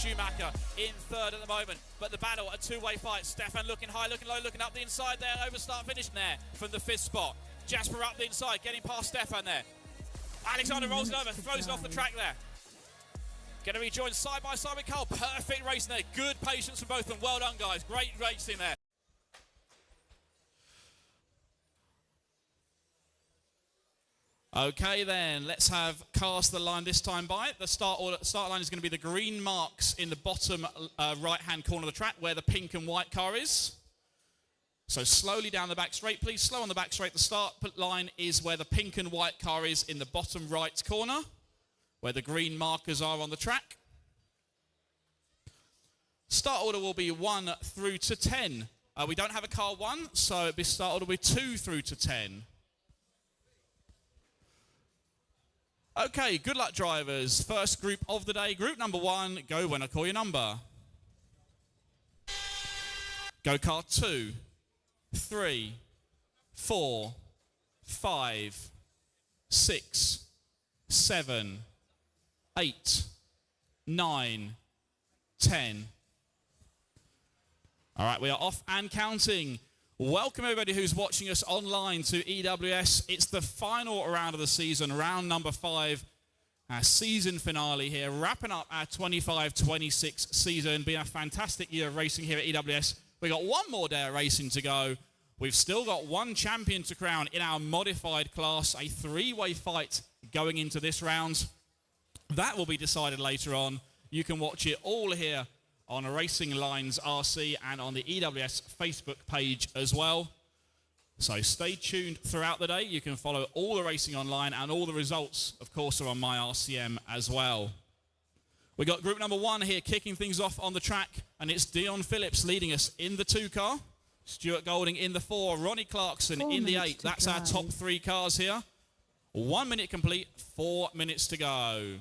Schumacher in third at the moment. But the battle, a two-way fight. Stefan looking high, looking low, looking up the inside there. Over start finish there from the fifth spot. Jasper up the inside, getting past Stefan there. Alexander rolls it over, throws it off the track there. Going to be joined side by side with Cole. Perfect racing there. Good patience from both of them. Well done, guys. Great racing there. Okay then, let's have cars to the line this time by. The start line is going to be the green marks in the bottom right-hand corner of the track where the pink and white car is. So slowly down the back straight, please. Slow on the back straight. The start line is where the pink and white car is in the bottom right corner, where the green markers are on the track. Start order will be 1 through to 10. We don't have a car 1, so it'll be start order will be 2 through to 10. Okay, good luck drivers. First group of the day, group number 1, go when I call your number. Go car 2, 3, 4, 5, 6, 7, 8, 9, 10. All right, we are off and counting. Welcome everybody who's watching us online to EWS. It's the final round of the season, round number 5, our season finale here, wrapping up our 25-26 season. Been a fantastic year of racing here at EWS. We've got one more day of racing to go. We've still got one champion to crown in our modified class, a 3-way fight going into this round. That will be decided later on. You can watch it all here on Racing Lines RC and on the EWS Facebook page as well. So stay tuned throughout the day. You can follow all the racing online, and all the results, of course, are on my RCM as well. We got group number 1 here kicking things off on the track, and it's Dion Phillips leading us in the 2 car. Stuart Golding in the 4, Ronnie Clarkson in the 8. That's our top 3 cars here. 1 minute complete, 4 minutes to go.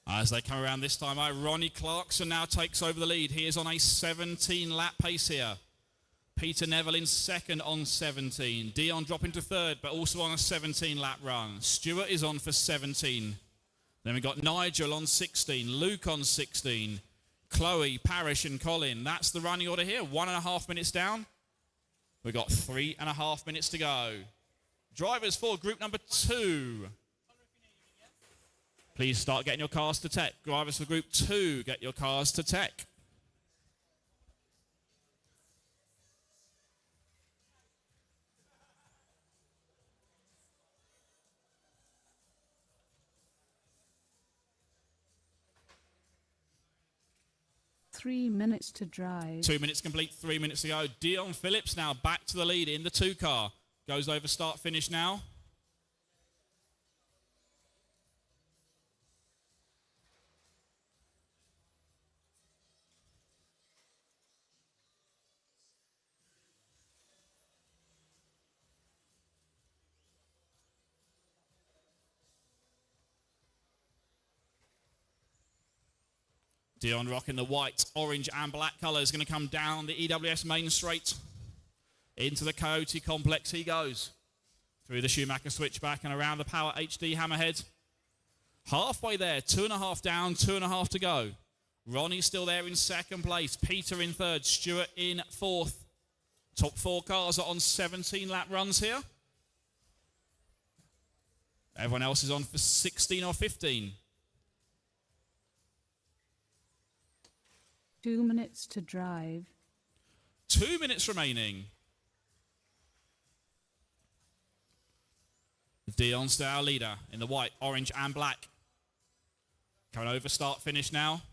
As they come around this time, Ronnie Clarkson now takes over the lead. He is on a 17-lap pace here. Peter Neville in second on 17. Dion dropping to third, but also on a 17-lap run. Stuart is on for 17. Then we've got Nigel on 16, Luke on 16, Chloe, Parrish and Colin. That's the running order here. 1.5 minutes down. We've got 3.5 minutes to go. Drivers for group number 2. Please start getting your cars to tech. Drivers for group 2, get your cars to tech. Three minutes to drive. 2 minutes complete, 3 minutes to go. Dion Phillips now back to the lead in the 2 car. Goes over start finish now. Dion rocking the white, orange and black colour is going to come down the EWS main straight. Into the Coyote complex he goes. Through the Schumacher switchback and around the Power HD hammerhead. Halfway there, 2.5 down, 2.5 to go. Ronnie's still there in second place. Peter in third, Stuart in fourth. Top 4 cars are on 17-lap runs here. Everyone else is on for 16 or 15. 2 minutes to drive. 2 minutes remaining. Dion's our leader in the white, orange and black. Coming over start finish now.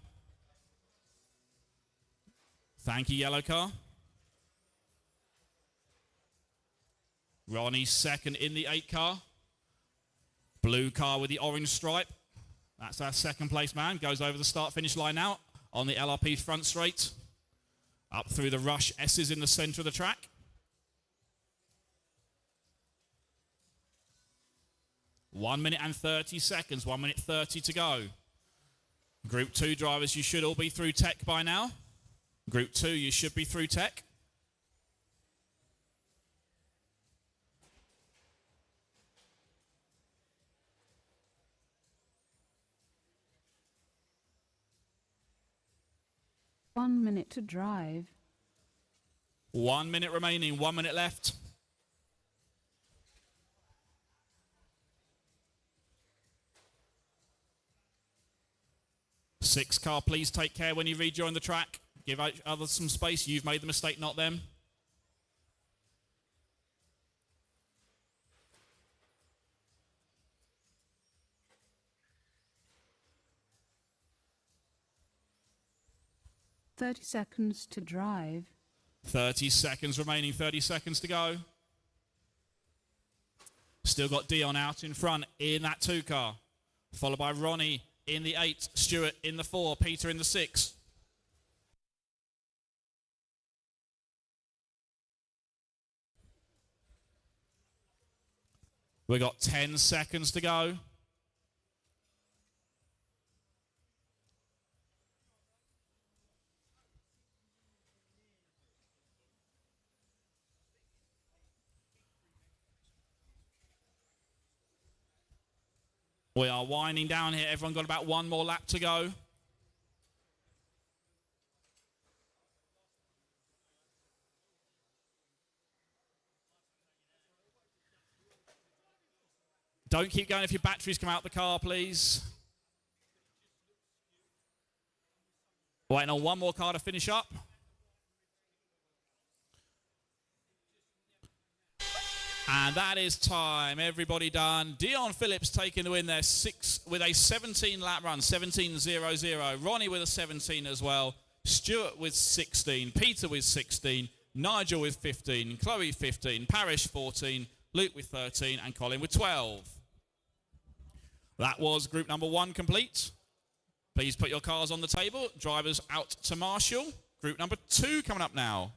Thank you, yellow car. Ronnie second in the 8 car. Blue car with the orange stripe. That's our second place man. Goes over the start finish line now. On the LRP front straight, up through the Rush S's in the center of the track. One minute and 30 seconds, 1 minute 30 to go. Group 2 drivers, you should all be through tech by now. Group 2, you should be through tech. 1 minute to drive. 1 minute remaining, 1 minute left. Six car, please take care when you rejoin the track. Give others some space. You've made the mistake, not them. "30 seconds to drive." 30 seconds remaining, 30 seconds to go. Still got Dion out in front in that 2 car. Followed by Ronnie in the 8, Stuart in the 4, Peter in the 6. We got 10 seconds to go. We are winding down here. Everyone got about 1 more lap to go. Don't keep going if your batteries come out the car, please. Waiting on 1 more car to finish up. And that is time. Everybody done. Dion Phillips taking the win there, 6 with a 17 lap run, 17.00. Ronnie with a 17 as well. Stuart with 16. Peter with 16. Nigel with 15. Chloe 15. Parish 14. Luke with 13. And Colin with 12. That was group number 1 complete. Please put your cars on the table. Drivers out to marshal. Group number 2 coming up now.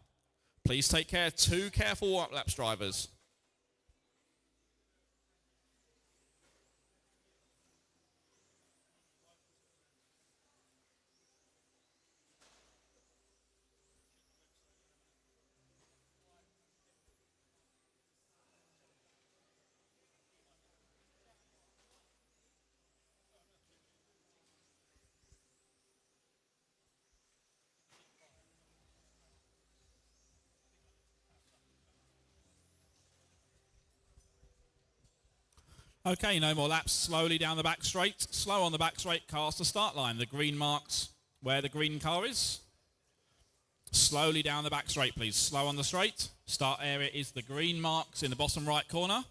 Please take care. 2 careful warm-up laps, drivers. Okay, no more laps. Slowly down the back straight. Slow on the back straight, cars to start line. The green marks where the green car is. Slowly down the back straight, please. Slow on the straight. Start area is the green marks in the bottom right corner.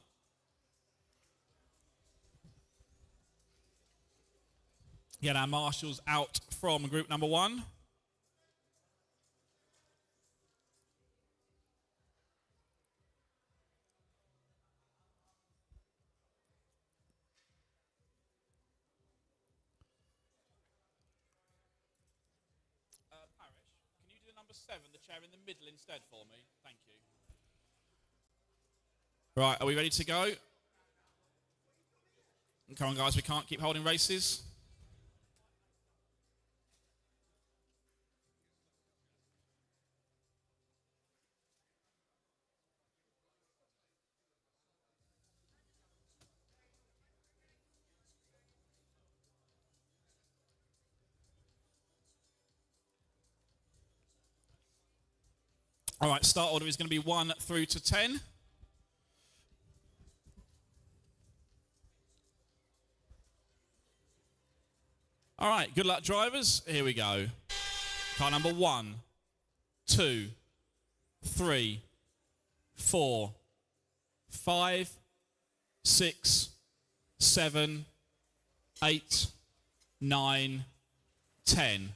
Get our marshals out from group number 1. Parish, can you do the number 7, the chair in the middle instead for me? Thank you. Right, are we ready to go? Come on, guys, we can't keep holding races. All right, start order is going to be 1 through to 10. All right, good luck, drivers. Here we go. Car number 1, 2, 3, 4, 5, 6, 7, 8, 9, 10.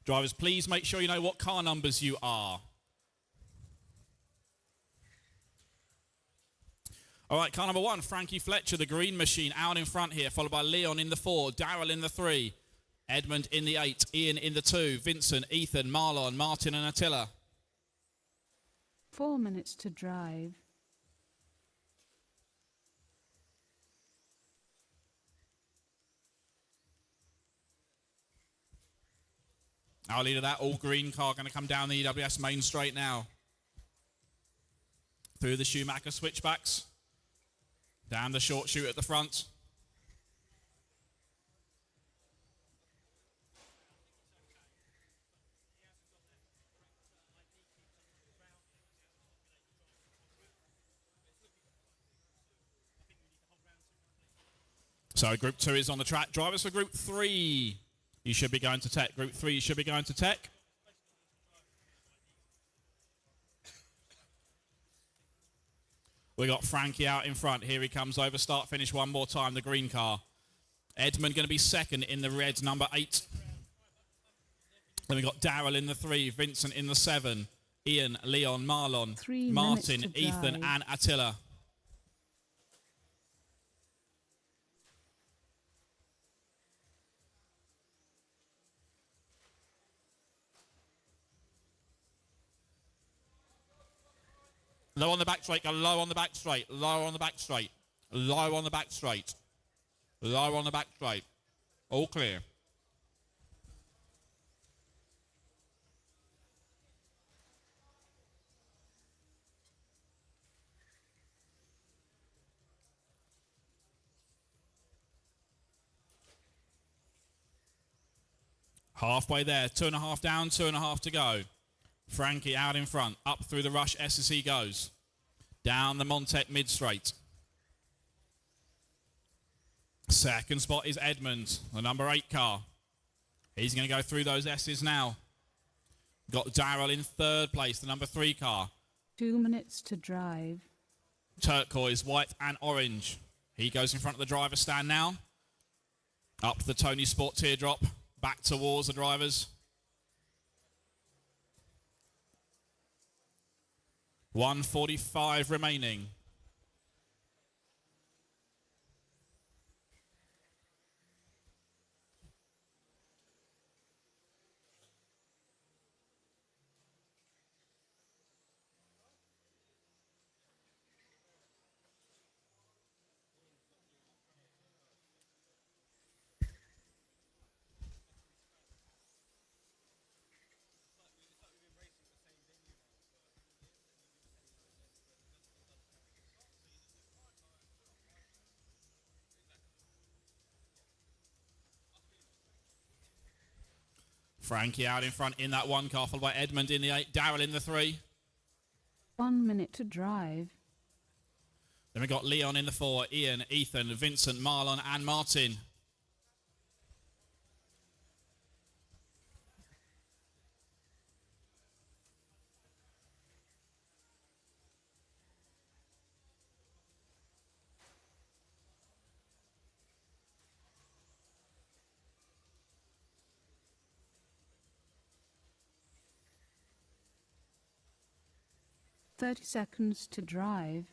Drivers, please make sure you know what car numbers you are. All right, car number 1, Frankie Fletcher, the green machine, out in front here, followed by Leon in the 4, Darryl in the 3, Edmund in the 8, Ian in the 2, Vincent, Ethan, Marlon, Martin and Attila. 4 minutes to drive. Our leader, that all green car going to come down the EWS main straight now. Through the Schumacher switchbacks. Down the short chute at the front. So Group 2 is on the track. Drivers for Group 3. You should be going to tech. Group 3, you should be going to tech. We got Frankie out in front. Here he comes over. Start, finish one more time. The green car. Edmund going to be second in the red, number 8. Then we got Daryl in the 3. Vincent in the 7. Ian, Leon, Marlon, 3 Martin, minutes to Ethan, drive. and Attila. Low on the back straight, go low on the back straight, low on the back straight, low on the back straight, low on the back straight. All clear. Halfway there, 2.5 down, 2.5 to go. Frankie out in front, up through the Rush SSE goes. Down the Montec mid straight. Second spot is Edmund, the number 8 car. He's going to go through those S's now. Got Daryl in third place, the number 3 car. 2 minutes to drive. Turquoise, white and orange. He goes in front of the driver's stand now. Up the Tony Sport teardrop, back towards the drivers. 1:45 remaining. Frankie out in front in that 1 car, followed by Edmund in the 8, Daryl in the 3. 1 minute to drive. Then we got Leon in the 4, Ian, Ethan, Vincent, Marlon and Martin. Thirty seconds to drive.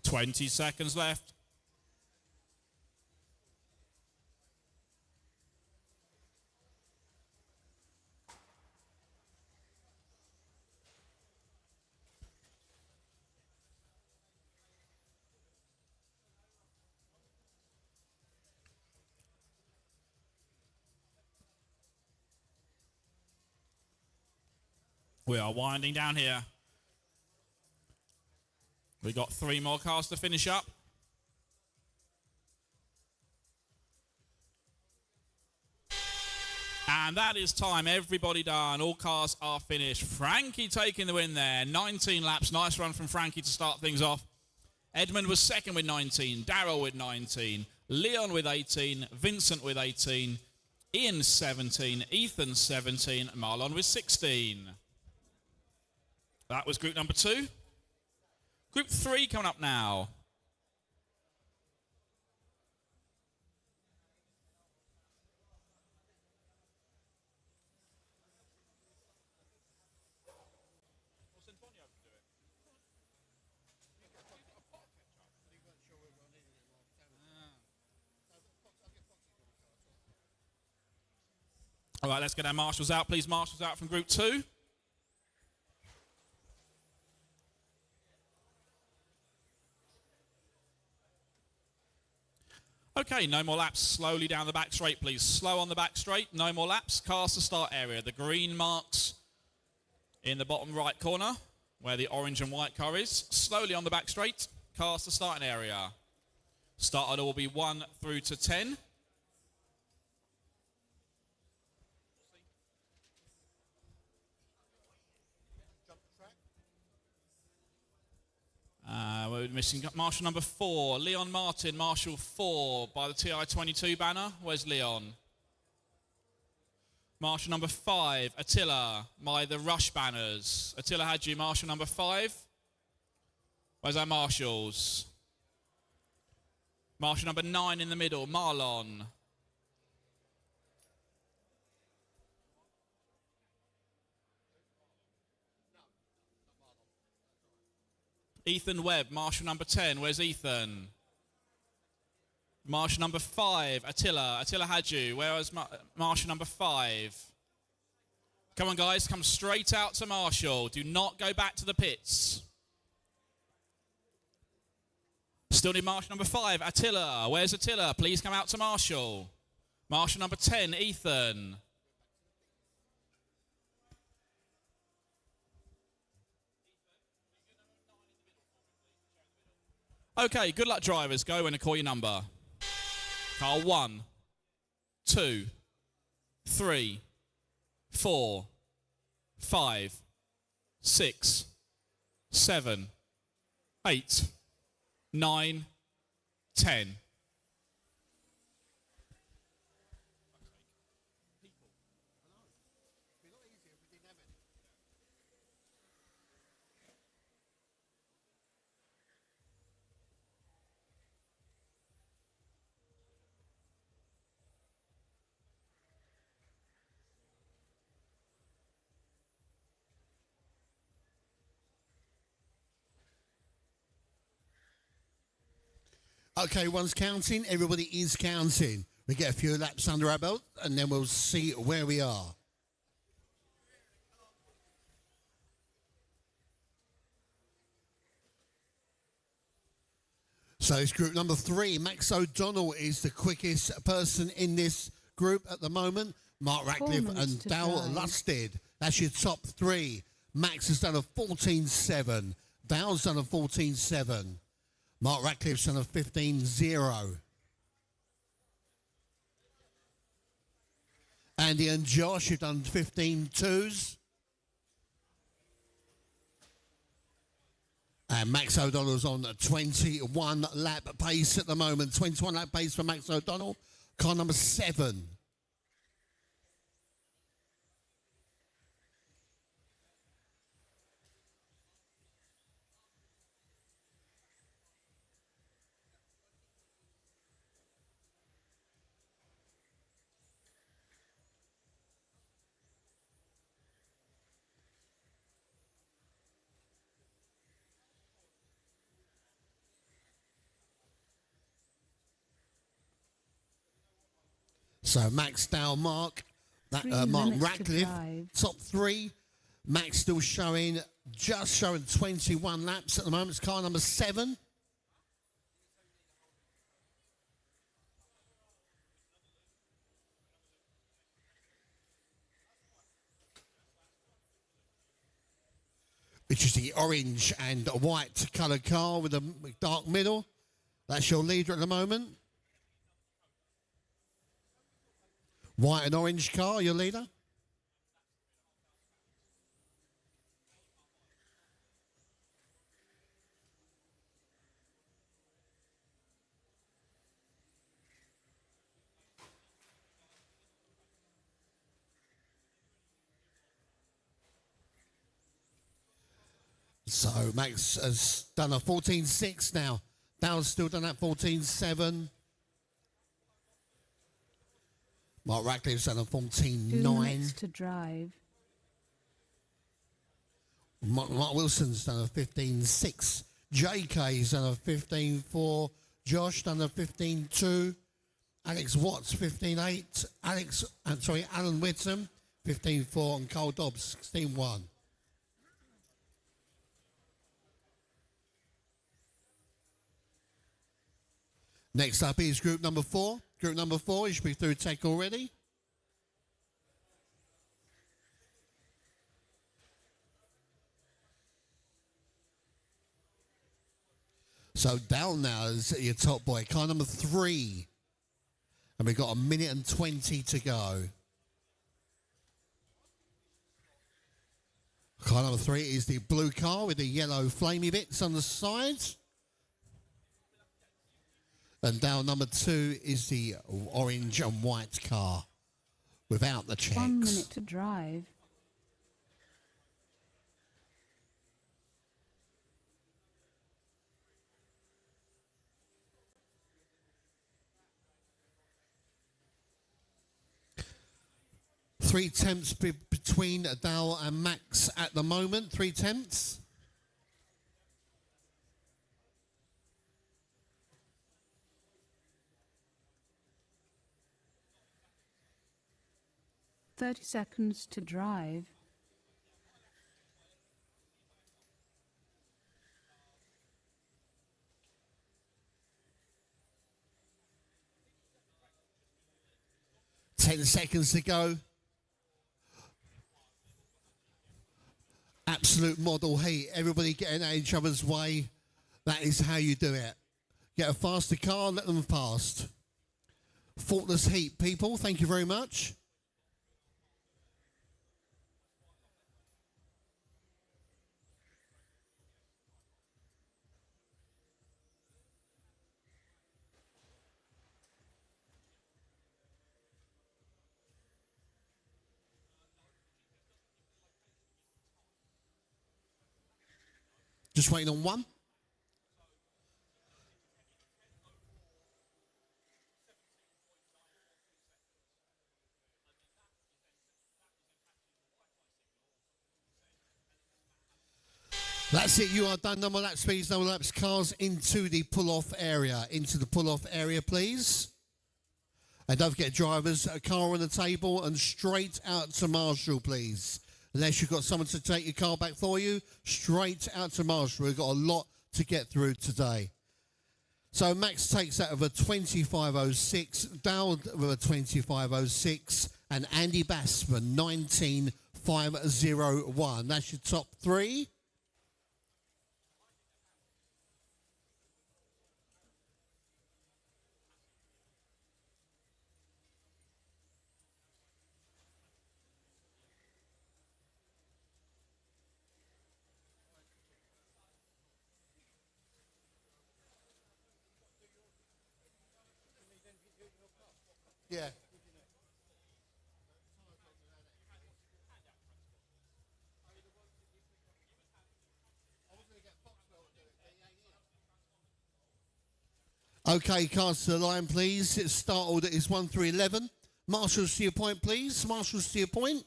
Twenty seconds left. We are winding down here. We got 3 more cars to finish up. And that is time. Everybody done. All cars are finished. Frankie taking the win there. 19 laps. Nice run from Frankie to start things off. Edmund was second with 19. Daryl with 19. Leon with 18. Vincent with 18. Ian 17. Ethan 17. Marlon with 16. That was group number 2. Group 3 coming up now. All right, let's get our marshals out. Please, marshals out from group 2. Okay, no more laps. Slowly down the back straight, please. Slow on the back straight. No more laps. Cars to start area. The green marks in the bottom right corner where the orange and white car is. Slowly on the back straight. Cars to starting area. Start order will be 1 through to 10. We're missing marshal number 4, Leon Martin, marshal 4 by the TI-22 banner. Where's Leon? Marshal number 5, Attila, by the Rush banners. Attila Hadji, marshal number 5. Where's our marshals? Marshal number 9 in the middle, Marlon. Ethan Webb, marshal number 10. Where's Ethan? Marshal number 5, Attila Hadji. Where is marshal number 5? Come on, guys, come straight out to marshal. Do not go back to the pits. Still need marshal number 5, Attila. Where's Attila? Please come out to marshal. Marshal number 10, Ethan. Okay, good luck, drivers. Go when I call your number. Car 1, 2, 3, 4, 5, 6, 7, 8, 9, 10. Okay, one's counting. Everybody is counting. We get a few laps under our belt, and then we'll see where we are. So it's group number 3. Max O'Donnell is the quickest person in this group at the moment. Mark Ratcliffe and Dale Lusted. That's your top 3. Max has done a 14.7. Dale's done a 14.7. Mark Ratcliffe's done a 15.0. Andy and Josh have done 15.2s. And Max O'Donnell's on a 21 lap pace at the moment. 21 lap pace for Max O'Donnell. Car number 7. So Max, Dale, Mark Ratcliffe, top 3. Max still showing, just showing 21 laps at the moment. It's car number 7. Which is the orange and white coloured car with a dark middle. That's your leader at the moment. White and orange car, your leader. So Max has done a 14.6 now. Dale's still done that 14.7. Mark Ratcliffe's done a 14.9. 2 minutes to drive. Mark Wilson's done a 15.6. JK's done a 15.4. Josh done a 15.2. Alex Watts, 15.8. Alan Whittam, 15.4. And Cole Dobbs, 16.1. Next up is group number 4. Group number 4, you should be through tech already. So down now is your top boy, car number 3. And we've got 1 minute and 20 to go. Car number 3 is the blue car with the yellow flamey bits on the sides. And down number 2 is the orange and white car without the checks. 1 minute to drive. Three tenths between Dal and Max at the moment. 3 tenths. "30 seconds to drive." Ten seconds to go. Absolute model heat. Everybody getting out each other's way. That is how you do it. Get a faster car, let them past. Faultless heat, people. Thank you very much. Just waiting on one. That's it. You are done. No more lap speeds, no more laps. Cars into the pull-off area. Into the pull-off area, please. And don't forget, drivers, a car on the table and straight out to Marshall, please. Unless you've got someone to take your car back for you, straight out to Marshall. We've got a lot to get through today. So Max takes that of a 25.06, Dowd with a 25.06, and Andy Bassman 19.501. That's your top 3. Yeah. Okay, cars to the line, please. Its start order is 1 through 11. Marshals to your point, please. Marshals to your point.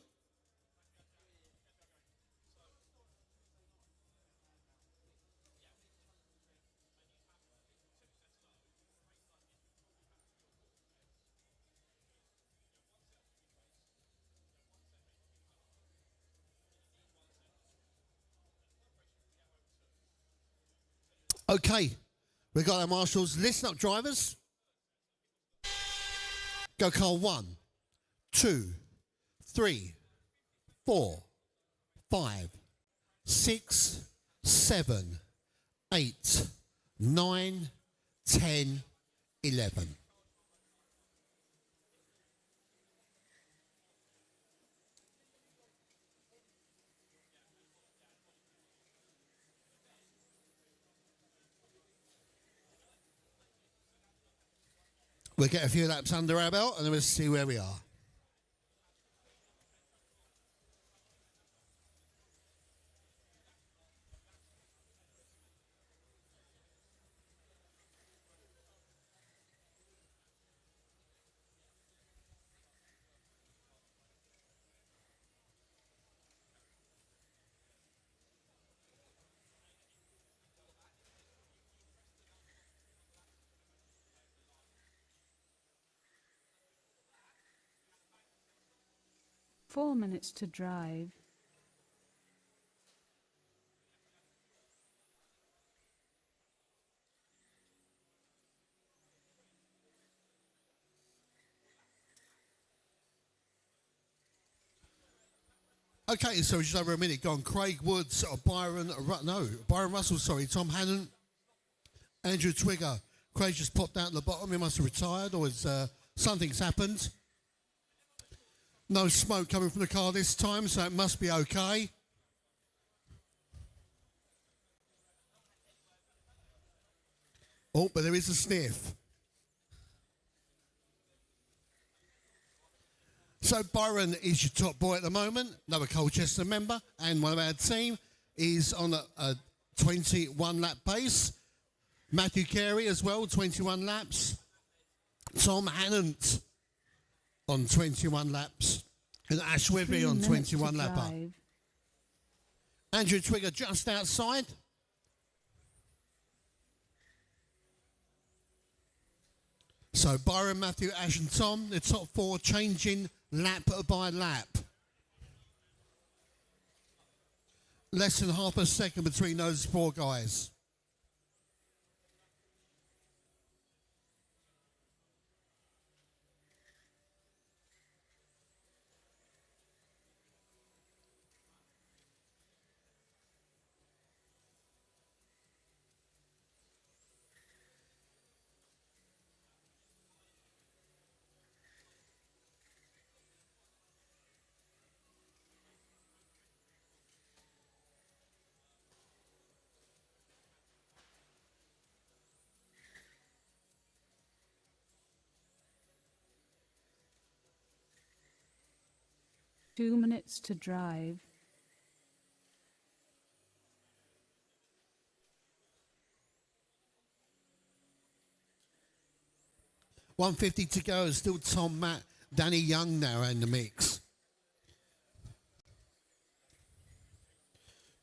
Okay, we've got our marshals. Listen up, drivers. Go car 1, 2, 3, 4, 5, 6, 7, 8, 9, 10, 11. We'll get a few laps under our belt and then we'll see where we are. 4 minutes to drive. Okay, so just over a minute gone. Craig Woods, Byron Russell, sorry, Tom Hannon, Andrew Twigger. Craig just popped out at the bottom. He must have retired or something's happened. No smoke coming from the car this time, so it must be okay. Oh, but there is a sniff. So Byron is your top boy at the moment, another Colchester member, and one of our team is on a 21 lap pace. Matthew Carey as well, 21 laps. Tom Hannant on 21 laps. And Ash Whitby on 21 lapper. Andrew Twigger just outside. So Byron, Matthew, Ash and Tom, the top four changing lap by lap. Less than half a second between those four guys. Two minutes to drive. $150 to go. Still Tom, Matt, Danny Young now in the mix.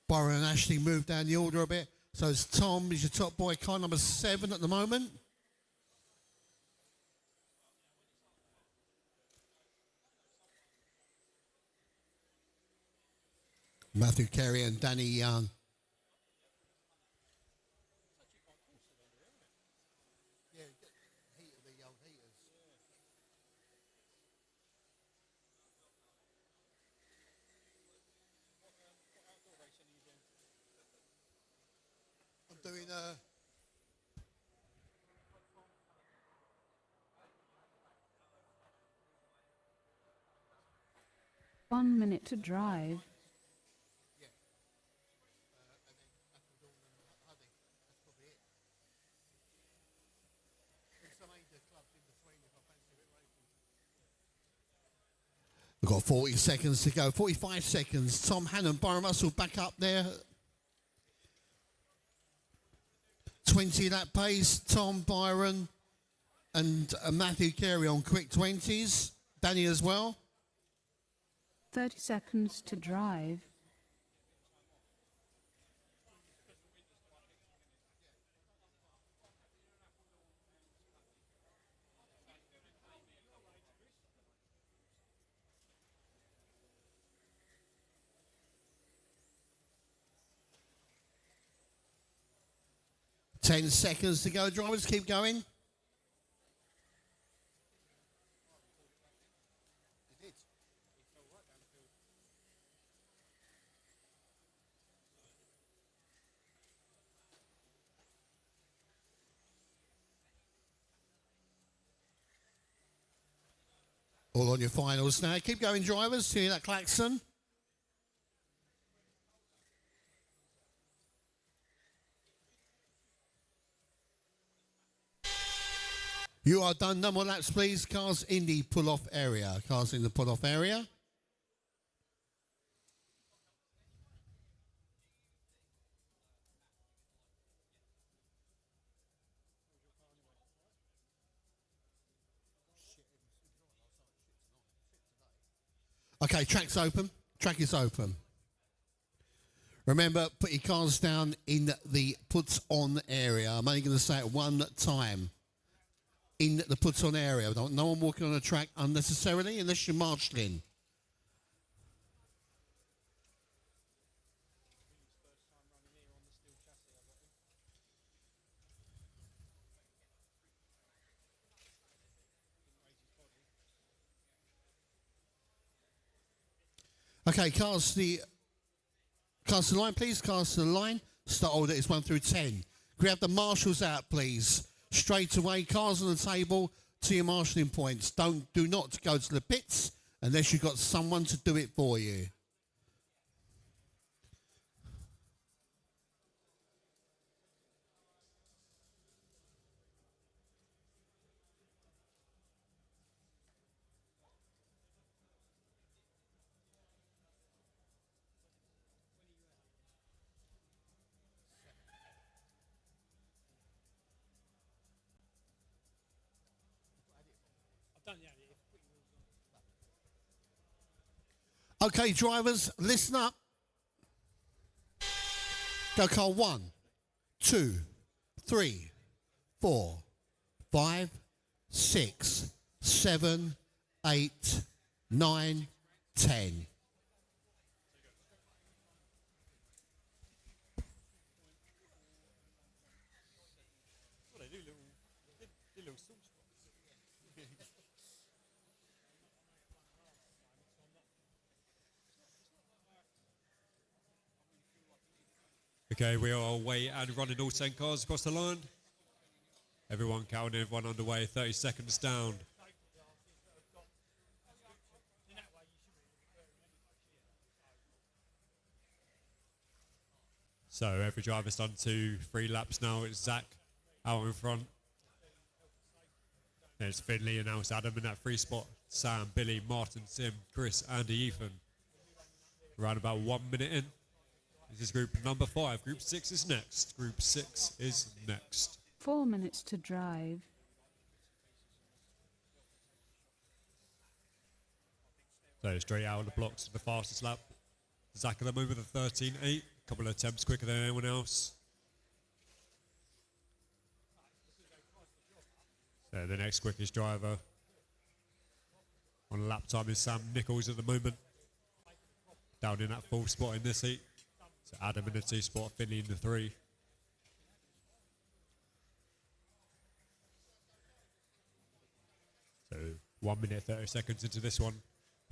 Byron and Ashley moved down the order a bit. So it's Tom is your top boy, car number 7 at the moment. Matthew Carey and Danny Young. I'm doing 1 minute to drive. We've got 40 seconds to go, 45 seconds. Tom Hannon, Byron Russell back up there. 20 lap pace, Tom, Byron and Matthew Carey on quick 20s. Danny as well. 30 seconds to drive. Ten seconds to go. Drivers, keep going. All on your finals now. Keep going, drivers. See that klaxon. You are done. No more laps, please. Cars in the pull-off area. Cars in the pull-off area. Okay, track's open. Track is open. Remember, put your cars down in the puts-on area. I'm only going to say it one time. In the puts-on area. No one walking on the track unnecessarily unless you're marshalling. Okay, cast the line, please. Cast the line. Start order is 1 through 10. Grab the marshals out, please. Straight away, cars on the table to your marshalling points. Do not go to the pits unless you've got someone to do it for you. Okay, drivers, listen up. Go car 1, 2, 3, 4, 5, 6, 7, 8, 9, 10. Okay, we are away and running all 10 cars across the line. Everyone counting, everyone underway, 30 seconds down. So every driver's done 2-3 laps now. It's Zach out in front. There's Finley and now it's Adam in that 3 spot. Sam, Billy, Martin, Tim, Chris, Andy, Ethan. Around about 1 minute in. This is group number 5. Group 6 is next. Group 6 is next. 4 minutes to drive. So straight out of the blocks to the fastest lap. Zach at the moment with a 13.8. A couple of attempts quicker than anyone else. So the next quickest driver on lap time is Sam Nichols at the moment. Down in that 4th spot in this heat. So Adam in the 2 spot, Finley in the 3. So 1 minute 30 seconds into this one.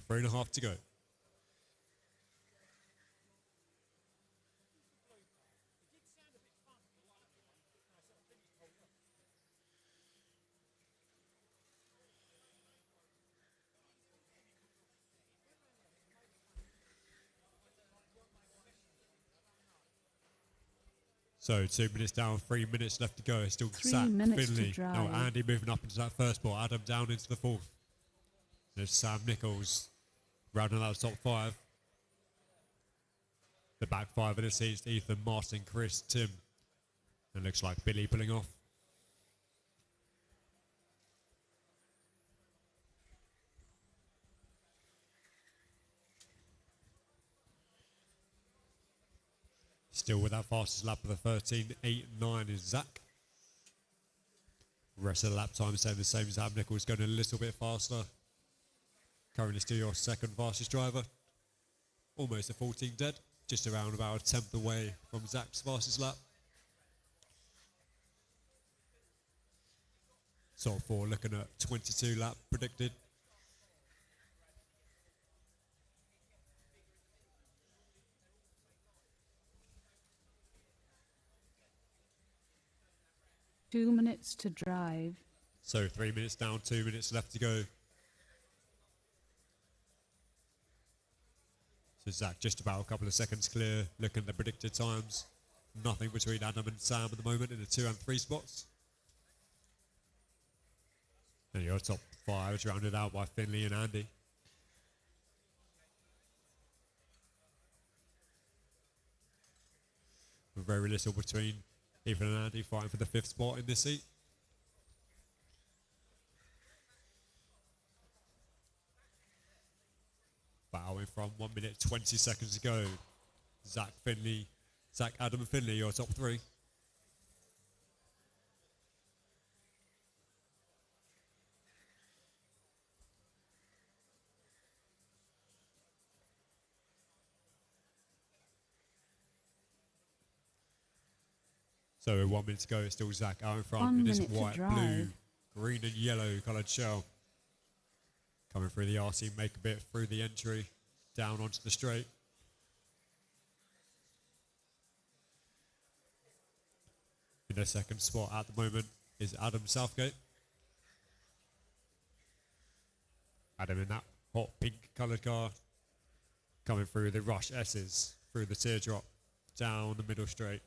3.5 to go. So 2 minutes down, 3 minutes left to go. Still 3 Zach, minutes to Finley. drive. Now Andy moving up into that 1st spot. Adam down into the 4th. There's Sam Nichols rounding out the top 5. The back 5 of the seats, Ethan, Martin, Chris, Tim. And looks like Billy pulling off. Still with that fastest lap of the 13.8.9 is Zach. Rest of the lap time staying the same as Sam Nichols, going a little bit faster. Currently still your 2nd fastest driver. Almost a 14 dead. Just around about a 10th away from Zach's fastest lap. Top 4 looking at 22 lap predicted. Two minutes to drive. So 3 minutes down, 2 minutes left to go. So Zach just about a couple of seconds clear. Looking at the predicted times. Nothing between Adam and Sam at the moment in the 2 and 3 spots. And your top 5 is rounded out by Finley and Andy. Very little between Ethan and Andy fighting for the 5th spot in this heat. Bowing from 1 minute 20 seconds to go. Zach, Adam and Finley, your top 3. So 1 minute to go, it's still Zach out in front 1 in this minute to white, drive. blue, green and yellow coloured shell. Coming through the RC, make a bit through the entry. down onto the straight. In the second spot at the moment is Adam Southgate. Adam in that hot pink coloured car, coming through the Rush S's, through the teardrop, down the middle straight.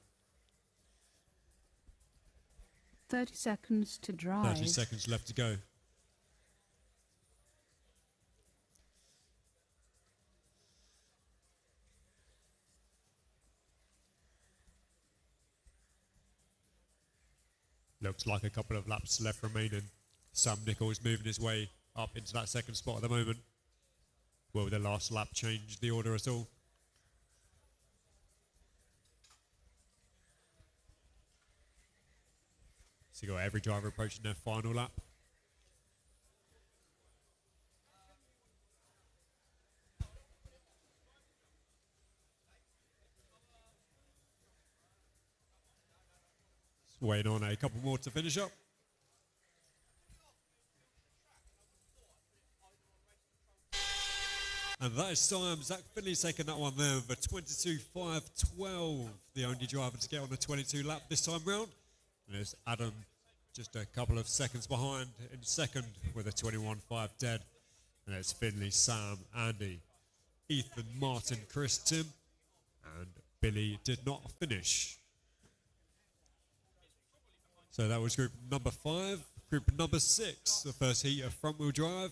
30 seconds to drive. 30 seconds left to go. Looks like a couple of laps left remaining. Sam Nichols moving his way up into that second spot at the moment. Will the last lap change the order at all? So you got every driver approaching their final lap. Just waiting on a couple more to finish up. And that is time. Zach Finley's taking that one there with a 22.5.12. The only driver to get on the 22 lap this time round. And there's Adam just a couple of seconds behind in second with a 21.5 dead. And it's Finley, Sam, Andy, Ethan, Martin, Chris, Tim. And Billy did not finish. So that was group number 5. Group number 6, the first heat of front wheel drive.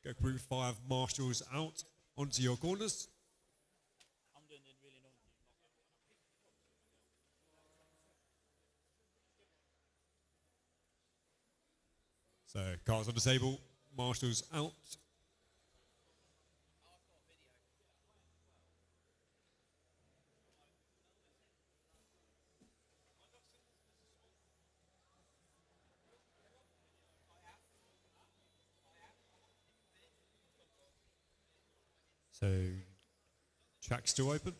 Go group 5 marshals out onto your corners. So cars on the table, marshals out. So track's still open.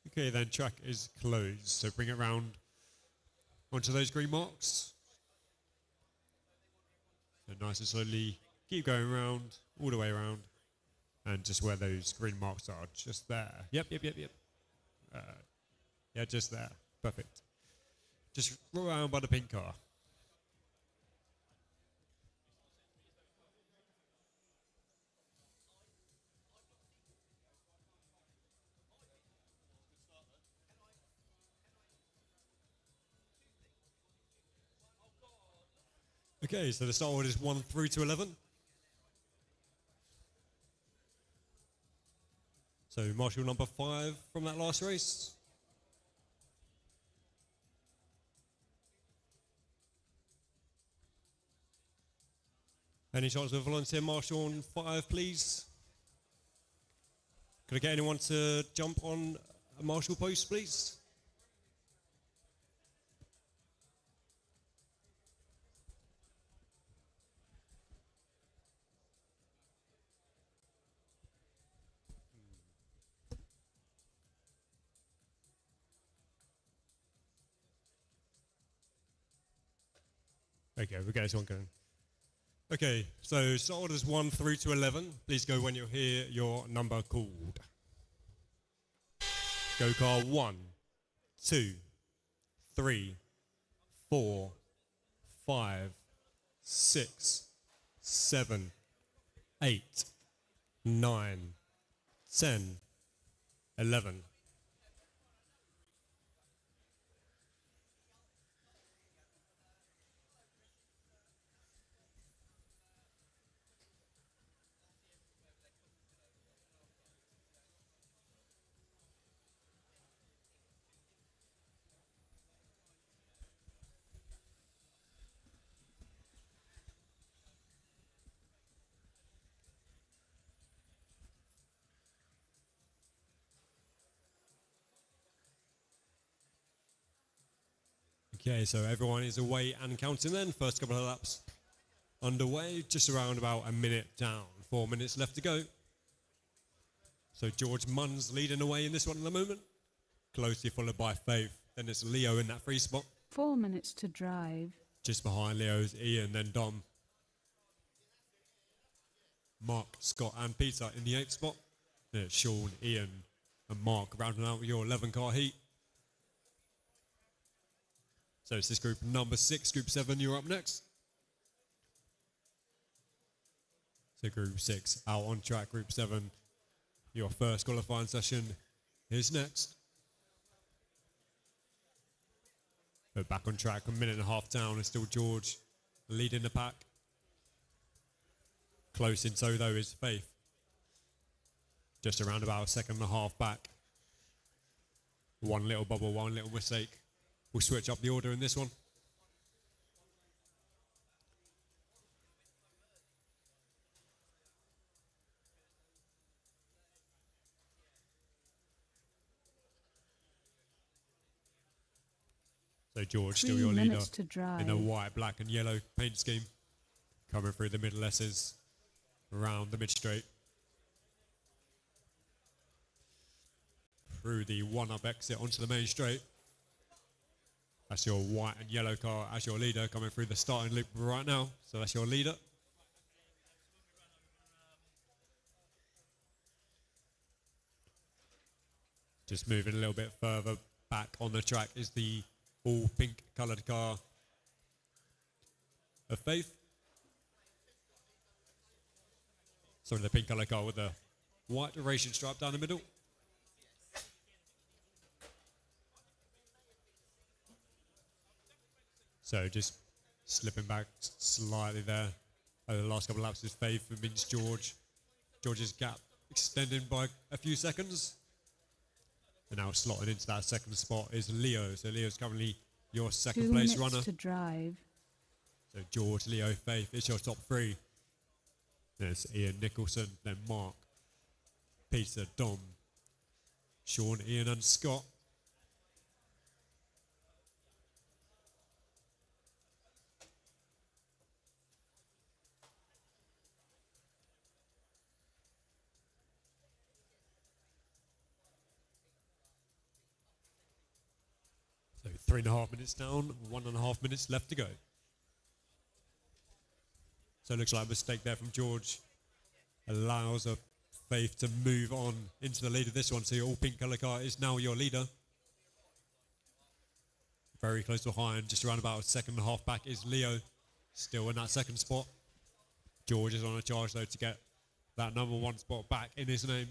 Okay, then track is closed. So bring it round onto those green marks. So nice and slowly keep going around, all the way around. And just where those green marks are, just there. Yep. Yeah, just there. Perfect. Just roll around by the pink car. Okay, so the start order is 1 through to 11. So marshal number 5 from that last race. Any chance of a volunteer marshal on 5, please? Could I get anyone to jump on a marshal post, please? Okay, we'll get this one going. Okay, so start orders 1 through to 11. Please go when you hear your number called. Go car 1, 2, 3, 4, 5, 6, 7, 8, 9, 10, 11. Okay, so everyone is away and counting then. First couple of laps underway, just around about a minute down. 4 minutes left to go. So George Munn's leading away in this one at the moment. Closely followed by Faith. Then it's Leo in that free spot. 4 minutes to drive. Just behind Leo's Ian, then Dom. Mark, Scott and Peter in the 8th spot. Then it's Sean, Ian and Mark rounding out your 11-car heat. So it's this group number 6, group 7, you're up next. So group 6 out on track, group 7, your first qualifying session is next. But back on track, a minute and a half down, and still George leading the pack. Close in tow though is Faith. Just around about a second and a half back. One little bubble, one little mistake. We'll switch up the order in this one. So George, still your leader in the white, black and yellow paint scheme. Coming through the middle S's, around the mid-straight. Through the one-up exit onto the main straight. That's your white and yellow car as your leader coming through the starting loop right now. So that's your leader. Just moving a little bit further back on the track is the all pink coloured car of Faith. Sorry, the pink coloured car with the white racing stripe down the middle. So just slipping back slightly there. Over the last couple of laps is Faith and means George. George's gap extending by a few seconds. And now slotting into that second spot is Leo. So Leo's currently your second place runner. 2 minutes to drive. So George, Leo, Faith is your top 3. There's Ian Nicholson, then Mark, Peter, Dom, Sean, Ian and Scott. So 3.5 minutes down, 1.5 minutes left to go. So it looks like a mistake there from George. Allows a Faith to move on into the lead of this one. So your all pink colour car is now your leader. Very close behind, just around about a second and a half back is Leo. Still in that second spot. George is on a charge though to get that number 1 spot back in his name.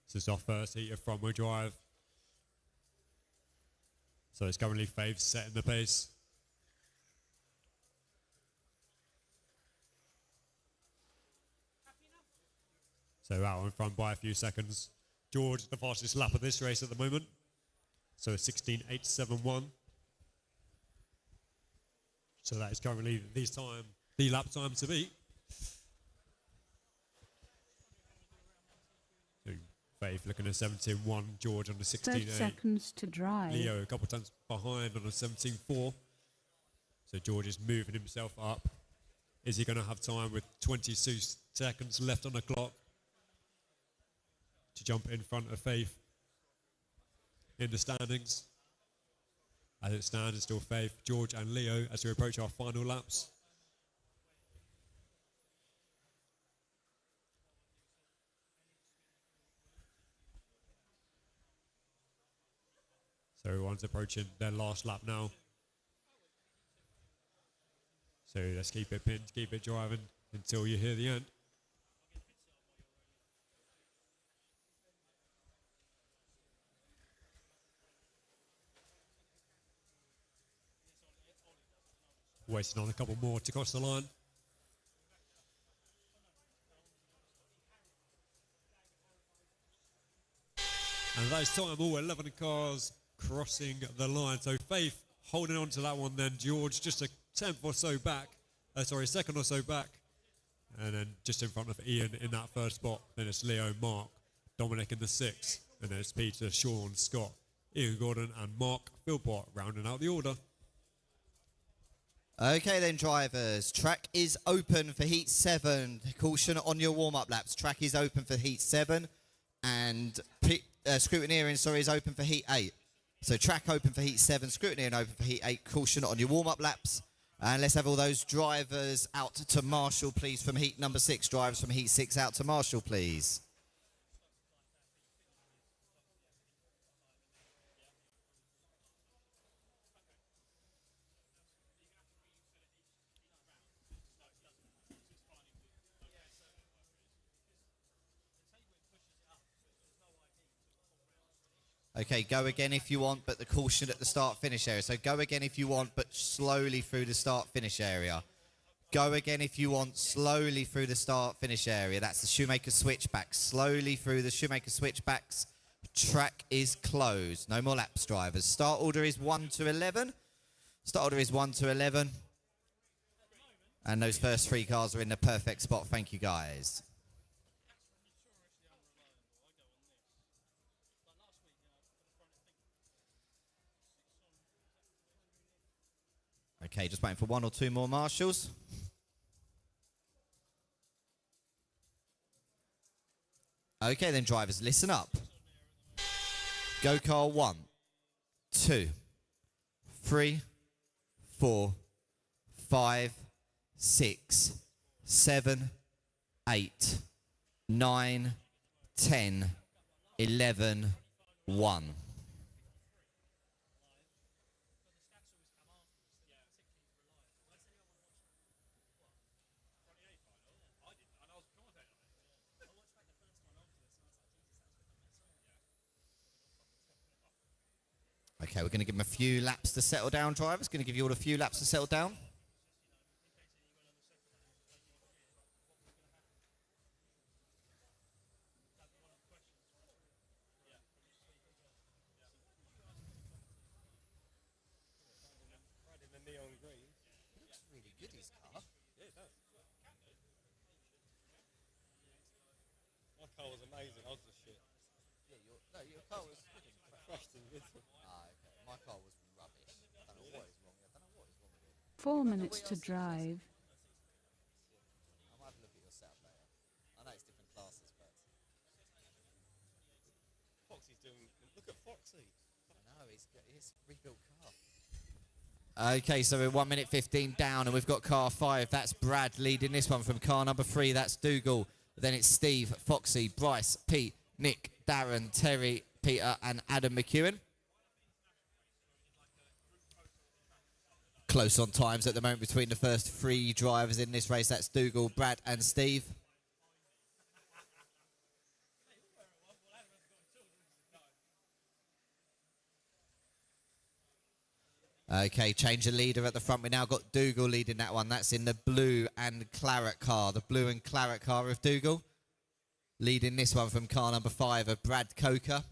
This is our first heat of front wheel drive. So it's currently Faith setting the pace. So out in front by a few seconds. George, the fastest lap of this race at the moment. So 16.871. So that is currently the lap time to beat. So Faith looking at 17.1, George on the 16.8. 30 seconds to drive. Leo a couple of times behind on a 17.4. So George is moving himself up. Is he going to have time with 22 seconds left on the clock to jump in front of Faith in the standings? As it stands, it's still Faith, George and Leo as we approach our final laps. So everyone's approaching their last lap now. So let's keep it pinned, keep it driving until you hear the end. Waiting on a couple more to cross the line. And that is time, all 11 cars crossing the line. So Faith holding on to that one then. George just a tenth or so back. A second or so back. And then just in front of Ian in that first spot. Then it's Leo, Mark, Dominic in the 6th. And then it's Peter, Sean, Scott, Ian Gordon and Mark Philpott rounding out the order. Okay then, drivers, track is open for heat 7. Caution on your warm-up laps. Track is open for heat 7, and scrutineering, sorry, is open for heat 8. So track open for heat 7, scrutineering open for heat 8. Caution on your warm-up laps. And let's have all those drivers out to Marshall, please, from heat number 6. Drivers from heat 6 out to Marshall, please. Okay, go again if you want, but the caution at the start-finish area. So go again if you want, but slowly through the start-finish area. Go again if you want, slowly through the start-finish area. That's the Shoemaker switchback. Slowly through the Shoemaker switchbacks. Track is closed. No more laps, drivers. Start order is 1 to 11. Start order is 1 to 11. And those first 3 cars are in the perfect spot. Thank you, guys. Okay, just waiting for 1 or 2 more marshals. Okay, then drivers, listen up. Go car 1, 2, 3, 4, 5, 6, 7, 8, 9, 10, 11, 1. Okay, we're going to give them a few laps to settle down, drivers. Going to give you all a few laps to settle down. My car was amazing. I was the shit. Yeah, your car was... I crashed in the middle. Okay. My car was rubbish. I don't know what is wrong. I don't know what is wrong with it. 4 minutes to drive. I might have a look at your setup later. I know it's different classes, but... Foxy's doing... Look at Foxy. I know, he's rebuilt car. Okay, so we're 1 minute 15 down, and we've got car 5. That's Brad leading this one from car number 3. That's Dougal. Then it's Steve, Foxy, Bryce, Pete, Nick, Darren, Terry, Peter, and Adam McEwen. Close on times at the moment between the first 3 drivers in this race. That's Dougal, Brad, and Steve. Okay, change the leader at the front. We now got Dougal leading that one. That's in the blue and claret car. The blue and claret car of Dougal. Leading this one from car number 5 of Brad Coker.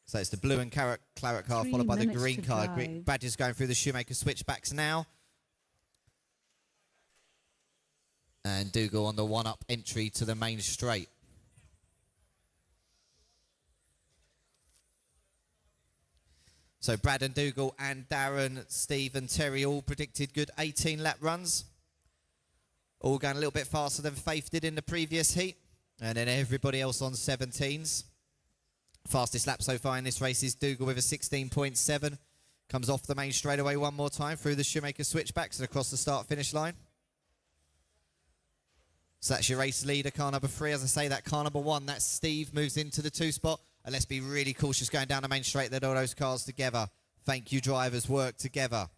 So it's the blue and claret car followed by the green car. Brad is going through the Shoemaker switchbacks now. And Dougal on the one-up entry to the main straight. So Brad and Dougal and Darren, Steve and Terry all predicted good 18-lap runs. All going a little bit faster than Faith did in the previous heat. And then everybody else on 17s. Fastest lap so far in this race is Dougal with a 16.7. Comes off the main straightaway one more time through the Shoemaker switchbacks and across the start-finish line. So that's your race leader, car number 3. As I say, that car number 1, that's Steve, moves into the 2 spot. And let's be really cautious going down the main straight. That all those cars together. Thank you, drivers. Work together.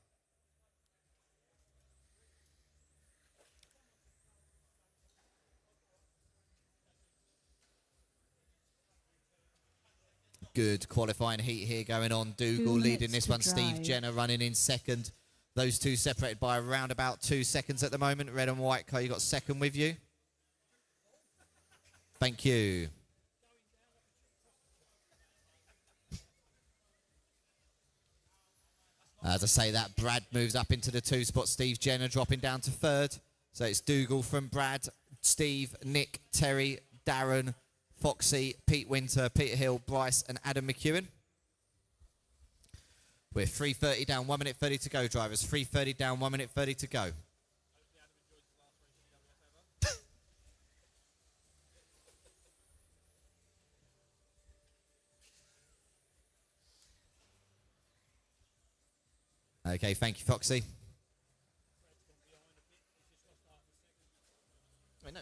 Good qualifying heat here going on. Dougal leading this one. Steve Jenner running in second. Those 2 separated by around about 2 seconds at the moment. Red and white car, you got second with you. Thank you. As I say that, Brad moves up into the 2 spot. Steve Jenner dropping down to 3rd. So it's Dougal from Brad, Steve, Nick, Terry, Darren, Foxy, Pete Winter, Peter Hill, Bryce, and Adam McEwen. We're 3:30 down, 1 minute 30 to go, drivers. 3:30 down, 1 minute 30 to go. Okay, thank you, Foxy. Wait, no.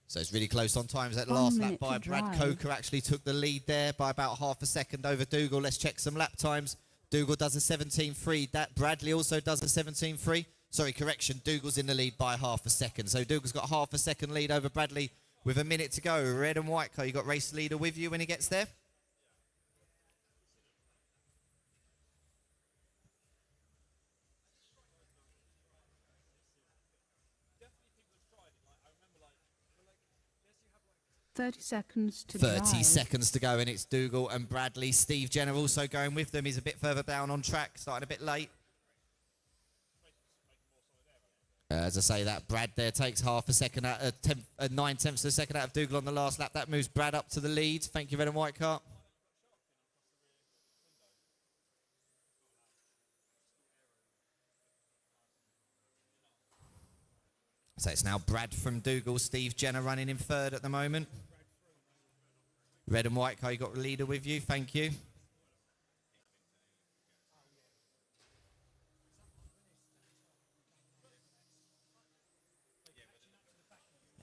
So it's really close on times. That 1 last lap minute by to Brad drive. Coker actually took the lead there by about half a second over Dougal. Let's check some lap times. Dougal does a 17.3. That Bradley also does a 17.3. Sorry, correction. Dougal's in the lead by half a second. So Dougal's got half a second lead over Bradley with a minute to go. Red and white car. You got race leader with you when he gets there? Thirty seconds to 30 drive. seconds to go, and it's Dougal and Bradley. Steve Jenner also going with them. He's a bit further down on track, starting a bit late. As I say, that Brad there takes half a second out, 9/10 of a second out of Dougal on the last lap. That moves Brad up to the lead. Thank you, red and white car. So it's now Brad from Dougal, Steve Jenner running in third at the moment. Red and white car, you got the leader with you. Thank you.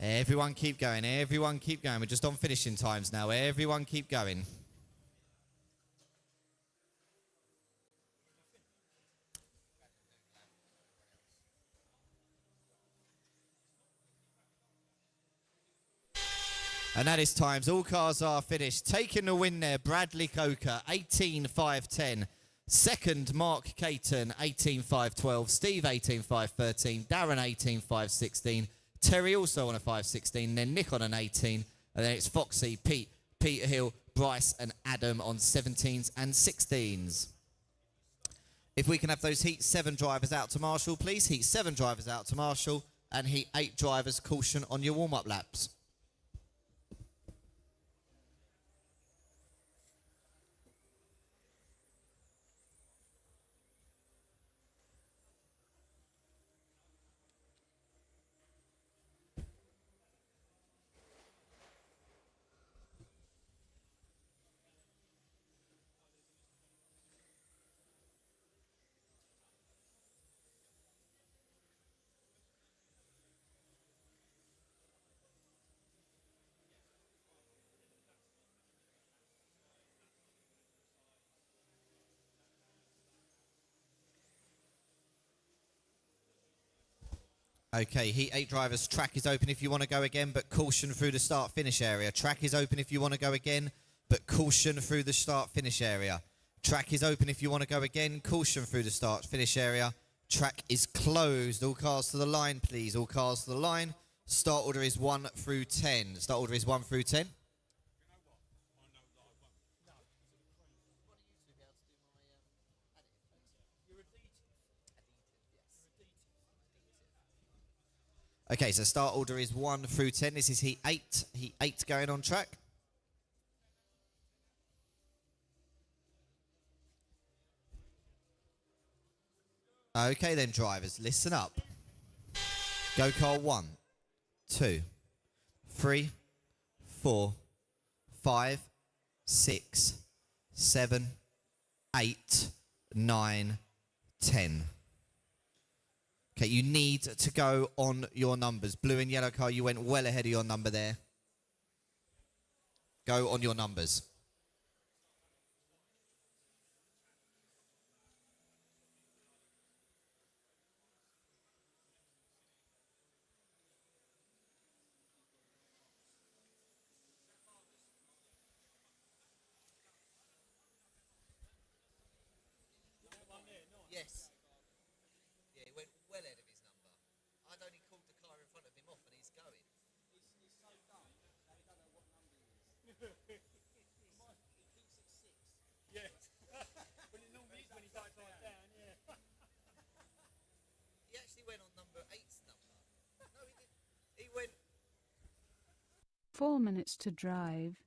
Everyone keep going. Everyone keep going. We're just on finishing times now. Everyone keep going. And that is times. All cars are finished. Taking the win there, Bradley Coker, 18.5.10. Second, Mark Caton, 18.5.12. Steve, 18.5.13. Darren, 18.5.16. Terry also on a 5.16. Then Nick on an 18. And then it's Foxy, Pete, Peter Hill, Bryce and Adam on 17s and 16s. If we can have those Heat 7 drivers out to Marshall, please. Heat 7 drivers out to Marshall. And Heat 8 drivers, caution on your warm-up laps. Okay, Heat 8 drivers, track is open if you want to go again, but caution through the start-finish area. Track is open if you want to go again, but caution through the start-finish area. Track is open if you want to go again, caution through the start-finish area. Track is closed. All cars to the line, please. All cars to the line. Start order is 1 through 10. Start order is 1 through 10. Okay, so start order is 1 through 10. This is Heat 8. Heat 8 going on track. Okay then, drivers, listen up. Go car 1, 2, 3, 4, 5, 6, 7, 8, 9, 10. Okay, you need to go on your numbers. Blue and yellow car, you went well ahead of your number there. Go on your numbers. Yes. Yeah, he went well ahead of his number. I'd only called the car in front of him off and he's going. He's so dumb that he don't know what number he is. He thinks it's 6. Yeah. But it normally is when he goes down, yeah. He actually went on number 8's number. No, he didn't. He went... 4 minutes to drive.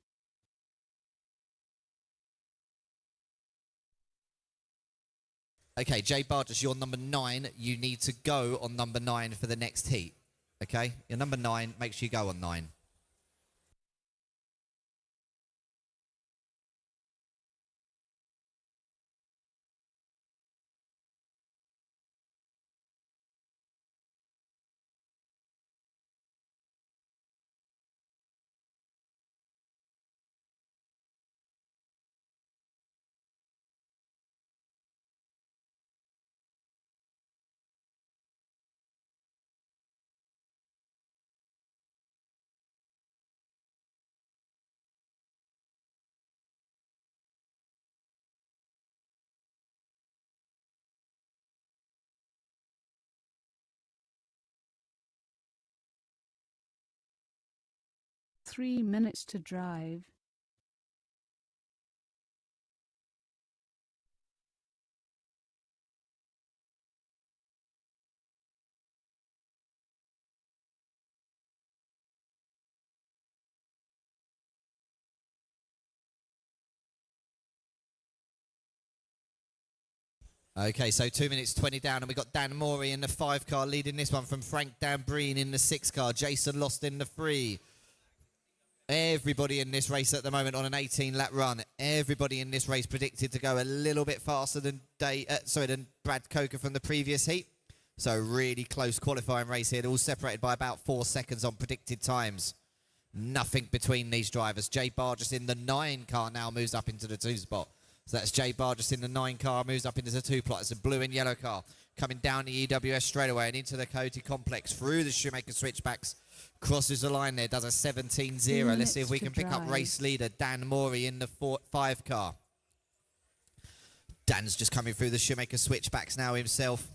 Okay, Jay Barges, you're number 9. You need to go on number 9 for the next heat. Okay? You're number 9. Make sure you go on 9. 3 minutes to drive. Okay, so 2 minutes 20 down, and we got Dan Morey in the 5 car leading this one from Frank Dambreen in the 6 car. Jason Lost in the 3. Everybody in this race at the moment on an 18-lap run. Everybody in this race predicted to go a little bit faster than than Brad Coker from the previous heat. So really close qualifying race here. They're all separated by about 4 seconds on predicted times. Nothing between these drivers. Jay Barges in the 9 car now moves up into the 2 spot. So that's Jay Barges in the 9 car, moves up into the 2 plot. It's a blue and yellow car coming down the EWS straightaway and into the Coyote complex through the Shoemaker switchbacks. Crosses the line there, does a 17-0. Let's see if we can pick up race leader Dan Morey in the 5 car. Dan's just coming through the Shoemaker switchbacks now himself.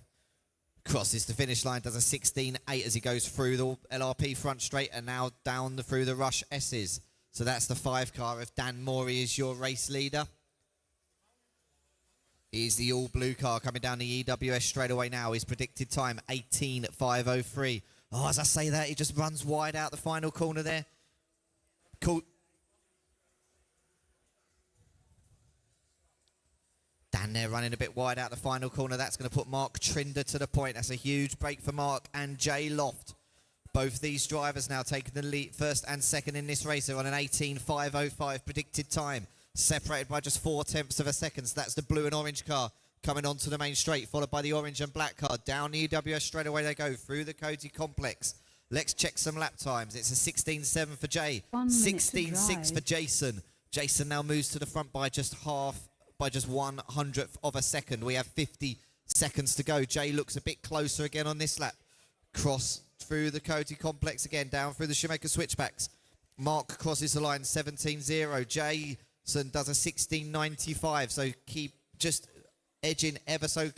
Crosses the finish line, does a 16-8 as he goes through the LRP front straight and now down through the Rush S's. So that's the 5 car of Dan Morey is your race leader. Is the all-blue car coming down the EWS straight away now. His predicted time, 18.503. Oh, as I say that, he just runs wide out the final corner there. Cool. Dan there running a bit wide out the final corner. That's going to put Mark Trinder to the point. That's a huge break for Mark and Jay Loft. Both these drivers now taking the lead, first and second in this race. They're on an 18.505 predicted time. Separated by just 0.4 of a second. So that's the blue and orange car coming onto the main straight, followed by the orange and black car. Down the EWS straight away they go through the Coyote complex. Let's check some lap times. It's a 16.7 for Jay, 16.6 for Jason. Jason now moves to the front by just 1/100th of a second. We have 50 seconds to go. Jay looks a bit closer again on this lap. Cross through the Coyote complex again, down through the Shoemaker switchbacks. Mark crosses the line, 17.0. Jason does a 16.95, so keep just edging ever so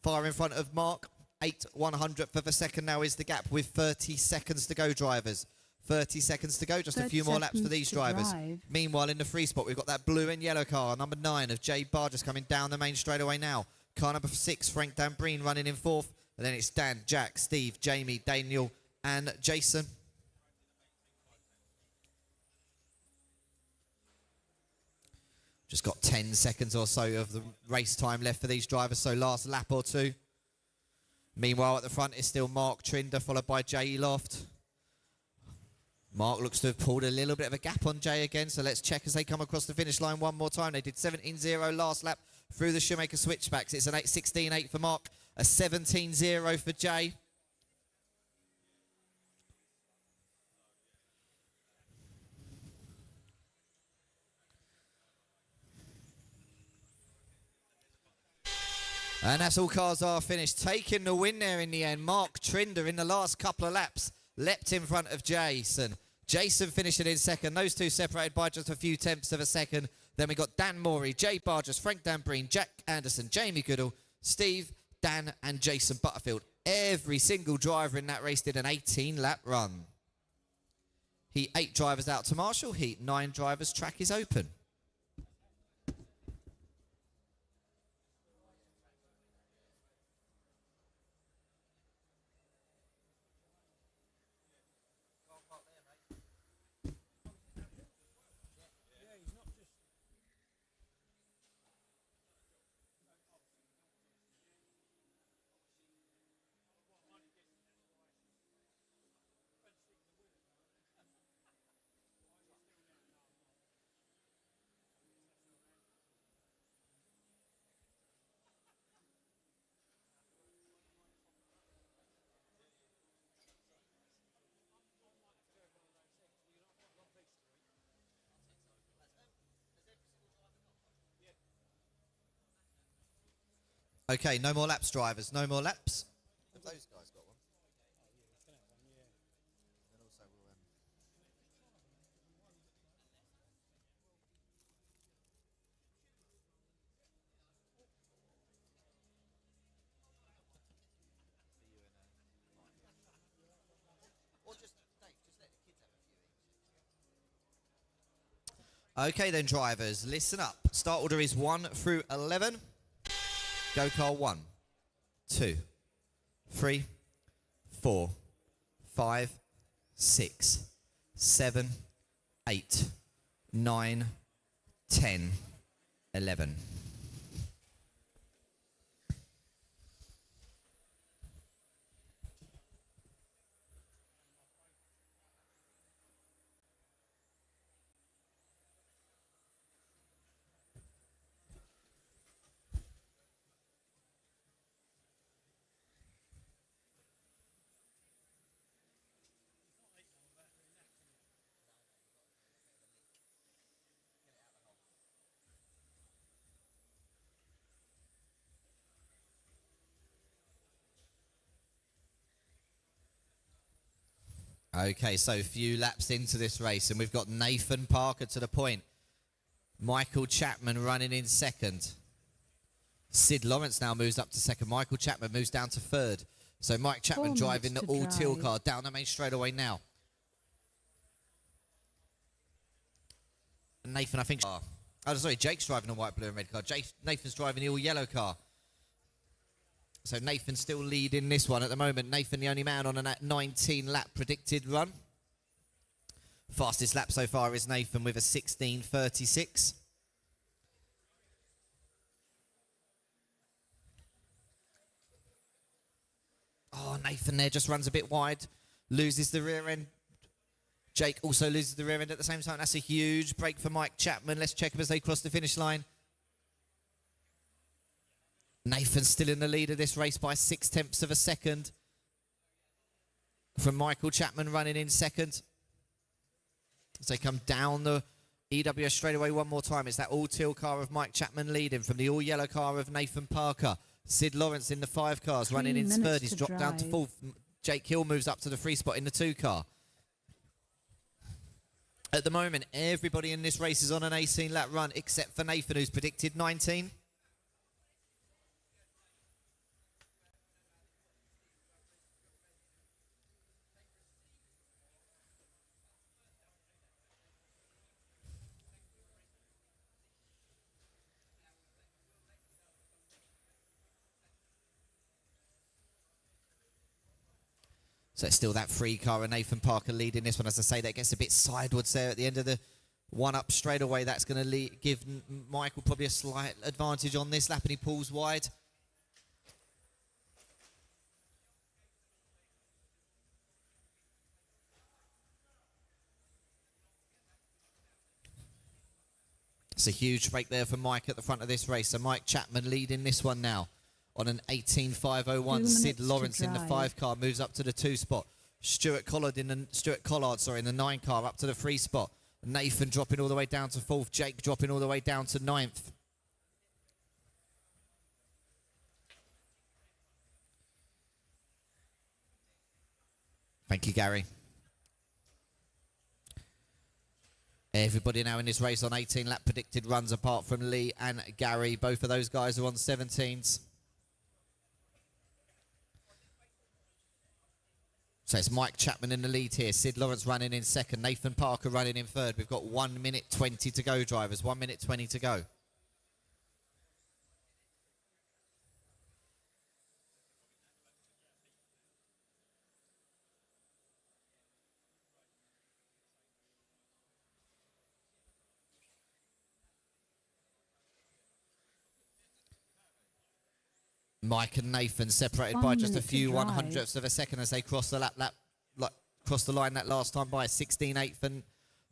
far in front of Mark. 8/100th of a second now is the gap with 30 seconds to go, drivers. 30 seconds to go, just a few more laps for these drivers. Meanwhile, in the free spot, we've got that blue and yellow car, number 9 of Jay Barges coming down the main straightaway now. Car number 6, Frank Dambreen running in 4th. And then it's Dan, Jack, Steve, Jamie, Daniel, and Jason. Just got 10 seconds or so of the race time left for these drivers, so last lap or two. Meanwhile, at the front is still Mark Trinder, followed by Jay Loft. Mark looks to have pulled a little bit of a gap on Jay again, so let's check as they come across the finish line one more time. They did 17.0 last lap through the Shoemaker switchbacks. It's an 16.8 for Mark, a 17.0 for Jay. And that's all cars are finished. Taking the win there in the end. Mark Trinder in the last couple of laps leapt in front of Jason. Jason finishing in second. Those two separated by just a few tenths of a second. Then we got Dan Morey, Jay Barges, Frank Dambreen, Jack Anderson, Jamie Goodall, Steve, Dan and Jason Butterfield. Every single driver in that race did an 18-lap run. Heat 8 drivers out to Marshall. Heat 9 drivers. Track is open. Okay, no more laps, drivers. No more laps. Have those guys got one? And also we'll, or just, Dave, just let the kids have a few each. Okay then, drivers, listen up. Start order is 1 through 11. Go car 1, 2, 3, 4, 5, 6, 7, 8, 9, 10, 11. Okay, so a few laps into this race, and we've got Nathan Parker to the point. Michael Chapman running in second. Sid Lawrence now moves up to second. Michael Chapman moves down to third. So Mike Chapman driving the all-teal car down the main straightaway now. Nathan, I think... Oh, sorry, Jake's driving the white, blue and red car. Nathan's driving the all-yellow car. So Nathan's still leading this one at the moment. Nathan, the only man on a 19-lap predicted run. Fastest lap so far is Nathan with a 16:36. Oh, Nathan there just runs a bit wide. Loses the rear end. Jake also loses the rear end at the same time. That's a huge break for Mike Chapman. Let's check him as they cross the finish line. Nathan's still in the lead of this race by 0.6 of a second. From Michael Chapman running in second. As they come down the EWS straightaway one more time. It's that all-teal car of Mike Chapman leading from the all-yellow car of Nathan Parker. Sid Lawrence in the 5 cars running in third. He's dropped down to 4th. Jake Hill moves up to the 3 spot in the 2 car. At the moment, everybody in this race is on an 18-lap run except for Nathan, who's predicted 19. So it's still that 3 car and Nathan Parker leading this one. As I say, that gets a bit sideways there at the end of the one up straight away. That's going to give Michael probably a slight advantage on this lap, and he pulls wide. It's a huge break there for Mike at the front of this race. So Mike Chapman leading this one now on an 18.501. Sid Lawrence in the 5 car moves up to the 2 spot. Stuart Collard in the 9 car up to the 3 spot. Nathan dropping all the way down to 4th. Jake dropping all the way down to 9th. Thank you, Gary. Everybody now in this race on 18-lap predicted runs apart from Lee and Gary. Both of those guys are on 17s. So it's Mike Chapman in the lead here. Sid Lawrence running in second. Nathan Parker running in third. We've got 1 minute 20 to go, drivers. 1 minute 20 to go. Mike and Nathan separated by just a few 100ths of a second as they cross the cross the line that last time by 16.8 for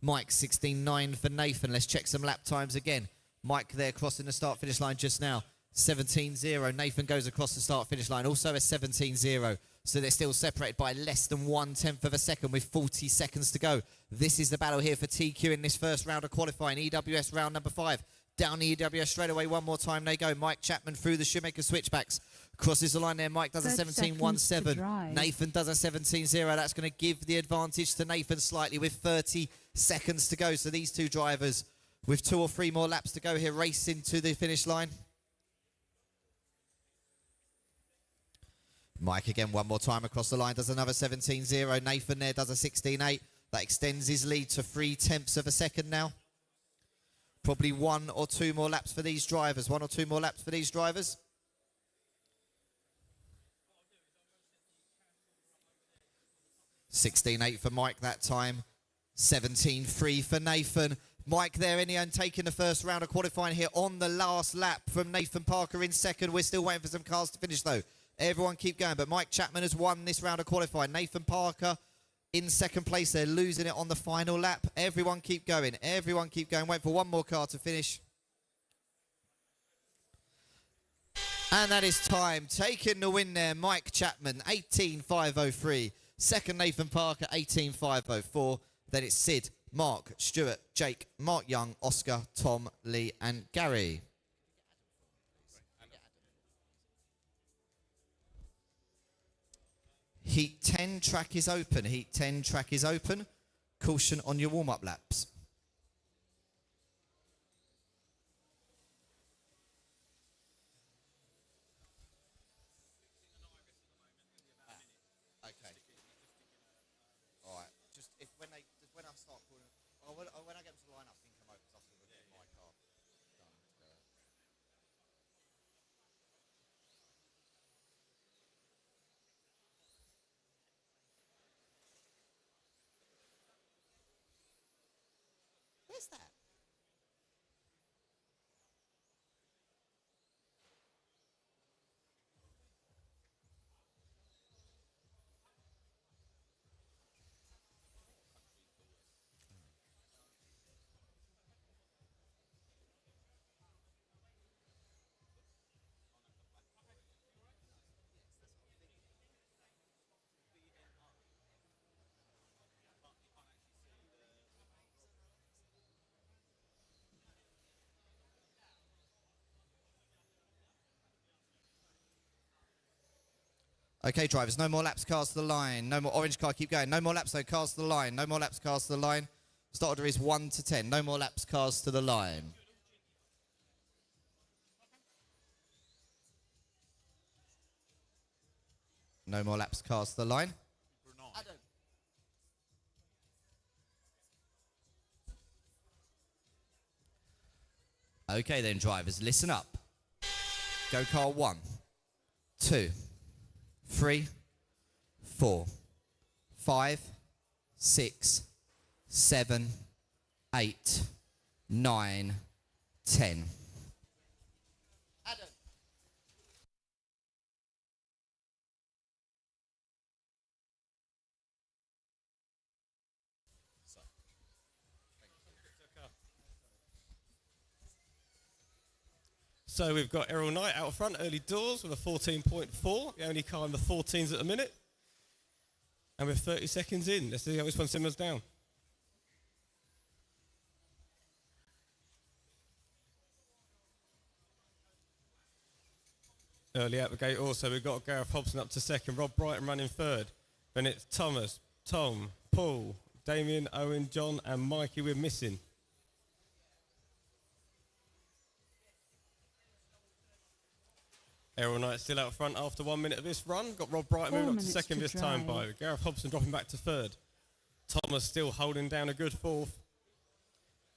Mike, 16.9 for Nathan. Let's check some lap times again. Mike there crossing the start finish line just now, 17.0. Nathan goes across the start finish line, also a 17.0. So they're still separated by less than 1/10 of a second with 40 seconds to go. This is the battle here for TQ in this first round of qualifying. EWS round number 5. Down the EWS straight away one more time they go. Mike Chapman through the Shoemaker switchbacks. Crosses the line there. Mike does a 17.17. Nathan does a 17.0. That's going to give the advantage to Nathan slightly with 30 seconds to go. So these two drivers with 2 or 3 more laps to go here racing to the finish line. Mike again one more time across the line. Does another 17.0. Nathan there does a 16.8. That extends his lead to 0.3 of a second now. Probably 1 or 2 more laps for these drivers. 1 or 2 more laps for these drivers. 16.8 for Mike that time. 17.3 for Nathan. Mike there in the end taking the first round of qualifying here on the last lap from Nathan Parker in second. We're still waiting for some cars to finish though. Everyone keep going, but Mike Chapman has won this round of qualifying. Nathan Parker in second place. They're losing it on the final lap. Everyone keep going. Everyone keep going. Wait for one more car to finish. And that is time. Taking the win there, Mike Chapman, 18.503. Second, Nathan Parker, 18.504. Then it's Sid, Mark, Stuart, Jake, Mark Young, Oscar, Tom, Lee, and Gary. Heat 10 track is open. Heat 10 track is open. Caution on your warm-up laps. Okay. All right. Just when I start calling, when I get them to line up, you can come over because I'll still get my car done. Where's that? Okay, drivers, no more laps, cars to the line. No more orange car, keep going. No more laps, though, cars to the line. No more laps, cars to the line. Start order is 1 to 10. No more laps, cars to the line. No more laps, cars to the line. Okay then, drivers, listen up. Go car 1, 2, 3, 4, 5, 6, 7, 8, 9, 10. Adam. So we've got Errol Knight out front, early doors with a 14.4, the only car in the 14s at the minute. And we're 30 seconds in. Let's see how this one simmers down. Early out the gate also, we've got Gareth Hobson up to second, Rob Brighton running third. Then it's Thomas, Tom, Paul, Damien, Owen, John and Mikey we're missing. Errol Knight still out front after 1 minute of this run. Got Rob Brighton moving up to second this time by Gareth Hobson dropping back to third. Thomas still holding down a good fourth.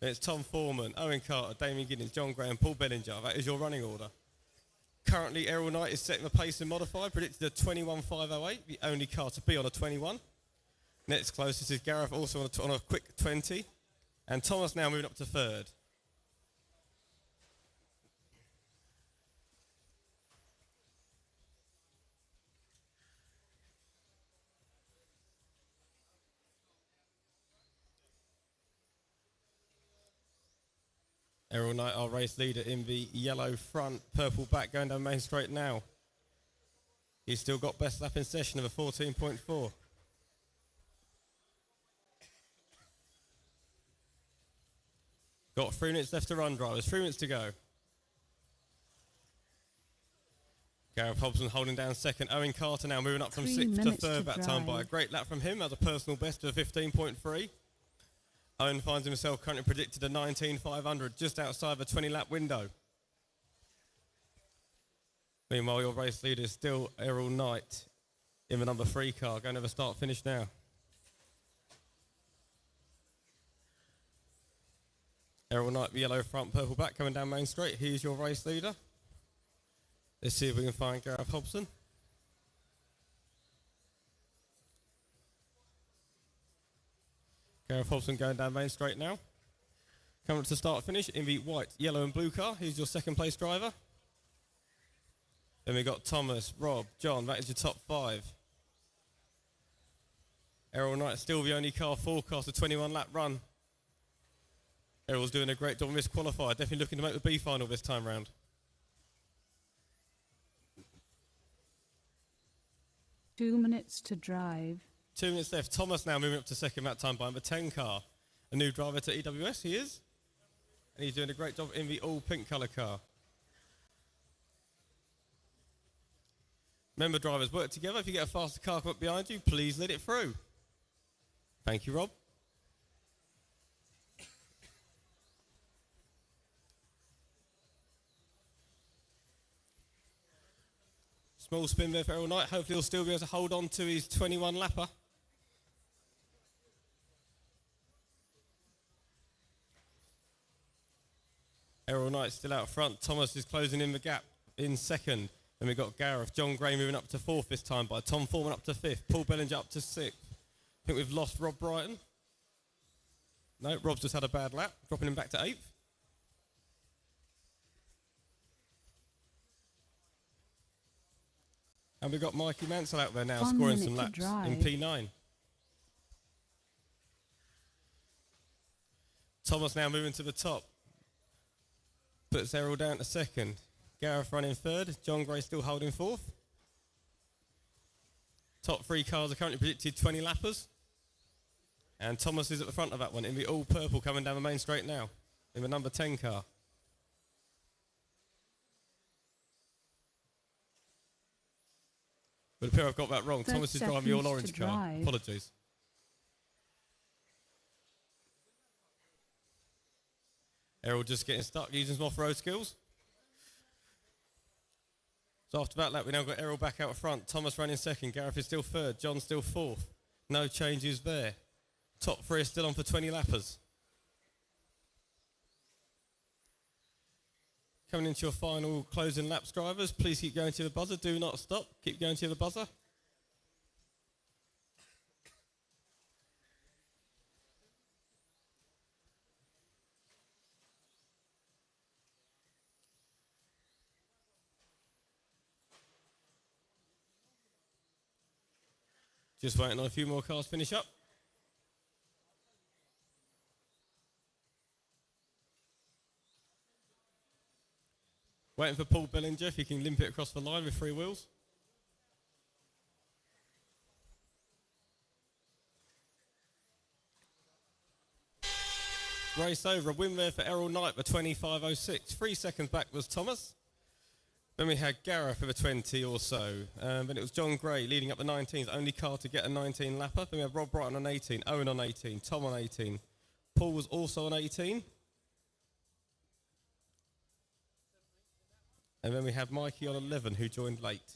Then it's Tom Foreman, Owen Carter, Damien Giddens, John Graham, Paul Bellinger. That is your running order. Currently, Errol Knight is setting the pace in modified, predicted a 21.508, the only car to be on a 21. Next closest is Gareth, also on a quick 20. And Thomas now moving up to third. Errol Knight, our race leader in the yellow front, purple back, going down Main Straight now. He's still got best lap in session of a 14.4. Got 3 minutes left to run, drivers. 3 minutes to go. Gareth Hobson holding down second. Owen Carter now moving up from 6th to 3rd that time by a great lap from him as a personal best of 15.3. Owen finds himself currently predicted a 19.500 just outside the 20-lap window. Meanwhile, your race leader is still Errol Knight in the number 3 car, going to the start-finish now. Errol Knight, the yellow front, purple back, coming down Main Street. He's your race leader. Let's see if we can find Gareth Hobson. Gareth Hobson going down Main Street now. Coming up to start finish in the white, yellow and blue car. He's your second place driver. Then we've got Thomas, Rob, John. That is your top 5. Errol Knight still the only car forecast a 21 lap run. Errol's doing a great job in this qualifier. Definitely looking to make the B final this time round. Two minutes to drive. 2 minutes left. Thomas now moving up to second that time by the 10 car. A new driver to EWS, he is. And he's doing a great job in the all pink colour car. Remember, drivers, work together. If you get a faster car come up behind you, please let it through. Thank you, Rob. Small spin there for Errol Knight. Hopefully he'll still be able to hold on to his 21 lapper. Errol Knight still out front. Thomas is closing in the gap in second. Then we've got Gareth. John Gray moving up to 4th this time by Tom Foreman up to 5th. Paul Bellinger up to 6th. I think we've lost Rob Brighton. No, Rob's just had a bad lap, dropping him back to 8th. And we've got Mikey Mansell out there now scoring some laps in P9. Thomas now moving to the top. Puts Errol down to second. Gareth running third. John Gray still holding 4th. Top 3 cars are currently predicted 20 lappers. And Thomas is at the front of that one in the all purple coming down the main straight now in the number 10 car. But appear I've got that wrong. Thomas is driving the all orange car. Apologies. Errol just getting stuck using some off-road skills. So after that lap, we now got Errol back out front. Thomas running second. Gareth is still third. John still 4th. No changes there. Top 3 are still on for 20 lappers. Coming into your final closing laps, drivers. Please keep going to the buzzer. Do not stop. Keep going to the buzzer. Just waiting on a few more cars to finish up. Waiting for Paul Bellinger, if he can limp it across the line with 3 wheels. Race over, a win there for Errol Knight for 25.06. 3 seconds back was Thomas. Then we had Gareth with a 20 or so. Then it was John Gray leading up the 19s, only car to get a 19 lapper. Then we had Rob Brighton on 18, Owen on 18, Tom on 18. Paul was also on 18. And then we had Mikey on 11, who joined late.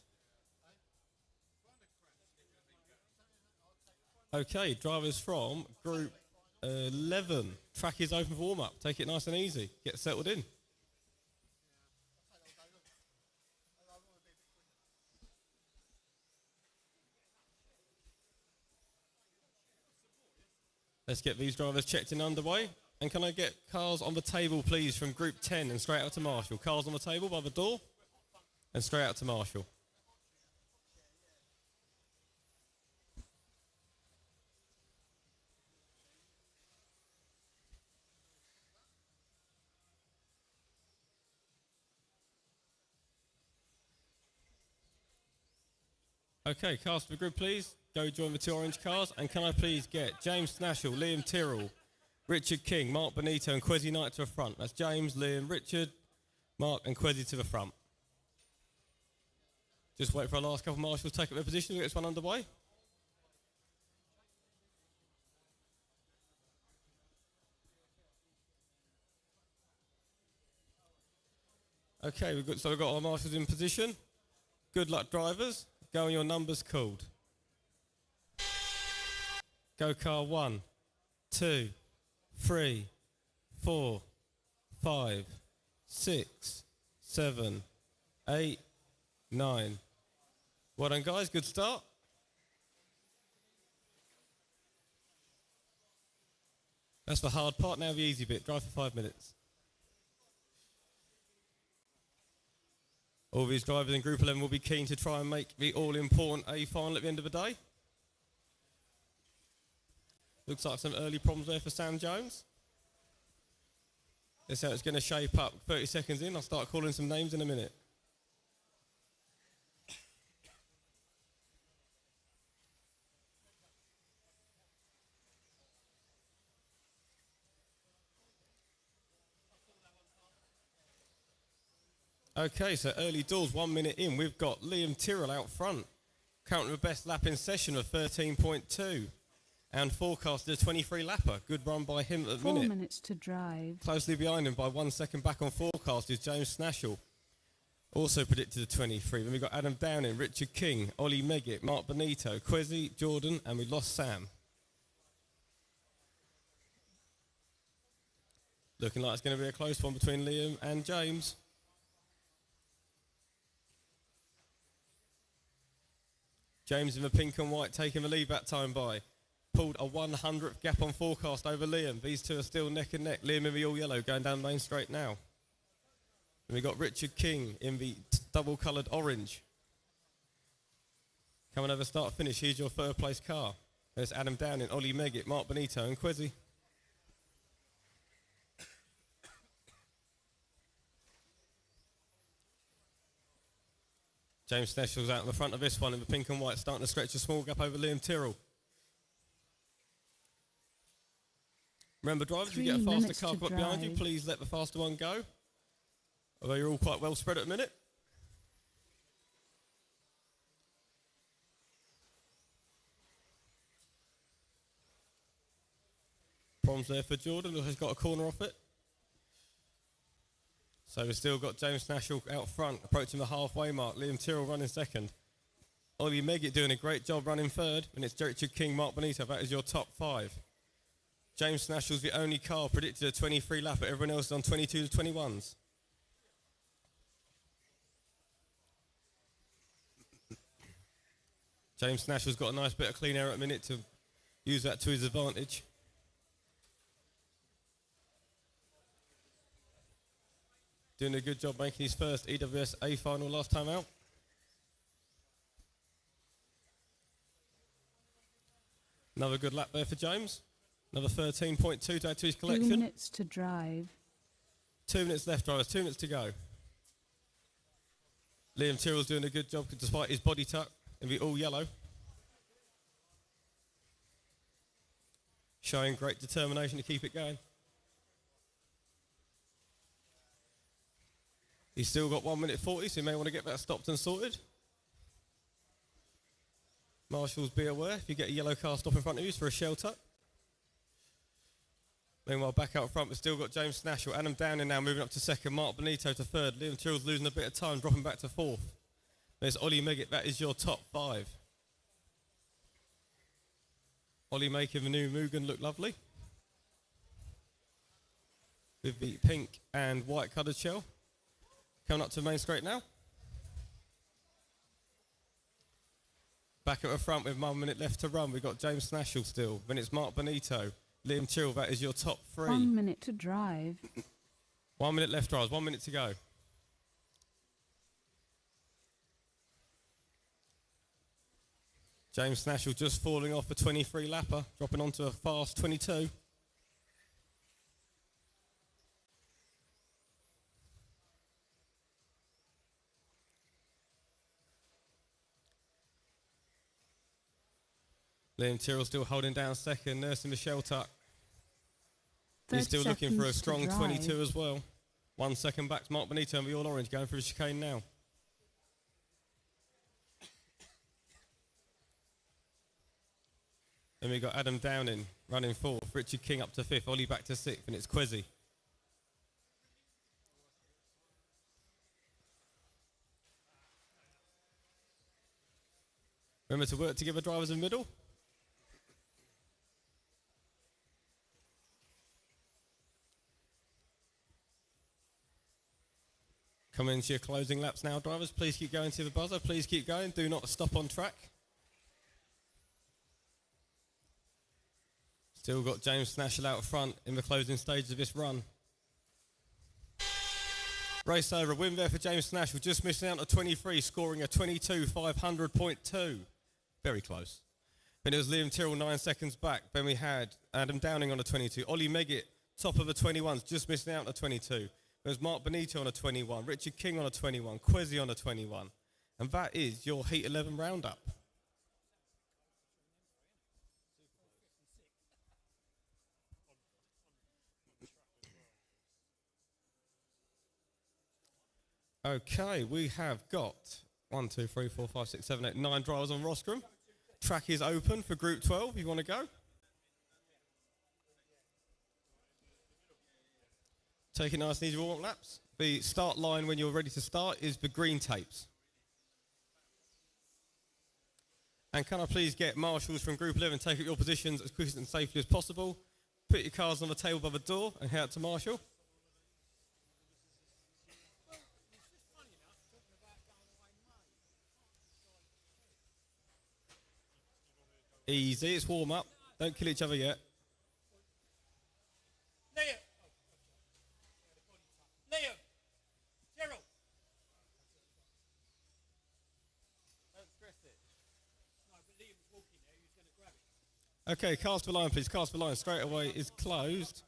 Okay, drivers from Group 11. Track is open for warm-up. Take it nice and easy. Get settled in. Let's get these drivers checked in underway. And can I get cars on the table, please, from Group 10 and straight out to Marshall? Cars on the table by the door and straight out to Marshall. Okay, cars for the group, please. Go join the 2 orange cars. And can I please get James Snashall, Liam Tyrrell, Richard King, Mark Benito and Kwesi Knight to the front. That's James, Liam, Richard, Mark and Kwesi to the front. Just wait for our last couple of marshals to take up their position. We'll get this one underway. Okay, we've got our marshals in position. Good luck, drivers. Go on your numbers called. Go car 1, 2, 3, 4, 5, 6, 7, 8, 9. Well done, guys. Good start. That's the hard part. Now the easy bit. Drive for 5 minutes. All these drivers in Group 11 will be keen to try and make the all-important A final at the end of the day. Looks like some early problems there for Sam Jones. That's how it's going to shape up. 30 seconds in. I'll start calling some names in a minute. Okay, so early doors, 1 minute in. We've got Liam Tyrrell out front, currently the best lap in session of 13.2, and forecasted a 23 lapper. Good run by him at the 4 minute. minutes to drive. Closely behind him by 1 second back on forecast is James Snashall, also predicted a 23. Then we've got Adam Downing, Richard King, Ollie Meggett, Mark Benito, Quezzy, Jordan, and we lost Sam. Looking like it's going to be a close one between Liam and James. James in the pink and white taking the lead that time by. Pulled a 100th gap on forecast over Liam. These two are still neck and neck. Liam in the all yellow going down Main Straight now. And we've got Richard King in the double coloured orange. Coming over start finish. Here's your third place car. There's Adam Downing, Ollie Meggett, Mark Benito and Quezzy. James Sneshall's out in the front of this one in the pink and white, starting to stretch a small gap over Liam Tyrrell. Remember, drivers, if you get a faster car got behind you, please let the faster one go. Although you're all quite well spread at the minute. Problems there for Jordan, who has got a corner off it. So we've still got James Snashall out front, approaching the halfway mark. Liam Tyrrell running second. Ollie Meggett doing a great job running third. And it's Richard King, Mark Benito. That is your top 5. James Snashall's the only car predicted a 23 lap, but everyone else is on 22 to 21s. James Snashall's got a nice bit of clean air at the minute to use that to his advantage. Doing a good job making his first EWS A final last time out. Another good lap there for James. Another 13.2 to add to his collection. 2 minutes to drive. 2 minutes left, drivers. 2 minutes to go. Liam Tyrrell's doing a good job despite his body tuck in the all yellow. Showing great determination to keep it going. He's still got 1 minute 40, so you may want to get that stopped and sorted. Marshals, be aware if you get a yellow car stop in front of you, it's for a shell tuck. Meanwhile, back out front, we've still got James Snashall. Adam Downing now moving up to second. Mark Benito to third. Liam Tyrrell's losing a bit of time, dropping back to fourth. There's Ollie Meggett. That is your top 5. Ollie making the new Mugen look lovely. With the pink and white coloured shell. Coming up to Main Straight now. Back at the front with 1 minute left to run. We've got James Snashall still. Then it's Mark Benito. Liam Tyrrell, that is your top 3. 1 minute to drive. 1 minute left, drivers. 1 minute to go. James Snashall just falling off a 23 lapper, dropping onto a fast 22. Liam Tyrrell still holding down second, nursing the shell tuck. He's still looking for a strong 22 as well. 1 second back to Mark Benito and the all orange going for the chicane now. Then we've got Adam Downing running fourth, Richard King up to 5th, Ollie back to 6th, and it's Quezzy. Remember to work together, drivers in the middle. Coming into your closing laps now, drivers. Please keep going to the buzzer. Please keep going. Do not stop on track. Still got James Snashall out front in the closing stage of this run. Race over. Win there for James Snashall. Just missing out on 23, scoring a 22,500.2. Very close. Then it was Liam Tyrrell 9 seconds back. Then we had Adam Downing on a 22. Ollie Meggett, top of the 21s, just missing out on a 22. There's Mark Benito on a 21, Richard King on a 21, Quezzy on a 21. And that is your Heat 11 roundup. Okay, we have got 1, 2, 3, 4, 5, 6, 7, 8, 9 drivers on rostrum. Track is open for Group 12, you want to go? Take it nice and easy warm-up laps. The start line when you're ready to start is the green tapes. And can I please get marshals from Group 11 take up your positions as quickly and safely as possible. Put your cars on the table by the door and head out to marshal. Easy, it's warm-up. Don't kill each other yet. Liam! Gerald! Don't stress it. No, but Liam was walking there, he was going to grab it. Okay, cars for line, please. Cars for line straight away is closed.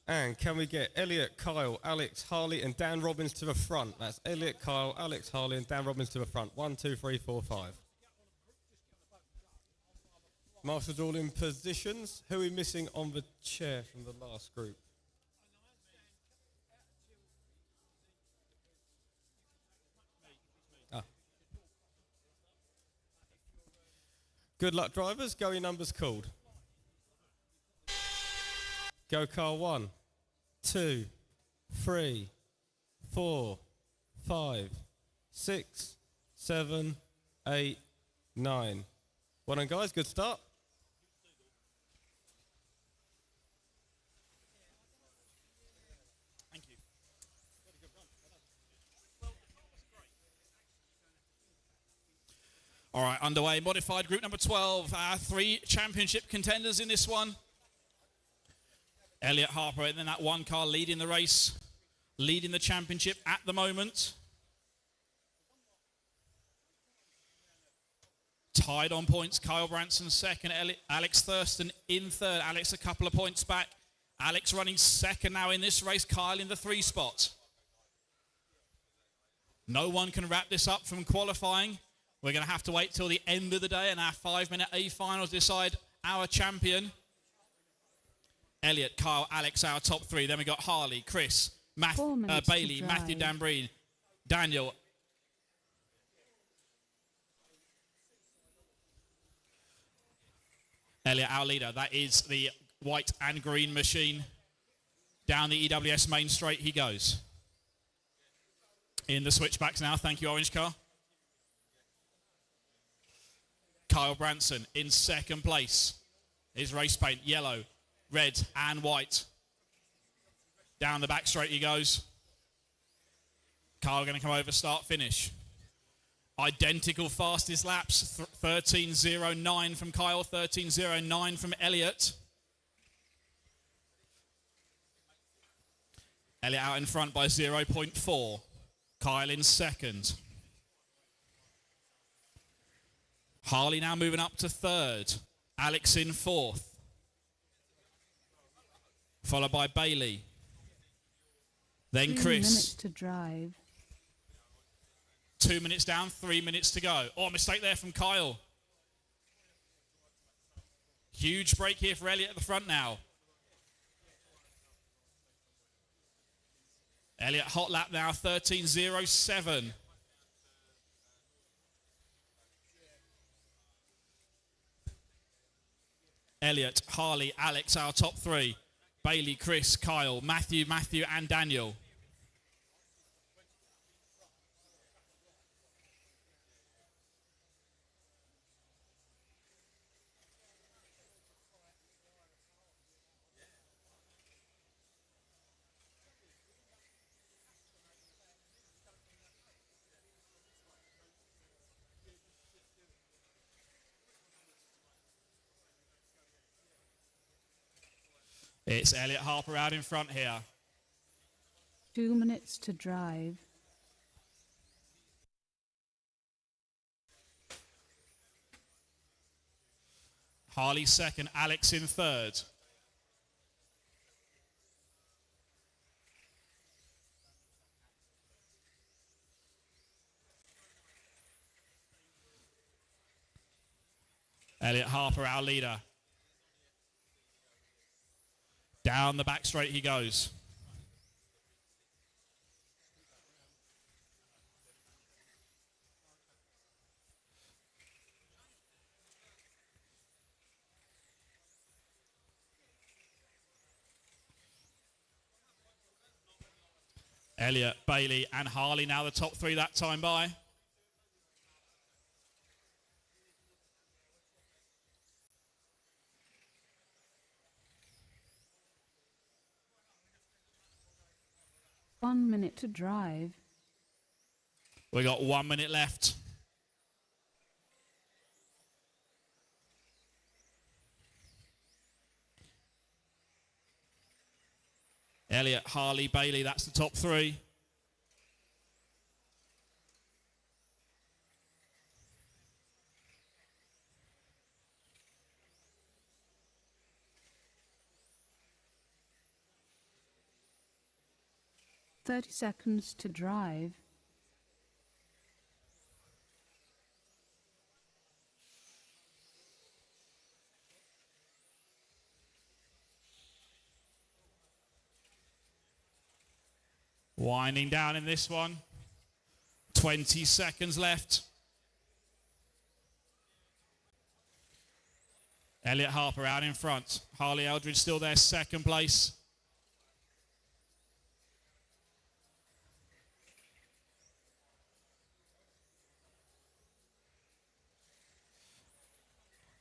And can we get Elliot, Kyle, Alex, Harley, and Dan Robbins to the front? That's Elliot, Kyle, Alex, Harley, and Dan Robbins to the front. 1, 2, 3, 4, 5. Marshals all in positions. Who are we missing on the chair from the last group? Good luck, drivers. Go, your numbers called. Go car 1, 2, 3, 4, 5, 6, 7, 8, 9. Well done, guys. Good start. Thank you. All right, underway. Modified group number 12. 3 championship contenders in this one. Elliot Harper, and then that one car leading the race, leading the championship at the moment. Tied on points, Kyle Branson second, Alex Thurston in third. Alex a couple of points back. Alex running second now in this race, Kyle in the 3 spot. No one can wrap this up from qualifying. We're going to have to wait till the end of the day and our 5-minute A finals decide our champion. Elliot, Kyle, Alex, our top 3. Then we got Harley, Chris, Bailey, Matthew Dambreen, Daniel. Elliot, our leader. That is the white and green machine. Down the EWS main straight he goes. In the switchbacks now. Thank you, orange car. Kyle Branson in second place. His race paint, yellow, red and white. Down the back straight he goes. Kyle going to come over, start, finish. Identical fastest laps, 13.09 from Kyle, 13.09 from Elliot. Elliot out in front by 0.4. Kyle in second. Harley now moving up to third. Alex in fourth. Followed by Bailey. Then Chris. 3 minutes to drive. 2 minutes down, 3 minutes to go. Oh, mistake there from Kyle. Huge break here for Elliot at the front now. Elliot hot lap now, 13.07. Elliot, Harley, Alex, our top 3. Bailey, Chris, Kyle, Matthew, and Daniel. It's Elliot Harper out in front here. 2 minutes to drive. Harley second, Alex in third. Elliot Harper, our leader. Down the back straight he goes. Elliot, Bailey and Harley now the top three that time by. One minute to drive. We got 1 minute left. Elliot, Harley, Bailey, that's the top three. Thirty seconds to drive. Winding down in this one. 20 seconds left. Elliot Harper out in front. Harley Eldridge still there, second place.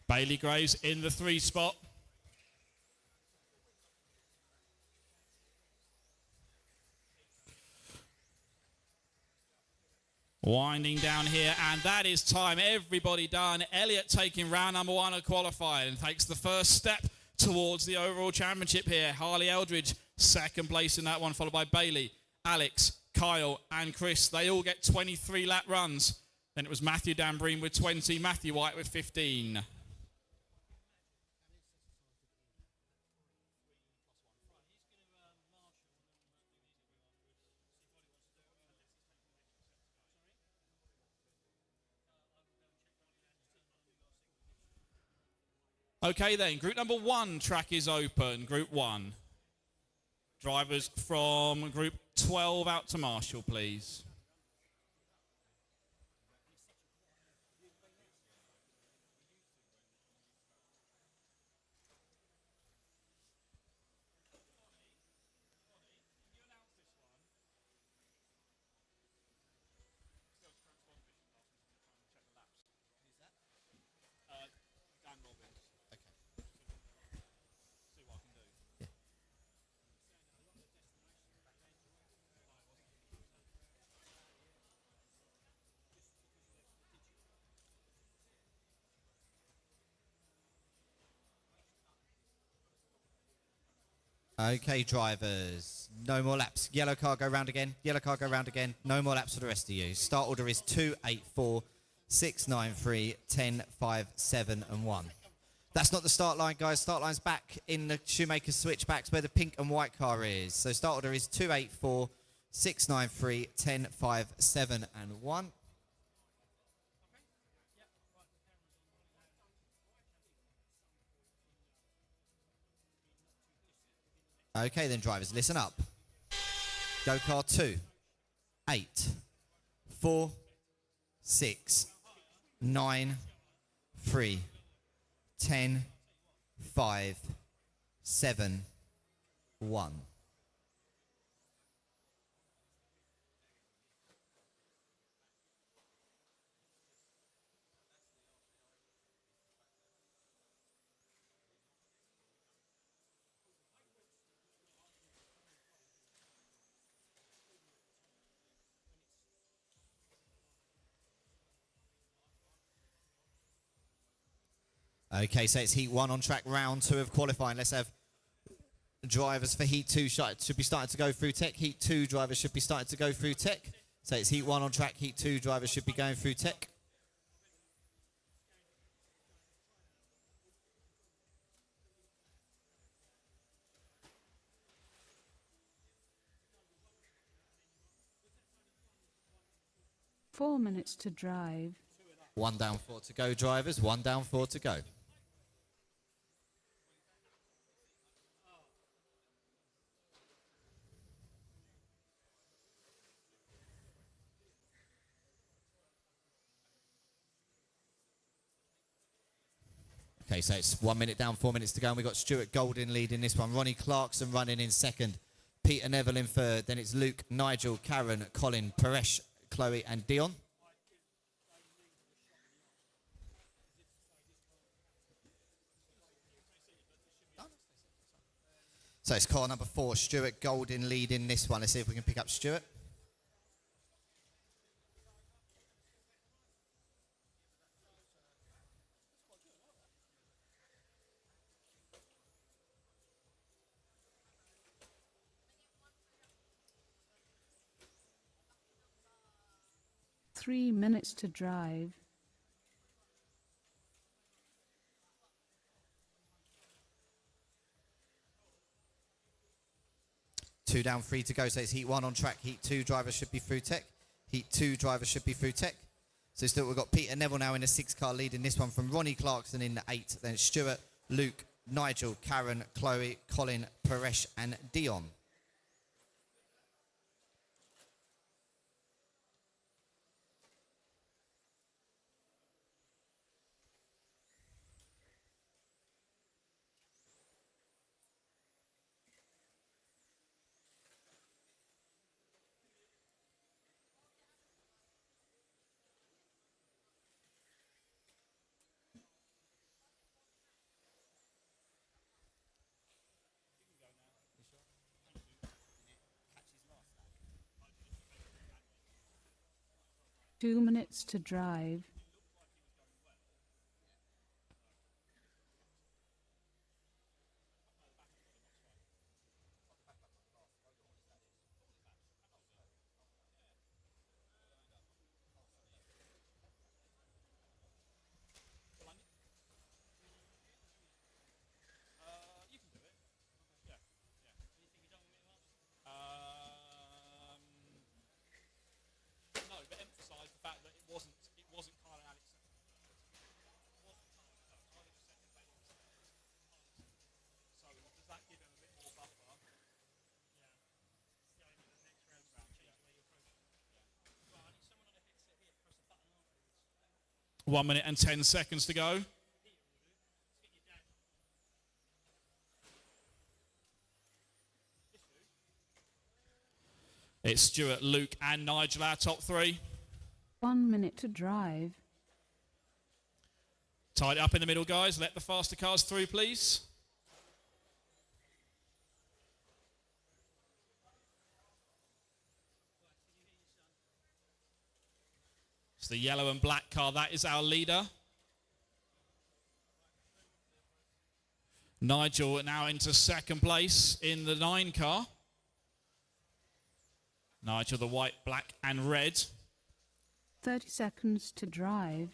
Bailey Graves in the 3 spot. Winding down here, and that is time. Everybody done. Elliot taking round number 1 of qualifying and takes the first step towards the overall championship here. Harley Eldridge, second place in that one, followed by Bailey, Alex, Kyle, and Chris. They all get 23 lap runs. Then it was Matthew Dambreen with 20, Matthew White with 15. Okay then, group number 1 track is open, group 1. Drivers from group 12 out to Marshall, please. Okay, drivers, no more laps. Yellow car, go round again. Yellow car, go round again. No more laps for the rest of you. Start order is 2, 8, 4, 6, 9, 3, 10, 5, 7, and 1. That's not the start line, guys. Start line's back in the Shoemaker's switchbacks where the pink and white car is. So start order is 2, 8, 4, 6, 9, 3, 10, 5, 7, and 1. Okay then, drivers, listen up. Go car 2, 8, 4, 6, 9, 3, 10, 5, 7, 1. Okay, so it's heat 1 on track, round 2 of qualifying. Let's have drivers for Heat 2 should be starting to go through tech. Heat 2 drivers should be starting to go through tech. So it's Heat 1 on track, Heat 2 drivers should be going through tech. Four minutes to drive. 1 down, 4 to go, drivers. 1 down, 4 to go. Okay, so it's 1 minute down, 4 minutes to go, and we've got Stuart Golding leading this one. Ronnie Clarkson running in second. Peter Neville in third. Then it's Luke, Nigel, Karen, Colin, Paresh, Chloe, and Dion. So it's car number 4, Stuart Golding leading this one. Let's see if we can pick up Stuart. Three minutes to drive. Two down, 3 to go. So it's Heat 1 on track. Heat 2 drivers should be through tech. Heat 2 drivers should be through tech. So still we've got Peter Neville now in the 6 car leading this one from Ronnie Clarkson in the 8. Then it's Stuart, Luke, Nigel, Karen, Chloe, Colin, Paresh, and Dion. Two minutes to drive. One minute and 10 seconds to go. It's Stuart, Luke, and Nigel, our top 3. 1 minute to drive. Tied up in the middle, guys. Let the faster cars through, please. It's the yellow and black car. That is our leader. Nigel now into second place in the 9 car. Nigel, the white, black, and red. 30 seconds to drive.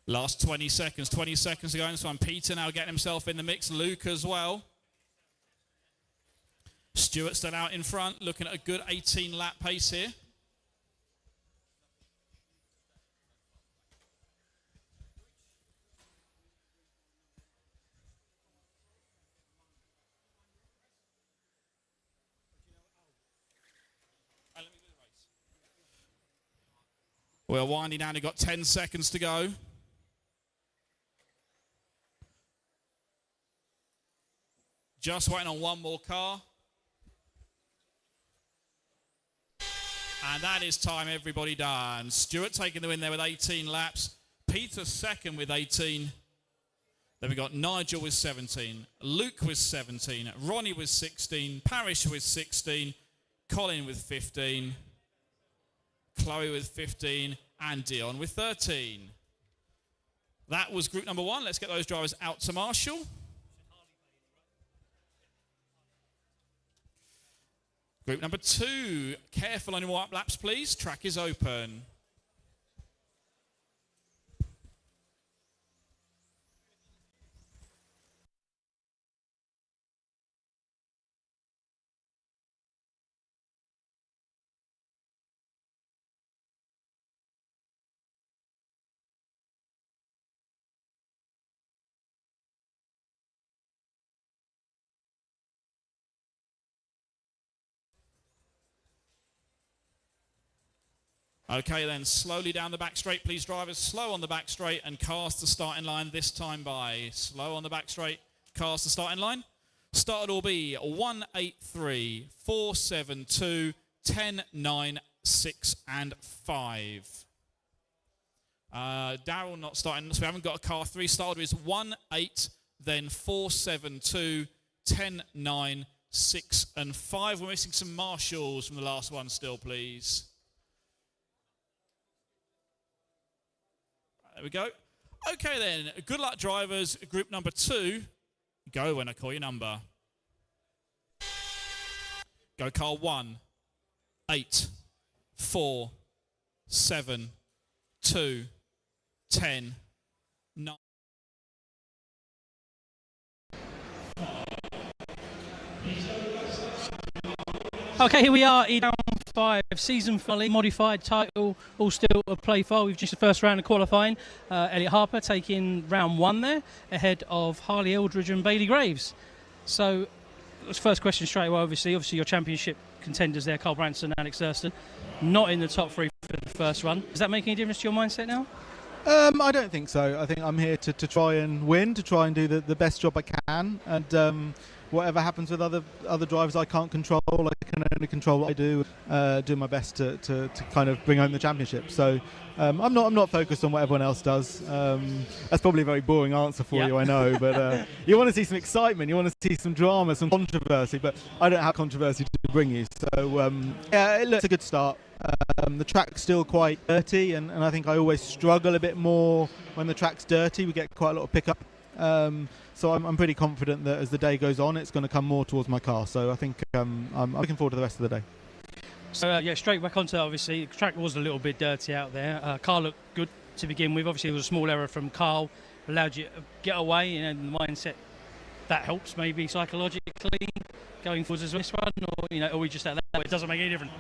Last 20 seconds. 20 seconds to go in this one. Peter now getting himself in the mix. Luke as well. Stuart still out in front, looking at a good 18-lap pace here. We're winding down. We've got 10 seconds to go. Just waiting on one more car. And that is time, everybody done. Stuart taking the win there with 18 laps. Peter second with 18. Then we got Nigel with 17, Luke with 17, Ronnie with 16, Parish with 16, Colin with 15, Chloe with 15, and Dion with 13. That was group number 1. Let's get those drivers out to Marshall. Group number 2, careful on your white laps, please. Track is open. Okay then, slowly down the back straight, please drivers. Slow on the back straight and cars to starting line this time by. Slow on the back straight, cars to starting line. Started will be 183, 472, 10, 9, 6 and 5. Daryl not starting, so we haven't got a car 3. Started is 1, 8, then 4, 7, 2, 10, 9, 6 and 5. We're missing some marshals from the last one still, please. There we go. Okay then, good luck drivers. Group number 2, go when I call your number. Go car 1, 8, 4, 7, 2, 10, 9. Okay, here we are, E Down 5 season finale, modified title, all still a play for. We've just the first round of qualifying. Elliot Harper taking round 1 there, ahead of Harley Eldridge and Bailey Graves. So, first question straight away, obviously your championship contenders there, Carl Branson and Alex Thurston, not in the top 3 for the first run. Does that make any difference to your mindset now? I don't think so. I think I'm here to try and win, to try and do the best job I can, and whatever happens with other drivers I can't control. I can only control what I do my best to kind of bring home the championship. So I'm not focused on what everyone else does. That's probably a very boring answer for you, I know, but you want to see some excitement, you want to see some drama, some controversy, but I don't have controversy to bring you. So yeah, it looks a good start. The track's still quite dirty, and I think I always struggle a bit more when the track's dirty. We get quite a lot of pickup. So I'm pretty confident that as the day goes on, it's going to come more towards my car. So I think I'm looking forward to the rest of the day. So yeah, straight back onto that, obviously. The track was a little bit dirty out there. Car looked good to begin with. Obviously, it was a small error from Carl, allowed you to get away, and the mindset that helps maybe psychologically going forwards as this one, or are we just at that way? It doesn't make any difference.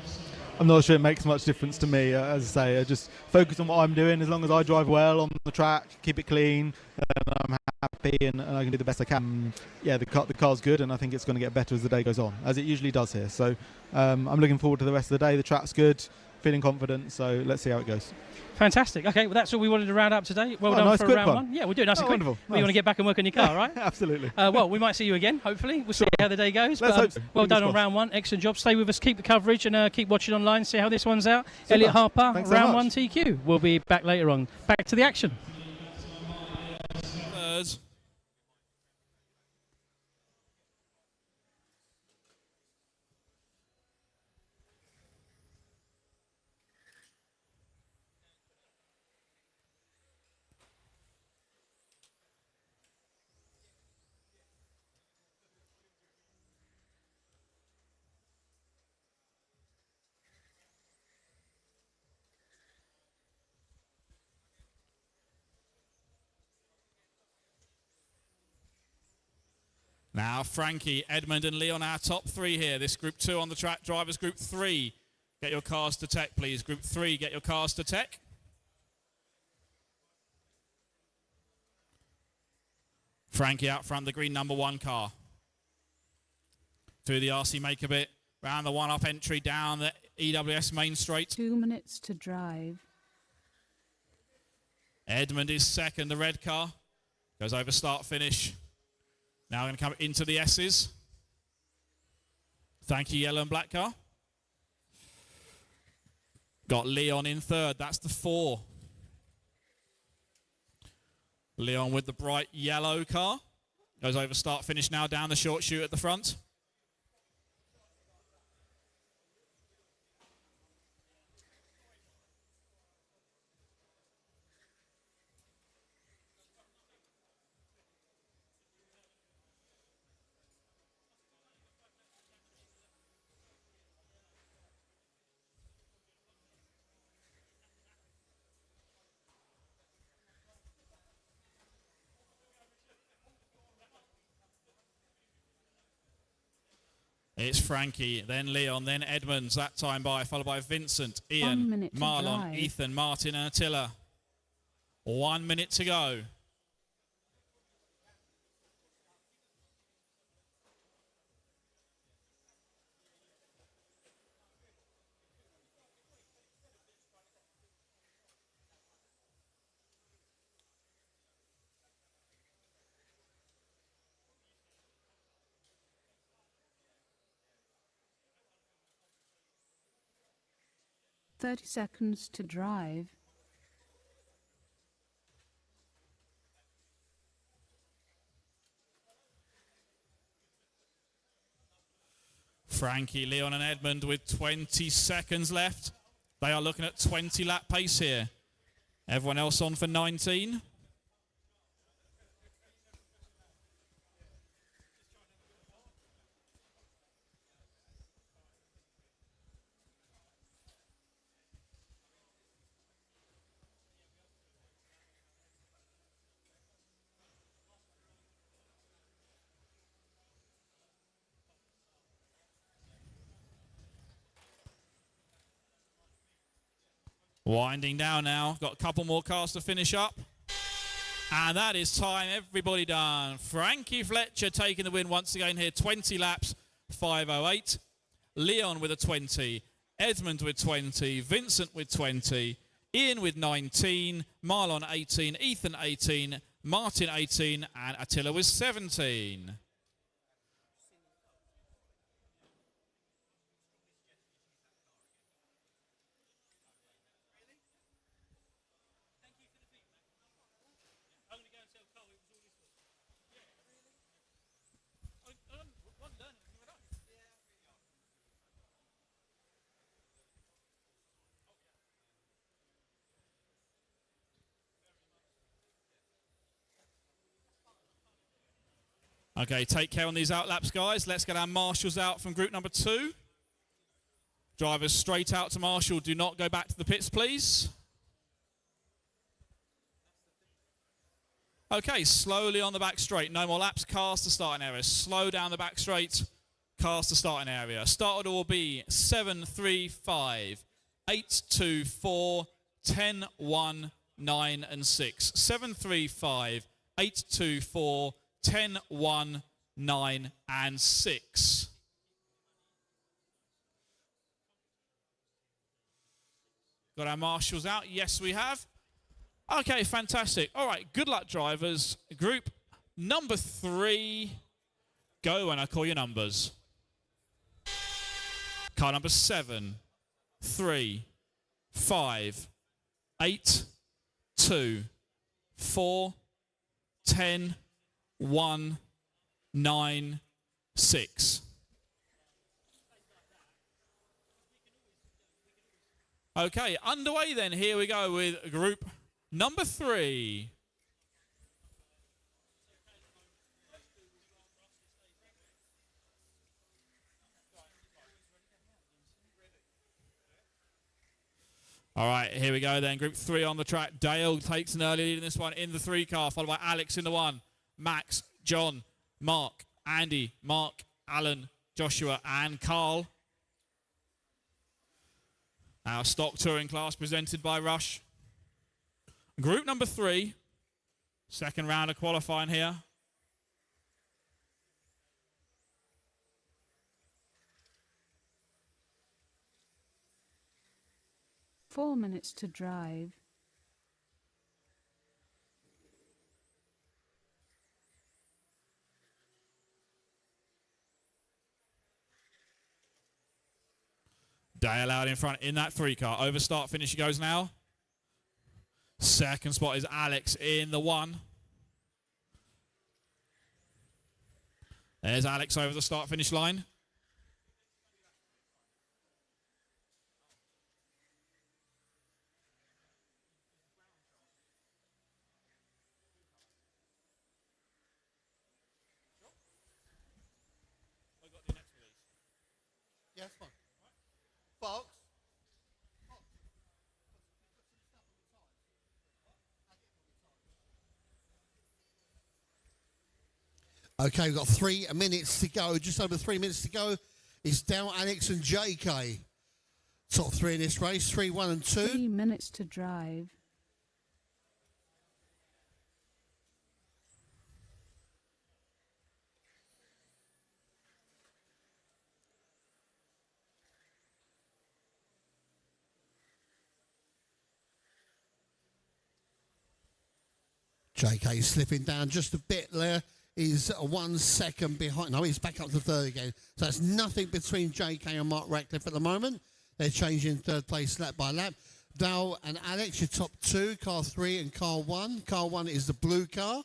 I'm not sure it makes much difference to me. As I say, I just focus on what I'm doing. As long as I drive well on the track, keep it clean, and I'm happy, and I can do the best I can. Yeah, the car's good, and I think it's going to get better as the day goes on, as it usually does here. So I'm looking forward to the rest of the day. The track's good, feeling confident, so let's see how it goes. Fantastic. Okay, well, that's all we wanted to round up today. Well done nice for quick round one. 1. Yeah, we'll do it nice and quick. Wonderful. Well, you want to get back and work on your car, right? Absolutely. Well, we might see you again, hopefully. We'll see how the day goes. Let's hope so. Well done on Fingers round 1. Excellent job. Stay with us, keep the coverage, and keep watching online, see how this one's out. Super. Elliot Harper, Thanks so round much. 1 TQ. We'll be back later on. Back to the action. Now, Frankie, Edmund and Leon, our top 3 here. This Group 2 on the track. Drivers Group 3, get your cars to tech, please. Group 3, get your cars to tech. Frankie out front, the green number 1 car. Through the RC Maker bit, round the one-up entry, down the EWS main straight. 2 minutes to drive. Edmund is second, the red car. Goes over start finish. Now going to come into the S's. Thank you, yellow and black car. Got Leon in third. That's the 4. Leon with the bright yellow car. Goes over start finish now down the short chute at the front. It's Frankie, then Leon, then Edmonds, that time by, followed by Vincent, Ian, Marlon, Ethan, Martin and Attila. 1 minute to go. "30 seconds to drive." Frankie, Leon and Edmund with 20 seconds left. They are looking at 20 lap pace here. Everyone else on for 19. Winding down now. Got a couple more cars to finish up. And that is time. Everybody done. Frankie Fletcher taking the win once again here. 20 laps, 5:08. Leon with a 20. Edmund with 20. Vincent with 20. Ian with 19. Marlon 18. Ethan 18. Martin 18. And Attila with 17. Okay, take care on these outlaps, guys. Let's get our marshals out from group number 2. Drivers straight out to marshal. Do not go back to the pits, please. Okay, slowly on the back straight. No more laps. Cars to starting area. Slow down the back straight. Cars to starting area. Start order will be 735, 824, 10, 1, 9 and 6. 735, 824, 10, 1, 9 and 6. Got our marshals out? Yes, we have. Okay, fantastic. All right, good luck, drivers. Group number 3. Go when I call your numbers. Car number 7, 3, 5, 8, 2, 4, 10, 1, 9, 6. Okay, underway then. Here we go with group number 3. All right, here we go then. Group 3 on the track. Dale takes an early lead in this one in the 3 car, followed by Alex in the 1. Max, John, Mark, Andy, Mark, Alan, Joshua, and Carl. Our stock touring class presented by Rush. Group number 3. Second round of qualifying here. "4 minutes to drive." Dale out in front in that 3 car. Over start finish he goes now. Second spot is Alex in the 1. There's Alex over the start-finish line. Yes, fine. Fox. Okay, we've got 3 minutes to go. Just over 3 minutes to go. It's Dow, Alex and JK. Top 3 in this race, 3, 1 and 2. 3 minutes to drive. JK slipping down just a bit there. He's 1 second behind. No, he's back up to third again. So that's nothing between JK and Mark Ratcliffe at the moment. They're changing third place lap by lap. Dal and Alex, your top 2, car 3 and car 1. Car 1 is the blue car.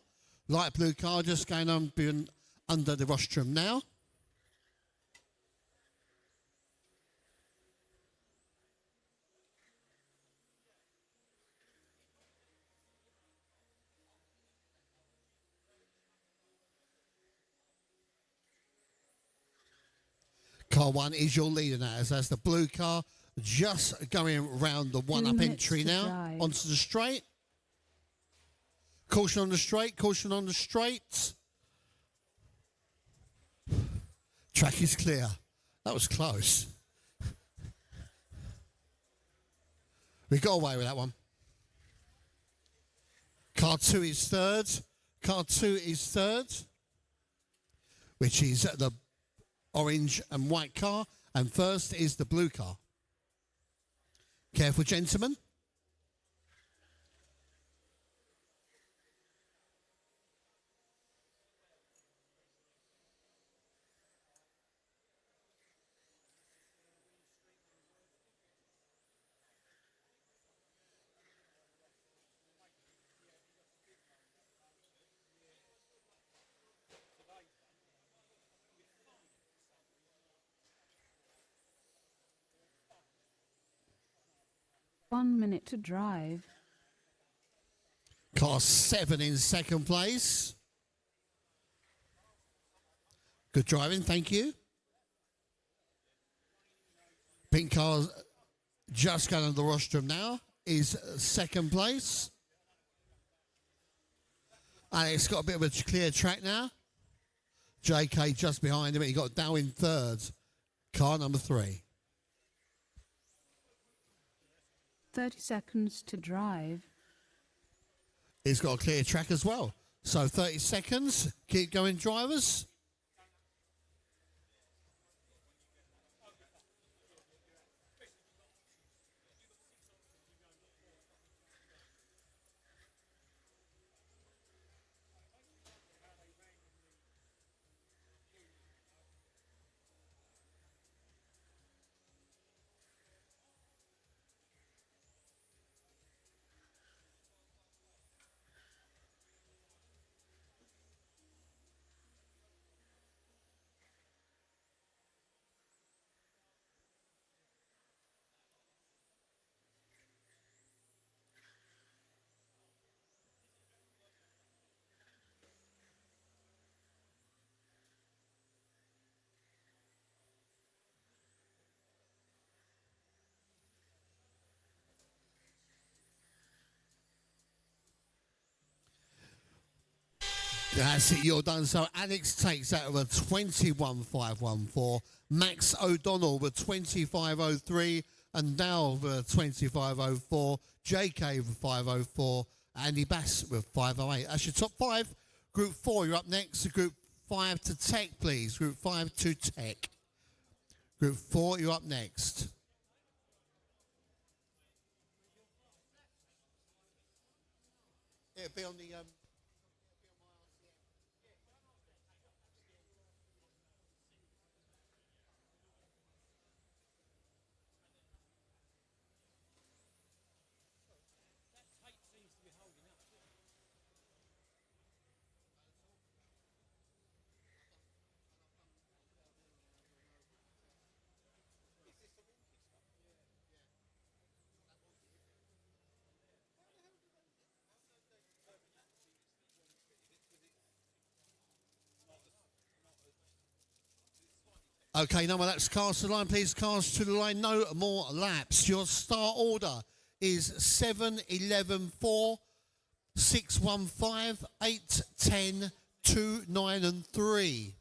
Light blue car just going on being under the rostrum now. Car 1 is your leader now, as that's the blue car just going round the one-up entry now drive. onto the straight. Caution on the straight, caution on the straight. Track is clear. That was close. We got away with that one. Car 2 is third. Car 2 is third, which is the orange and white car, and first is the blue car. Careful, gentlemen. One minute to drive. Car 7 in second place. Good driving, thank you. Pink car just going on the rostrum now is second place. Alex got a bit of a clear track now. JK just behind him. He got Dow in third. Car number 3. 30 seconds to drive. He's got a clear track as well. So 30 seconds. Keep going, drivers. That's it, you're done. So Alex takes that with a 21.514. Max O'Donnell with 25.03. And Dal with 25.04. JK with 5.04. Andy Bass with 5.08. That's your top 5. Group 4, you're up next. Group 5 to Tech, please. Group 5 to Tech. Group 4, you're up next. It'll be on the... Okay, no more laps. Cars to the line, please. Cars to the line. No more laps. Your start order is 7, 11, 4, 6, 1, 5, 8, 10, 2, 9 and 3.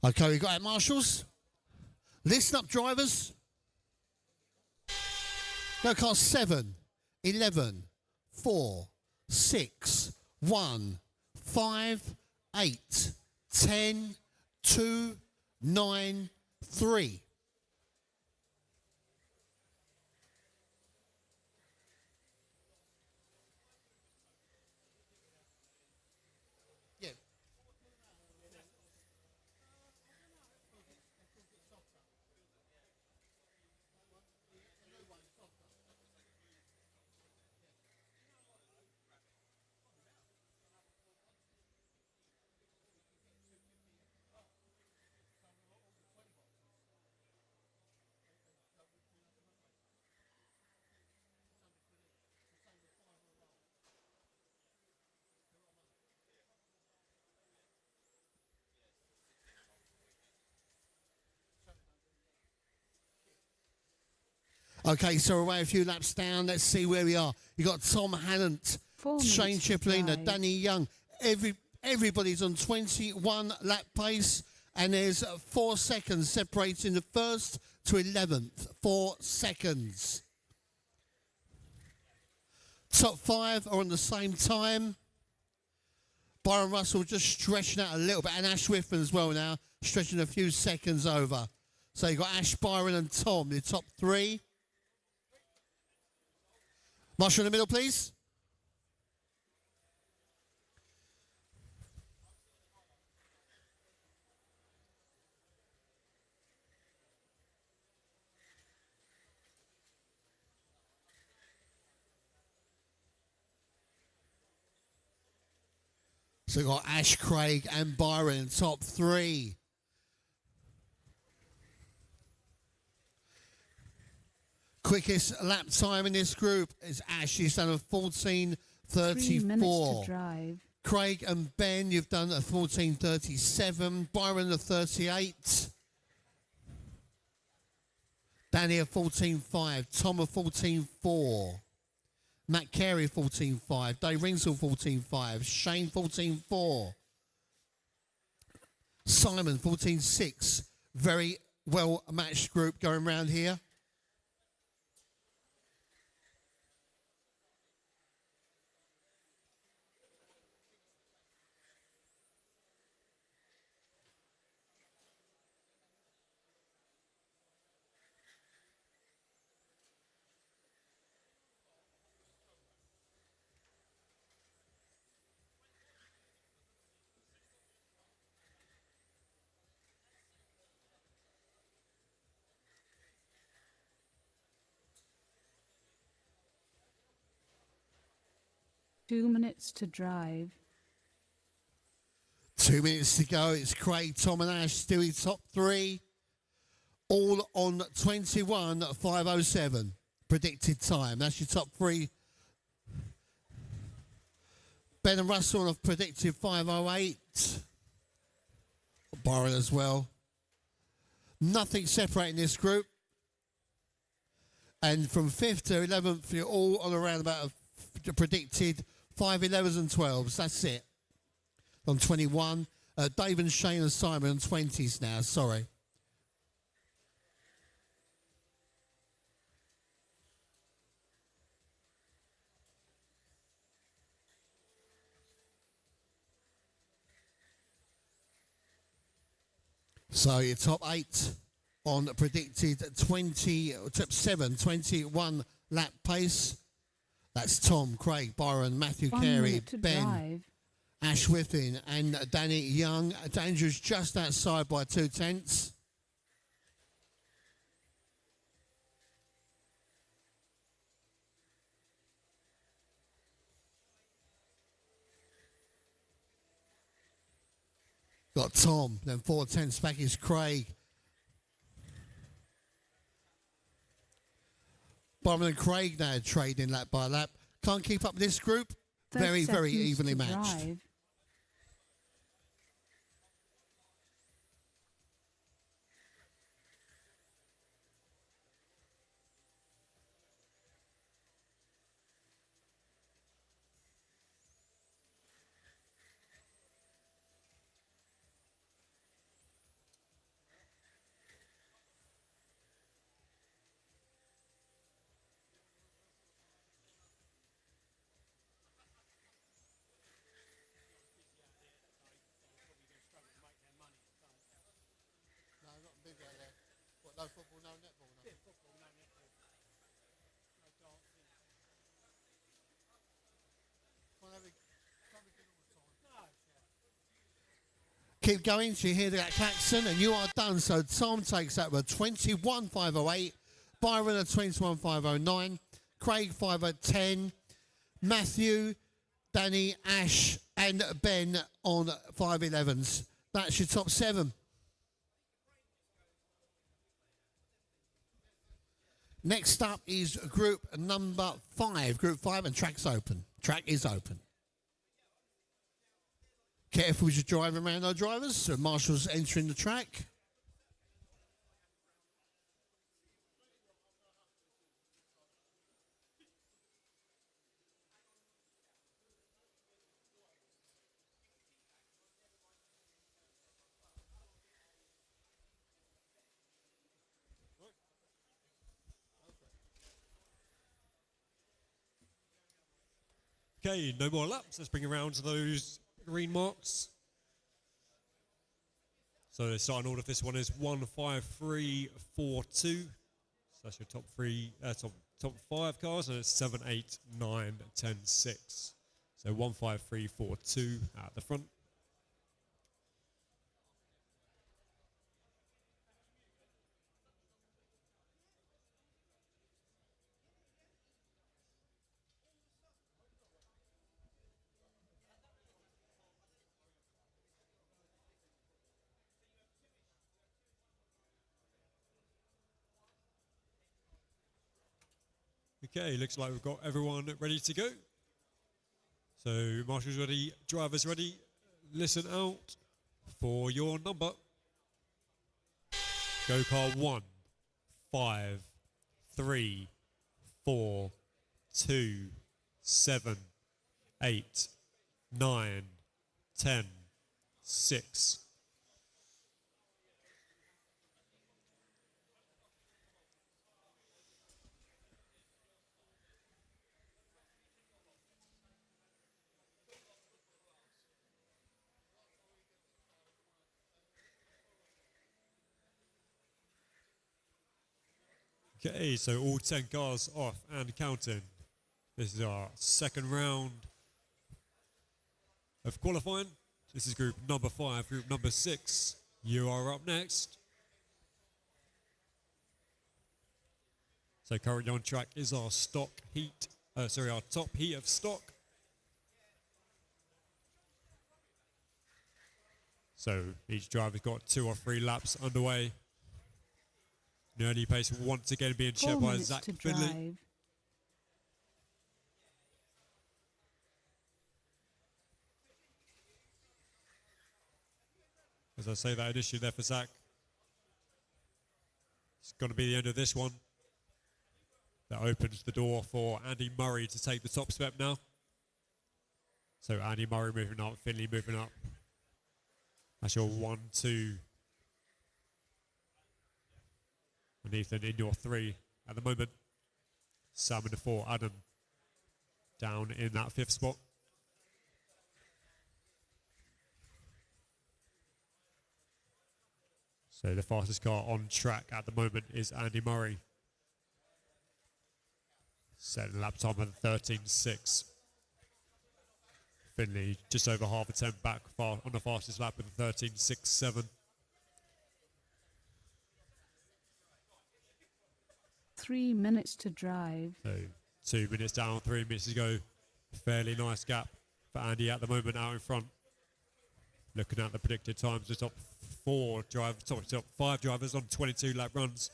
Okay, we got our marshals. Listen up, drivers. Go cars 7, 11, 4, 6, 1, 5, 8, 10, 2, 9, 3. Okay, so we're away a few laps down. Let's see where we are. You got Tom Hannant, Shane Chipolina, Danny Young. Everybody's on 21 lap pace, and there's 4 seconds separating the first to 11th. 4 seconds. Top 5 are on the same time. Byron Russell just stretching out a little bit, and Ash Whitman as well now, stretching a few seconds over. So you've got Ash, Byron and Tom, the top 3. Marshall in the middle, please. So we've got Ash, Craig and Byron in top 3. Quickest lap time in this group is Ash. He's done a 14:34. 3 minutes to drive. Craig and Ben, you've done a 14:37. Byron a 38. Danny a 14:5. Tom a 14:4. Matt Carey 14:5. Dave Ringsell 14:5. Shane 14:4. Simon 14:6. Very well matched group going round here. Two minutes to drive. 2 minutes to go. It's Craig, Tom and Ash still in top 3. All on 21:507 predicted time. That's your top 3. Ben and Russell have predicted 5:08. Byron as well. Nothing separating this group. And from 5th to 11th, you're all on around about a predicted 5:11s and 12s. That's it. On 21. Dave and Shane and Simon on 20s now. Sorry. So your top 8 on predicted 21 lap pace. That's Tom, Craig, Byron, Matthew Carey, Ben, drive. Ash Whiffen and Danny Young. Dangerous just outside by 2/10. Got Tom, then 4/10 back is Craig. Byron and Craig now trading lap by lap. Can't keep up with this group. 30 Very, very seconds evenly to matched. drive. No football, no netball. Keep going till you hear that klaxon, and you are done. So Tom takes that with 21,508, Byron at 21,509, Craig 5 at 10, Matthew, Danny, Ash, and Ben on 5.11s. That's your top 7. Next up is group number 5. Group 5, and track's open. Track is open. Careful as you're driving around our drivers. So Marshall's entering the track. Okay, no more laps. Let's bring it around to those green marks. So the starting order of this one is 15342. So that's your top 5 cars, and it's 7, 8, 9, 10, 6. So 15342 at the front. Okay, looks like we've got everyone ready to go. So marshals ready, drivers ready. Listen out for your number. Go car 1, 5, 3, 4, 2, 7, 8, 9, 10, 6. Okay, so all 10 cars off and counting. This is our second round of qualifying. This is group number 5, group number 6. You are up next. So currently on track is our our top heat of stock. So each driver's got 2 or 3 laps underway. The early pace once again being 4 shared by minutes Zach to Finley. drive. As I say that initially there for Zach. It's going to be the end of this one. That opens the door for Andy Murray to take the top step now. So Andy Murray moving up, Finley moving up. That's your 1, 2. And Ethan in your 3 at the moment. Sam in the 4, Adam down in that 5th spot. So the fastest car on track at the moment is Andy Murray. Setting lap time of 13.6. Finley just over half a 10 back on the fastest lap with a 13.67. 3 minutes to drive. So 2 minutes down, 3 minutes to go. Fairly nice gap for Andy at the moment out in front. Looking at the predicted times, the top five drivers on 22 lap runs.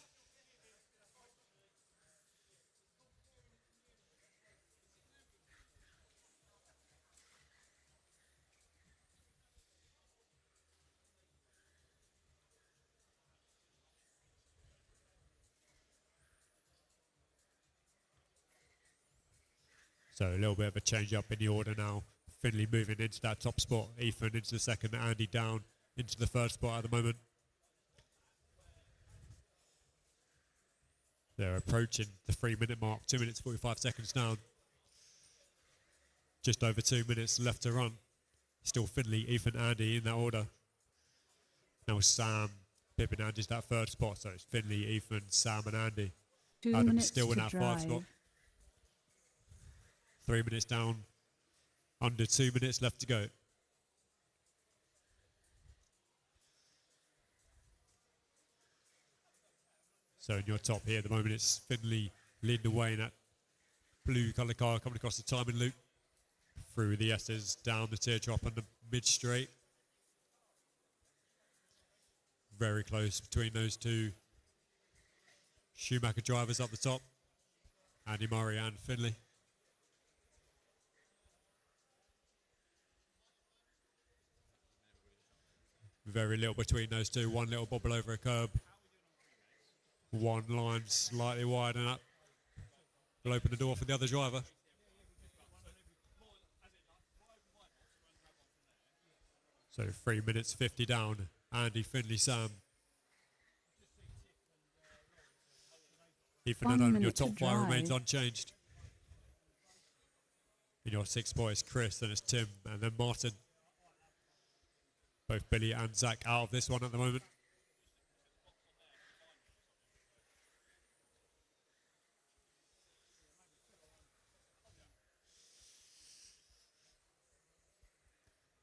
So a little bit of a change up in the order now. Finley moving into that top spot. Ethan into the second. Andy down into the third spot at the moment. They're approaching the 3-minute mark. 2 minutes, 45 seconds down. Just over 2 minutes left to run. Still Finley, Ethan, Andy in that order. Now Sam, Pippin, Andy's that third spot. So it's Finley, Ethan, Sam and Andy. 2 Adam's minutes still in to that drive. 5 spot. 3 minutes down. Under 2 minutes left to go. So in your top here at the moment, it's Finley leading the way in that blue colour car coming across the timing loop. Through the S's, down the teardrop and the mid-straight. Very close between those two Schumacher drivers up the top. Andy Murray and Finley. Very little between those two. One little bobble over a curb. One line slightly wide and up. Will open the door for the other driver. So 3 minutes 50 down. Andy, Finley, Sam. Ethan and Adam, your top 5 remains unchanged. In your 6 boys, Chris, then it's Tim, and then Martin. Both Billy and Zach out of this one at the moment.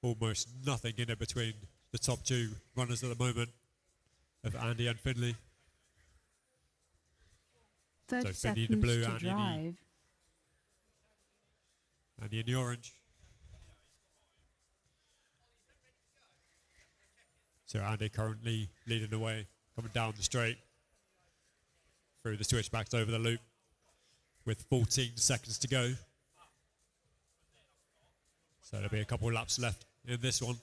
Almost nothing in it between the top 2 runners at the moment of Andy and Finley. 30 so Finley seconds in the blue, to Andy drive. Andy in the orange. So Andy currently leading the way, coming down the straight. Through the switchbacks over the loop with 14 seconds to go. So there'll be a couple of laps left in this one.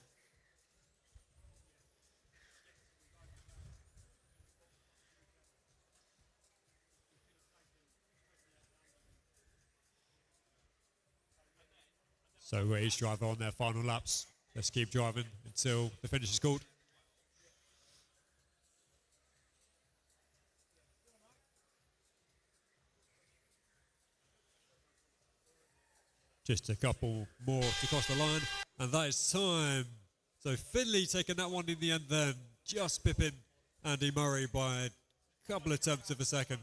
So we're each driver on their final laps. Let's keep driving until the finish is called. Just a couple more to cross the line, and that is time. So Finley taking that one in the end then, just pipping Andy Murray by a couple of tenths of a second.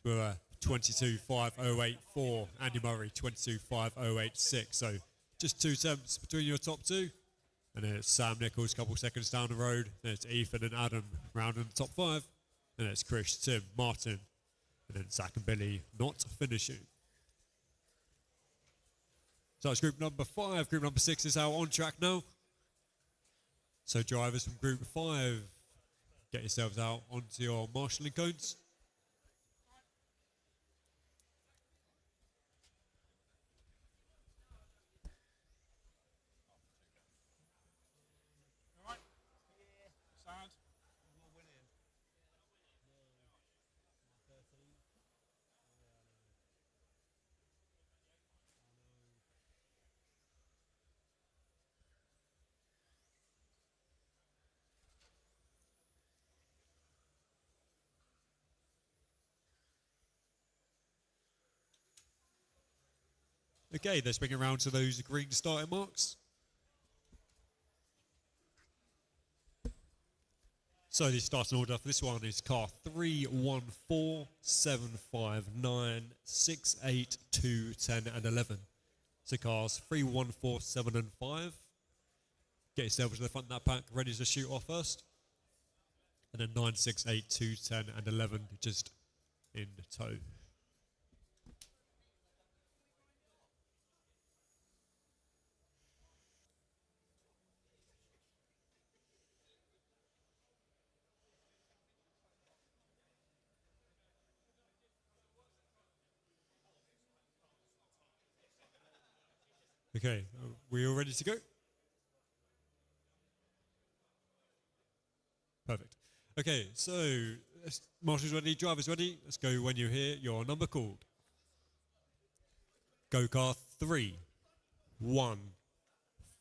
So we're 22.5084, Andy Murray 22.5086. So just 2 tenths between your top 2. And then it's Sam Nichols a couple seconds down the road. Then it's Ethan and Adam round in the top 5. And then it's Chris, Tim, Martin, and then Zach and Billy not finishing. So it's group number 5. Group number 6 is out on track now. So drivers from group 5, get yourselves out onto your marshalling cones. Okay, let's bring it around to those green starting marks. So the starting order for this one is car 314-759-682-10 and 11. So cars 314, 7 and 5. Get yourselves to the front of that pack, ready to shoot off first. And then 9, 6, 8, 2, 10 and 11 just in tow. Okay, are we all ready to go? Perfect. Okay, so marshals ready, drivers ready. Let's go when you hear your number called. Go car 3, 1,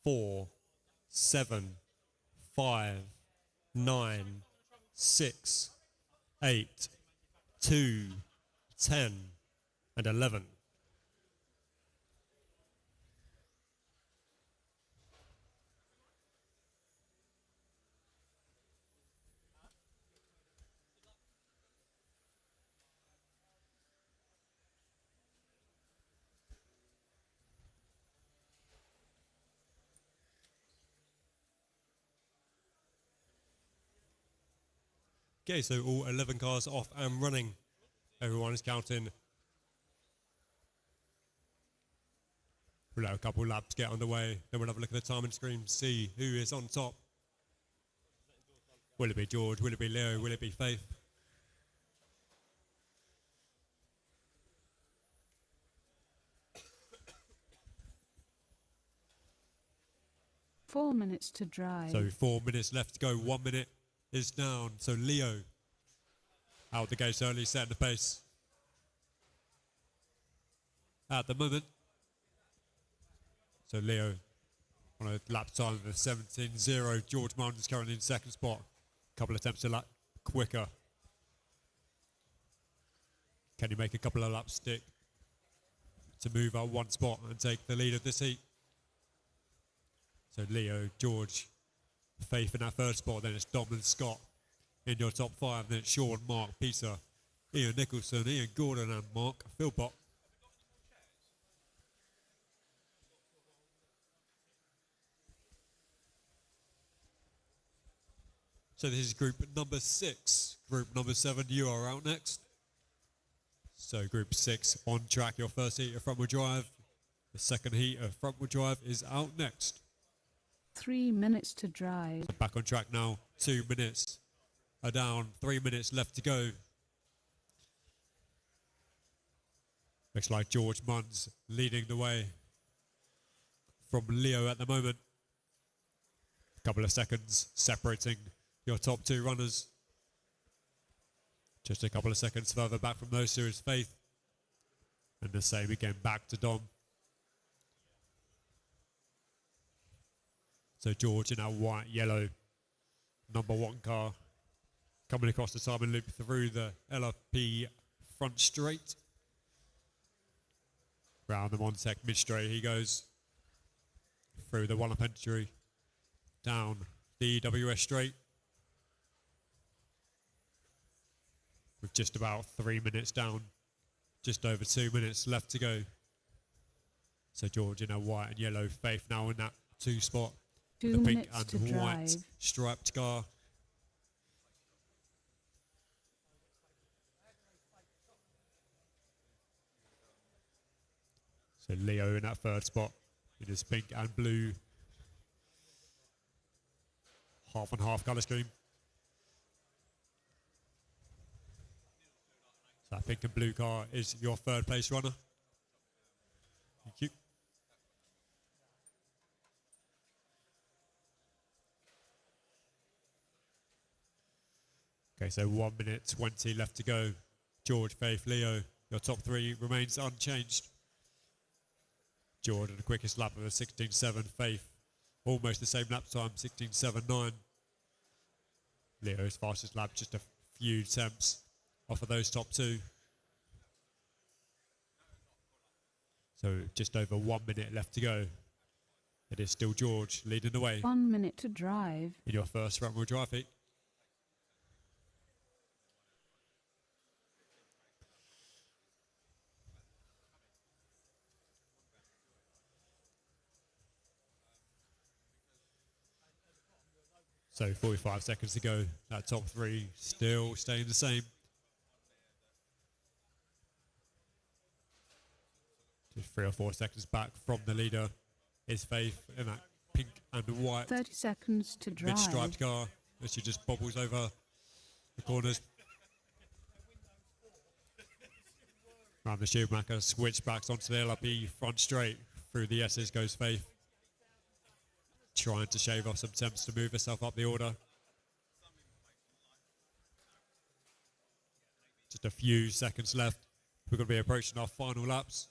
4, 7, 5, 9, 6, 8, 2, 10, and 11. Okay, so all 11 cars off and running. Everyone is counting. We'll let a couple laps get underway. Then we'll have a look at the timing screen, see who is on top. Will it be George? Will it be Leo? Will it be Faith? Four minutes to drive. So 4 minutes left to go. 1 minute is down. So Leo out the gates early, setting the pace. At the moment. So Leo on a lap time of 17.0. George Martin's currently in second spot. Couple attempts a lap quicker. Can you make a couple of laps stick to move up one spot and take the lead of this heat? So Leo, George, Faith in that third spot. Then it's Dom and Scott in your top 5. Then it's Sean, Mark, Peter, Ian Nicholson, Ian Gordon and Mark Philpott. So this is group number 6. Group number 7, you are out next. So group 6 on track. Your first heat of front wheel drive. The second heat of front wheel drive is out next. 3 minutes to drive. Back on track now. 2 minutes are down. 3 minutes left to go. Looks like George Munn's leading the way from Leo at the moment. A couple of seconds separating your top 2 runners. Just a couple of seconds further back from those two is Faith. And the same again back to Dom. So George in our white, yellow number 1 car coming across the timing loop through the LRP front straight. Round the Montec mid straight he goes. Through the one-up entry. Down the EWS straight. With just about 3 minutes down. Just over 2 minutes left to go. So George in a white and yellow, Faith now in that 2 spot. 2 the pink minutes to and white drive. striped car. So Leo in that 3rd spot in his pink and blue half and half colour scheme. So that pink and blue car is your 3rd place runner. Thank you. Okay, so 1 minute 20 left to go. George, Faith, Leo, your top 3 remains unchanged. George on the quickest lap of a 16.7. Faith, almost the same lap time, 16.79. Leo's fastest lap, just a few attempts off of those top 2. So just over 1 minute left to go. It is still George leading the way 1 minute to drive. in your first front wheel drive heat. So 45 seconds to go. That top 3 still staying the same. Just 3 or 4 seconds back from the leader is Faith in that pink and white 30 seconds to drive. mid-striped car as she just bobbles over the corners. Round the Schumacher, switchbacks onto the LRP front straight. Through the S's goes Faith. Trying to shave off some attempts to move herself up the order. Just a few seconds left. We're going to be approaching our final laps.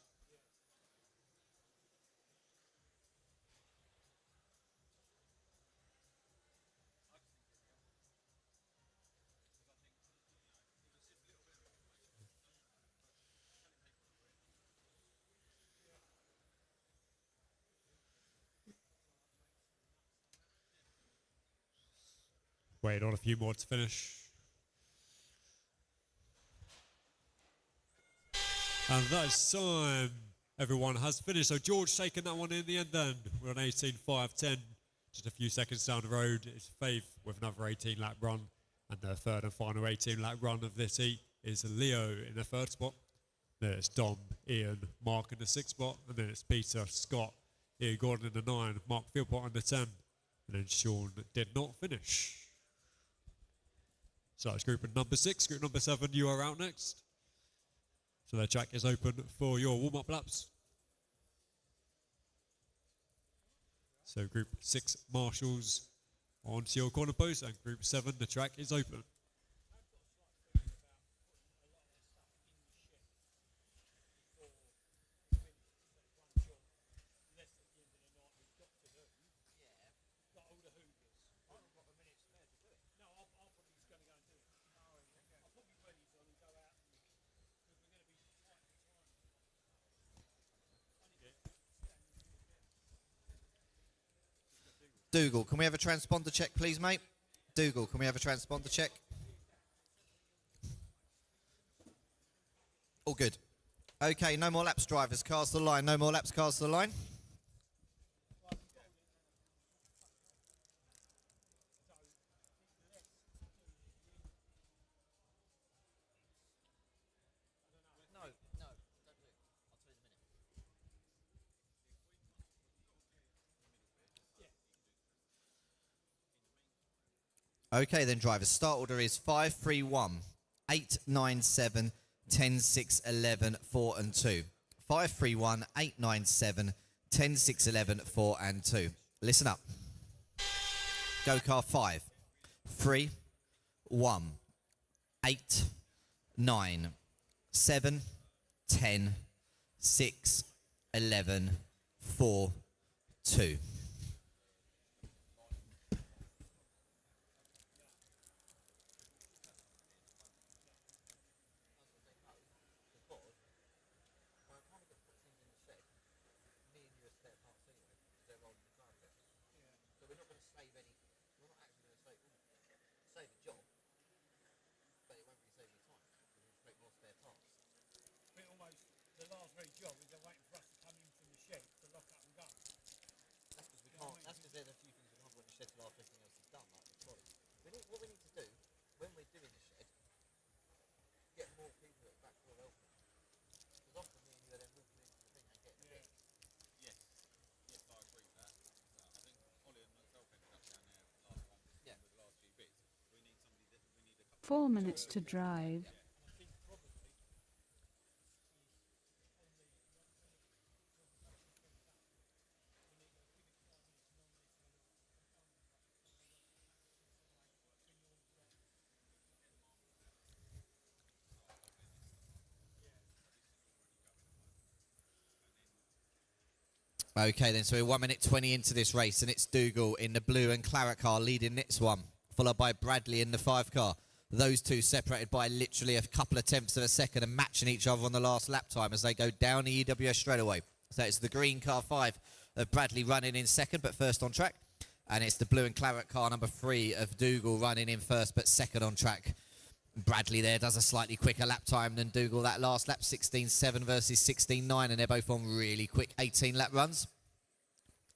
Wait on a few more to finish. And that is time. Everyone has finished. So George taking that one in the end then. We're on 18.5.10. Just a few seconds down the road. It's Faith with another 18 lap run. And the third and final 18 lap run of this heat is Leo in the third spot. Then it's Dom, Ian, Mark in the sixth spot. And then it's Peter, Scott, Ian Gordon in the 9, Mark Philpott in the 10. And then Sean did not finish. So it's group number 6. Group number 7, you are out next. So the track is open for your warm-up laps. So group 6 marshals onto your corner post, and group 7, the track is open. Dougal, can we have a transponder check, please, mate? Dougal, can we have a transponder check? All good. Okay, no more laps, drivers. Cars to the line. No more laps, cars to the line. Okay, then, drivers. Start order is 5, 3, 1, 8, 9, 7, 10, 6, 11, 4 and 2. 5, 3, 1, 8, 9, 7, 10, 6, 11, 4 and 2. Listen up. Go car 5, 3, 1, 8, 9, 7, 10, 6, 11, 4, 2. Four minutes to drive. Okay, then, so we're 1 minute 20 into this race, and it's Dougal in the blue and claret car leading this one, followed by Bradley in the 5 car. Those two separated by literally a couple of tenths of a second and matching each other on the last lap time as they go down the EWS straightaway. So it's the green car 5 of Bradley running in second, but first on track. And it's the blue and claret car number 3 of Dougal running in first, but second on track. Bradley there does a slightly quicker lap time than Dougal that last lap, 16.7 versus 16.9, and they're both on really quick 18 lap runs.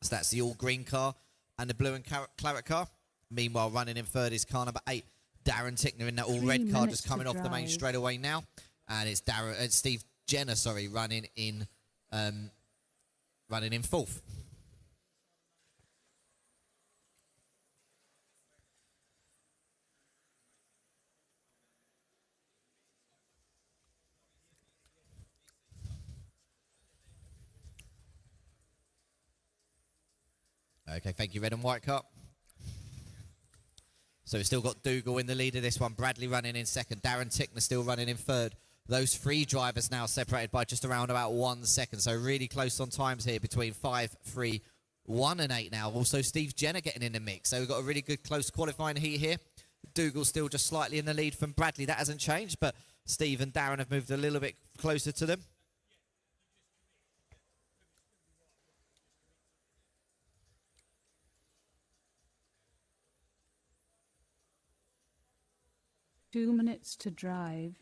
So that's the all green car and the blue and claret car. Meanwhile, running in third is car number 8, Darren Tickner in that all red car, just coming off the main straightaway now. And it's Steve Jenner, running in fourth. Okay, thank you, red and white car. So we've still got Dougal in the lead of this one. Bradley running in second. Darren Tickner still running in third. Those three drivers now separated by just around about 1 second. So really close on times here between 5, 3, 1 and 8 now. Also Steve Jenner getting in the mix. So we've got a really good close qualifying heat here. Dougal still just slightly in the lead from Bradley. That hasn't changed, but Steve and Darren have moved a little bit closer to them. Two minutes to drive.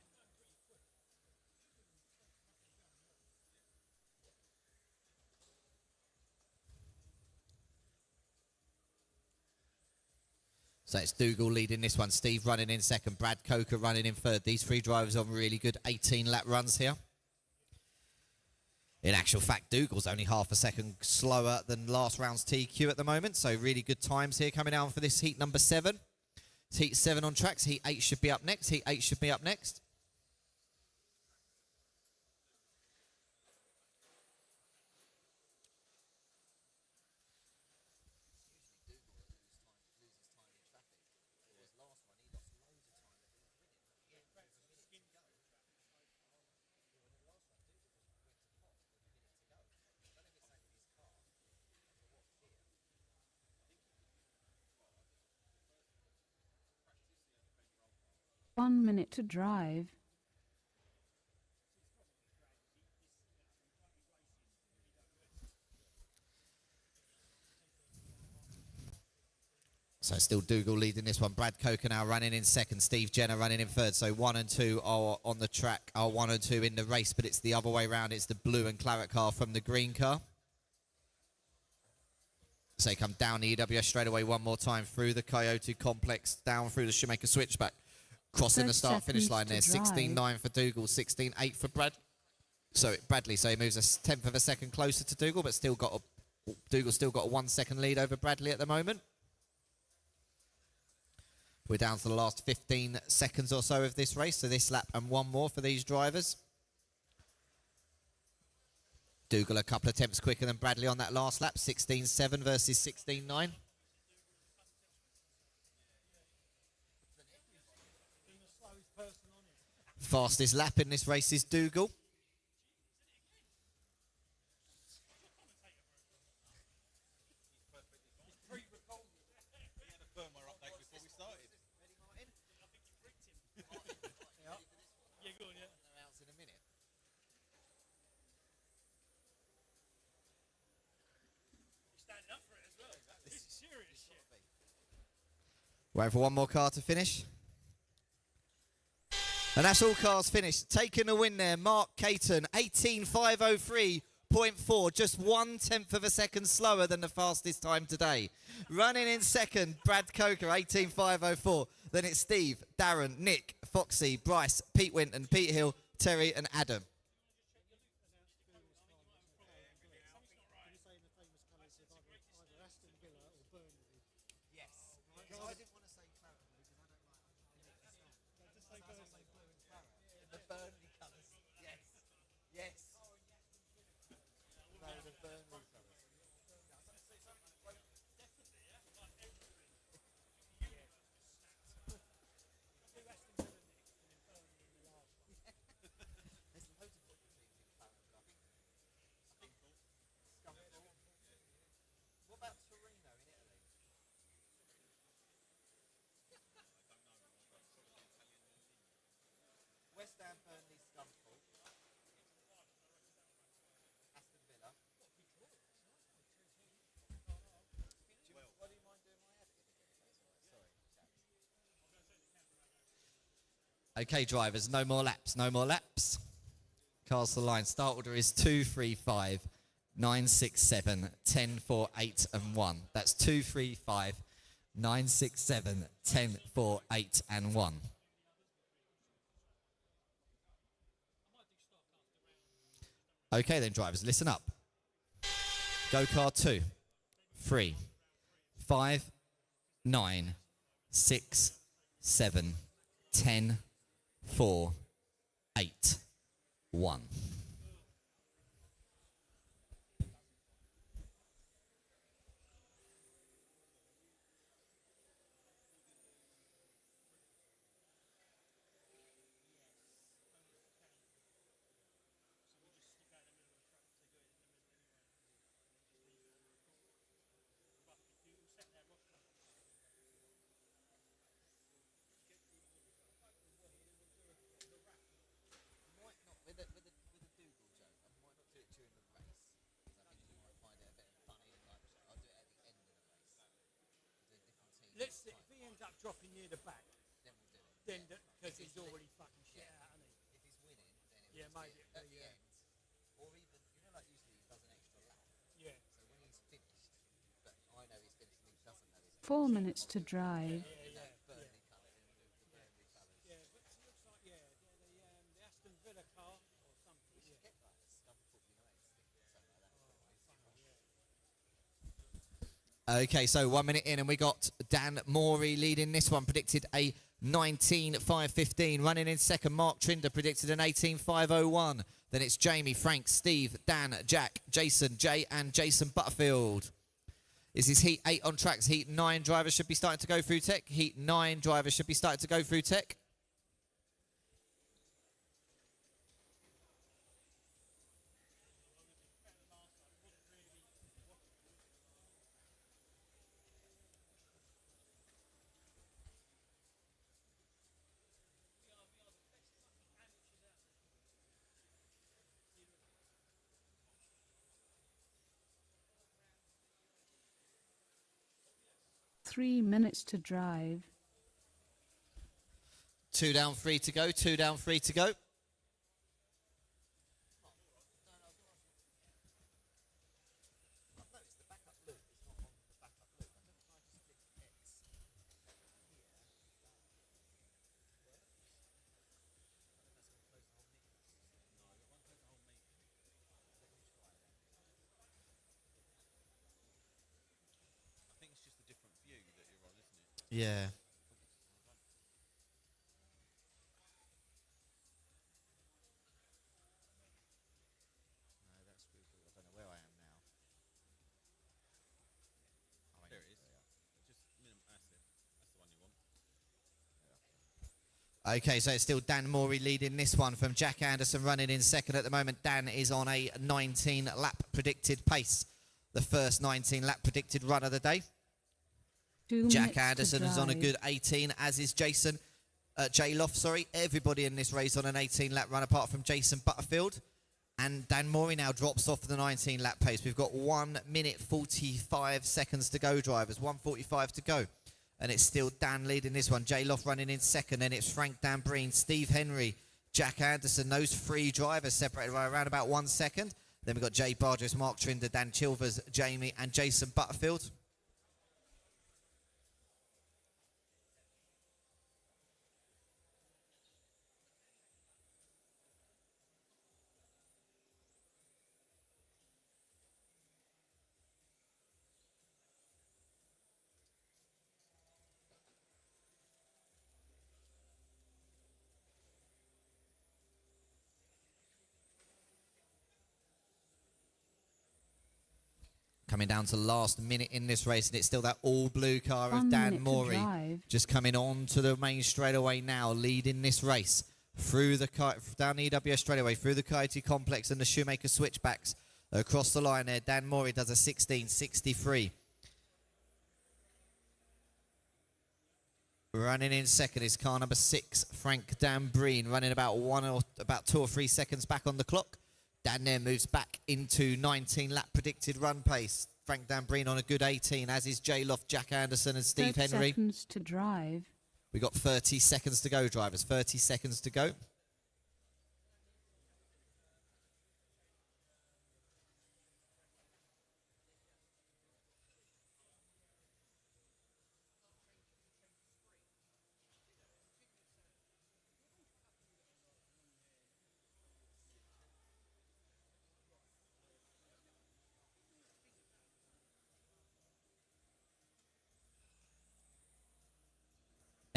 So it's Dougal leading this one. Steve running in second. Brad Coker running in third. These three drivers on really good 18-lap runs here. In actual fact, Dougal's only half a second slower than last round's TQ at the moment. So really good times here coming out for this heat number 7. It's heat 7 on tracks. Heat 8 should be up next. Heat 8 should be up next. One minute to drive. So still Dougal leading this one. Brad Coker now running in second. Steve Jenner running in third. So 1 and 2 are on the track, are 1 and 2 in the race, but it's the other way round. It's the blue and claret car from the green car. So they come down the EWS straight away one more time through the Coyote complex, down through the Shoemaker switchback, crossing the start-finish line there. 16.9 for Dougal, 16.8 for Bradley. So he moves a tenth of a second closer to Dougal, but Dougal's still got a 1 second lead over Bradley at the moment. We're down to the last 15 seconds or so of this race, so this lap and one more for these drivers. Dougal a couple of attempts quicker than Bradley on that last lap, 16.7 versus 16.9. Fastest lap in this race is Dougal. Waiting for one more car to finish. And that's all cars finished. Taking the win there, Mark Caton, 18.503.4, just 1/10 of a second slower than the fastest time today. Running in second, Brad Coker, 18.504. Then it's Steve, Darren, Nick, Foxy, Bryce, Pete Winton, Pete Hill, Terry and Adam. Okay, drivers, no more laps, no more laps. Cars to the line. Start order is 2, 3, 5, 9, 6, 7, 10, 4, 8, and 1. That's 2, 3, 5, 9, 6, 7, 10, 4, 8, and 1. Okay then, drivers, listen up. Go car 2, 3, 5, 9, 6, 7, 10, 4, 8, 1. dropping near the back, then because he's already fucking shit out, hasn't he? If he's winning, then yeah, maybe at the end, or even like usually he does an extra lap. Yeah. So when he's finished, but I know he's finished and he doesn't know he's 4 minutes to drive. Yeah, but it looks like the Aston Villa car or something. Okay, so 1 minute in, and we got Dan Morey leading this one, predicted a 19.515. Running in second, Mark Trinder predicted an 18.501. Then it's Jamie, Frank, Steve, Dan, Jack, Jason, Jay, and Jason Butterfield. This is Heat 8 on tracks. Heat 9 drivers should be starting to go through tech. Heat 9 drivers should be starting to go through tech. Three minutes to drive. 2 down, 3 to go. 2 down, 3 to go. Yeah. Okay, so it's still Dan Morey leading this one from Jack Anderson running in second at the moment. Dan is on a 19 lap predicted pace. The first 19 lap predicted run of the day. Jack Anderson is on a good 18, as is Jason. Jay Loft, sorry. Everybody in this race on an 18 lap run apart from Jason Butterfield. And Dan Morey now drops off the 19 lap pace. We've got 1 minute 45 seconds to go, drivers. 1:45 to go. And it's still Dan leading this one. Jay Loft running in second. Then it's Frank Dambreen, Steve Henry, Jack Anderson. Those three drivers separated by around about 1 second. Then we've got Jay Bardris, Mark Trinder, Dan Chilvers, Jamie, and Jason Butterfield. Coming down to last minute in this race, and it's still that all-blue car of Dan Morey. Just coming on to the main straightaway now, leading this race. Through the down the EWS straightaway, through the Coyote Complex and the Shoemaker switchbacks. Across the line there, Dan Morey does a 16.63. Running in second is car number 6, Frank Dambreen, running about 2 or 3 seconds back on the clock. Dan there moves back into 19 lap predicted run pace. Frank Dambreen on a good 18, as is Jay Loft, Jack Anderson, and Steve 30 Henry. seconds to drive. We got 30 seconds to go, drivers. 30 seconds to go.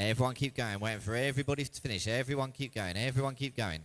Everyone keep going. Waiting for everybody to finish. Everyone keep going. Everyone keep going.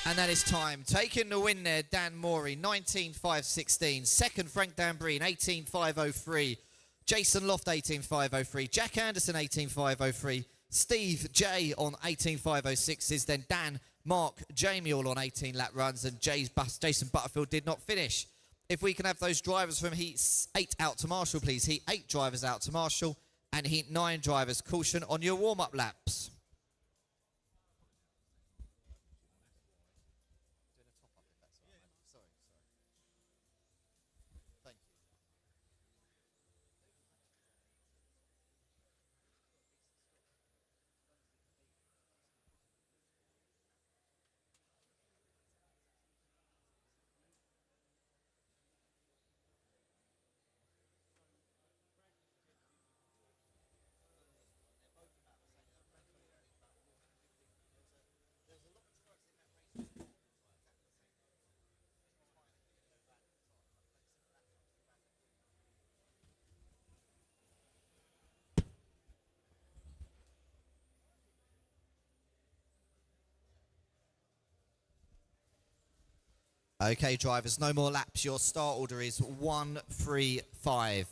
And that is time. Taking the win there, Dan Morey, 19.516. Second, Frank Dambreen, 18.503. Jason Loft, 18.503. Jack Anderson, 18.503. Steve J on 18.506s. Then Dan, Mark, Jamie all on 18 lap runs. And Jason Butterfield did not finish. If we can have those drivers from Heat 8 out to Marshall, please. Heat 8 drivers out to Marshall. And Heat 9 drivers, caution on your warm-up laps. Okay, drivers, no more laps. Your start order is 1, 3, 5,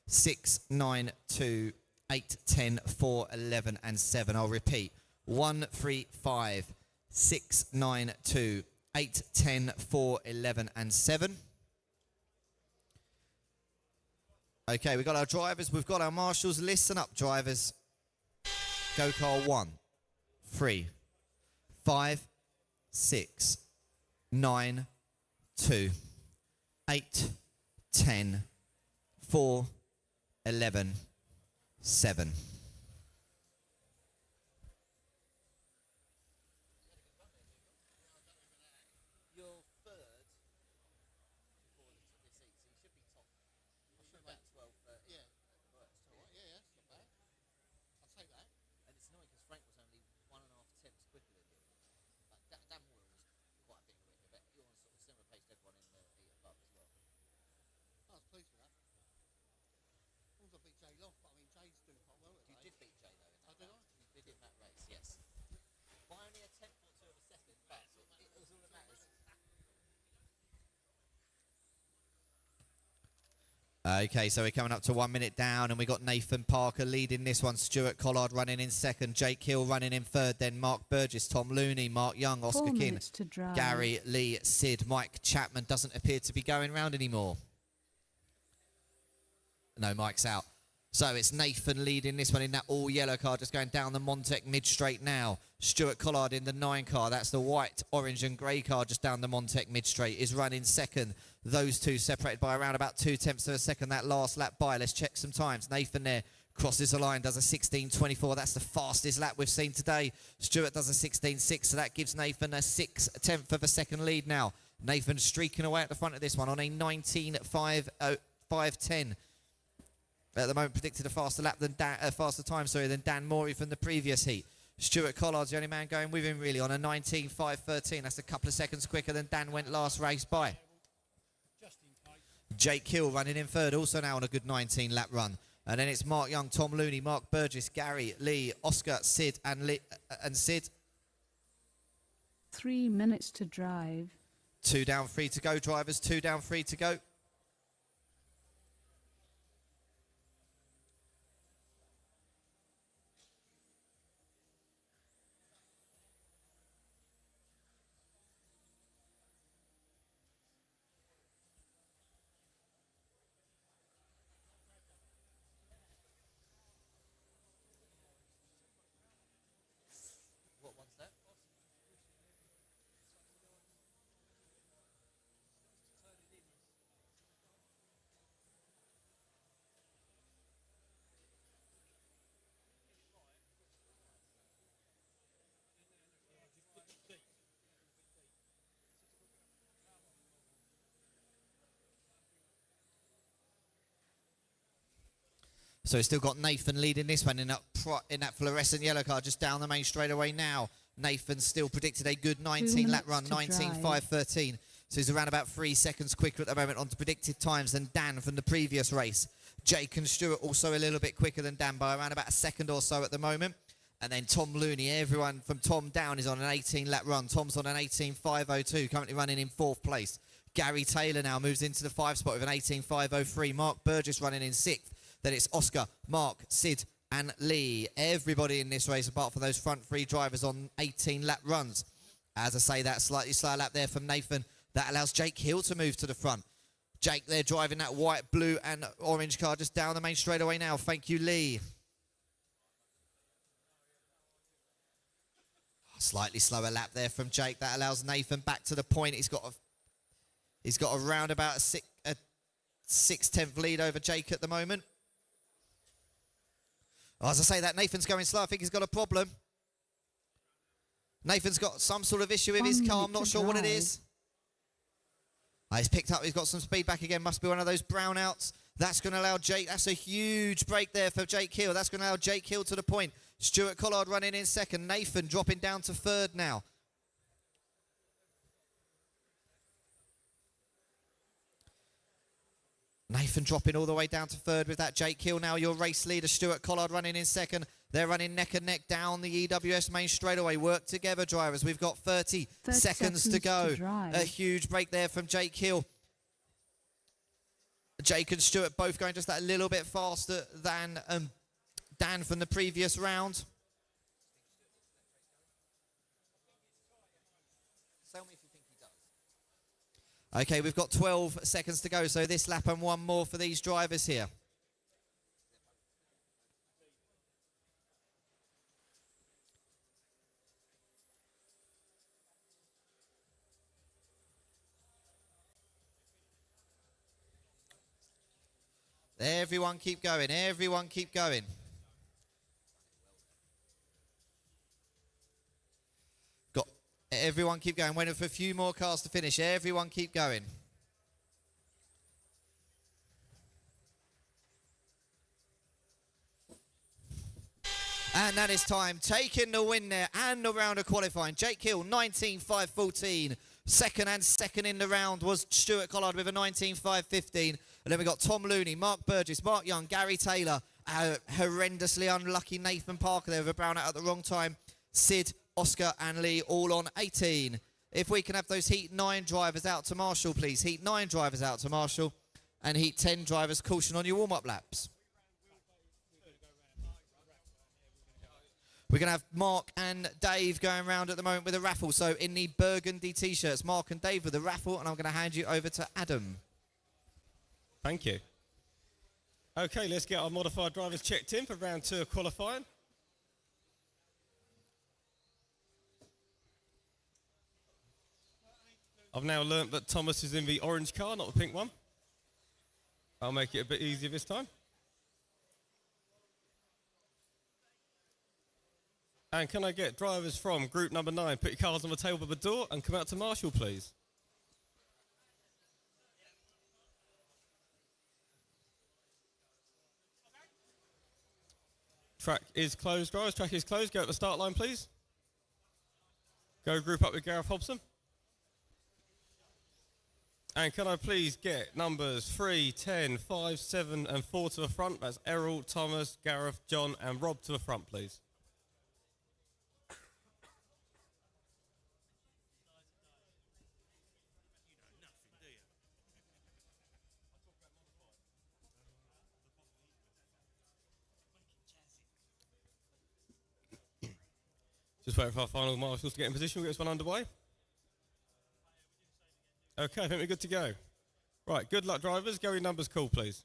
6, 9, 2, 8, 10, 4, 11, and 7. I'll repeat. 1, 3, 5, 6, 9, 2, 8, 10, 4, 11, and 7. Okay, we've got our drivers, we've got our marshals. Listen up, drivers. Go car 1, 3, 5, 6, 9, 2, 8, 10, 4, 11, 7. Okay, so we're coming up to 1 minute down, and we've got Nathan Parker leading this one. Stuart Collard running in second. Jake Hill running in third. Then Mark Burgess, Tom Looney, Mark Young, Oscar King, Gary Lee, Sid, Mike Chapman doesn't appear to be going round anymore. No, Mike's out. So it's Nathan leading this one in that all-yellow car, just going down the Montec mid-straight now. Stuart Collard in the 9 car. That's the white, orange and grey car just down the Montec mid-straight. Is running second. Those two separated by around about 2/10 of a second that last lap by. Let's check some times. Nathan there crosses the line, does a 16:24. That's the fastest lap we've seen today. Stuart does a 16:6, so that gives Nathan a 6/10 of a second lead now. Nathan streaking away at the front of this one on a 19:5:10. At the moment, predicted a faster lap than faster time, than Dan Morey from the previous heat. Stuart Collard's the only man going with him really on a 19:5:13. That's a couple of seconds quicker than Dan went last race by. Jake Hill running in third, also now on a good 19 lap run. And then it's Mark Young, Tom Looney, Mark Burgess, Gary Lee, Oscar, Sid, and Sid. 3 minutes to drive. 2 down, 3 to go, drivers. 2 down, 3 to go. So we've still got Nathan leading this one in that fluorescent yellow car just down the main straightaway now. Nathan still predicted a good 19 lap run, 19:5:13. So he's around about 3 seconds quicker at the moment on the predicted times than Dan from the previous race. Jake and Stuart also a little bit quicker than Dan by around about a second or so at the moment. And then Tom Looney, everyone from Tom down is on an 18 lap run. Tom's on an 18:5:02, currently running in 4th place. Gary Taylor now moves into the 5 spot with an 18:5:03. Mark Burgess running in 6th. Then it's Oscar, Mark, Sid, and Lee. Everybody in this race, apart from those front 3 drivers, on 18 lap runs. As I say, that slightly slower lap there from Nathan. That allows Jake Hill to move to the front. Jake there driving that white, blue, and orange car just down the main straightaway now. Thank you, Lee. Slightly slower lap there from Jake. That allows Nathan back to the point. He's got around about a 6/10 lead over Jake at the moment. As I say that, Nathan's going slow. I think he's got a problem. Nathan's got some sort of issue with his car. I'm not sure what it is. He's picked up. He's got some speed back again. Must be one of those brownouts. That's going to allow Jake. That's a huge break there for Jake Hill. That's going to allow Jake Hill to the point. Stuart Collard running in second. Nathan dropping down to third now. Nathan dropping all the way down to third with that. Jake Hill now your race leader. Stuart Collard running in second. They're running neck and neck down the EWS main straightaway. Work together, drivers. We've got 30 seconds to go. A huge break there from Jake Hill. Jake and Stuart both going just that little bit faster than Dan from the previous round. Okay, we've got 12 seconds to go, so this lap and one more for these drivers here. Everyone keep going, everyone keep going. Everyone keep going. Waiting for a few more cars to finish. Everyone keep going. And that is time. Taking the win there and the round of qualifying. Jake Hill, 19.5.14. Second in the round was Stuart Collard with a 19.5.15. And then we got Tom Looney, Mark Burgess, Mark Young, Gary Taylor, horrendously unlucky Nathan Parker there with a brown out at the wrong time. Sid, Oscar and Lee all on 18. If we can have those Heat 9 drivers out to Marshall, please. Heat 9 drivers out to Marshall. And Heat 10 drivers, caution on your warm-up laps. We're going to have Mark and Dave going around at the moment with a raffle. So in the burgundy T-shirts, Mark and Dave with a raffle. And I'm going to hand you over to Adam. Thank you. Okay, let's get our modified drivers checked in for round 2 of qualifying. I've now learnt that Thomas is in the orange car, not the pink one. I'll make it a bit easier this time. And can I get drivers from group number 9, put your cars on the table by the door and come out to Marshall, please. Track is closed, drivers. Track is closed. Go at the start line, please. Go group up with Gareth Hobson. And can I please get numbers 3, 10, 5, 7 and 4 to the front? That's Errol, Thomas, Gareth, John and Rob to the front, please. Just waiting for our final marshals to get in position. We'll get this one underway. Okay, I think we're good to go. Right, good luck, drivers. Go your numbers call, please.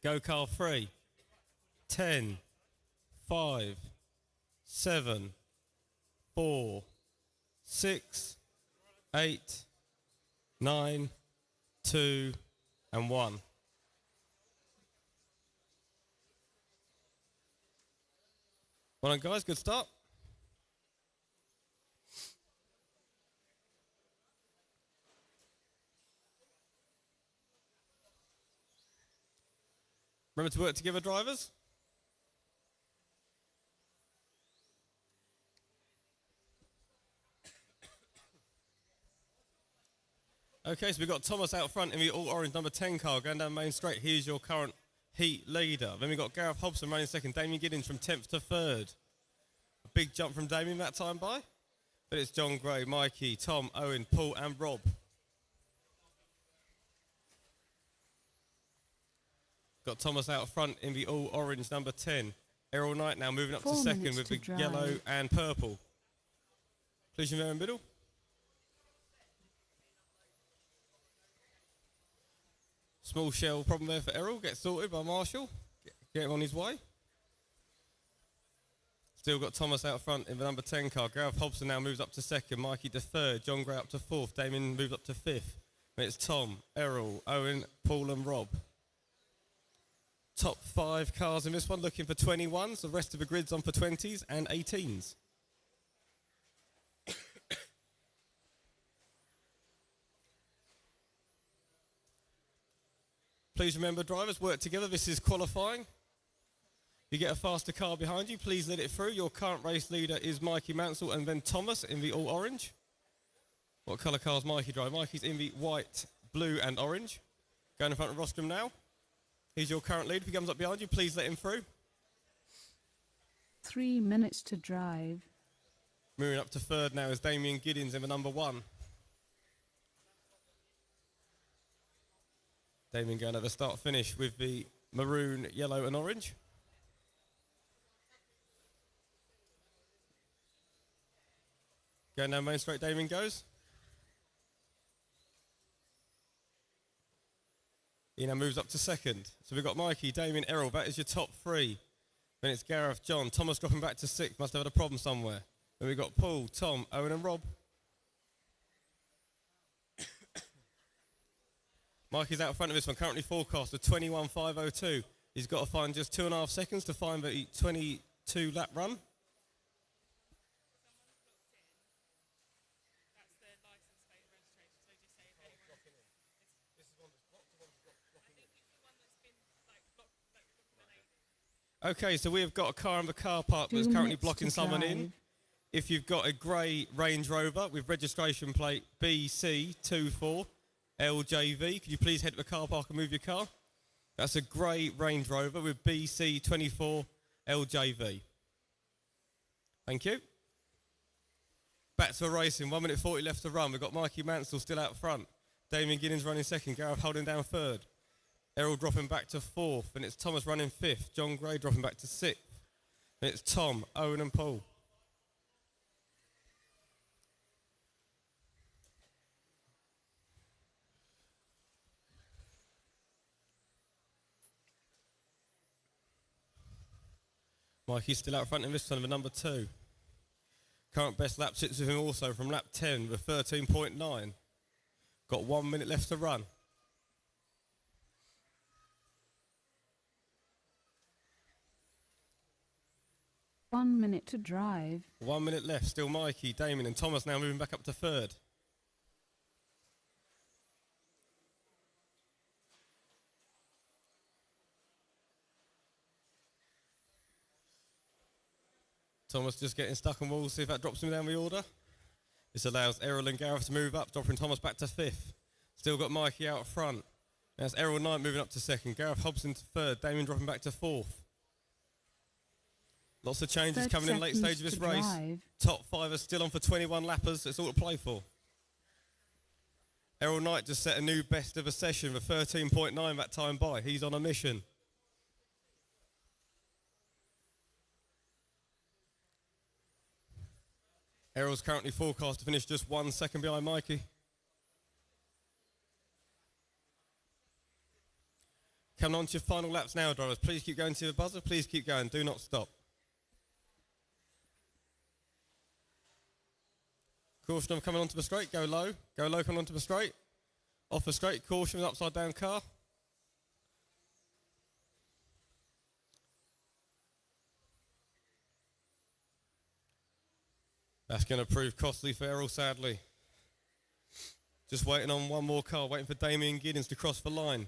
Go car 3, 10, 5, 7, 4, 6, 8, 9, 2, and 1. Well done, guys. Good start. Remember to work together, drivers. Okay, so we've got Thomas out front in the all-orange number 10 car going down Main Straight. He's your current heat leader. Then we've got Gareth Hobson running second. Damien Giddins from 10th to 3rd. A big jump from Damien that time by. But it's John Gray, Mikey, Tom, Owen, Paul and Rob. Got Thomas out front in the all-orange number 10. Errol Knight now moving up to second with the yellow and purple. Collision there in the middle. Small shell problem there for Errol. Gets sorted by Marshall. Get him on his way. Still got Thomas out front in the number 10 car. Gareth Hobson now moves up to second. Mikey to third. John Gray up to fourth. Damien moves up to fifth. And it's Tom, Errol, Owen, Paul and Rob. Top 5 cars in this one looking for 21s. The rest of the grid's on for 20s and 18s. Please remember, drivers, work together. This is qualifying. You get a faster car behind you, please let it through. Your current race leader is Mikey Mansell and then Thomas in the all-orange. What colour car is Mikey driving? Mikey's in the white, blue and orange. Going in front of Rostrum now. He's your current lead. If he comes up behind you, please let him through. 3 minutes to drive. Moving up to third now is Damien Giddins in the number 1. Damien going at the start finish with the maroon, yellow and orange. Going down main straight, Damien goes. He now moves up to second. So we've got Mikey, Damien, Errol. That is your top 3. Then it's Gareth, John. Thomas dropping back to 6th. Must have had a problem somewhere. Then we've got Paul, Tom, Owen and Rob. Mikey's out front of this one. Currently forecast of 21.502. He's got to find just 2.5 seconds to find the 22 lap run. Okay, so we have got a car in the car park that's currently blocking someone in. If you've got a grey Range Rover with registration plate BC24LJV, could you please head to the car park and move your car? That's a grey Range Rover with BC24LJV. Thank you. Back to the racing, 1 minute 40 left to run. We've got Mikey Mansell still out front. Damien Giddins running second, Gareth holding down third. Errol dropping back to 4th, and it's Thomas running 5th. John Gray dropping back to 6th. And it's Tom, Owen and Paul. Mikey's still out front in this one with number 2. Current best lap sits with him also from lap 10 with 13.9. Got 1 minute left to run. One minute to drive. 1 minute left, still Mikey, Damien and Thomas now moving back up to third. Thomas just getting stuck on walls, see if that drops him down the order. This allows Errol and Gareth to move up, dropping Thomas back to 5th. Still got Mikey out front. That's Errol Knight moving up to 2nd. Gareth Hobson to 3rd. Damien dropping back to 4th. Lots of changes coming in late stage of this race. Top 5 are still on for 21 lappers. It's all to play for. Errol Knight just set a new best of a session with 13.9 that time by. He's on a mission. Errol's currently forecast to finish just 1 second behind Mikey. Coming on to your final laps now, drivers. Please keep going to the buzzer. Please keep going. Do not stop. Caution of coming onto the straight. Go low. Go low coming onto the straight. Off the straight. Caution upside down car. That's going to prove costly for Errol, sadly. Just waiting on one more car, waiting for Damien Giddins to cross the line.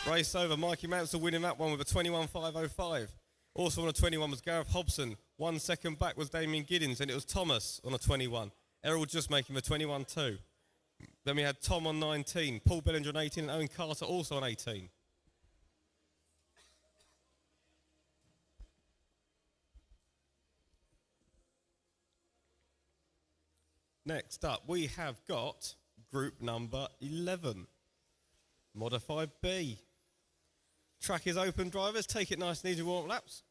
Race over. Mikey Mansell winning that one with a 21.505. Also on a 21 was Gareth Hobson. 1 second back was Damien Giddins, and it was Thomas on a 21. Errol just making the 21.2. Then we had Tom on 19, Paul Bellinger on 18, and Owen Carter also on 18. Next up, we have got group number 11, Modified B. Track is open, drivers. Take it nice and easy, warm-up laps.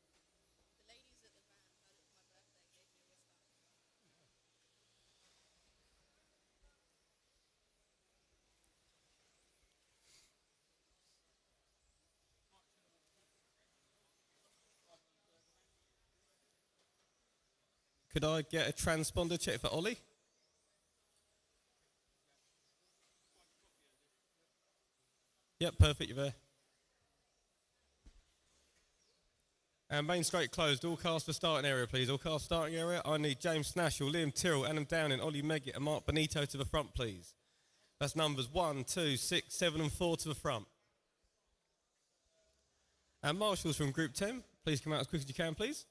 Could I get a transponder check for Ollie? Yep, perfect, you're there. And main straight closed. All cars for starting area, please. All cars starting area. I need James Snashall, Liam Tyrrell, Adam Downing, Ollie Meggett, and Mark Benito to the front, please. That's numbers 1, 2, 6, 7, and 4 to the front. And marshals from Group 10, please come out as quick as you can, please.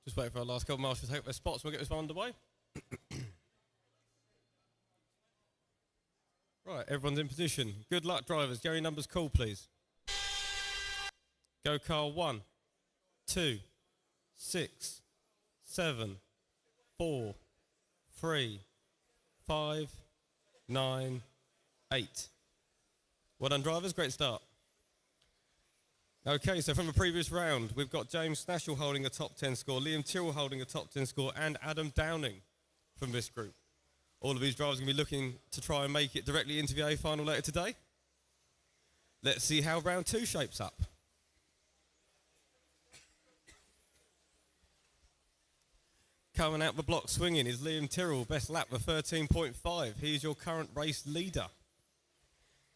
Just wait for our last couple of marshals to take up their spots and we'll get this one underway. Right, everyone's in position. Good luck, drivers. Get your numbers called, please. Go car 1, 2, 6, 7, 4, 3, 5, 9, 8. Well done, drivers. Great start. Okay, so from the previous round, we've got James Snashall holding a top 10 score, Liam Tyrrell holding a top 10 score, and Adam Downing from this group. All of these drivers are going to be looking to try and make it directly into the A final later today. Let's see how round 2 shapes up. Coming out the block swinging is Liam Tyrrell, best lap of 13.5. He's your current race leader.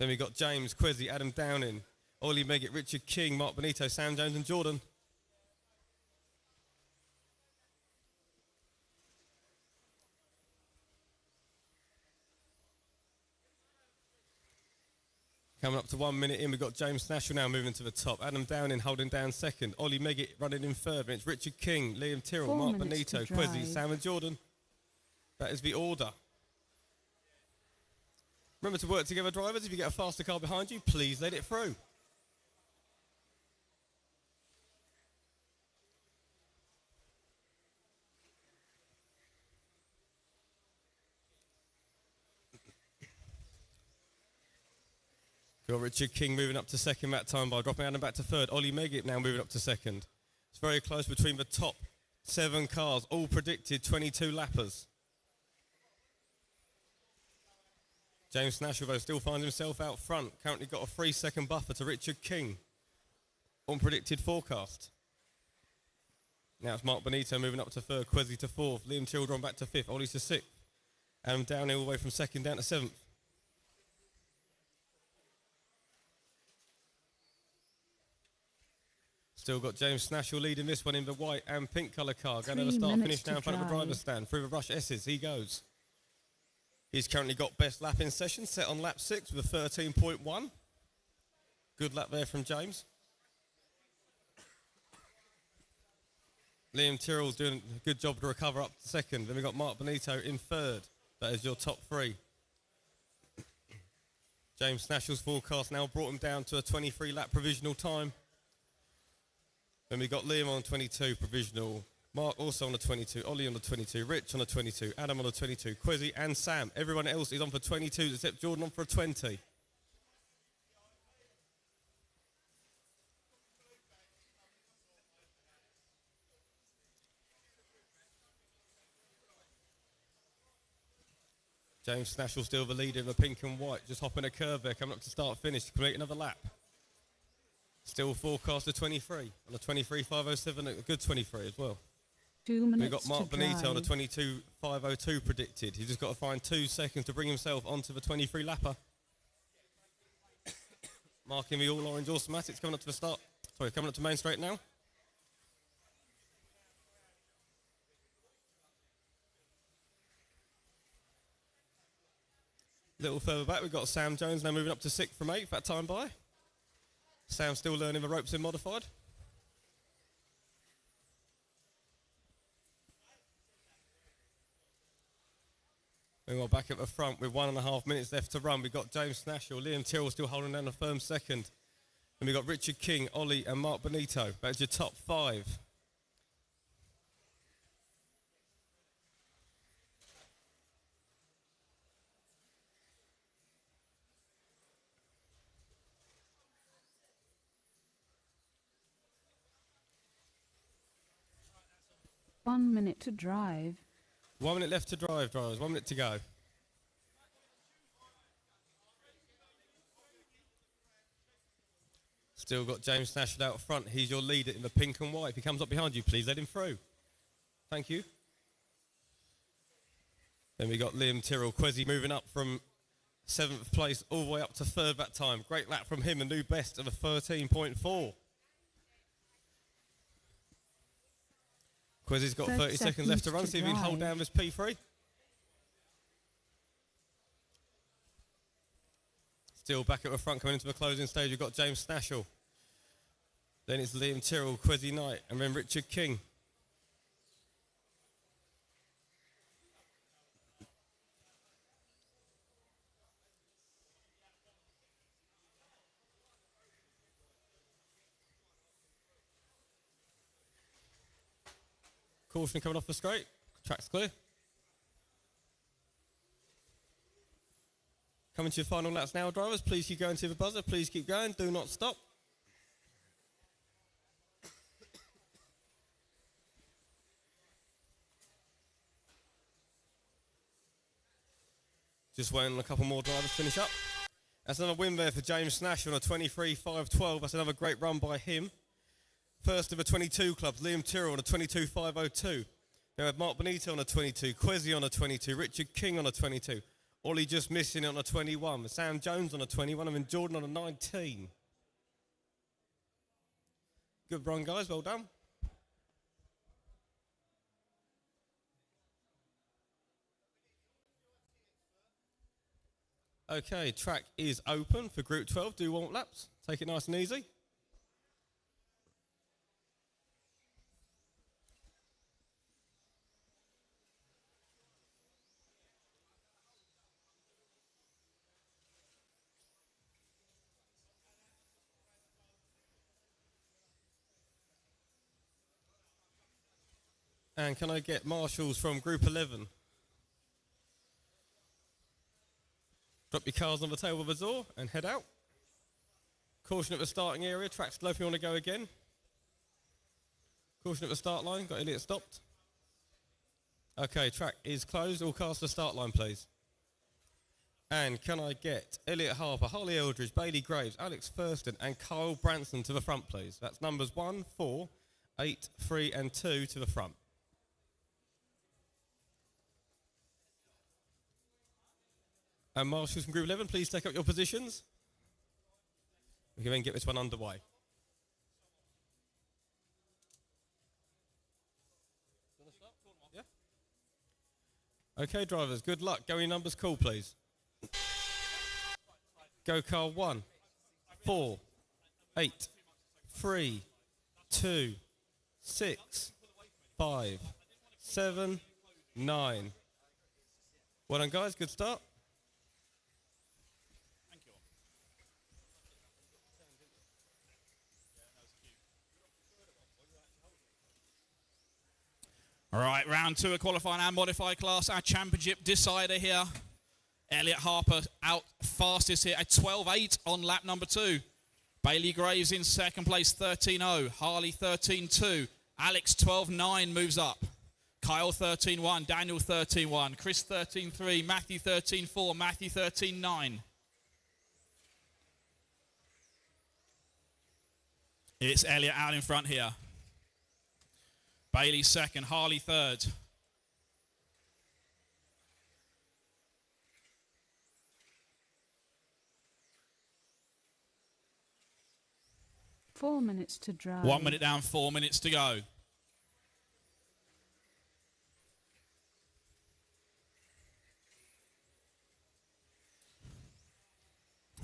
Then we've got James, Quezzy, Adam Downing, Ollie Meggett, Richard King, Mark Benito, Sam Jones and Jordan. Coming up to 1 minute in, we've got James Snashall now moving to the top. Adam Downing holding down second. Ollie Meggett running in third. It's Richard King, Liam Tyrrell, Mark Benito, Quezzy, Sam and Jordan. That is the order. Remember to work together, drivers. If you get a faster car behind you, please let it through. Got Richard King moving up to second that time by dropping Adam back to third. Ollie Meggett now moving up to second. It's very close between the top 7 cars, all predicted 22 lappers. James Snashall, though, still finds himself out front. Currently got a 3-second buffer to Richard King. Unpredicted forecast. Now it's Mark Benito moving up to third, Quezzy to fourth, Liam Children back to fifth, Ollie to sixth. Adam Downey all the way from second down to seventh. Still got James Snashall leading this one in the white and pink colour car. Going to the start finish now in front of the driver's stand. Through the rush S's, he goes. He's currently got best lap in session, set on lap 6 with a 13.1. Good lap there from James. Liam Tyrrell's doing a good job to recover up to second. Then we've got Mark Benito in third. That is your top 3. James Snashall's forecast now brought him down to a 23 lap provisional time. Then we got Liam on 22 provisional, Mark also on the 22, Ollie on the 22, Rich on the 22, Adam on the 22, Quezzy and Sam. Everyone else is on for 22 except Jordan on for a 20. James Snashall still the leader in the pink and white, just hopping a curve there, coming up to start finish to complete another lap. Still forecast a 23 on a 23.507, a good 23 as well. 2 minutes. We've got Mark Benito on a 22.502 predicted. He's just got to find 2 seconds to bring himself onto the 23 lapper. Marking the all orange automatics coming up to the start. Sorry, coming up to main straight now. A little further back, we've got Sam Jones now moving up to 6th from 8th, that time by. Sam still learning the ropes in modified. We're back at the front with 1.5 minutes left to run. We've got James Snashall, Liam Tyrrell still holding down a firm second. And we've got Richard King, Ollie and Mark Benito. That's your top 5. One minute to drive. 1 minute left to drive, drivers. 1 minute to go. Still got James Snashall out front. He's your leader in the pink and white. If he comes up behind you, please let him through. Thank you. Then we got Liam Tyrrell, Quezzy moving up from 7th place all the way up to 3rd that time. Great lap from him, a new best of a 13.4. Quezzy's got 30 seconds left to run. See if he can hold down this P3. Still back at the front coming into the closing stage. We've got James Snashall. Then it's Liam Tyrrell, Quezzy Knight, and then Richard King. Caution coming off the straight. Track's clear. Coming to your final laps now, drivers. Please keep going to the buzzer. Please keep going. Do not stop. Just waiting on a couple more drivers to finish up. That's another win there for James Snash on a 23.512. That's another great run by him. First of the 22 clubs, Liam Tyrrell on a 22.502. Then we have Mark Benito on a 22, Quezzy on a 22, Richard King on a 22, Ollie just missing on a 21, Sam Jones on a 21, and then Jordan on a 19. Good run, guys. Well done. Okay, track is open for Group 12. Do warm-up laps. Take it nice and easy. And can I get marshals from Group 11? Drop your cars on the tail of the door and head out. Caution at the starting area. Track's slow if you want to go again. Caution at the start line. Got Elliot stopped. Okay, track is closed. All cars to the start line, please. And can I get Elliot Harper, Harley Eldridge, Bailey Graves, Alex Thurston, and Kyle Branson to the front, please? That's numbers 1, 4, 8, 3, and 2 to the front. And marshals from Group 11, please take up your positions. We can then get this one underway. Yeah. Okay, drivers, good luck. Go your numbers call, please. Go car 1, 4, 8, 3, 2, 6, 5, 7, 9. Well done, guys. Good start. All right, round 2 of qualifying our modified class, our championship decider here. Elliot Harper out fastest here at 12.8 on lap number 2. Bailey Graves in second place, 13.0. Harley 13.2. Alex 12.9 moves up. Kyle 13.1. Daniel 13.1. Chris 13.3. Matthew 13.4. Matthew 13.9. It's Elliot out in front here. Bailey second, Harley third. Four minutes to drive. 1 minute down, 4 minutes to go.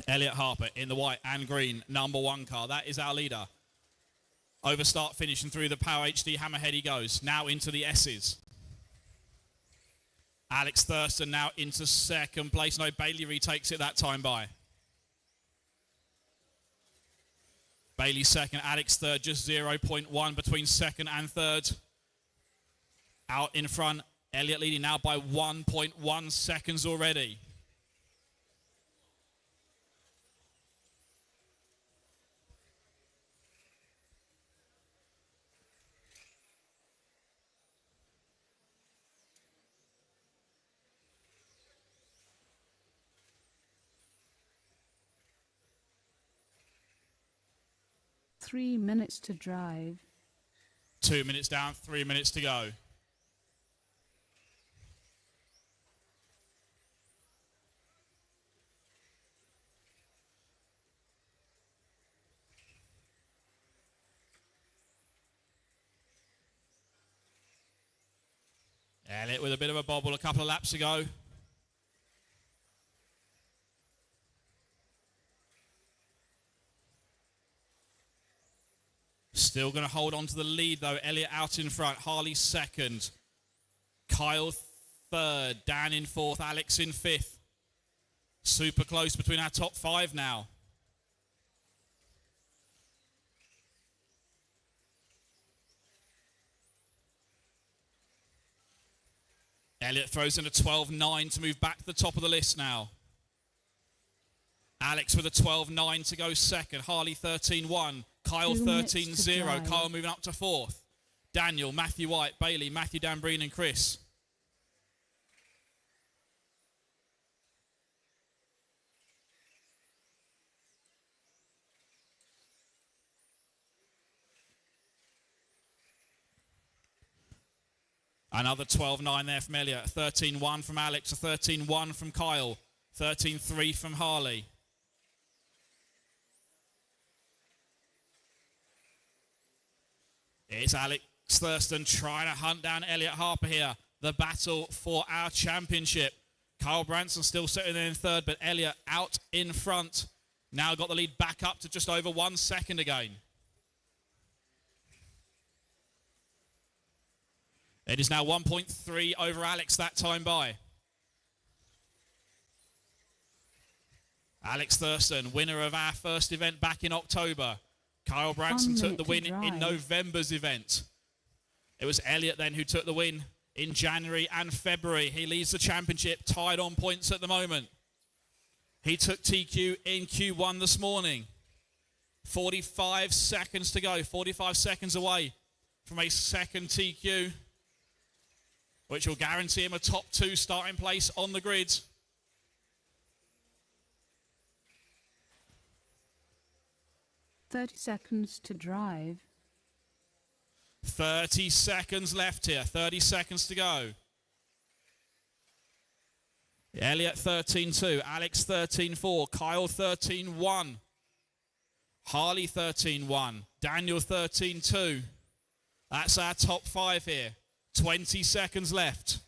Elliot Harper in the white and green number 1 car. That is our leader. Over start finish and through the Power HD Hammerhead he goes. Now into the S's. Alex Thurston now into second place. No, Bailey retakes it that time by. Bailey second, Alex third, just 0.1 between second and third. Out in front, Elliot leading now by 1.1 seconds already. Three minutes to drive. 2 minutes down, 3 minutes to go. Elliot with a bit of a bobble a couple of laps ago. Still going to hold on to the lead, though. Elliot out in front. Harley second. Kyle third. Dan in fourth. Alex in fifth. Super close between our top 5 now. Elliott throws in a 12.9 to move back to the top of the list now. Alex with a 12.9 to go second. Harley 13.1. Kyle 13.0. Kyle moving up to fourth. Daniel, Matthew White, Bailey, Matthew Dambreen and Chris. Another 12.9 there from Elliott. 13.1 from Alex. A 13.1 from Kyle. 13.3 from Harley. It's Alex Thurston trying to hunt down Elliott Harper here. The battle for our championship. Kyle Branson still sitting there in third, but Elliott out in front. Now got the lead back up to just over 1 second again. It is now 1.3 over Alex that time by. Alex Thurston, winner of our first event back in October. Kyle Branson took the win in November's event. It was Elliott then who took the win in January and February. He leads the championship tied on points at the moment. He took TQ in Q1 this morning. 45 seconds to go, 45 seconds away from a second TQ, which will guarantee him a top 2 starting place on the grid. 30 seconds to drive. 30 seconds left here. 30 seconds to go. Elliott 13.2. Alex 13.4. Kyle 13.1. Harley 13.1. Daniel 13.2. That's our top 5 here. 20 seconds left.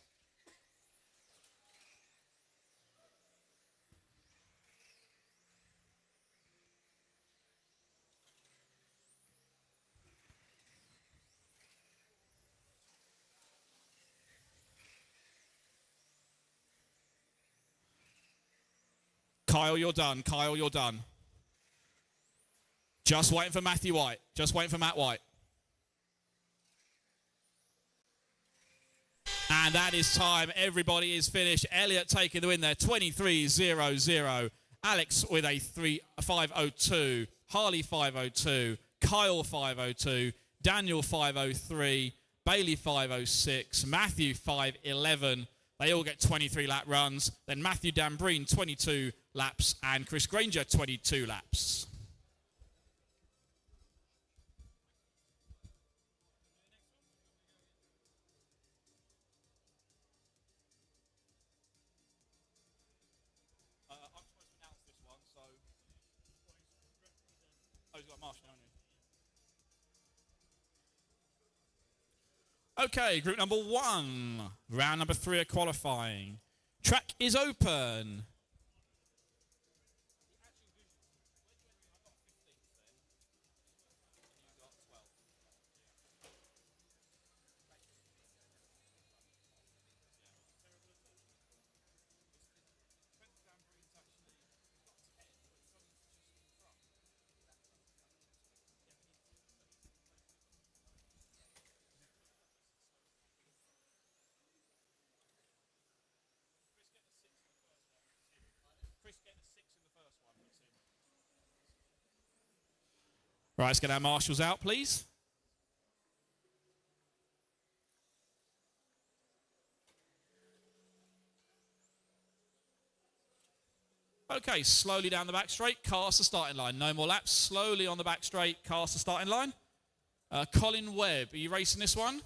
Kyle, you're done. Kyle, you're done. Just waiting for Matthew White. Just waiting for Matt White. And that is time. Everybody is finished. Elliott taking the win there. 23.00. Alex with a 5.02. Harley 5.02. Kyle 5.02. Daniel 5.03. Bailey 5.06. Matthew 5.11. They all get 23 lap runs. Then Matthew Dambreen 22 laps and Chris Granger 22 laps. I'm supposed to announce this one, so... Oh, he's got Marshall, haven't you? Okay, group number 1. Round number 3 of qualifying. Track is open. Right, let's get our marshals out, please. Okay, slowly down the back straight, cast the starting line. No more laps, slowly on the back straight, cast the starting line. Colin Webb, are you racing this one?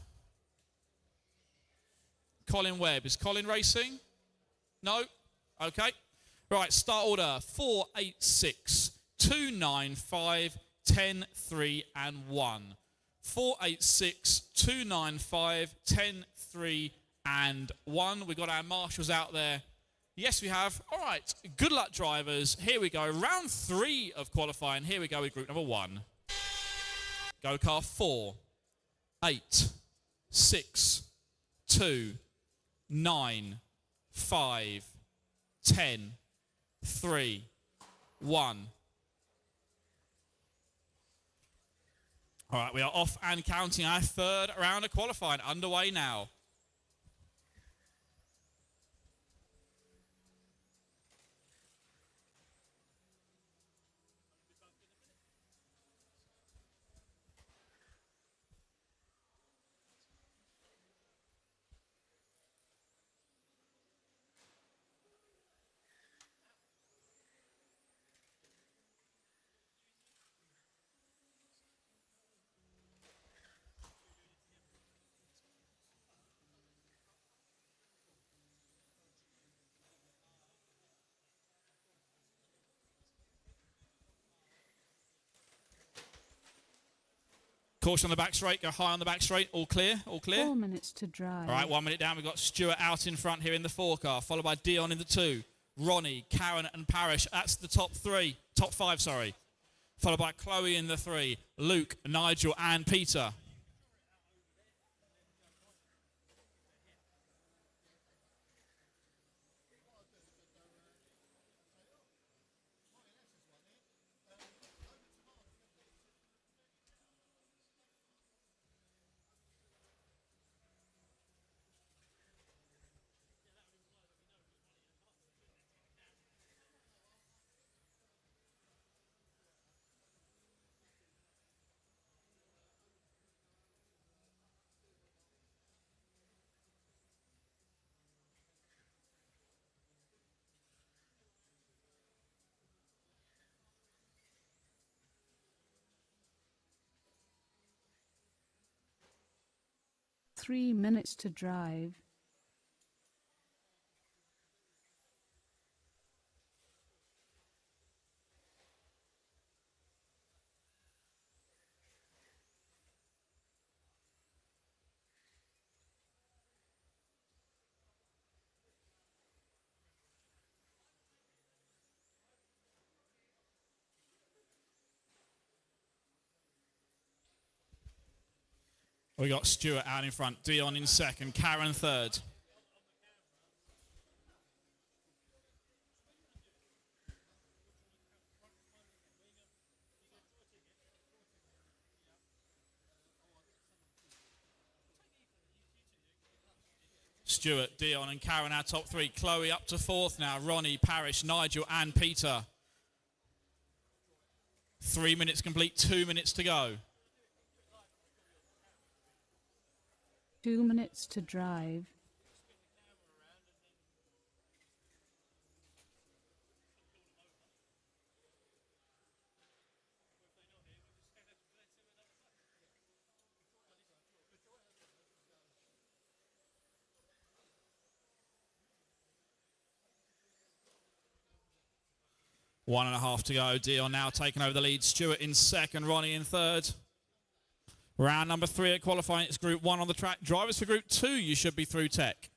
Colin Webb, is Colin racing? No? Okay. Right, start order, 4, 8, 6, 2, 9, 5, 10, 3, and 1. 4, 8, 6, 2, 9, 5, 10, 3, and 1. We've got our marshals out there. Yes, we have. All right, good luck, drivers. Here we go. Round 3 of qualifying. Here we go with group number 1. Go car 4, 8, 6, 2, 9, 5, 10, 3, 1. All right, we are off and counting our 3rd round of qualifying underway now. Caution on the back straight. Go high on the back straight. All clear. All clear. 4 minutes to drive. All right, 1 minute down. We've got Stuart out in front here in the 4 car, followed by Dion in the 2. Ronnie, Karen and Parrish. That's the top 5, sorry. Followed by Chloe in the 3. Luke, Nigel and Peter. Three minutes to drive. We got Stuart out in front, Dion in second, Karen third. Stuart, Dion and Karen our top 3. Chloe up to 4th now. Ronnie, Parrish, Nigel and Peter. 3 minutes complete, 2 minutes to go. 2 minutes to drive. One and a half to go. Dion now taking over the lead. Stuart in second, Ronnie in third. Round number 3 at qualifying. It's Group 1 on the track. Drivers for Group 2, you should be through tech.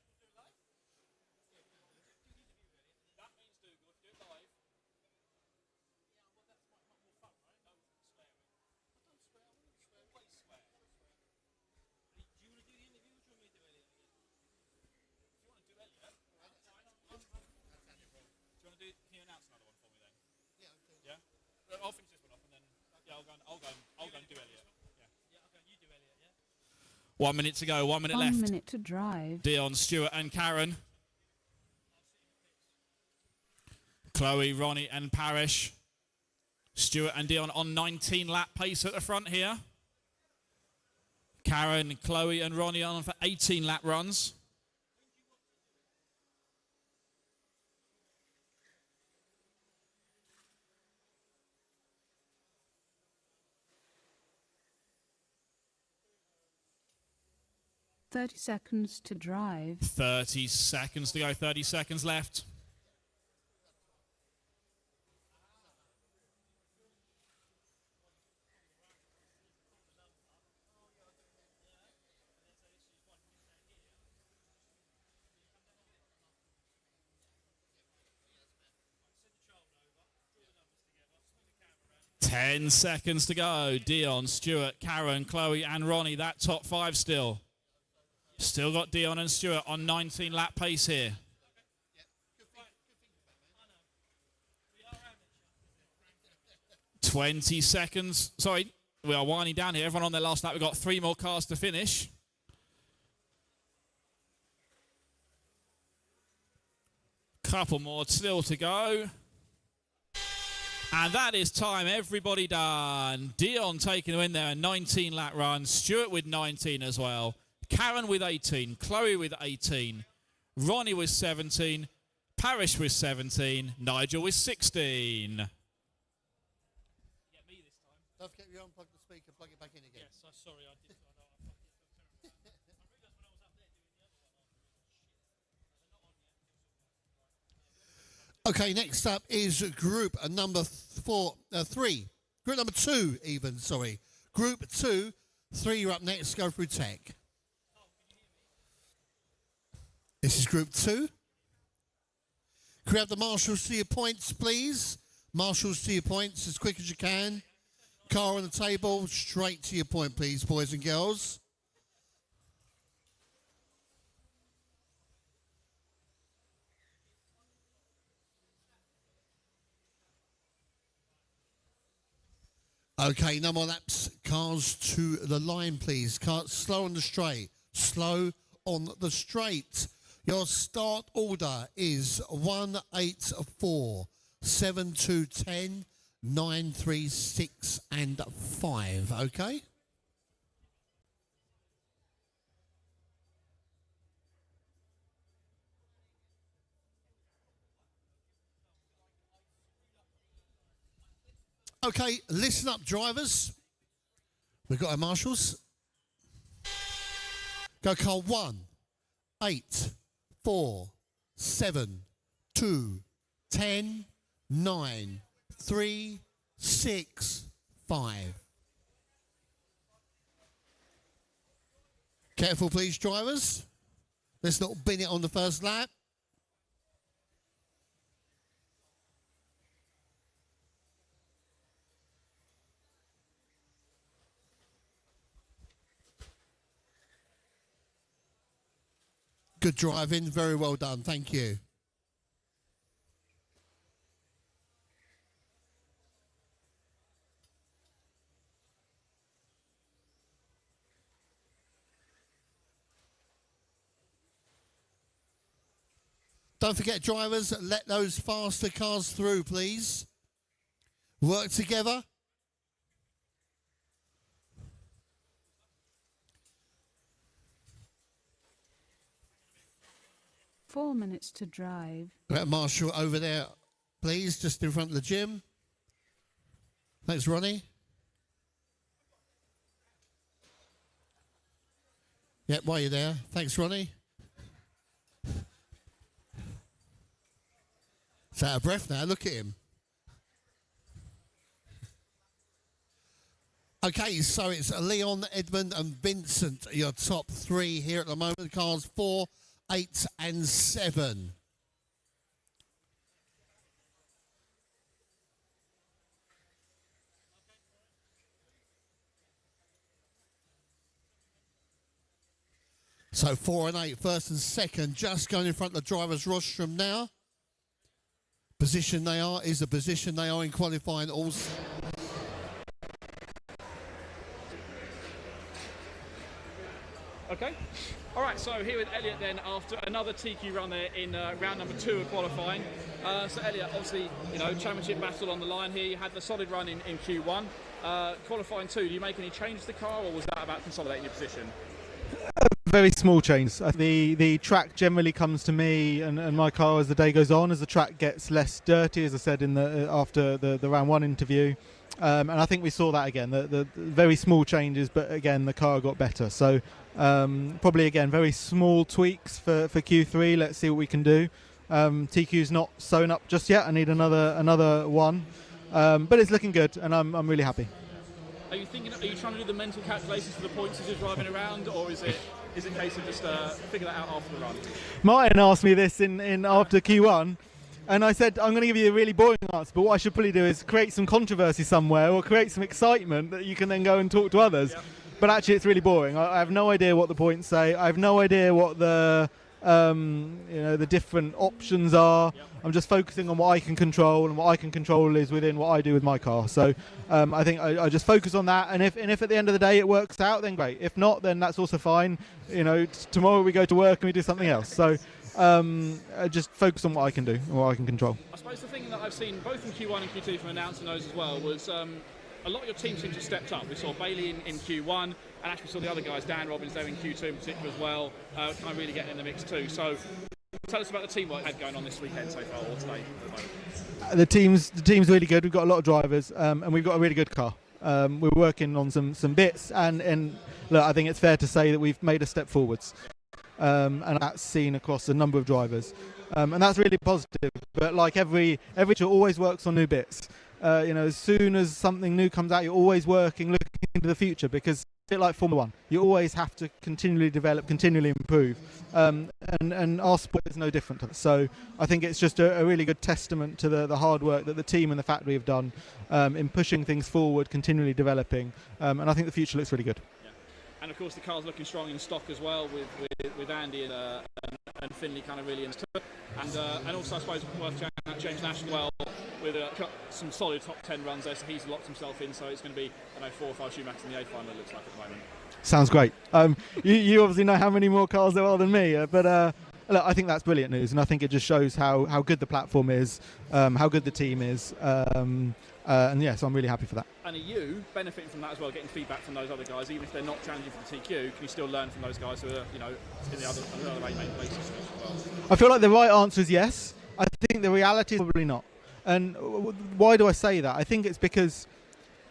I'll finish this one off and then I'll go and do Elliot. Yeah, okay, you do Elliot, yeah? 1 minute to go, 1 minute left. 1 minute to drive. Dion, Stuart and Karen. Chloe, Ronnie and Parrish. Stuart and Dion on 19 lap pace at the front here. Karen, Chloe and Ronnie on for 18 lap runs. "30 seconds to drive. 30 seconds to go, 30 seconds left. Ten seconds to go. Dion, Stuart, Karen, Chloe and Ronnie, that top 5 still. Still got Dion and Stuart on 19 lap pace here. "20 seconds. Sorry, we are winding down here. Everyone on their last lap. We've got 3 more cars to finish. Couple more still to go. And that is time. Everybody done. Dion taking the win there, a 19 lap run. Stuart with 19 as well. Karen with 18, Chloe with 18, Ronnie with 17, Parrish with 17, Nigel with 16. Don't forget you unplug the speaker, plug it back in again. Yes, sorry, I did. Okay, next up is group number 3. Group number 2 even, sorry. Group 2, 3 are up next, go through tech. This is Group 2. Can we have the marshals to your points, please? Marshals to your points as quick as you can. Car on the table, straight to your point, please, boys and girls. Okay, no more laps. Cars to the line, please. Cars slow on the straight. Slow on the straight. Your start order is 1, 8, 4, 7, 2, 10, 9, 3, 6, and 5. Okay? Okay, listen up, drivers. We've got our marshals. Go car 1, 8, 4, 7, 2, 10, 9, 3, 6, 5. Careful, please, drivers. Let's not bin it on the first lap. Good driving, very well done, thank you. Don't forget, drivers, let those faster cars through, please. Work together. Four minutes to drive. Marshal over there, please, just in front of the gym. Thanks, Ronnie. Yep, while you're there. Thanks, Ronnie. He's out of breath now. Look at him. Okay, so it's Leon, Edmund and Vincent, your top 3 here at the moment. Cars 4, 8 and 7. So 4 and 8, first and second, just going in front of the driver's rostrum now. Position they are is the position they are in qualifying also. Okay. All right, so here with Elliot then after another TQ run there in round number 2 of qualifying. So Elliot, obviously, you know, championship battle on the line here. You had the solid run in Q1. Qualifying 2, do you make any change to the car, or was that about consolidating your position? Very small change. The track generally comes to me and my car as the day goes on, as the track gets less dirty, as I said in after the round 1 interview. And I think we saw that again, the very small changes, but again the car got better. So probably again very small tweaks for Q3. Let's see what we can do. TQ's not sewn up just yet. I need another one, but it's looking good, and I'm really happy. Are you trying to do the mental calculations for the points as you're driving around, or is it a case of just figure that out after the run? Martin asked me this in after Q1. And I said, I'm going to give you a really boring answer, but what I should probably do is create some controversy somewhere or create some excitement that you can then go and talk to others. Yep. But actually, it's really boring. I have no idea what the points say. I have no idea what the the different options are. Yep. I'm just focusing on what I can control, and what I can control is within what I do with my car. So I think I just focus on that. And if at the end of the day it works out, then great. If not, then that's also fine. You know, tomorrow we go to work and we do something else. So. Just focus on what I can do and what I can control. I suppose the thing that I've seen both in Q1 and Q2 from announcing those as well was a lot of your team seems to have stepped up. We saw Bailey in Q1, and actually saw the other guys, Dan Robbins there in Q2 in particular as well, kind of really getting in the mix too. So tell us about the teamwork you had going on this weekend so far, or today. The team's really good. We've got a lot of drivers, and we've got a really good car. We're working on some bits, and look, I think it's fair to say that we've made a step forwards. And that's seen across a number of drivers, and that's really positive. But like every show always works on new bits. As soon as something new comes out, you're always looking into the future, because bit like Formula One. You always have to continually develop, continually improve, and our sport is no different to that. So I think it's just a really good testament to the hard work that the team and the factory have done in pushing things forward, continually developing, and I think the future looks really good. Yeah. And of course the car's looking strong in stock as well with Andy and Finley kind of really in the and also I suppose worth checking out James Nash as well with some solid top 10 runs there, so he's locked himself in, so it's going to be 4 or 5 Schumacher in the A final it looks like at the moment. Sounds great. You obviously know how many more cars there are than me, but look, I think that's brilliant news, and I think it just shows how good the platform is, how good the team is, and yeah, so I'm really happy for that. And are you benefiting from that as well, getting feedback from those other guys, even if they're not challenging for the TQ? Can you still learn from those guys who are, in the other places as well? I feel like the right answer is yes. I think the reality is probably not. And why do I say that? I think it's because,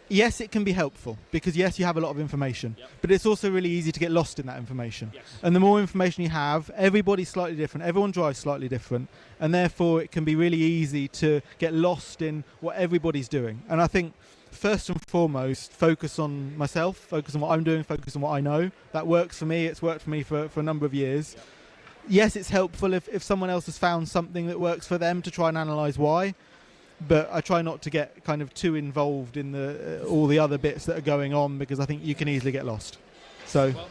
yes, it can be helpful, because yes, you have a lot of information, but it's also really easy to get lost in that information. Yes. And the more information you have, everybody's slightly different, everyone drives slightly different, and therefore it can be really easy to get lost in what everybody's doing. And I think first and foremost, focus on myself, focus on what I'm doing, focus on what I know. That works for me. It's worked for me for a number of years. Yes, it's helpful if someone else has found something that works for them to try and analyse why. But I try not to get kind of too involved in all the other bits that are going on, because I think you can easily get lost. So, well,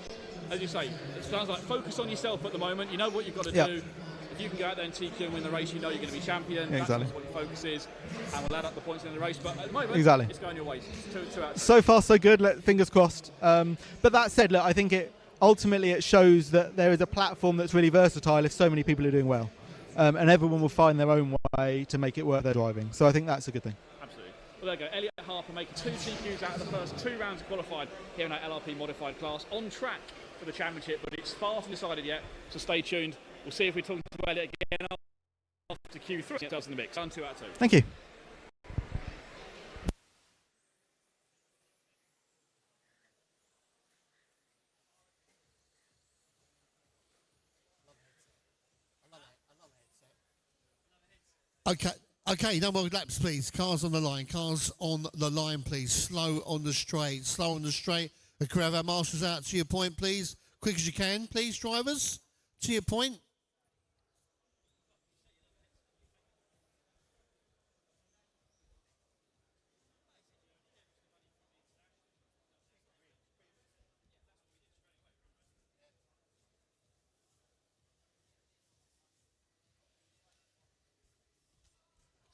as you say, it sounds like focus on yourself at the moment. You know what you've got to do. If you can go out there and TQ and win the race, you know you're going to be champion. Yeah, exactly. That's what your focus is, and we'll add up the points in the race. But at the moment, exactly, it's going your way. Two out of 2. So far, so good. Fingers crossed. But that said, look, I think ultimately it shows that there is a platform that's really versatile if so many people are doing well. And everyone will find their own way to make it work their driving. So I think that's a good thing. Absolutely. Well, there you go. Elliot Harper making 2 TQs out of the first 2 rounds of qualified here in our LRP modified class. On track for the championship, but it's far from decided yet. So stay tuned. We'll see if we talk to Elliot again after Q3. It does in the mix. 2 out of 2. Thank you. Okay, no more laps, please. Cars on the line, please. Slow on the straight. The crew have our marshals out to your point, please. Quick as you can, please, drivers. To your point.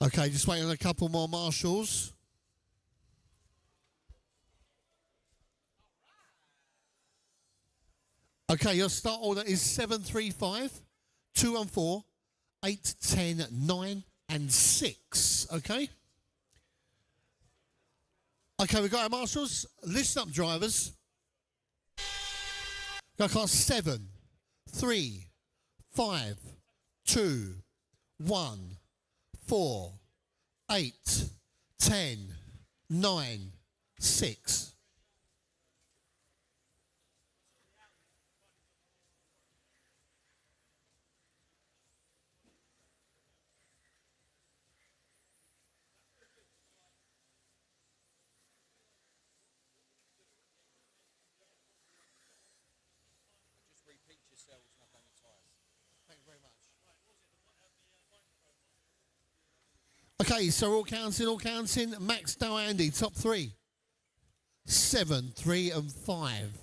Okay, just waiting on a couple more marshals. Okay, your start order is 735, 214, 8, 10, 9, and 6. Okay? Okay, we've got our marshals. Listen up, drivers. Got class 7, 3, 5, 2, 1. 4, 8, 10, 9, 6. Just repeat yourselves, not only twice. Thank you very much. Okay, so all counting. Max, Dow, Andy, top 3. 7, 3, and 5.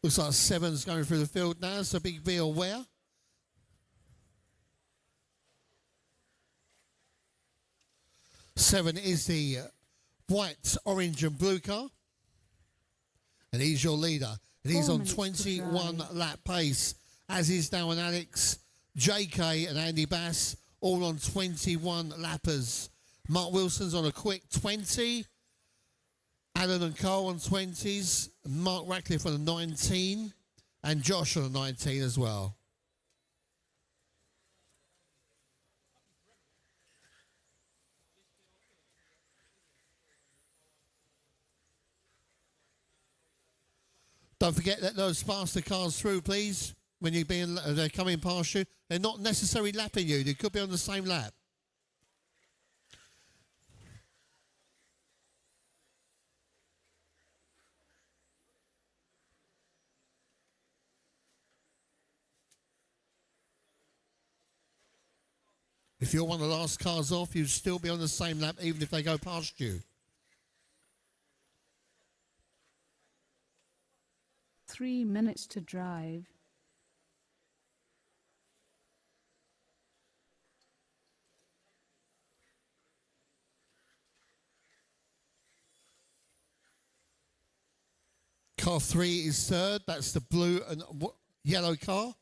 Looks like 7's going through the field now, so be aware. Seven is the white, orange, and blue car. And he's your leader. And he's on 21 lap pace, as is Dow and Alex. JK and Andy Bass, all on 21 lappers. Mark Wilson's on a quick 20. Alan and Carl on 20s. Mark Ratcliffe on a 19. And Josh on a 19 as well. Don't forget that those faster cars through, please. When they're coming past you, they're not necessarily lapping you. They could be on the same lap. If you're one of the last cars off, you'd still be on the same lap even if they go past you. 3 minutes to drive. Car 3 is third. That's the blue and yellow car.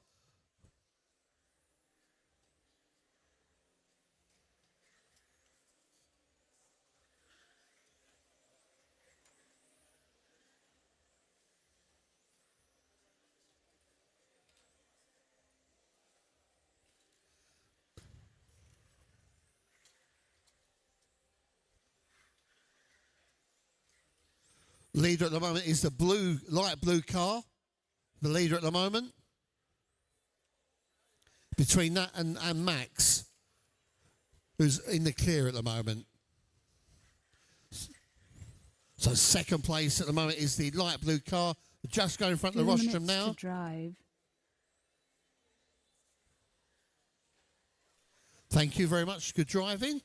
Leader at the moment is the blue, light blue car. The leader at the moment. Between that and Max, who's in the clear at the moment. So second place at the moment is the light blue car. Just going in front of the rostrum now. To drive. Thank you very much. Good driving.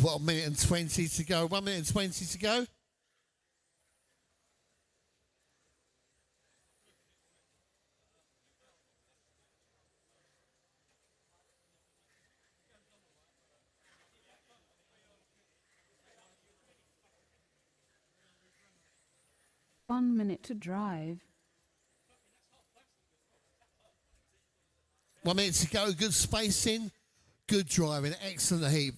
What, 1 minute and 20 to go? 1 minute and 20 to go. One minute to drive. 1 minute to go. Good spacing. Good driving. Excellent heat.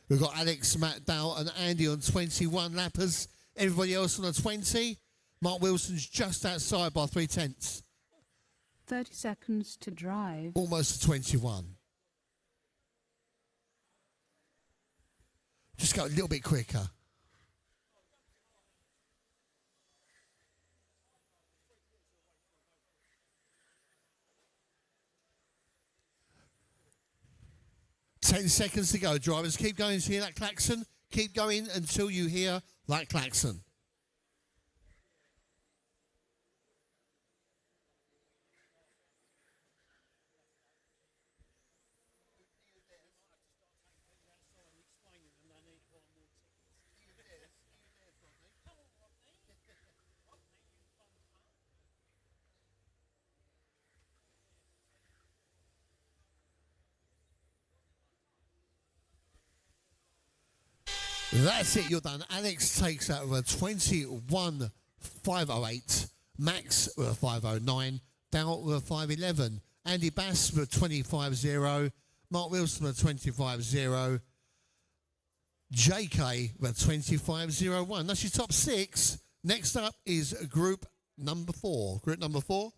We've got Alex, Matt, Dal and Andy on 21 lappers. Everybody else on a 20. Mark Wilson's just outside by 3/10. 30 seconds to drive. Almost to 21. Just go a little bit quicker. Ten seconds to go, drivers. Keep going to hear that klaxon. Keep going until you hear that klaxon. That's it, you're done. Alex takes out with a 21.508. Max with a 509. Dal with a 511. Andy Bass with a 25.0. Mark Wilson with a 25.0. JK with a 25.01. That's your top 6. Next up is group number 4. Group number 4.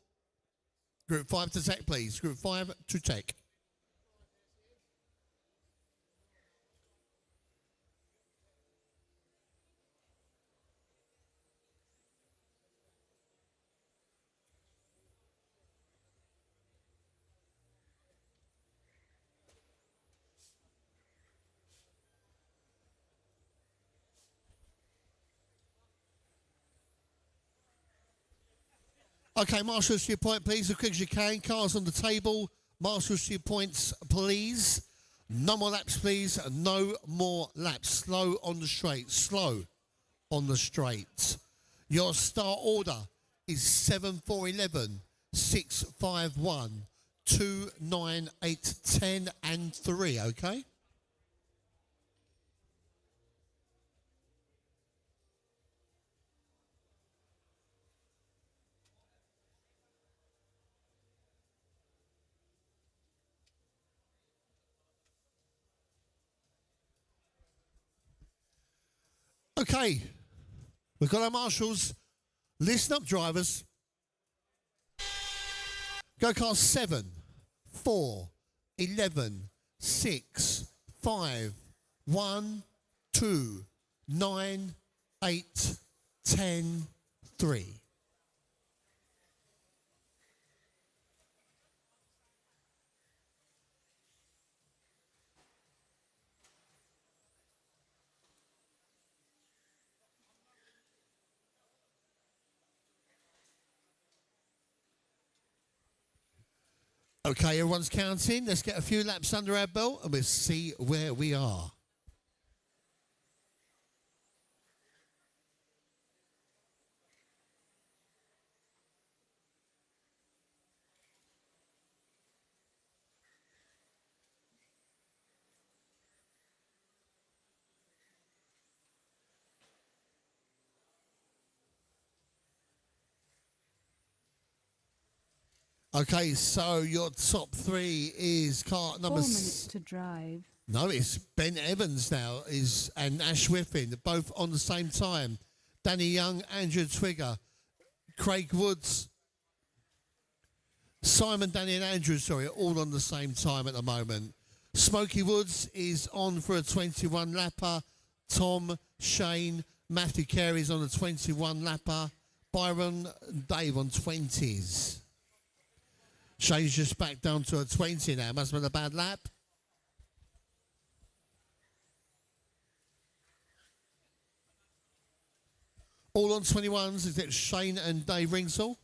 Group 5 to tech, please. Group 5 to tech. Okay, marshals to your point, please, as quick as you can. Cars on the table. Marshals to your points, please. No more laps, please. No more laps. Slow on the straight. Slow on the straight. Your start order is 7, 4, 11, 6, 5, 1, 2, 9, 8, 10, and 3, okay? Okay, we've got our marshals. Listen up, drivers. Go cars 7, 4, 11, 6, 5, 1, 2, 9, 8, 10, 3. Okay, everyone's counting. Let's get a few laps under our belt and we'll see where we are. Okay, so your top 3 is car number 4 minutes to drive. No, it's Ben Evans now and Ash Whiffin, both on the same time. Danny Young, Andrew Twigger, Craig Woods, Simon, Danny and Andrew, all on the same time at the moment. Smokey Woods is on for a 21 lapper. Tom, Shane, Matthew Carey's on a 21 lapper. Byron, Dave on 20s. Shane's just back down to a 20 now. Must have been a bad lap. All on 21s, is it Shane and Dave Ringsall?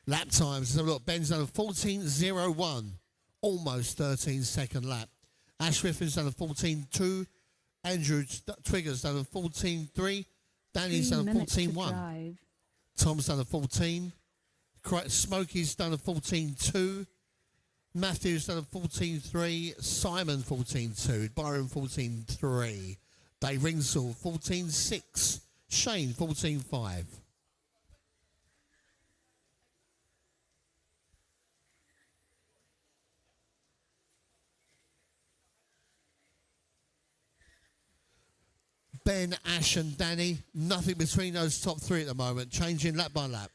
Lap times, let's have a look. Ben's done a 14.01, almost 13-second lap. Ash Riffin's done a 14.2. Andrew Twigger's done a 14.3. Danny's done a 14.1. Tom's done a 14. Smokey's done a 14.2. Matthew's done a 14.3. Simon 14.2. Byron 14.3. Dave Ringsall 14.6. Shane 14.5. Ben, Ash and Danny, nothing between those top 3 at the moment, changing lap by lap.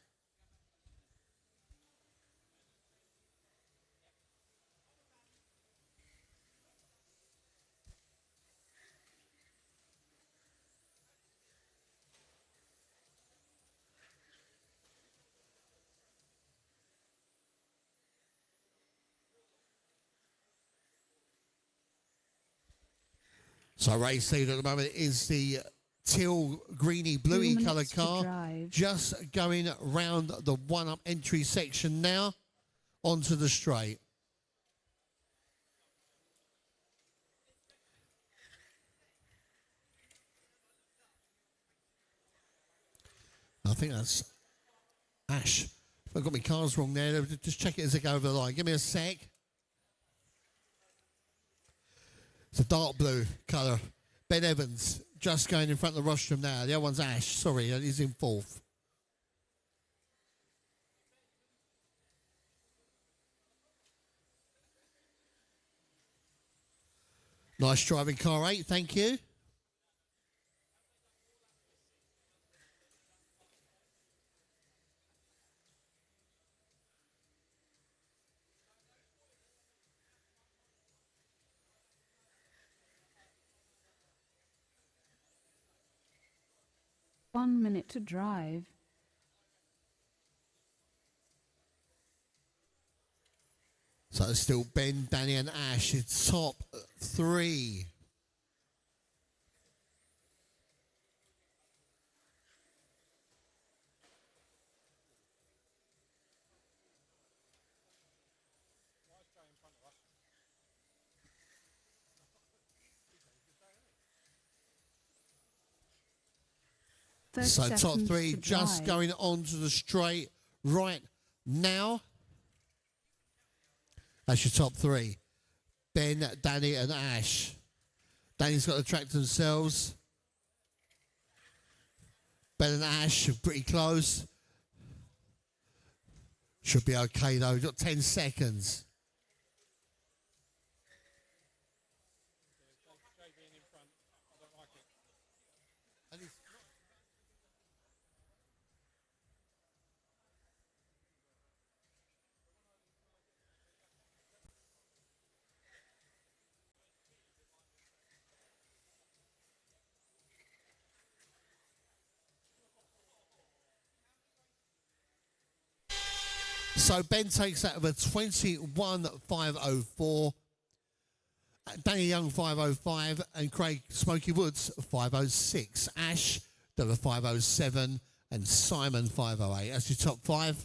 So race leader at the moment is the teal, greeny, bluey coloured car. Just going round the one-up entry section now onto the straight. I think that's Ash. I've got my cars wrong there. Just check it as I go over the line. Give me a sec. It's a dark blue colour. Ben Evans just going in front of the rostrum now. The other one's Ash. Sorry, he's in 4th. Nice driving, car 8. Thank you. One minute to drive. So it's still Ben, Danny and Ash. It's top 3. So top 3 just going onto the straight right now. That's your top 3. Ben, Danny and Ash. Danny's got to track themselves. Ben and Ash are pretty close. Should be okay though. You've got 10 seconds. So Ben takes that with a 21.504. Danny Young 505 and Craig Smoky Woods 506. Ash done a 507 and Simon 508. That's your top five.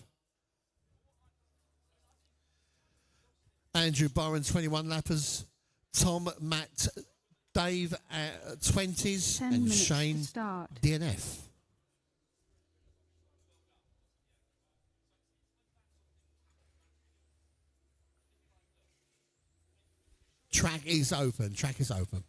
Andrew Byron 21 lappers. Tom, Matt, Dave 20s and Shane DNF. Track is open. Track is open.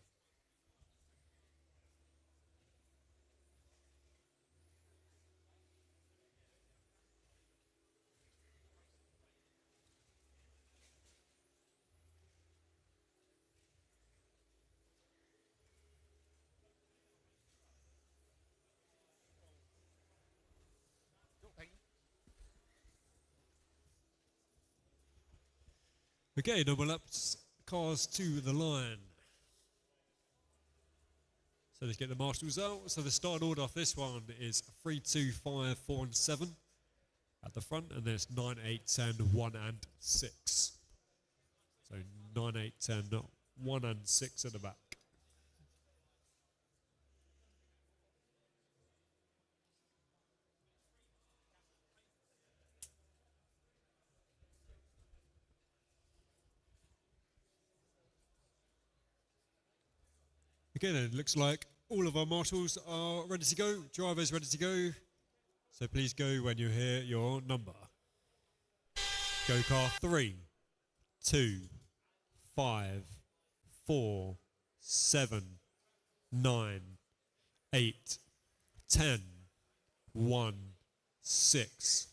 Okay, double ups. Cars to the line. So let's get the marshals out. So the start order off this one is 3, 2, 5, 4, and 7 at the front, and there's 9, 8, 10, 1, and 6. So 9, 8, 10, 1, and 6 at the back. Okay then, looks like all of our marshals are ready to go, drivers ready to go. So please go when you hear your number. Go car 3, 2, 5, 4, 7, 9, 8, 10, 1, 6.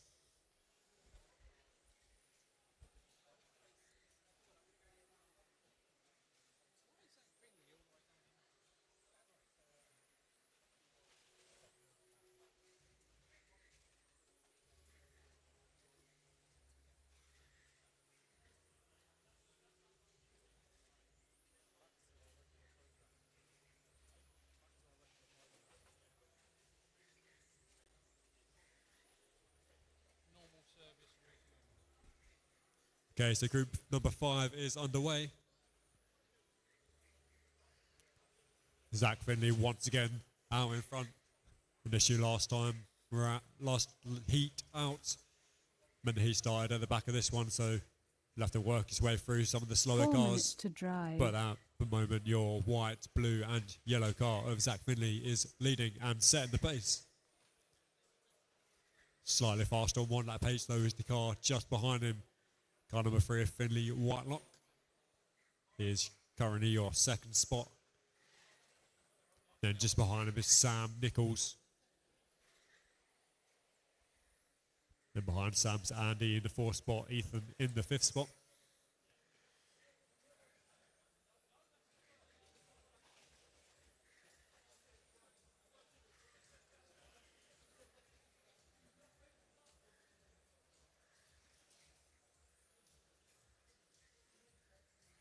Okay, so group number 5 is underway. Zach Finley once again out in front. An issue last time, we're at last heat out. Meant that he started at the back of this one, so he'll have to work his way through some of the slower 4 cars. minutes to drive. But at the moment, your white, blue, and yellow car of Zach Finley is leading and setting the pace. Slightly faster on 1 lap pace, though, is the car just behind him. Car number 3 of Finley Whitelock is currently your second spot. Then just behind him is Sam Nichols. Then behind Sam's Andy in the 4th spot, Ethan in the 5th spot.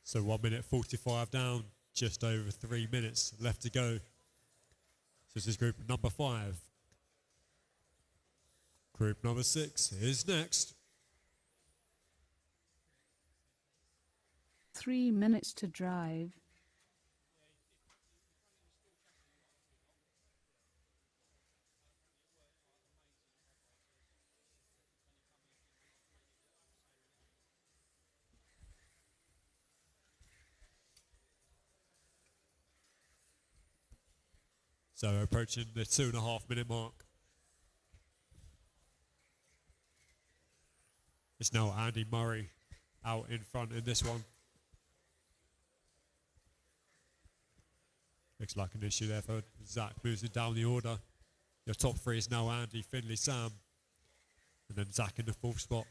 So 1 minute 45 down, just over 3 minutes left to go. So this is group number 5. Group number 6 is next. 3 minutes to drive. So approaching the 2.5 minute mark. It's now Andy Murray out in front in this one. Looks like an issue there for Zach, moves it down the order. Your top 3 is now Andy, Finley, Sam. And then Zach in the 4th spot.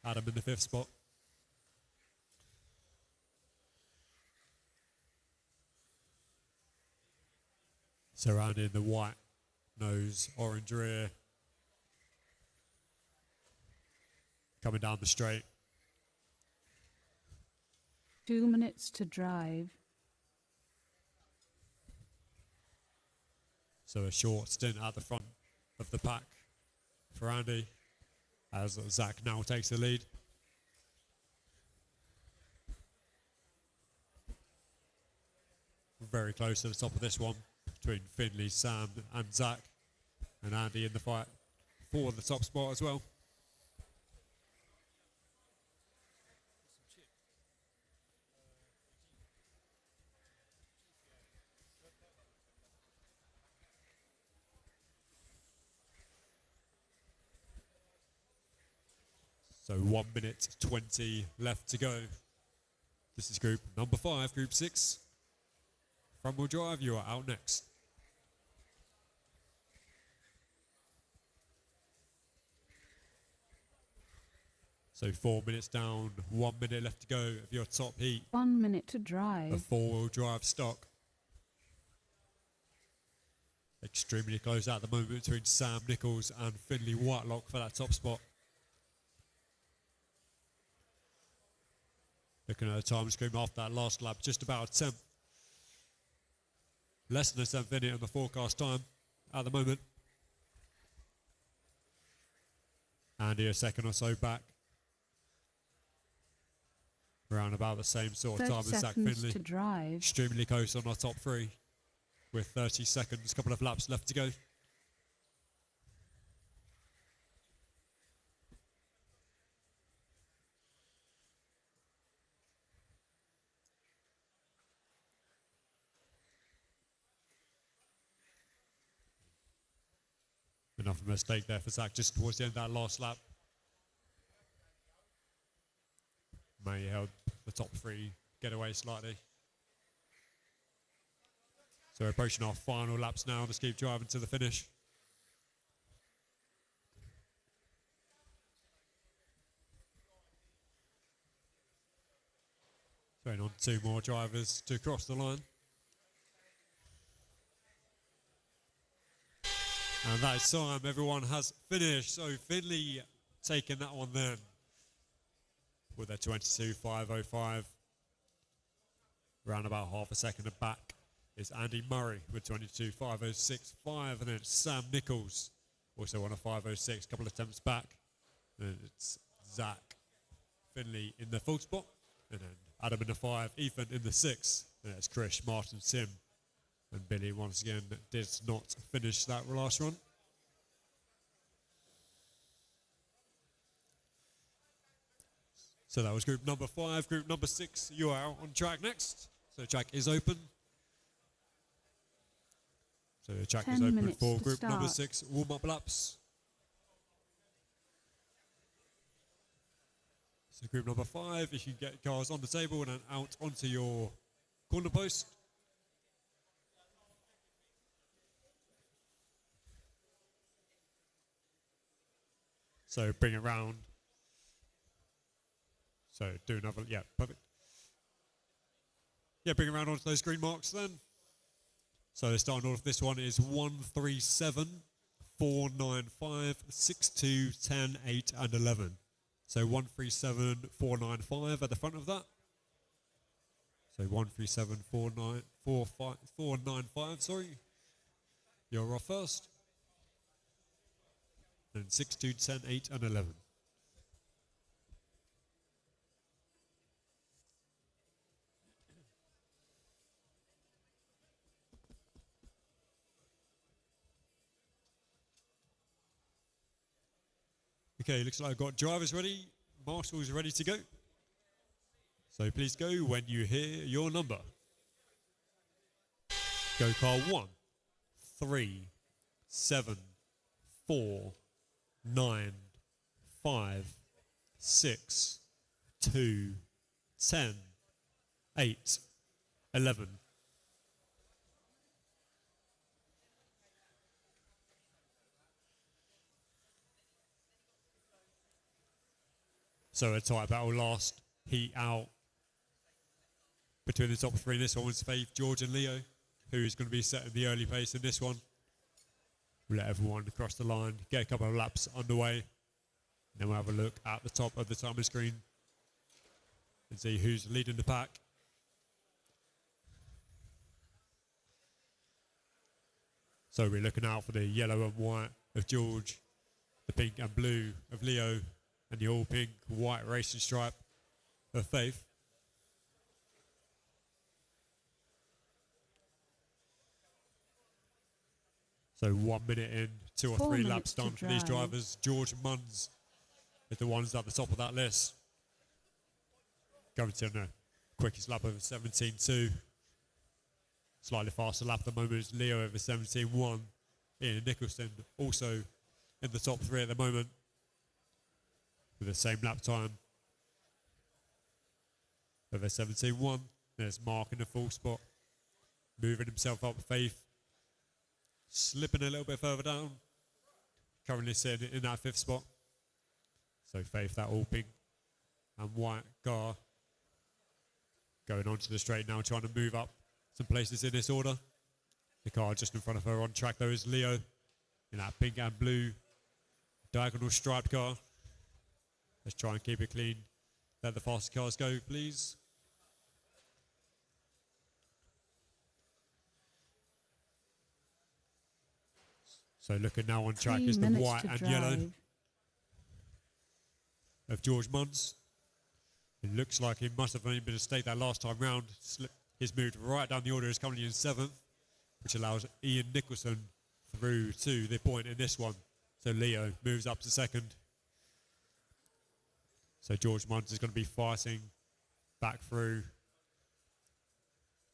Adam in the 5th spot. Surrounding the white nose, orange rear. Coming down the straight. 2 minutes to drive. So a short stint at the front of the pack for Andy as Zach now takes the lead. Very close to the top of this one between Finley, Sam and Zach, and Andy in the fight for the top spot as well. So 1 minute 20 left to go. This is group number 5, group 6. Front wheel drive, you are out next. So 4 minutes down, 1 minute left to go of your top heat. 1 minute to A drive. 4-wheel drive stock. Extremely close at the moment between Sam Nichols and Finley Whitelock for that top spot. Looking at the time screen after that last lap, just about a tenth. Less than a tenth in it on the forecast time at the moment. Andy a second or so back. Around about the same sort of 30 time as Zach seconds Finley. to drive. Extremely close on our top 3 with 30 seconds, couple of laps left to go. Enough of a mistake there for Zach just towards the end of that last lap. May help the top 3 get away slightly. So we're approaching our final laps now. Let's keep driving to the finish. Going on 2 more drivers to cross the line. And that is time. Everyone has finished. So Finley taking that one then with a 22.505. Around about half a second back is Andy Murray with 22.506.5. And then it's Sam Nichols also on a 506. Couple of attempts back. And it's Zach Finley in the full spot. And then Adam in the 5. Ethan in the 6. And it's Chris, Martin, Sim. And Billy, once again, did not finish that last run. So that was group number 5. Group number 6, you are on track next. So the track is open. So the track is 10 open minutes for to group number start. 6 warm-up laps. So group number 5, if you get cars on the table and then out onto your corner post. So bring it round. So do another, yeah, perfect. Yeah, bring it around onto those green marks then. So the starting order for this one is 137, 495, 62, 10, 8, and 11. So 137, 495 at the front of that. So 137, 495, sorry. You're off first. And 62, 10, 8, and 11. Okay, looks like I've got drivers ready, marshals ready to go. So please go when you hear your number. Go car 1, 3, 7, 4, 9, 5, 6, 2, 10, 8, 11. So a tight battle last heat out between the top three. This one was Faith, George and Leo, who is going to be setting the early pace in this one. We'll let everyone across the line, get a couple of laps underway. Then we'll have a look at the top of the timer screen and see who's leading the pack. So we're looking out for the yellow and white of George, the pink and blue of Leo, and the all pink white racing stripe of Faith. So 1 minute in, 2 or 3 laps done for these drivers. George and Munns are the ones at the top of that list. Going to the quickest lap over 17.2. Slightly faster lap at the moment is Leo over 17.1. Ian Nicholson also in the top 3 at the moment with the same lap time over 17.1. There's Mark in the full spot, moving himself up. Faith slipping a little bit further down, currently sitting in that 5th spot. So Faith, that all pink and white car, going onto the straight now, trying to move up some places in this order. The car just in front of her on track though is Leo in that pink and blue diagonal striped car. Let's try and keep it clean. Let the fastest cars go, please. So looking now on track is the white and yellow of George Munns. It looks like he must have only been a mistake that last time round. He's moved right down the order, is currently in 7th, which allows Ian Nicholson through to the point in this one. So Leo moves up to 2nd. So George Munns is going to be fighting back through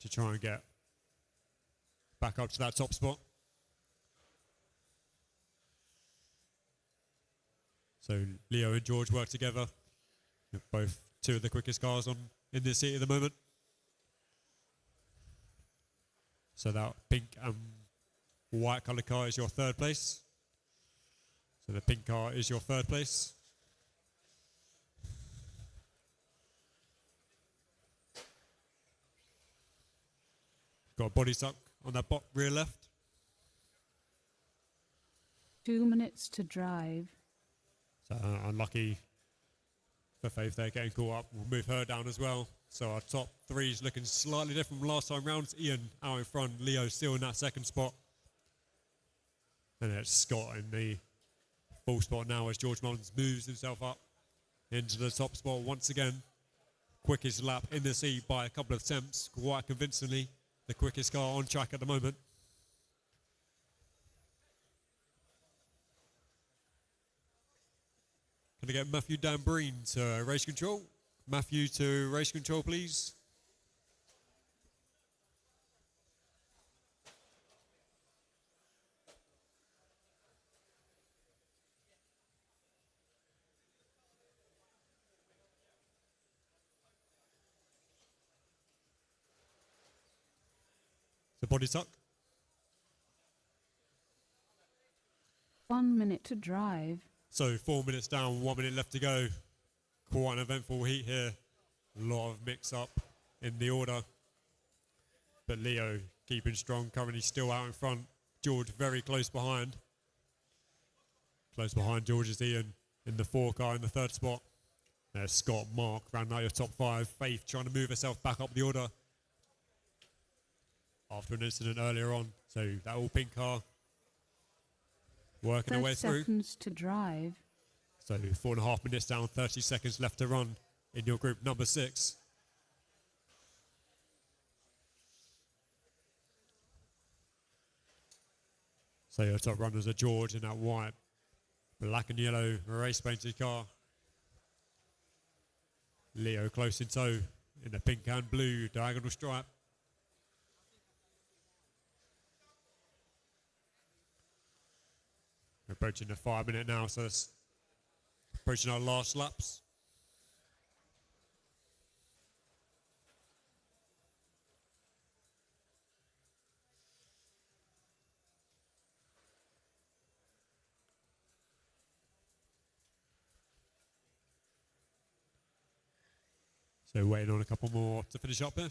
to try and get back up to that top spot. So Leo and George work together. They're both 2 of the quickest cars on in this heat at the moment. So that pink and white colour car is your 3rd place. So the pink car is your 3rd place. Got a body suck on that rear left. 2 minutes to drive. So unlucky for Faith there, getting caught up. We'll move her down as well. So our top 3 is looking slightly different from last time round. Ian out in front, Leo still in that 2nd spot. And it's Scott in the full spot now as George Mullins moves himself up into the top spot once again. Quickest lap in the heat by a couple of attempts, quite convincingly. The quickest car on track at the moment. Can I get Matthew Dambreen to race control? Matthew to race control, please. The body tuck. 1 minute to drive. So 4 minutes down, 1 minute left to go. Quite an eventful heat here. A lot of mix-up in the order. But Leo keeping strong, currently still out in front. George very close behind. Close behind George is Ian in the 4 car in the 3rd spot. There's Scott, Mark, round out your top 5. Faith trying to move herself back up the order after an incident earlier on. So that all pink car working her way through. 30 seconds to drive. So 4.5 minutes down, 30 seconds left to run in your group number 6. So your top runners are George in that white, black and yellow race painted car. Leo close in tow in the pink and blue diagonal stripe. We're approaching the 5 minute now, so that's approaching our last laps. So waiting on a couple more to finish up here.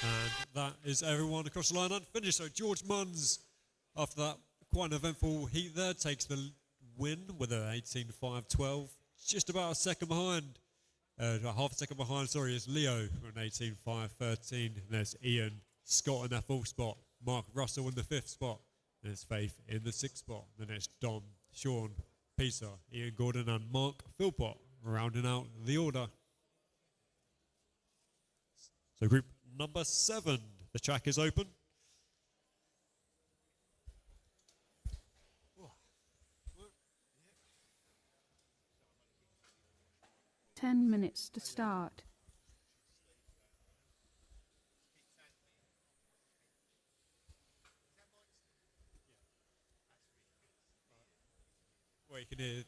And that is everyone across the line unfinished. So George Munns, after that quite an eventful heat there, takes the win with an 18.5.12. Just about a second behind, half a second behind, sorry, is Leo with an 18.5.13. And there's Ian Scott in that fourth spot. Mark Russell in the fifth spot. There's Faith in the sixth spot. Then there's Dom, Sean, Peter, Ian Gordon and Mark Philpott rounding out the order. So group number 7, the track is open. Ten minutes to start. Well, you can hear.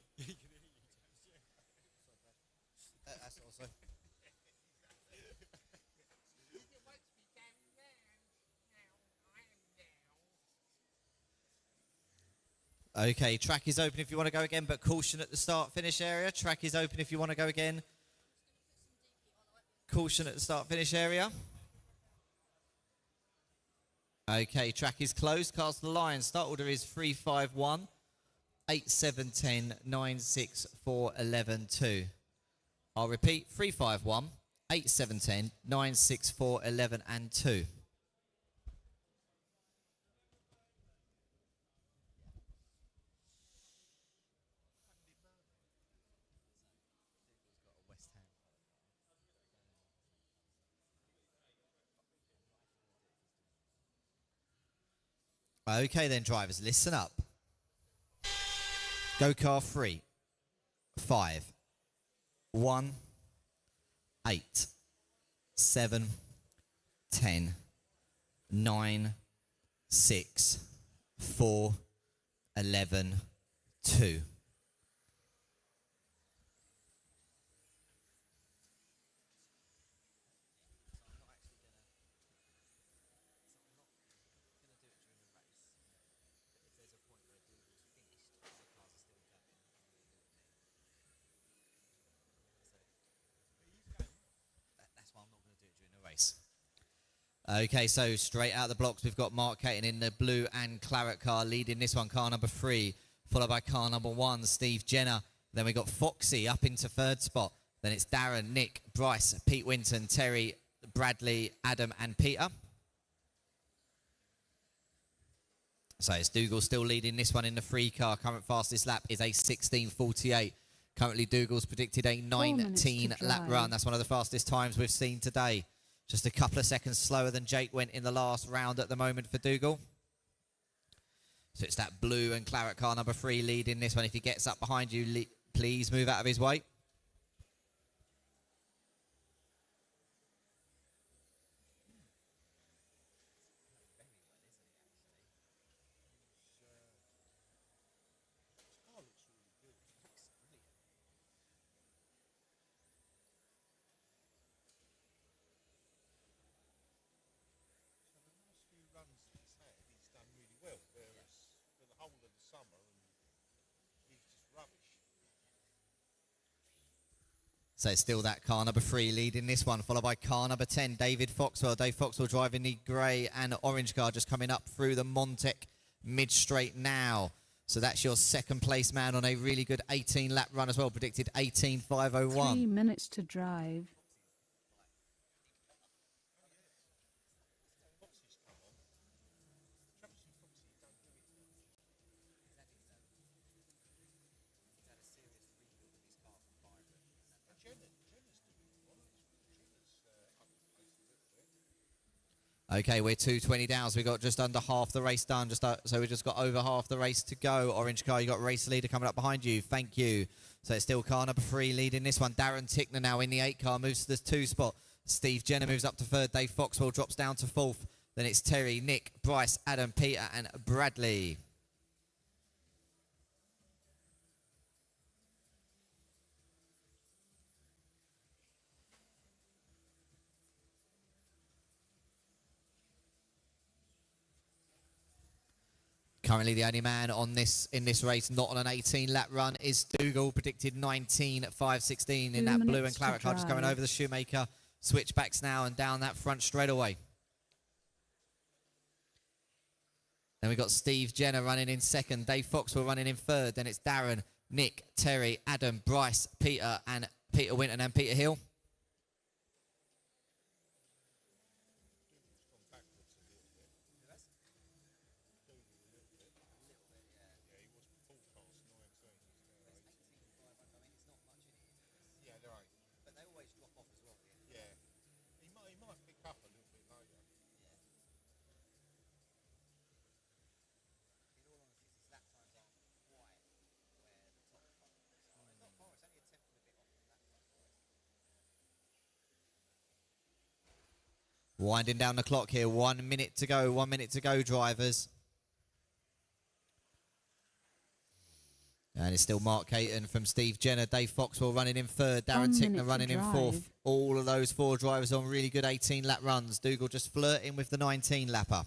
That's also. Okay, track is open if you want to go again, but caution at the start-finish area. Track is open if you want to go again. Caution at the start-finish area. Okay, track is closed. Cast the line. Start order is 3-5-1, 8-7-10, 9-6-4, 11-2. I'll repeat, 3-5-1, 8-7-10, 9-6-4, 11 and 2. Okay then, drivers, listen up. Go car 3, 5, 1, 8, 7, 10, 9, 6, 4, 11, 2. Okay, so straight out of the blocks, we've got Mark Caton in the blue and claret car leading this one, car number 3, followed by car number 1, Steve Jenner. Then we got Foxy up into third spot. Then it's Darren, Nick, Bryce, Pete Winton, Terry, Bradley, Adam and Peter. So it's Dougal still leading this one in the 3 car. Current fastest lap is a 16.48. Currently Dougal's predicted a 19 lap run. That's one of the fastest times we've seen today. Just a couple of seconds slower than Jake went in the last round at the moment for Dougal. So it's that blue and claret car number 3 leading this one. If he gets up behind you, please move out of his way. So it's still that car number 3 leading this one, followed by car number 10, David Foxwell. Dave Foxwell driving the grey and orange car, just coming up through the Montec mid-straight now. So that's your second place man on a really good 18-lap run as well, predicted 18.501. 3 minutes to drive. Okay, we're 2:20 down, so we've got just under half the race done. So we've just got over half the race to go. Orange car, you got race leader coming up behind you. Thank you. So it's still car number 3 leading this one. Darren Tickner now in the 8 car, moves to the 2 spot. Steve Jenner moves up to 3rd. Dave Foxwell drops down to 4th. Then it's Terry, Nick, Bryce, Adam, Peter and Bradley. Currently the only man on this in this race not on an 18-lap run is Dougal, predicted 19.516 in that blue and claret car, just going over the Shoemaker. Switchbacks now and down that front straight away. Then we've got Steve Jenner running in second. Dave Foxwell running in third. Then it's Darren, Nick, Terry, Adam, Bryce, Peter, and Peter Winton and Peter Hill. Winding down the clock here. 1 minute to go. 1 minute to go, drivers. And it's still Mark Caton from Steve Jenner. Dave Foxwell running in third. Darren Tickner running in fourth. All of those 4 drivers on really good 18-lap runs. Dougal just flirting with the 19-lapper.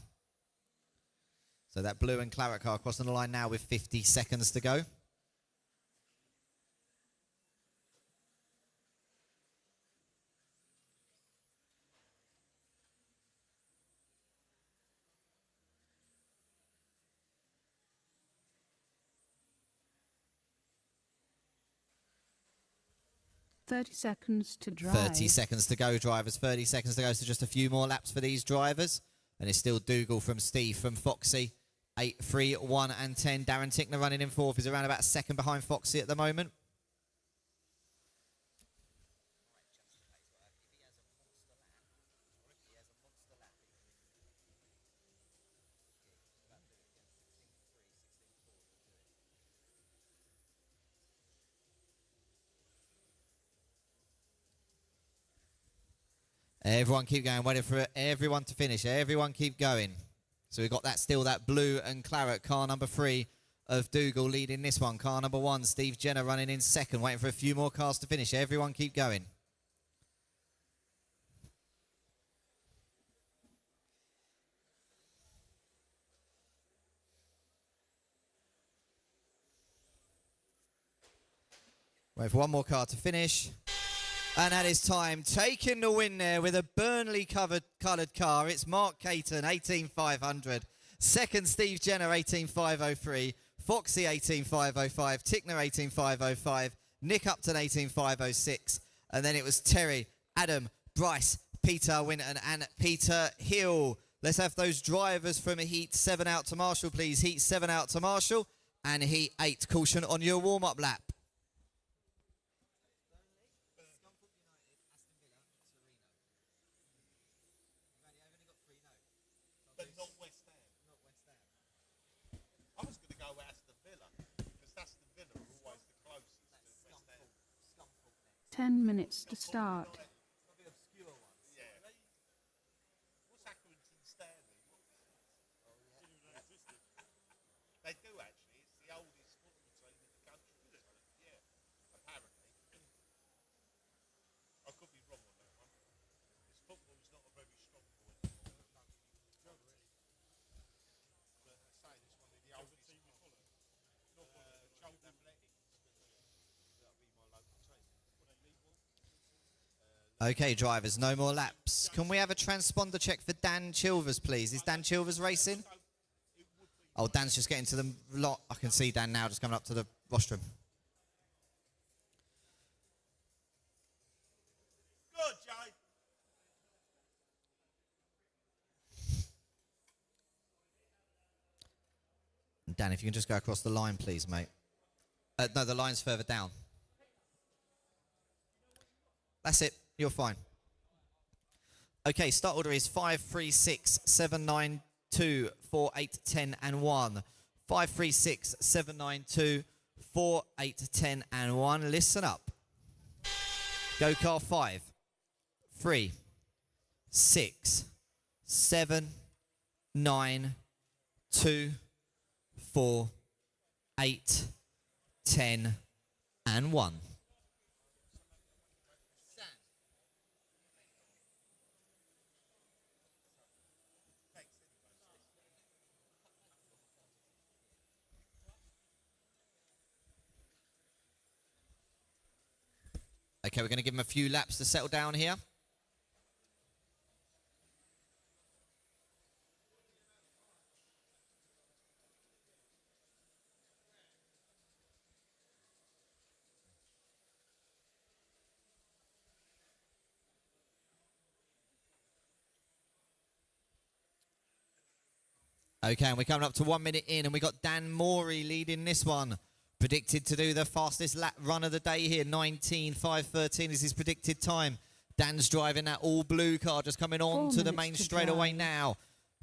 So that blue and claret car crossing the line now with 50 seconds to go. 30 seconds to drive. 30 seconds to go, drivers. 30 seconds to go, so just a few more laps for these drivers. And it's still Dougal from Steve from Foxy. 8, 3, 1 and 10. Darren Tickner running in fourth. He's around about a second behind Foxy at the moment. Everyone keep going, waiting for everyone to finish. Everyone keep going. So we've got that still, that blue and claret, car number 3 of Dougal leading this one. Car number 1, Steve Jenner running in second, waiting for a few more cars to finish. Everyone keep going. Wait for one more car to finish. And that is time. Taking the win there with a Burnley coloured car. It's Mark Caton, 18,500. Second, Steve Jenner, 18,503. Foxy, 18,505. Tickner, 18,505. Nick Upton, 18,506. And then it was Terry, Adam, Bryce, Peter Winton, and Peter Hill. Let's have those drivers from Heat 7 out to Marshall, please. Heat 7 out to Marshall. And Heat 8, caution on your warm-up lap. I was going to go Aston Villa, because Aston Villa are always the closest to West Ham. 10 minutes to start. Yeah. What's Accrington Stanley? They do actually. It's the oldest football team in the country. So, yeah, apparently. I could be wrong on that one. Because football's not a very strong point anymore. But I say it's one of the oldest teams. Charlton Athletics. That'll be my local team. Okay, drivers, no more laps. Can we have a transponder check for Dan Chilvers, please? Is Dan Chilvers racing? Oh, Dan's just getting to the lot. I can see Dan now just coming up to the rostrum. Good, Jay. Dan, if you can just go across the line, please, mate. No, the line's further down. That's it. You're fine. Okay, start order is 5, 3, 6, 7, 9, 2, 4, 8, 10, and 1. 5, 3, 6, 7, 9, 2, 4, 8, 10, and 1. Listen up. Go car 5, 3, 6, 7, 9, 2, 4, 8, 10, and 1. Okay, we're going to give them a few laps to settle down here. Okay, and we're coming up to 1 minute in, and we got Dan Morey leading this one. Predicted to do the fastest lap run of the day here. 19.5.13 is his predicted time. Dan's driving that all blue car, just coming on to the main straightaway now.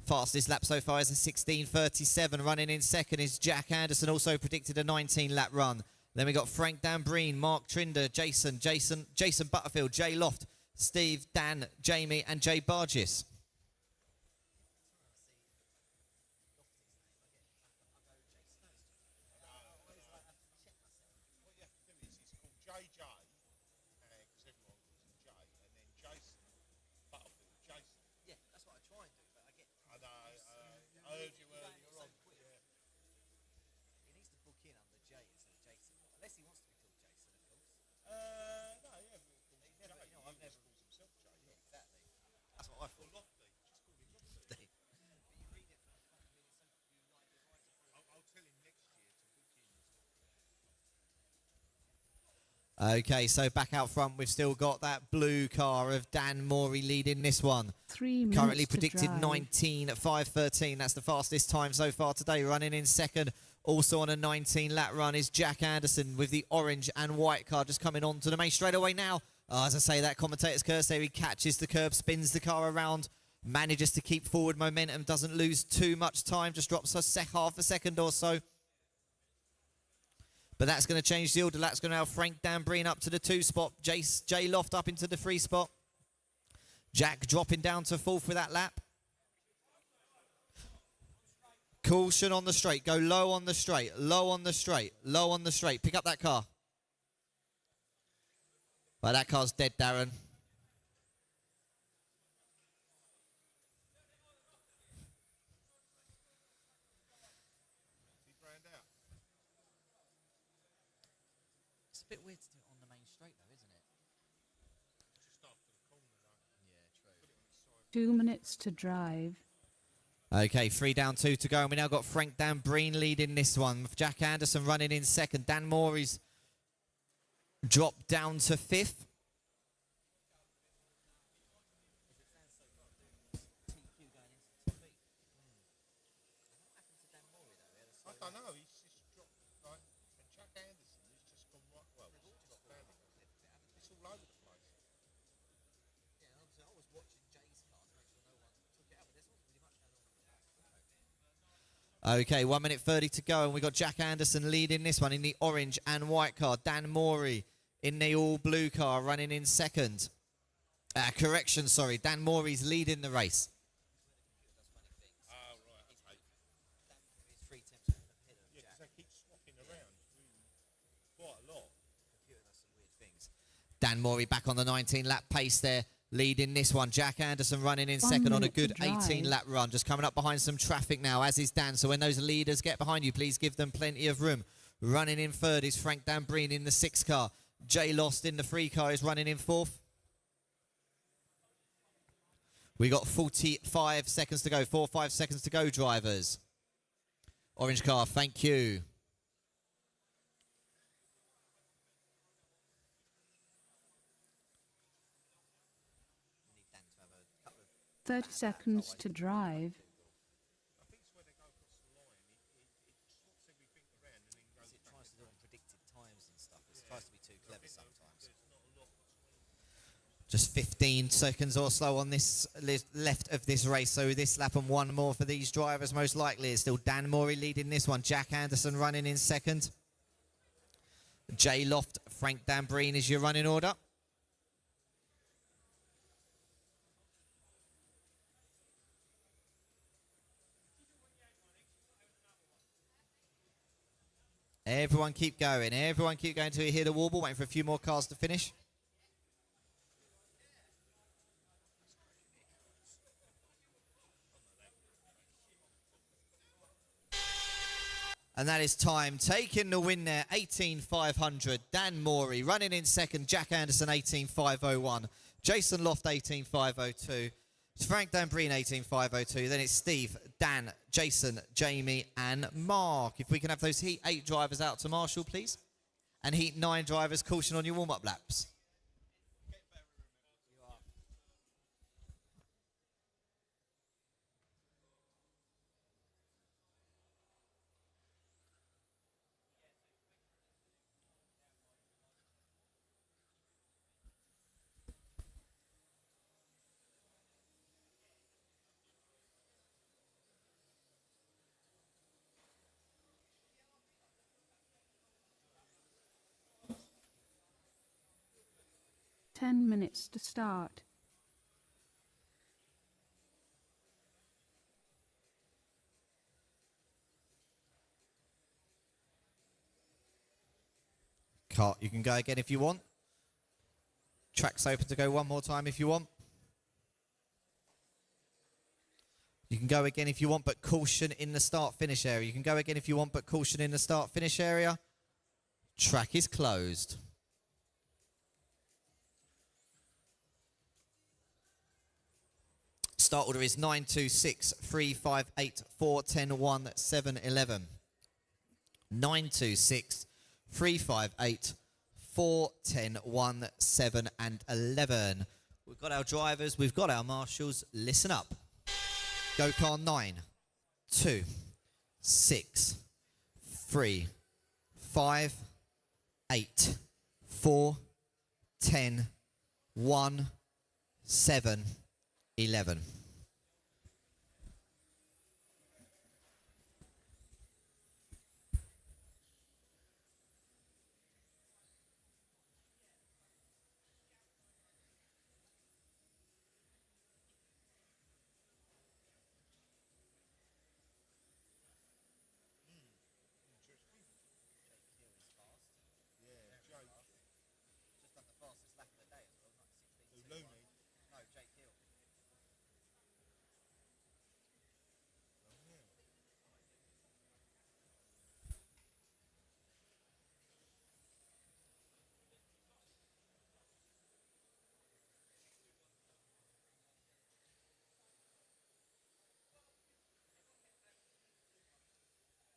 Fastest lap so far is a 16.37. Running in second is Jack Anderson, also predicted a 19-lap run. Then we got Frank Dambreen, Mark Trinder, Jason Butterfield, Jay Loft, Steve, Dan, Jamie, and Jay Bargis. Okay, so back out front, we've still got that blue car of Dan Morey leading this one. 3 minutes Currently to predicted drive. 19.5.13. That's the fastest time so far today. Running in second, also on a 19-lap run, is Jack Anderson with the orange and white car just coming on to the main straightaway now. As I say, that commentator's curse there. He catches the curb, spins the car around, manages to keep forward momentum, doesn't lose too much time, just drops a half a second or so. But that's going to change the order. That's going to have Frank Dambreen up to the 2 spot. Jay Loft up into the 3 spot. Jack dropping down to 4th with that lap. Caution on the straight. Go low on the straight. Low on the straight. Low on the straight. Pick up that car. Well, that car's dead, Darren. It's a bit weird to do it on the main straight, though, isn't it? Just after the corner, though. Yeah, true. 2 minutes to drive. Okay, 3 down, 2 to go. And we now got Frank Dambreen leading this one. Jack Anderson running in second. Dan Morey's dropped down to 5th. I don't know. He's just dropped like, and Jack Anderson has just gone right. Well, it's all over the place. Yeah, obviously I was watching Jay's car to make sure no one took it out, but there's not really much going on. Okay, 1 minute 30 to go, and we got Jack Anderson leading this one in the orange and white car. Dan Morey in the all blue car running in second. Correction, sorry. Dan Morey's leading the race. Dan Morey back on the 19-lap pace there, leading this one. Jack Anderson running in second on a good 18-lap run. Just coming up behind some traffic now, as is Dan. So when those leaders get behind you, please give them plenty of room. Running in third is Frank Dambreen in the 6 car. Jay Lost in the 3 car is running in 4th. We got 45 seconds to go. 5 seconds to go, drivers. Orange car, thank you. 30 seconds to drive. I think it's where they go across the line. It swaps everything around and then goes. It tries to do it on predicted times and stuff. It tries to be too clever sometimes. Just 15 seconds or so on this left of this race. So this lap and 1 more for these drivers, most likely. It's still Dan Morey leading this one. Jack Anderson running in second. Jay Loft, Frank Dambreen is your running order. Everyone keep going. Everyone keep going until you hear the warble. Waiting for a few more cars to finish. And that is time. Taking the win there, 18,500. Dan Morey running in second. Jack Anderson, 18,501. Jason Loft, 18,502. It's Frank Dambreen, 18,502. Then it's Steve, Dan, Jason, Jamie, and Mark. If we can have those Heat 8 drivers out to Marshall, please. And Heat 9 drivers, caution on your warm-up laps. 10 minutes to start. Cart, you can go again if you want. Track's open to go one more time if you want. You can go again if you want, but caution in the start-finish area. You can go again if you want, but caution in the start-finish area. Track is closed. Start order is 9, 2, 6, 3, 5, 8, 4, 10, 1, 7, 11. 9, 2, 6, 3, 5, 8, 4, 10, 1, 7, and 11. We've got our drivers, we've got our marshals. Listen up. Go car 9, 2, 6, 3, 5, 8, 4, 10, 1, 7, 11.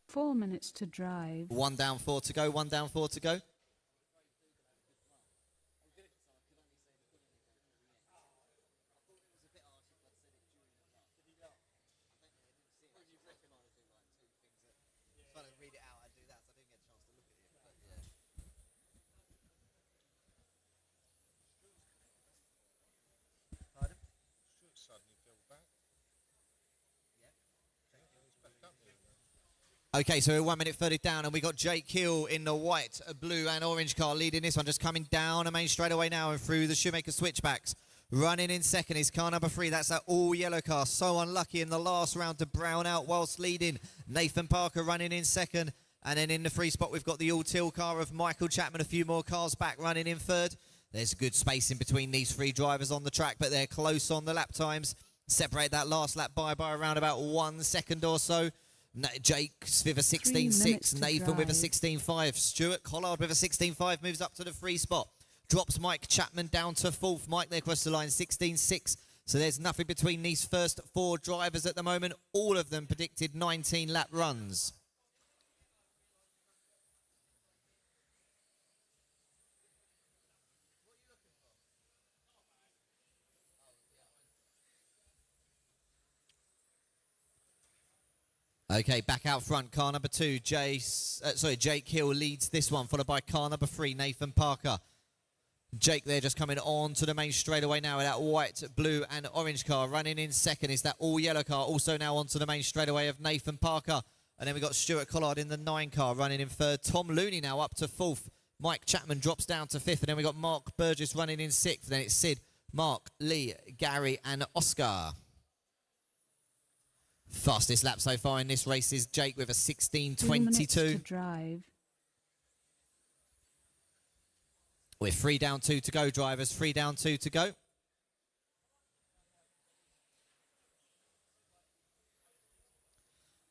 Four minutes to drive. 1 down, 4 to go, 1 down, 4 to go. Okay, so we're 1 minute 30 down, and we got Jake Hill in the white, blue, and orange car leading this one, just coming down a main straightaway now and through the Shoemaker switchbacks. Running in second is car number 3. That's that all-yellow car. So unlucky in the last round to brown out whilst leading. Nathan Parker running in second. And then in the free spot, we've got the all-teal car of Michael Chapman. A few more cars back running in third. There's good space in between these 3 drivers on the track, but they're close on the lap times. Separate that last lap by around about 1 second or so. Jake with a 16.6, Nathan with a 16.5, Stuart Collard with a 16.5 moves up to the free spot. Drops Mike Chapman down to 4th. Mike there across the line, 16.6. So there's nothing between these first 4 drivers at the moment. All of them predicted 19 lap runs. Okay, back out front, car number 2, Jake Hill leads this one, followed by car number 3, Nathan Parker. Jake there just coming on to the main straightaway now with that white, blue, and orange car. Running in second is that all-yellow car, also now onto the main straightaway of Nathan Parker. And then we've got Stuart Collard in the 9 car, running in third. Tom Looney now up to 4th. Mike Chapman drops down to 5th. And then we've got Mark Burgess running in 6th. Then it's Sid, Mark, Lee, Gary, and Oscar. Fastest lap so far in this race is Jake with a 16.22. To drive. We're 3 down, 2 to go, drivers. 3 down, 2 to go.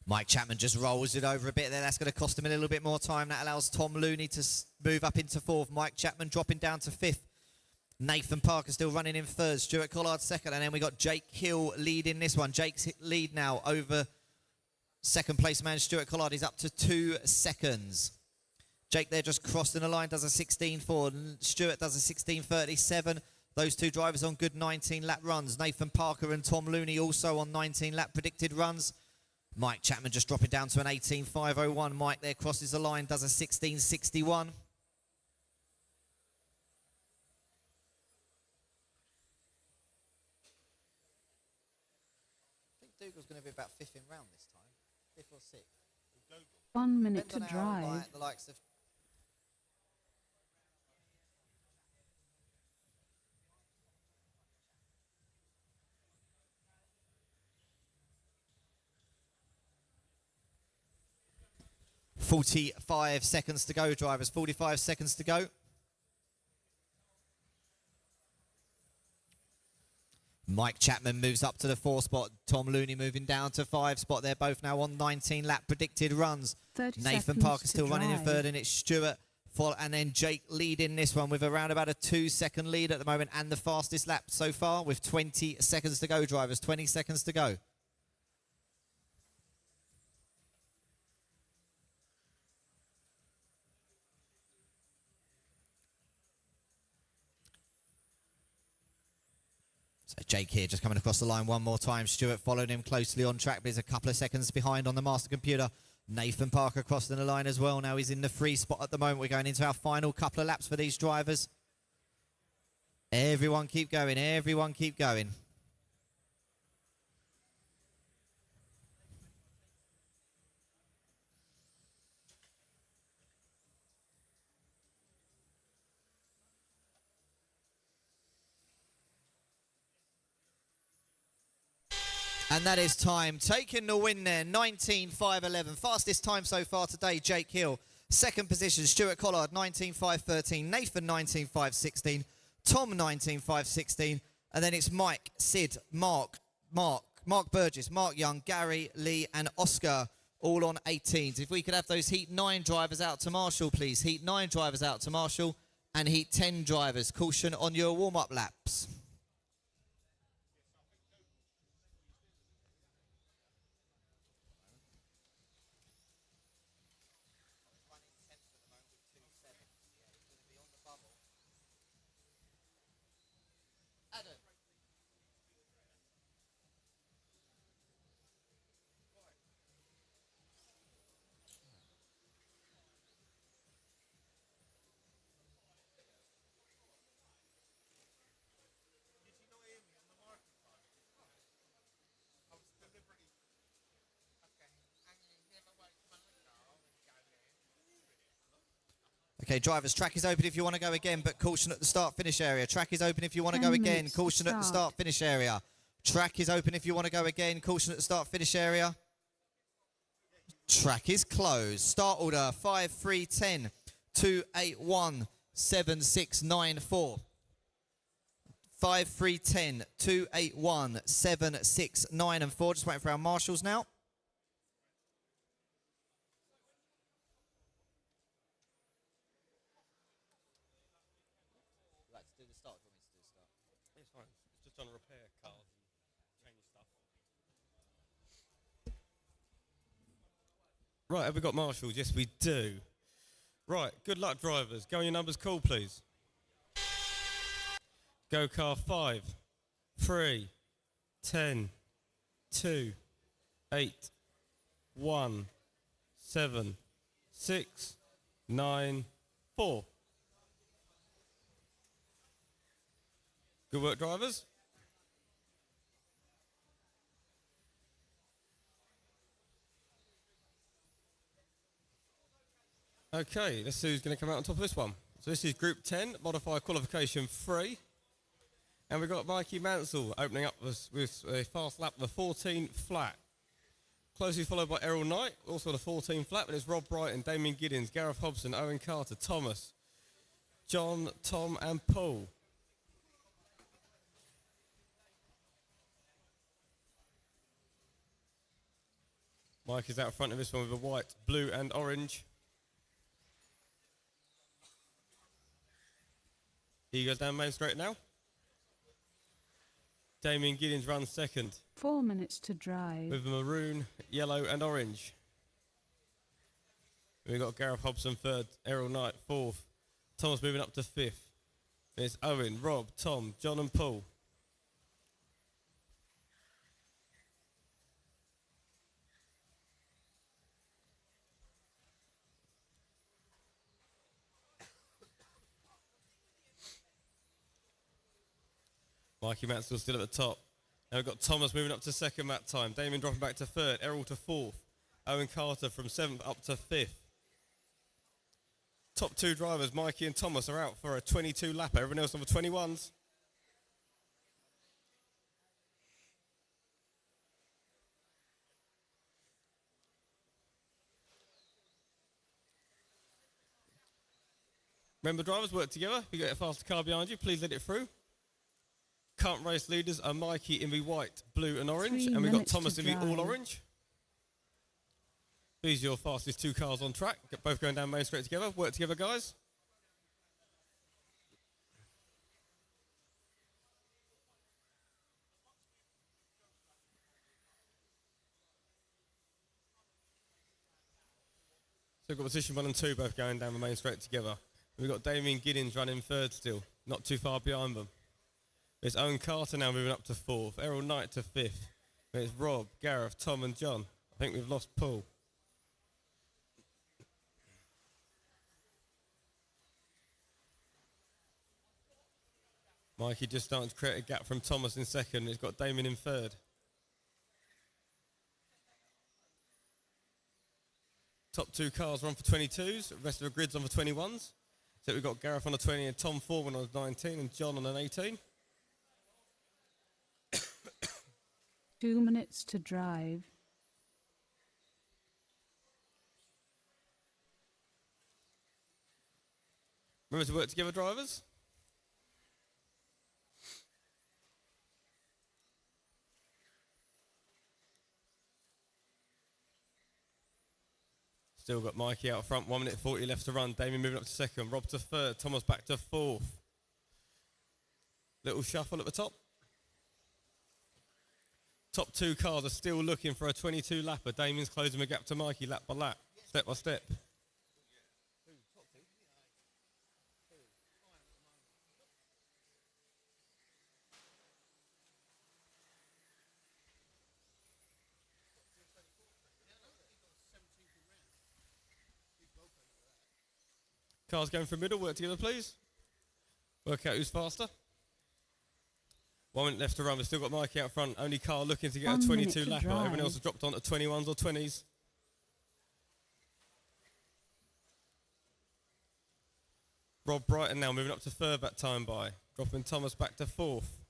Mike Chapman just rolls it over a bit there. That's going to cost him a little bit more time. That allows Tom Looney to move up into fourth. Mike Chapman dropping down to fifth. Nathan Parker still running in third. Stuart Collard second. And then we got Jake Hill leading this one. Jake's lead now over second place man Stuart Collard is up to 2 seconds. Jake there just crossing the line, does a 16.4. Stuart does a 16.37. Those two drivers on good 19-lap runs. Nathan Parker and Tom Looney also on 19-lap predicted runs. Mike Chapman just dropping down to an 18.501. Mike there crosses the line, does a 16.61. Dougal's going to be about fifth in round this time. Fifth or sixth. 1 minute to Depends on how, drive. like, the likes of 45 seconds to go, drivers. 45 seconds to go. Mike Chapman moves up to the 4 spot. Tom Looney moving down to 5 spot. They're both now on 19-lap predicted runs. 30 Nathan seconds Parker to still running in drive. third, and it's Stuart. And then Jake leading this one with around about a 2-second lead at the moment, and the fastest lap so far with 20 seconds to go, drivers. 20 seconds to go. So Jake here just coming across the line one more time. Stuart following him closely on track, but he's a couple of seconds behind on the master computer. Nathan Parker crossing the line as well. Now he's in the free spot at the moment. We're going into our final couple of laps for these drivers. Everyone keep going. Everyone keep going. And that is time. Taking the win there, 19.511. Fastest time so far today, Jake Hill. Second position, Stuart Collard, 19.513. Nathan, 19.516. Tom, 19.516. And then it's Mike, Sid, Mark Burgess, Mark Young, Gary, Lee, and Oscar, all on 18s. If we could have those Heat 9 drivers out to Marshall, please. Heat 9 drivers out to Marshall, and Heat 10 drivers. Caution on your warm-up laps. Okay, drivers, track is open if you want to go again, but caution at the start-finish area. Track is open if you want to go again. Caution at the start-finish area. Track is open if you want to go again. Caution at the start-finish area. Track is closed. Start order 5, 3, 10, 2, 8, 1, 7, 6, 9, 4. 5, 3, 10, 2, 8, 1, 7, 6, 9, and 4. Just waiting for our marshals now. It's fine. It's just on repair cars and change stuff. Right, have we got marshals? Yes, we do. Right, good luck, drivers. Go on your numbers, call, please. Go car 5, 3, 10, 2, 8, 1, 7, 6, 9, 4. Good work, drivers. Okay, let's see who's going to come out on top of this one. So this is Group 10, Modified Qualification 3. And we've got Mikey Mansell opening up with a fast lap of the 14 flat. Closely followed by Errol Knight, also the 14 flat, but it's Rob Brighton, Damien Giddins, Gareth Hobson, Owen Carter, Thomas, John, Tom and Paul. Mike is out front of this one with a white, blue and orange. He goes down main straight now. Damien Giddins runs second. 4 minutes to drive. With maroon, yellow and orange. We've got Gareth Hobson third, Errol Knight fourth. Thomas moving up to fifth. It's Owen, Rob, Tom, John and Paul. Mikey Mansell still at the top. Now we've got Thomas moving up to second that time. Damien dropping back to third. Errol to fourth. Owen Carter from seventh up to fifth. Top two drivers, Mikey and Thomas, are out for a 22 lapper. Everyone else on the 21s. Remember, drivers, work together. If you get a faster car behind you, please let it through. Current race leaders are Mikey in the white, blue and orange. 3 And we've got minutes Thomas to in the all drive. orange. These are your fastest two cars on track. Both going down main straight together. Work together, guys. So we've got position 1 and 2 both going down the main straight together. We've got Damien Giddins running third still, not too far behind them. There's Owen Carter now moving up to fourth. Errol Knight to fifth. There's Rob, Gareth, Tom and John. I think we've lost Paul. Mikey just starting to create a gap from Thomas in second. He's got Damien in third. Top two cars run for 22s. The rest of the grid's on for 21s. So we've got Gareth on a 20 and Tom Foreman on a 19 and John on an 18. 2 minutes to drive. Remember to work together, drivers. Still got Mikey out front, 1 minute 40 left to run. Damien moving up to second, Rob to third, Thomas back to fourth. Little shuffle at the top. Top two cars are still looking for a 22 lapper. Damien's closing the gap to Mikey lap by lap, step by step. Cars going for middle, work together please. Work out who's faster. 1 minute left to run, we've still got Mikey out front. Only car looking to get 1 a minute 22 to lapper. Everyone drive. else has dropped on to 21s or 20s. Rob Brighton now moving up to third that time by. Dropping Thomas back to fourth.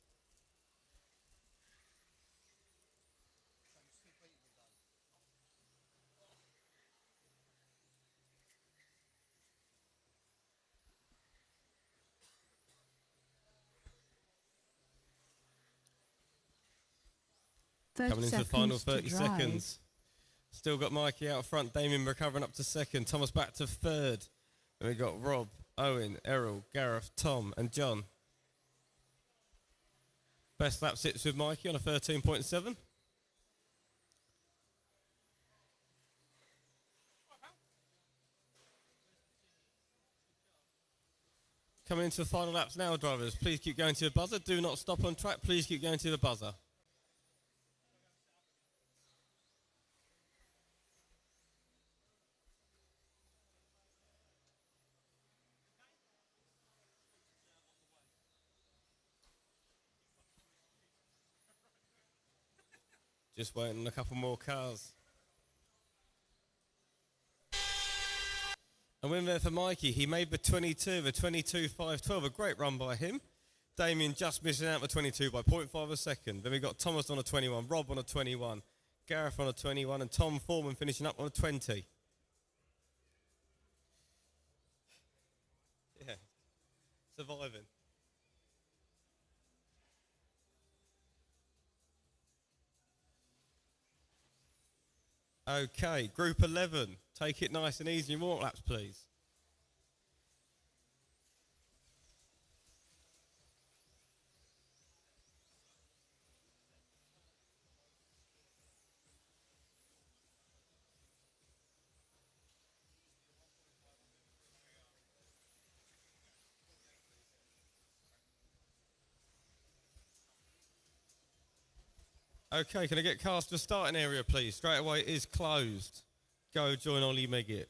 Coming into the final 30 seconds. Still got Mikey out front. Damien recovering up to second. Thomas back to third. And we've got Rob, Owen, Errol, Gareth, Tom and John. Best lap sits with Mikey on a 13.7. Coming into the final laps now, drivers. Please keep going to the buzzer. Do not stop on track. Please keep going to the buzzer. Just waiting on a couple more cars. A win there for Mikey. He made the 22, the 22.512. A great run by him. Damien just missing out the 22 by 0.5 a second. Then we got Thomas on a 21, Rob on a 21, Gareth on a 21, and Tom Foreman finishing up on a 20. Yeah, surviving. Okay, Group 11. Take it nice and easy in your warm laps, please. Okay, can I get cars to the starting area, please? Straight away is closed. Go join Ollie Meggett.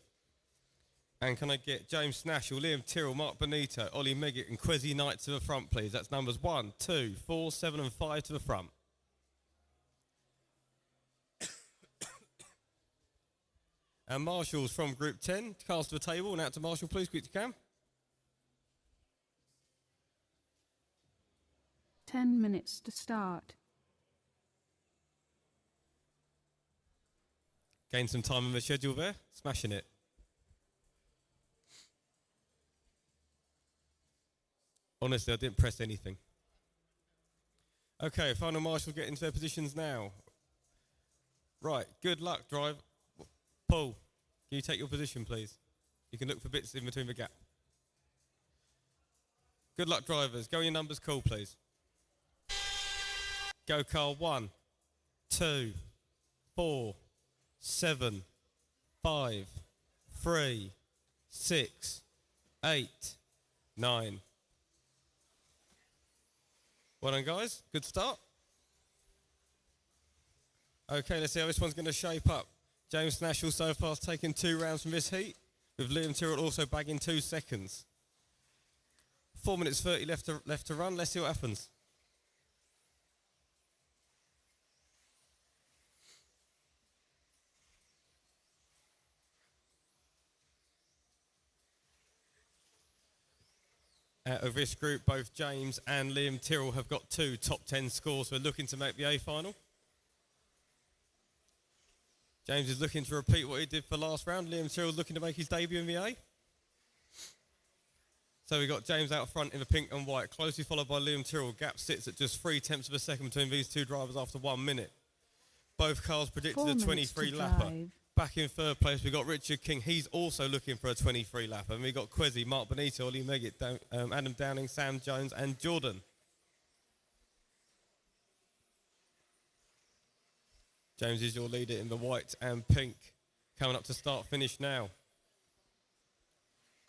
And can I get James Snashall, Liam Tyrrell, Mark Benito, Ollie Meggett and Quezzy Knight to the front, please? That's numbers 1, 2, 4, 7 and 5 to the front. And Marshall's from Group 10. Cars to the table and out to Marshall, please, quick as you can. 10 minutes to start. Gain some time in the schedule there. Smashing it. Honestly, I didn't press anything. Okay, final marshal get into their positions now. Right, good luck, drive. Paul, can you take your position, please? You can look for bits in between the gap. Good luck, drivers. Go your numbers call, please. Go car 1, 2, 4, 7, 5, 3, 6, 8, 9. Well done, guys. Good start. Okay, let's see how this one's going to shape up. James Snashall so far has taken 2 rounds from this heat, with Liam Tyrrell also bagging 2 seconds. 4 minutes 30 left to run. Let's see what happens. Out of this group, both James and Liam Tyrrell have got 2 top 10 scores. We're looking to make the A final. James is looking to repeat what he did for last round. Liam Tyrrell looking to make his debut in the A. So we've got James out front in the pink and white, closely followed by Liam Tyrrell. Gap sits at just 3/10 of a second between these 2 drivers after 1 minute. Both cars predicted a 23 lapper. Back in third place, we've got Richard King. He's also looking for a 23 lapper. And we've got Quezzy, Mark Benito, Ollie Meggett, Adam Downing, Sam Jones and Jordan. James is your leader in the white and pink. Coming up to start finish now.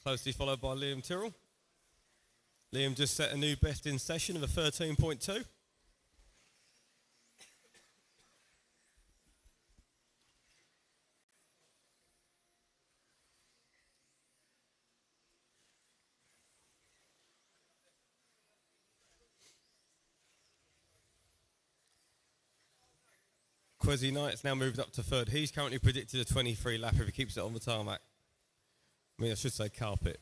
Closely followed by Liam Tyrrell. Liam just set a new best in session of a 13.2. Quezzy Knight's now moved up to third. He's currently predicted a 23 lap if he keeps it on the tarmac. I mean, I should say carpet.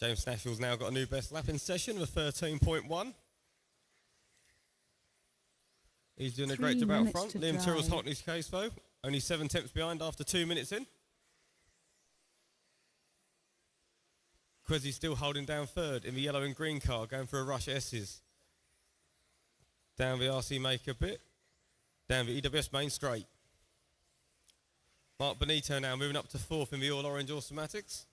James Snashall's now got a new best lap in session of a 13.1. He's doing a great job out front. Liam Tyrrell's hot in his case, though. Only 7/10 behind after 2 minutes in. Quezzy's still holding down third in the yellow and green car, going for a rush S's. Down the RC Maker bit. Down the EWS main straight. Mark Benito now moving up to fourth in the all-orange automatics.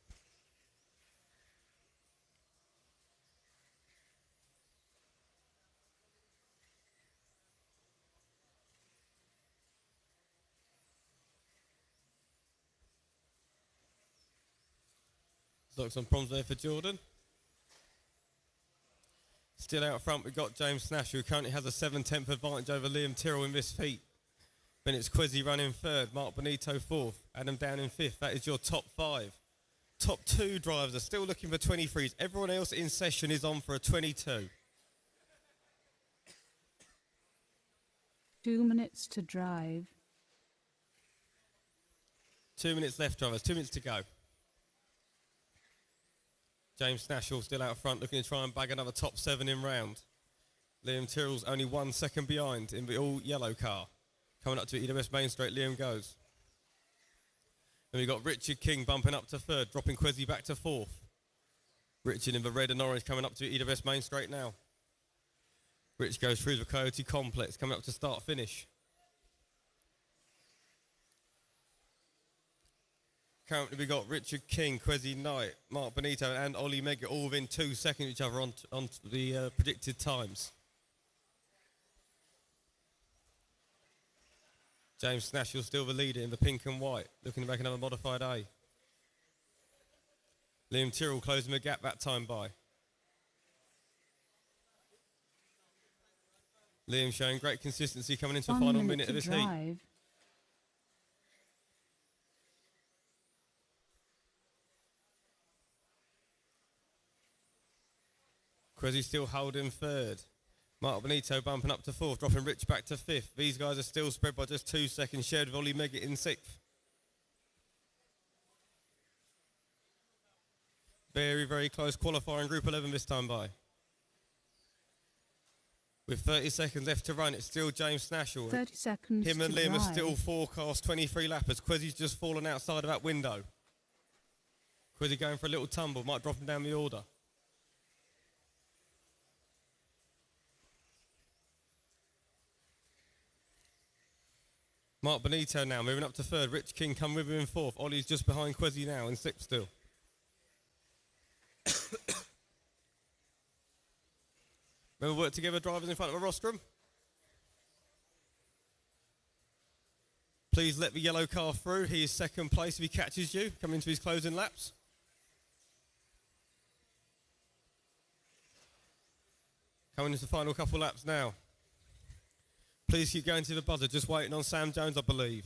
Looks some problems there for Jordan. Still out front, we've got James Snashall, who currently has a 7/10 advantage over Liam Tyrrell in this heat. Then it's Quezzy running third, Mark Benito fourth, Adam Downing fifth. That is your top 5. Top 2 drivers are still looking for 23s. Everyone else in session is on for a 22. 2 minutes to drive. 2 minutes left, drivers. 2 minutes to go. James Snashall still out front, looking to try and bag another top 7 in round. Liam Tyrrell's only 1 second behind in the all-yellow car. Coming up to EWS Main Straight, Liam goes. Then we've got Richard King bumping up to third, dropping Quezzy back to fourth. Richard in the red and orange coming up to EWS Main Straight now. Rich goes through the Coyote Complex, coming up to start finish. currently we got Richard King, Kwesi Knight, Mark Benito and Ollie Mega all within 2 seconds of each other on the predicted times. James Snashall still the leader in the pink and white, looking to make another modified A. Liam Tyrrell closing the gap that time by. Liam showing great consistency coming into the final minute of this heat. Kwesi still holding third. Mark Benito bumping up to fourth, dropping Rich back to fifth. These guys are still spread by just 2 seconds, shared with Ollie Mega in sixth. Very, very close qualifying Group 11 this time by. With 30 seconds left to run, it's still James Snashall. 30 seconds Him and to Liam drive. are still forecast 23 lappers. Kwesi's just fallen outside of that window. Kwesi going for a little tumble, might drop him down the order. Mark Benito now moving up to third. Rich King come with him in fourth. Ollie's just behind Kwesi now in sixth still. Remember, work together, drivers in front of a rostrum. Please let the yellow car through. He is second place if he catches you, coming into his closing laps. Coming into the final couple laps now. Please keep going to the buzzer, just waiting on Sam Jones, I believe.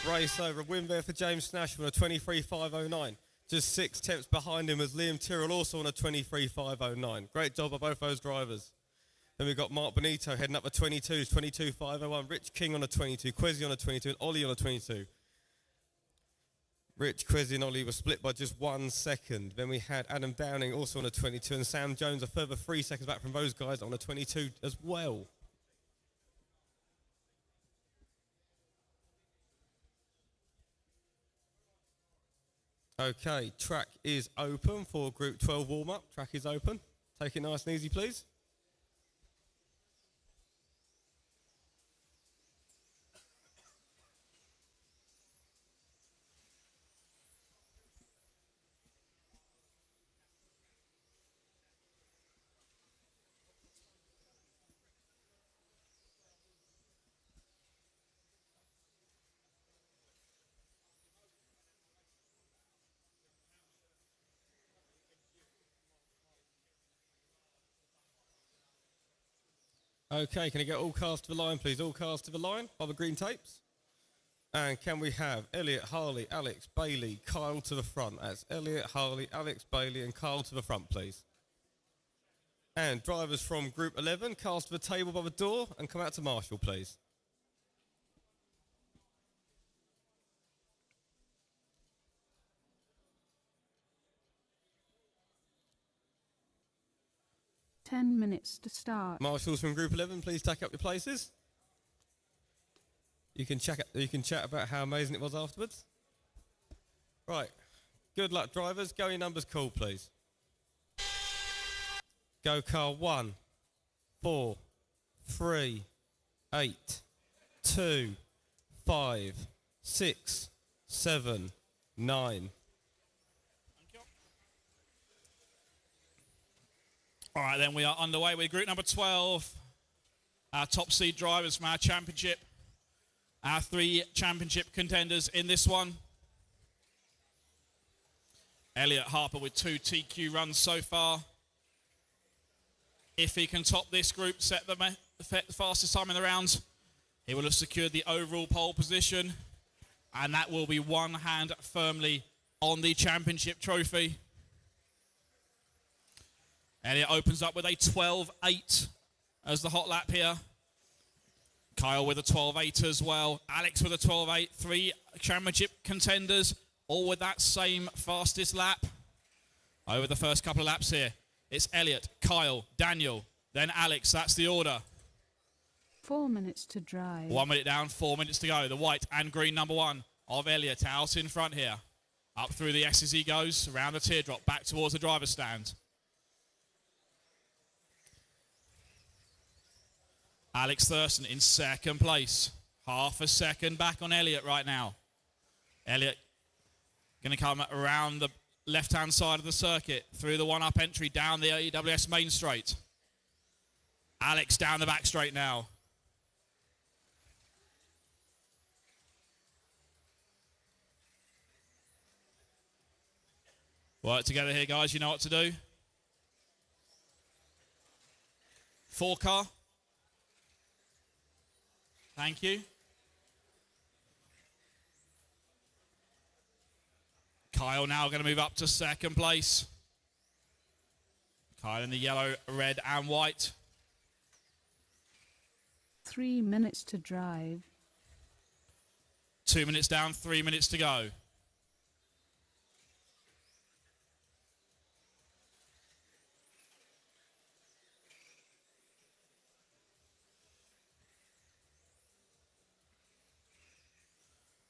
Race over, win there for James Snashall on a 23.509. Just 6 tenths behind him as Liam Tyrrell also on a 23.509. Great job by both those drivers. Then we've got Mark Benito heading up the 22s, 22.501. Rich King on a 22, Kwesi on a 22, and Ollie on a 22. Rich, Kwesi, and Ollie were split by just 1 second. Then we had Adam Downing also on a 22, and Sam Jones a further 3 seconds back from those guys on a 22 as well. Okay, track is open for Group 12 warm-up. Track is open. Take it nice and easy, please. Okay, can I get all cars to the line, please? All cars to the line by the green tapes. And can we have Elliot, Harley, Alex, Bailey, Kyle to the front? That's Elliot, Harley, Alex, Bailey, and Kyle to the front, please. And drivers from Group 11, cars to the table by the door and come out to Marshall, please. Ten minutes to start. Marshals from Group 11, please take up your places. You can chat about how amazing it was afterwards. Right. Good luck, drivers. Go your numbers call, please. Go car 1, 4, 3, 8, 2, 5, 6, 7, 9. All right, then we are underway with group number 12. Our top seed drivers from our championship. Our 3 championship contenders in this one. Elliot Harper with 2 TQ runs so far. If he can top this group, set the fastest time in the round, he will have secured the overall pole position. And that will be one hand firmly on the championship trophy. Elliot opens up with a 12.8 as the hot lap here. Kyle with a 12.8 as well. Alex with a 12.8. 3 championship contenders, all with that same fastest lap. Over the first couple of laps here, it's Elliot, Kyle, Daniel, then Alex. That's the order. 4 minutes to drive. 1 minute down, 4 minutes to go. The white and green number 1 of Elliot out in front here. Up through the S's he goes, around the teardrop, back towards the driver's stand. Alex Thurston in second place. Half a second back on Elliot right now. Elliot Going to come around the left-hand side of the circuit, through the one-up entry, down the EWS main straight. Alex down the back straight now. Work together here, guys. You know what to do. 4 car. Thank you. Kyle now going to move up to second place. Kyle in the yellow, red and white. 3 minutes to drive. 2 minutes down, 3 minutes to go.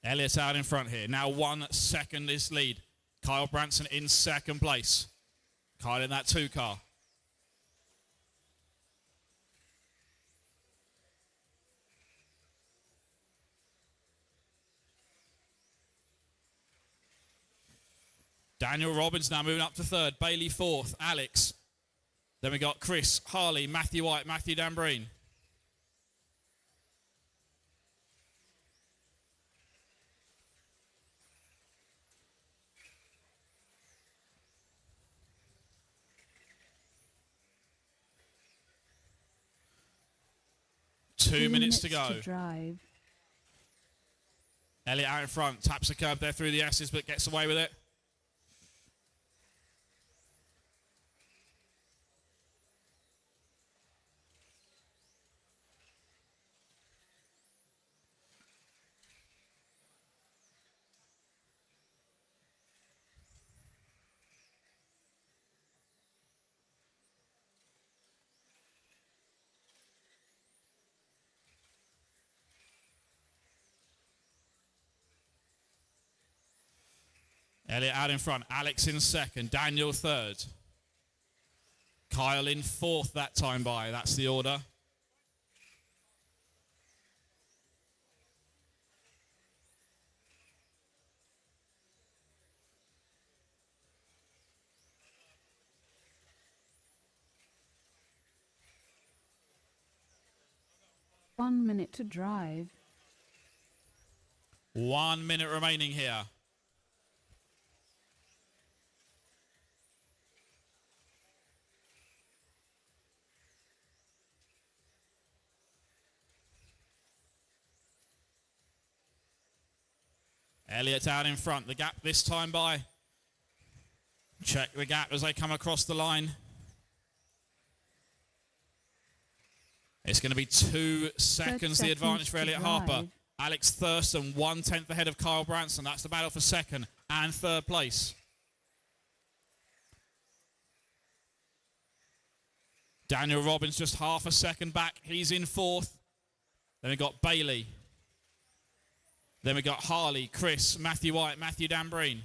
Elliott out in front here. Now 1 second is lead. Kyle Branson in second place. Kyle in that 2 car. Daniel Robbins now moving up to third. Bailey fourth. Alex. Then we got Chris, Harley, Matthew White, Matthew Dambreen. Two minutes to go. To drive. Elliott out in front, taps the curb there through the S's, but gets away with it. Elliott out in front, Alex in second, Daniel third. Kyle in fourth that time by, that's the order. One minute to drive. 1 minute remaining here. Elliott out in front. The gap this time by. Check the gap as they come across the line. It's going to be 2 seconds the advantage for Elliott Harper. Alex Thurston 1/10 ahead of Kyle Branson. That's the battle for second and third place. Daniel Robbins just half a second back. He's in fourth. Then we've got Bailey. Then we got Harley, Chris, Matthew White, Matthew Dambreen.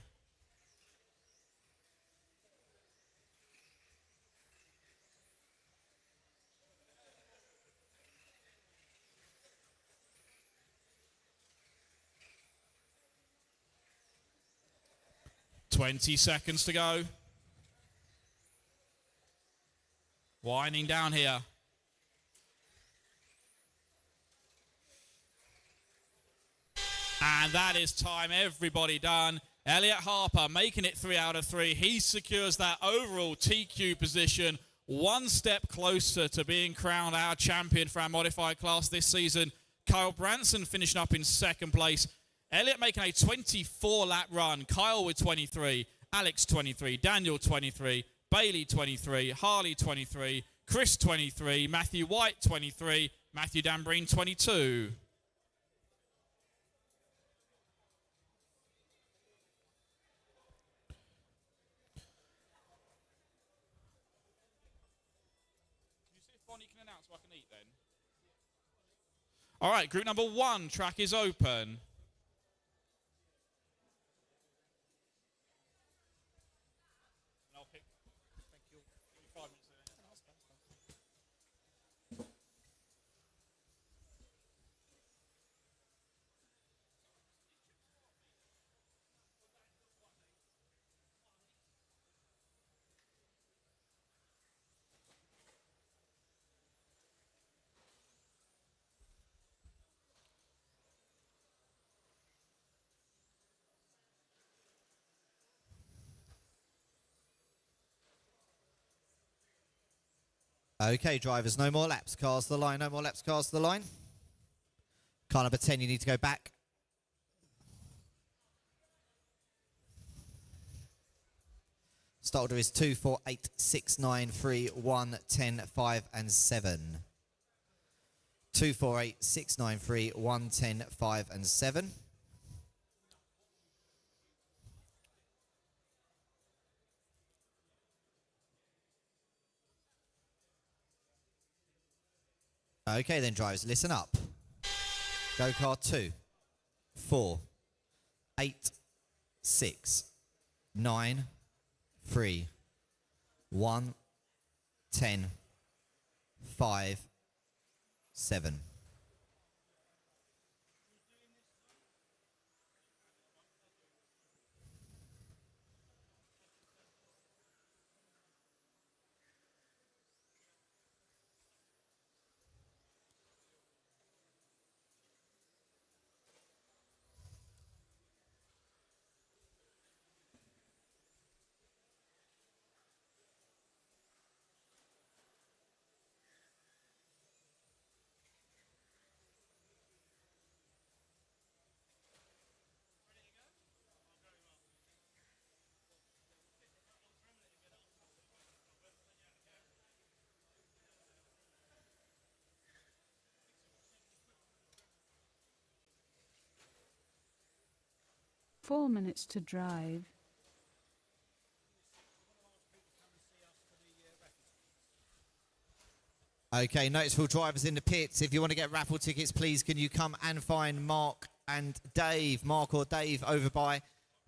"20 seconds to go. Winding down here. And that is time, everybody done. Elliott Harper making it 3 out of 3. He secures that overall TQ position, 1 step closer to being crowned our champion for our modified class this season. Kyle Branson finishing up in second place. Elliott making a 24-lap run. Kyle with 23, Alex 23, Daniel 23, Bailey 23, Harley 23, Chris 23, Matthew White 23, Matthew Dambreen 22. All right, group number 1, track is open. Okay, drivers, no more laps. Cars to the line, no more laps. Cars to the line. Car number 10, you need to go back. Start order is 2, 4, 8, 6, 9, 3, 1, 10, 5 and 7. 2, 4, 8, 6, 9, 3, 1, 10, 5 and 7. Okay then, drivers, listen up. Go car 2, 4, 8, 6, 9, 3, 1, 10, 5, 7. Four minutes to drive. Okay, noticeable drivers in the pits. If you want to get raffle tickets, please can you come and find Mark and Dave. Mark or Dave over by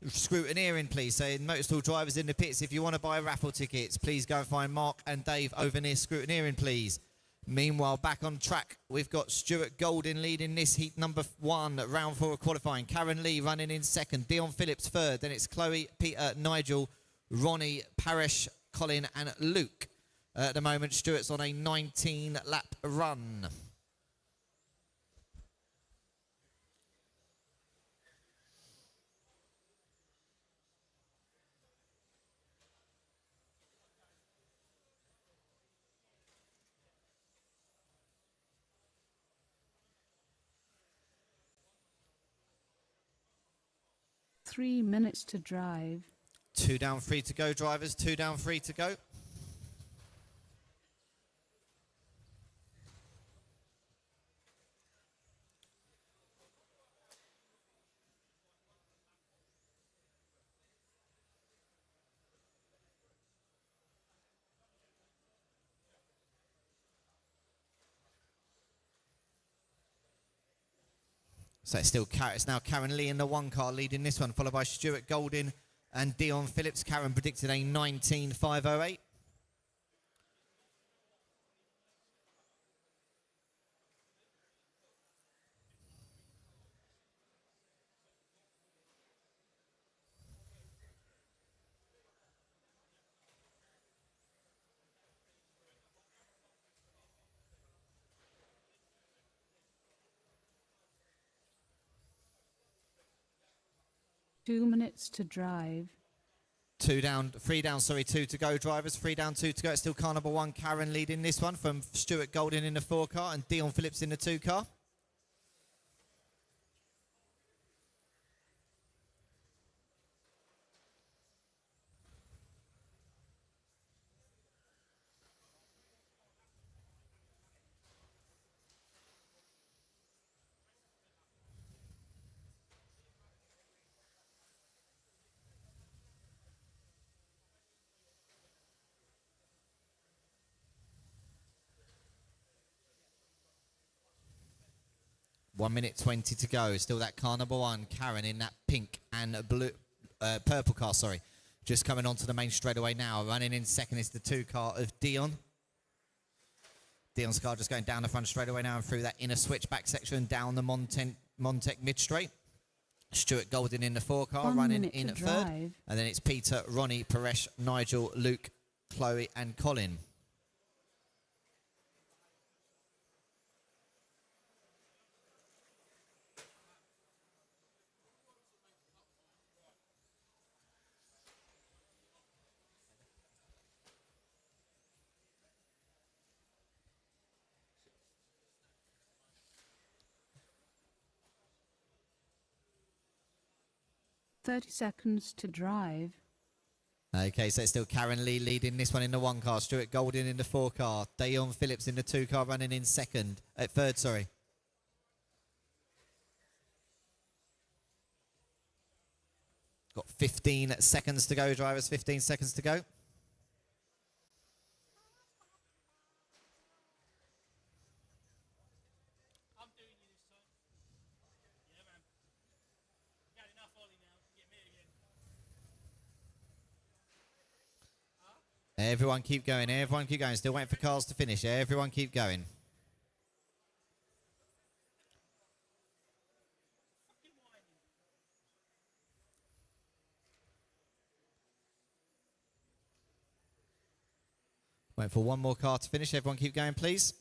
scrutineering, please. So noticeable drivers in the pits. If you want to buy raffle tickets, please go and find Mark and Dave over near scrutineering, please. Meanwhile, back on track, we've got Stuart Golding leading this heat number 1, round 4 of qualifying. Karen Lee running in second. Dion Phillips third. Then it's Chloe, Peter, Nigel, Ronnie, Parish, Colin and Luke. At the moment, Stuart's on a 19-lap run. Three minutes to drive. 2 down, 3 to go, drivers. 2 down, 3 to go. So it's now Karen Lee in the 1 car leading this one, followed by Stuart Golding and Dion Phillips. Karen predicted a 19.508. Two minutes to drive. 2 down, 3 down, 2 to go, drivers. 3 down, 2 to go. It's still car number 1, Karen leading this one from Stuart Golding in the 4 car and Dion Phillips in the 2 car. One minute 20 to go. Still that car number 1, Karen in that pink and blue, purple car, sorry. Just coming onto the main straightaway now. Running in second is the 2 car of Dion. Dion's car just going down the front straightaway now and through that inner switchback section down the Montec mid straight. Stuart Golding in the 4 car, running in at third. And then it's Peter, Ronnie, Paresh, Nigel, Luke, Chloe and Colin. 30 seconds to drive. Okay, so it's still Karen Lee leading this one in the 1 car. Stuart Golding in the 4 car. Dayon Phillips in the 2 car running in third, sorry. Got 15 seconds to go, drivers, 15 seconds to go. Everyone keep going, everyone keep going. Still waiting for cars to finish. Everyone keep going. Waiting for one more car to finish. Everyone keep going, please.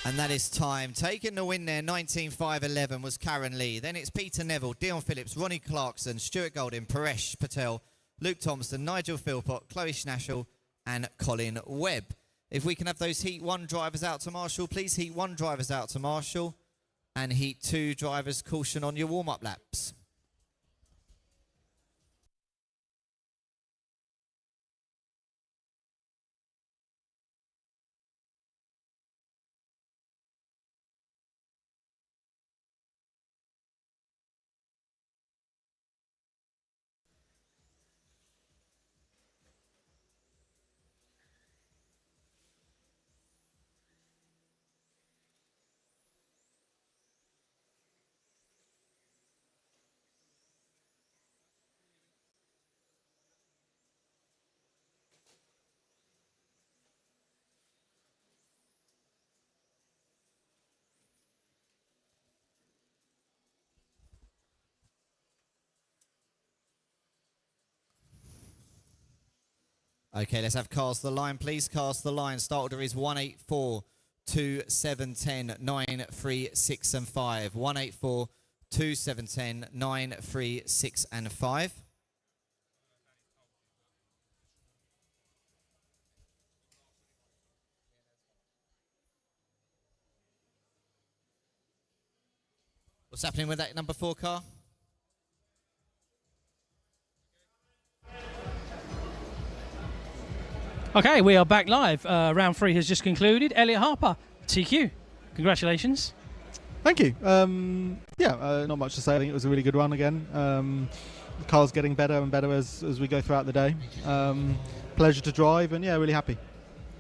And that is time. Taking the win there, 19.5.11 was Karen Lee. Then it's Peter Neville, Dion Phillips, Ronnie Clarkson, Stuart Golding, Paresh Patel, Luke Thompson, Nigel Philpott, Chloe Schnashel and Colin Webb. If we can have those Heat 1 drivers out to Marshall, please. Heat 1 drivers out to Marshall. And Heat 2 drivers, caution on your warm-up laps. Okay, let's have cars to the line, please. Cars to the line. Start order is 184, 2, 7, 10, 9, 3, 6 and 5. 184, 2, 7, 10, 9, 3, 6 and 5. What's happening with that number 4 car? Okay, we are back live. Round 3 has just concluded. Elliot Harper, TQ, congratulations. Thank you. Not much to say. I think it was a really good run again. The car's getting better and better as we go throughout the day. Pleasure to drive, and yeah, really happy.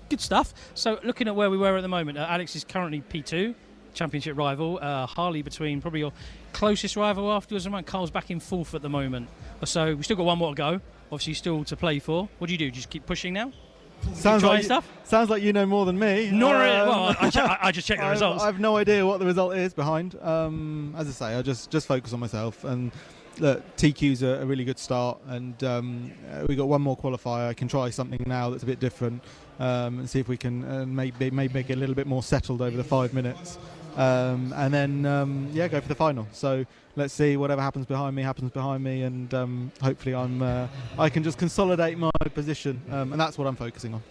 Good stuff. So looking at where we were at the moment, Alex is currently P2, championship rival. Harley between probably your closest rival afterwards. And Carl's back in 4th at the moment. So we've still got one more to go. Obviously still to play for. What do you do? Just keep pushing now? Sounds like you know more than me. Not really. Well, I just checked the results. I have no idea what the result is behind. As I say, I just focus on myself. And look, TQ's a really good start. And we got one more qualifier. I can try something now that's a bit different and see if we can maybe make it a little bit more settled over the 5 minutes. And then go for the final. So let's see, whatever happens behind me, and hopefully I can just consolidate my position, and that's what I'm focusing on.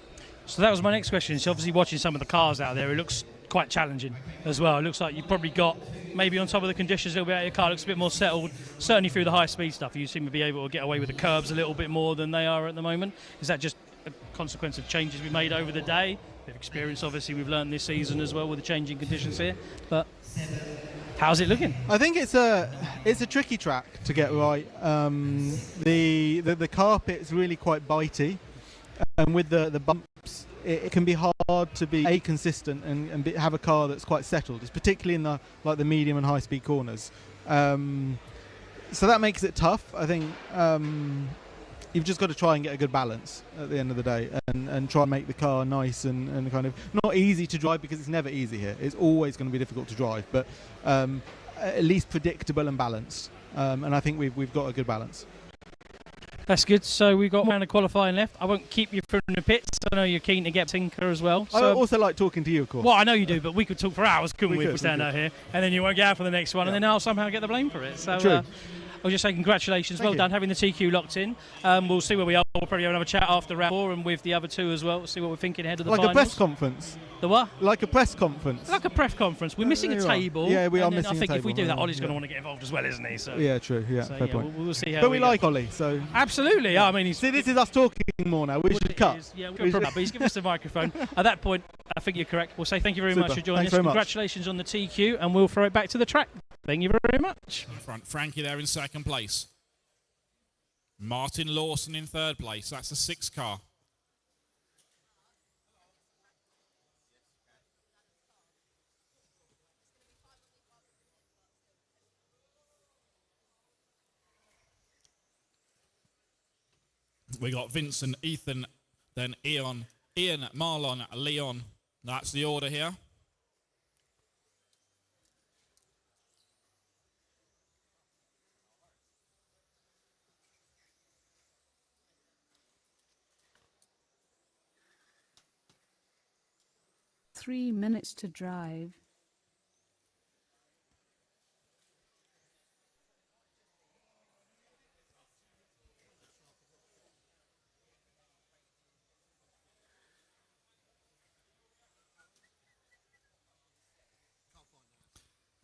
So that was my next question. So obviously watching some of the cars out there, it looks quite challenging as well. It looks like you've probably got maybe on top of the conditions a little bit out of your car. It looks a bit more settled, certainly through the high speed stuff. You seem to be able to get away with the curbs a little bit more than they are at the moment. Is that just a consequence of changes we made over the day? Bit of experience, obviously, we've learned this season as well with the changing conditions here. But how's it looking? I think it's a tricky track to get right. The carpet's really quite bitey, and with the bumps, it can be hard to be consistent and have a car that's quite settled. It's particularly in the medium and high speed corners. So that makes it tough. I think you've just got to try and get a good balance at the end of the day, and try and make the car nice and kind of not easy to drive, because it's never easy here. It's always going to be difficult to drive, but at least predictable and balanced. And I think we've got a good balance. That's good. So we've got one round of qualifying left. I won't keep you from the pits. I know you're keen to get Tinker as well. So I also like talking to you, of course. Well, I know you do, but we could talk for hours, couldn't we, if we stand out here? And then you won't get out for the next one, Yeah. and then I'll somehow get the blame for it. So, True. I'll just say congratulations. Thank Well you. done having the TQ locked in. We'll see where we are. We'll probably have another chat after Raffle and with the other two as well. See what we're thinking ahead of the Like finals. a press conference. The what? Like a press conference. Like a press conference. We're missing a There you are. table. Yeah, we are and then missing I think a if we table. do that, Yeah, Ollie's going to yeah. want to get involved as well, isn't he? So, Yeah, true. Yeah, so, fair yeah, point. we'll see how But we go. like Ollie, so. Absolutely. I mean, he's. See, this is us talking more now. We should cut. Yeah, We should- but he's given us the microphone. At that point, I think you're correct. We'll say thank you very Super. much for joining Thanks us. very much. Congratulations on the TQ, and we'll throw it back to the track. Thank you very much. Front Frankie there in second place. Martin Lawson in third place. That's the 6 car. We got Vincent, Ethan, then Ian, Marlon, Leon. That's the order here. Three minutes to drive.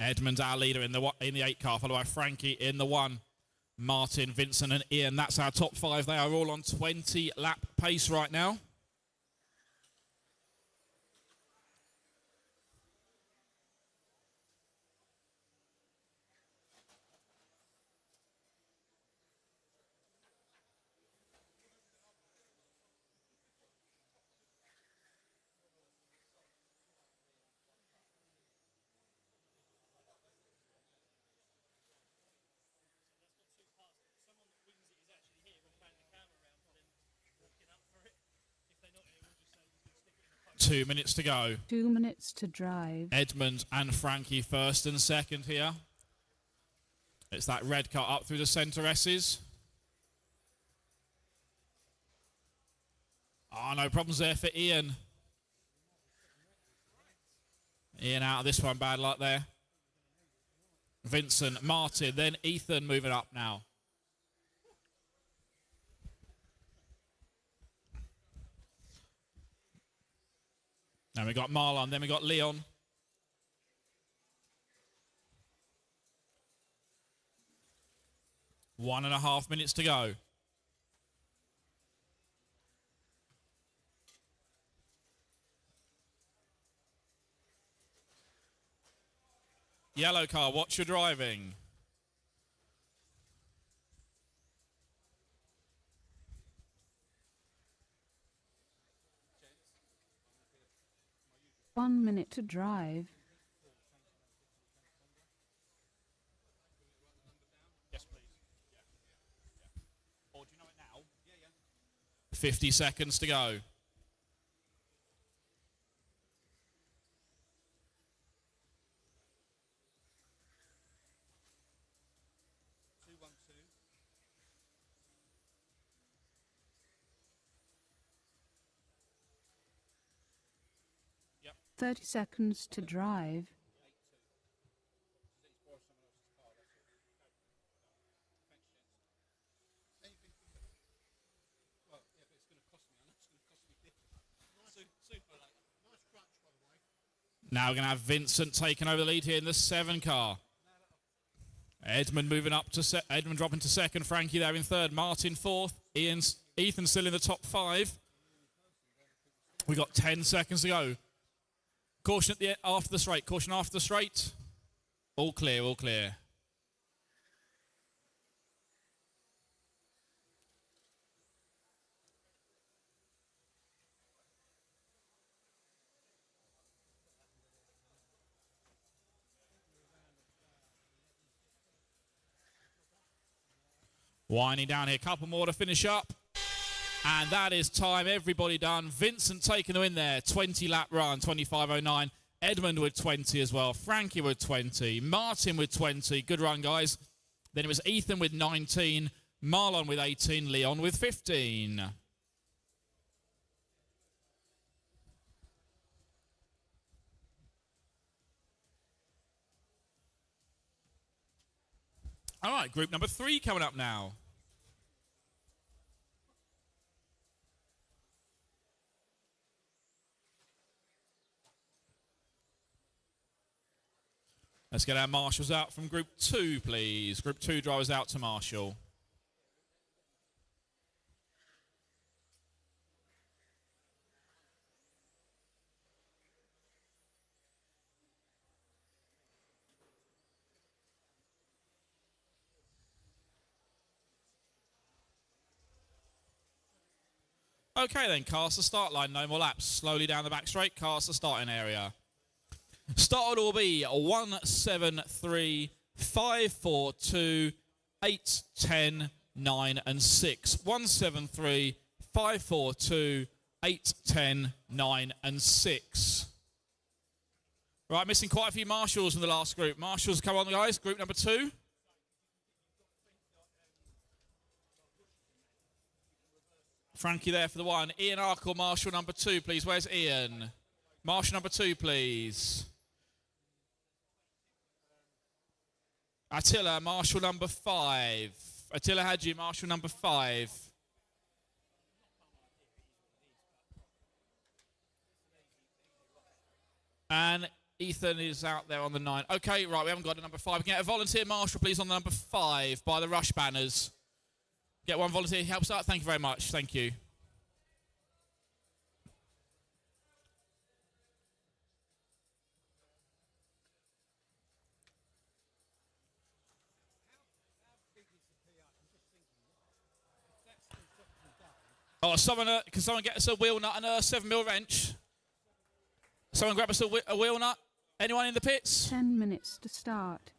Edmund's our leader in the 8 car, followed by Frankie in the 1. Martin, Vincent and Ian. That's our top 5. They are all on 20 lap pace right now. Two 2 minutes to go. 2 minutes to drive. Edmund and Frankie first and second here. It's that red car up through the centre S's. Oh, no problems there for Ian. Ian out of this one, bad luck there. Vincent, Martin, then Ethan moving up now. Then we got Marlon, then we got Leon. One and a half minutes to go. Yellow car, watch your driving. One minute to drive. Yes, please. Or do you know it now? 50 seconds to go. Yep. 30 seconds to drive. Now we're going to have Vincent taking over the lead here in the 7 car. Edmund moving up to Edmund dropping to second. Frankie there in third. Martin fourth. Ethan still in the top 5. We got 10 seconds to go. Caution at the after the straight. Caution after the straight. All clear. All clear. Winding down here, couple more to finish up. And that is time, everybody done. Vincent taking the win there, 20 lap run, 25.09. Edmund with 20 as well. Frankie with 20. Martin with 20. Good run, guys. Then it was Ethan with 19. Marlon with 18. Leon with 15. All right, group number 3 coming up now. Let's get our marshals out from group 2, please. Group 2 drivers out to marshal. Okay then, cast the start line, no more laps. Slowly down the back straight, cast the starting area. Start will be 173, 5, 4, 2, 8, 10, 9 and 6. 173, 5, 4, 2, 8, 10, 9 and 6. Right, missing quite a few marshals in the last group. Marshals, come on guys, group number 2. Frankie there for the 1. Ian Arkle, marshal number 2, please. Where's Ian? Marshal number 2, please. Attila, marshal number 5. Attila Hadji, marshal number 5. And Ethan is out there on the 9. Okay, right, we haven't got a number 5. We can get a volunteer marshal, please, on the number 5 by the rush banners. Get one volunteer, helps out. Thank you very much. Thank you. Oh, someone, can someone get us a wheel nut and a 7mm wrench? Someone grab us a wheel nut? Anyone in the pits? 10 minutes to start.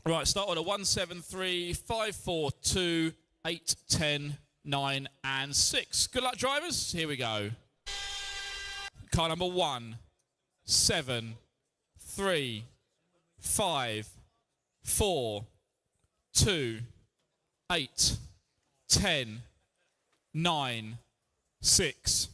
Right, start order 173, 5, 4, 2, 8, 10, 9 and 6. Good luck, drivers. Here we go. Car number 1, 7, 3, 5, 4, 2, 8, 10, 9, 6.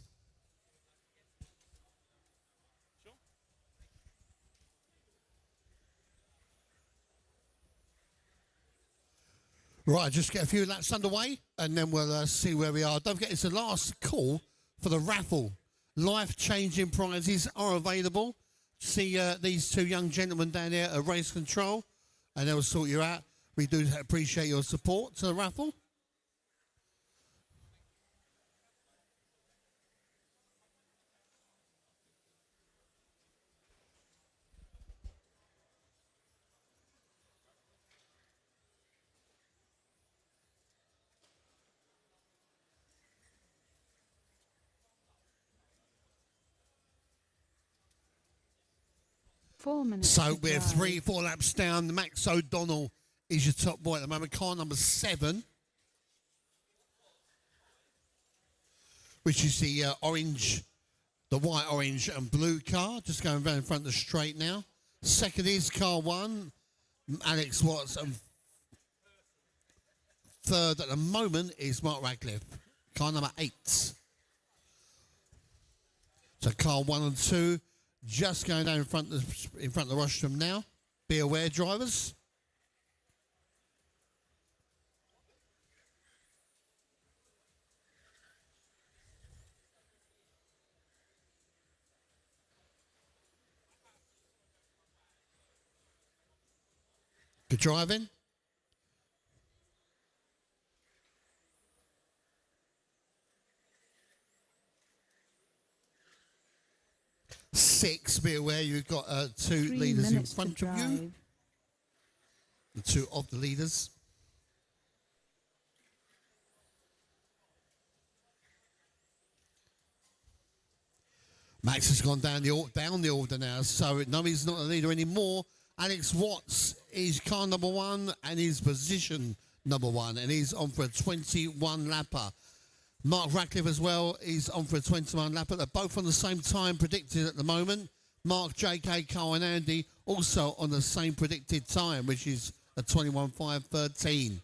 Right, just get a few laps underway and then we'll see where we are. Don't forget, it's the last call for the raffle. Life-changing prizes are available. See these 2 young gentlemen down there at race control and they'll sort you out. We do appreciate your support to the raffle. So we're 3, 4 laps down. Max O'Donnell is your top boy at the moment. Car number 7, which is the orange, the white, orange and blue car. Just going around in front of the straight now. Second is car 1, Alex Watts. And third at the moment is Mark Radcliffe. Car number 8. So car 1 and 2. Just going down in front of the rostrum now. Be aware, drivers. Good driving. Six, be aware you've got 2 leaders in front of you. The 2 of the leaders. Max has gone down the order now, so no, he's not the leader anymore. Alex Watts is car number 1 and is position number 1, and he's on for a 21 lapper. Mark Ratcliffe as well is on for a 21 lapper. They're both on the same time predicted at the moment. Mark, JK, Carl and Andy also on the same predicted time, which is a 21.5.13.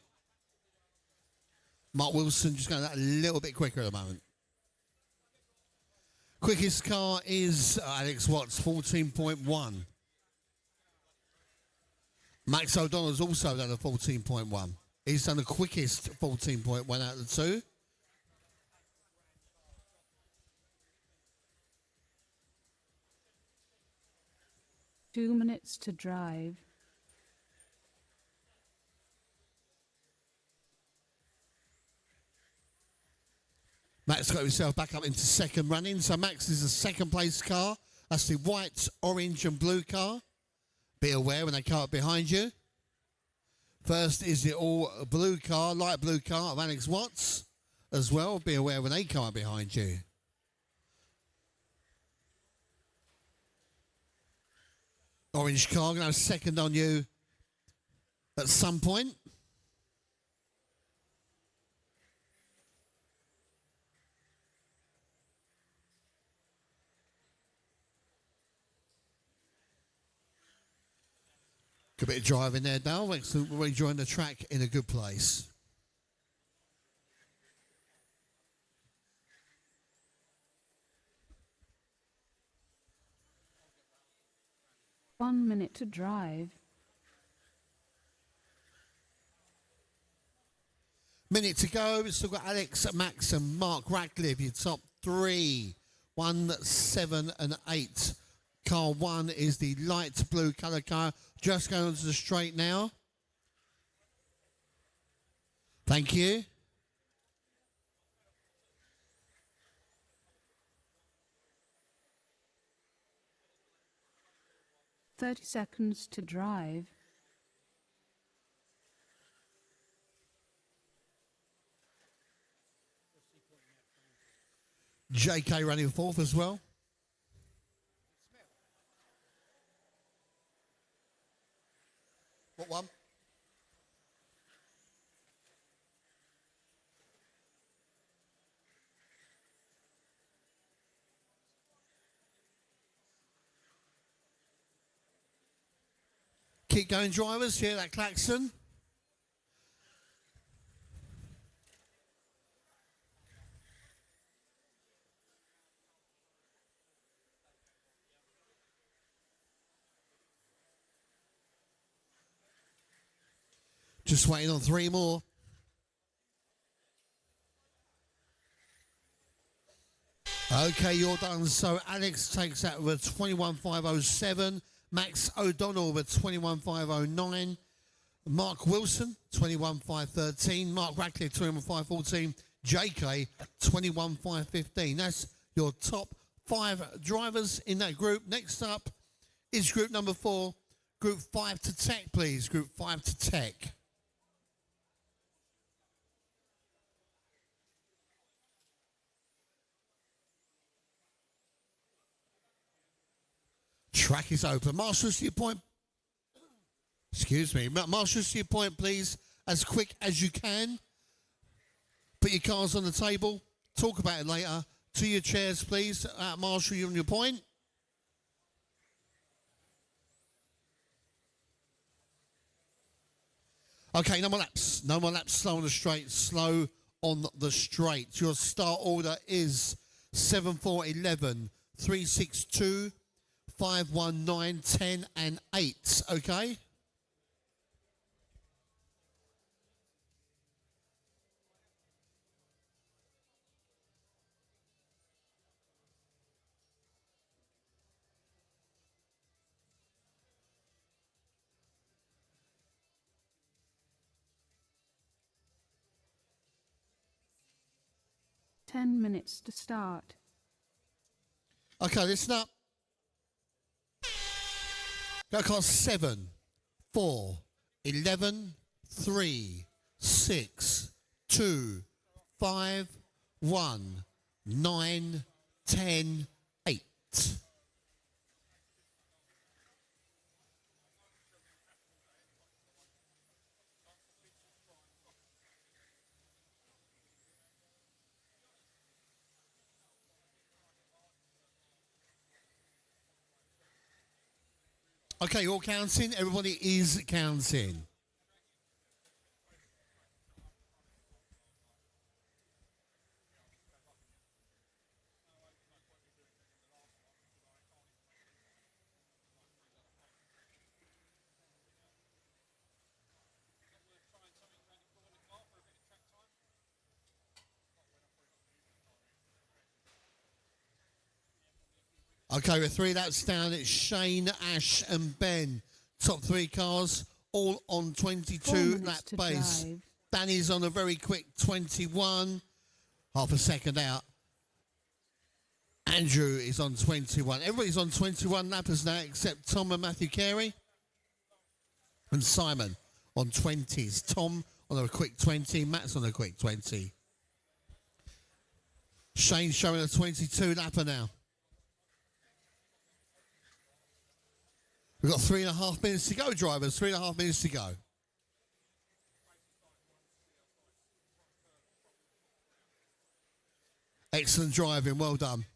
Mark Wilson just going that a little bit quicker at the moment. Quickest car is Alex Watts, 14.1. Max O'Donnell's also done a 14.1. He's done the quickest 14.1 out of the two. Two minutes to drive. Max got himself back up into second running. So Max is a second place car. That's the white, orange and blue car. Be aware when they come up behind you. First is the all blue car, light blue car of Alex Watts as well. Be aware when they come up behind you. Orange car going to have second on you at some point. Good bit of driving there now. Excellent. We're enjoying the track in a good place. One minute to drive. Minute to go. We've still got Alex, Max and Mark Ratcliffe. Your top three. 1, 7 and 8. Car 1 is the light blue colour car. Just going onto the straight now. Thank you. "30 seconds to drive." JK running fourth as well. What one? Keep going, drivers. Hear that klaxon? Just waiting on 3 more. Okay, you're done. So Alex takes that with a 21.507. Max O'Donnell with 21.509. Mark Wilson, 21.513. Mark Ratcliffe, 21.514. JK, 21.515. That's your top 5 drivers in that group. Next up is group number 4. Group 5 to Tech, please. Group 5 to Tech. Track is open. Marshals to your point. Excuse me. Marshals to your point, please. As quick as you can. Put your cards on the table. Talk about it later. To your chairs, please. Marshal, you on your point. Okay, no more laps. No more laps. Slow on the straight. Slow on the straight. Your start order is 7, 4, 11, 3, 6, 2, 5, 1, 9, 10 and 8. Okay? "10 minutes to start." Okay, listen up. Go class 7, 4, 11, 3, 6, 2, 5, 1, 9, 10, 8. Okay, all counting. Everybody is counting. Okay, with 3 laps down, it's Shane, Ash and Ben. Top 3 cars, all on 22 lap pace. Danny's on a very quick 21, half a second out. Andrew is on 21. Everybody's on 21 lappers now except Tom and Matthew Carey. And Simon on 20s. Tom on a quick 20, Matt's on a quick 20. Shane's showing a 22 lapper now. We've got 3.5 minutes to go, drivers. 3.5 minutes to go. Excellent driving. Well done.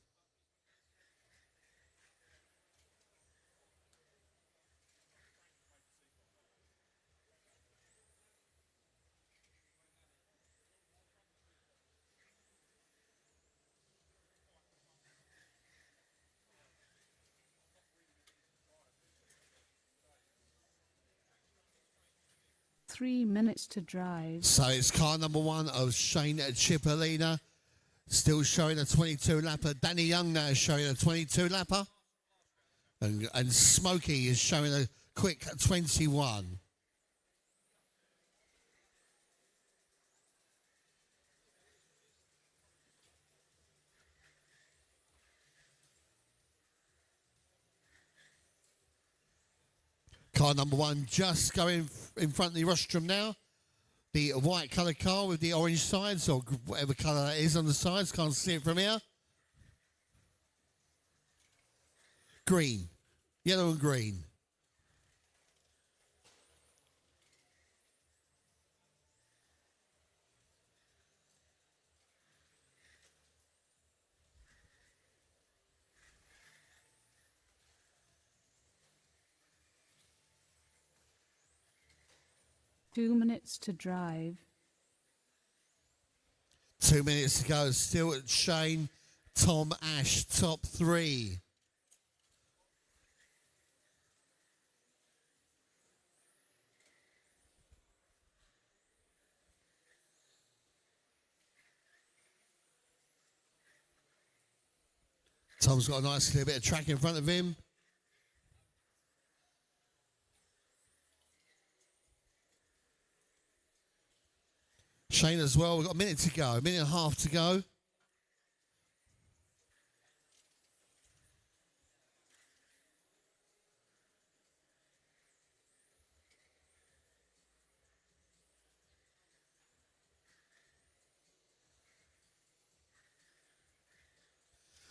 Three minutes to drive. So it's car number 1 of Shane Cipollina. Still showing a 22 lapper. Danny Young now is showing a 22 lapper. And Smokey is showing a quick 21. Car number 1 just going in front of the rostrum now. The white coloured car with the orange sides, or whatever colour that is on the sides. Can't see it from here. Green. Yellow and green. Two minutes to drive. 2 minutes to go. Still at Shane, Tom, Ash, top 3. Tom's got a nice little bit of track in front of him. Shane as well. We've got a minute to go, a minute and a half to go.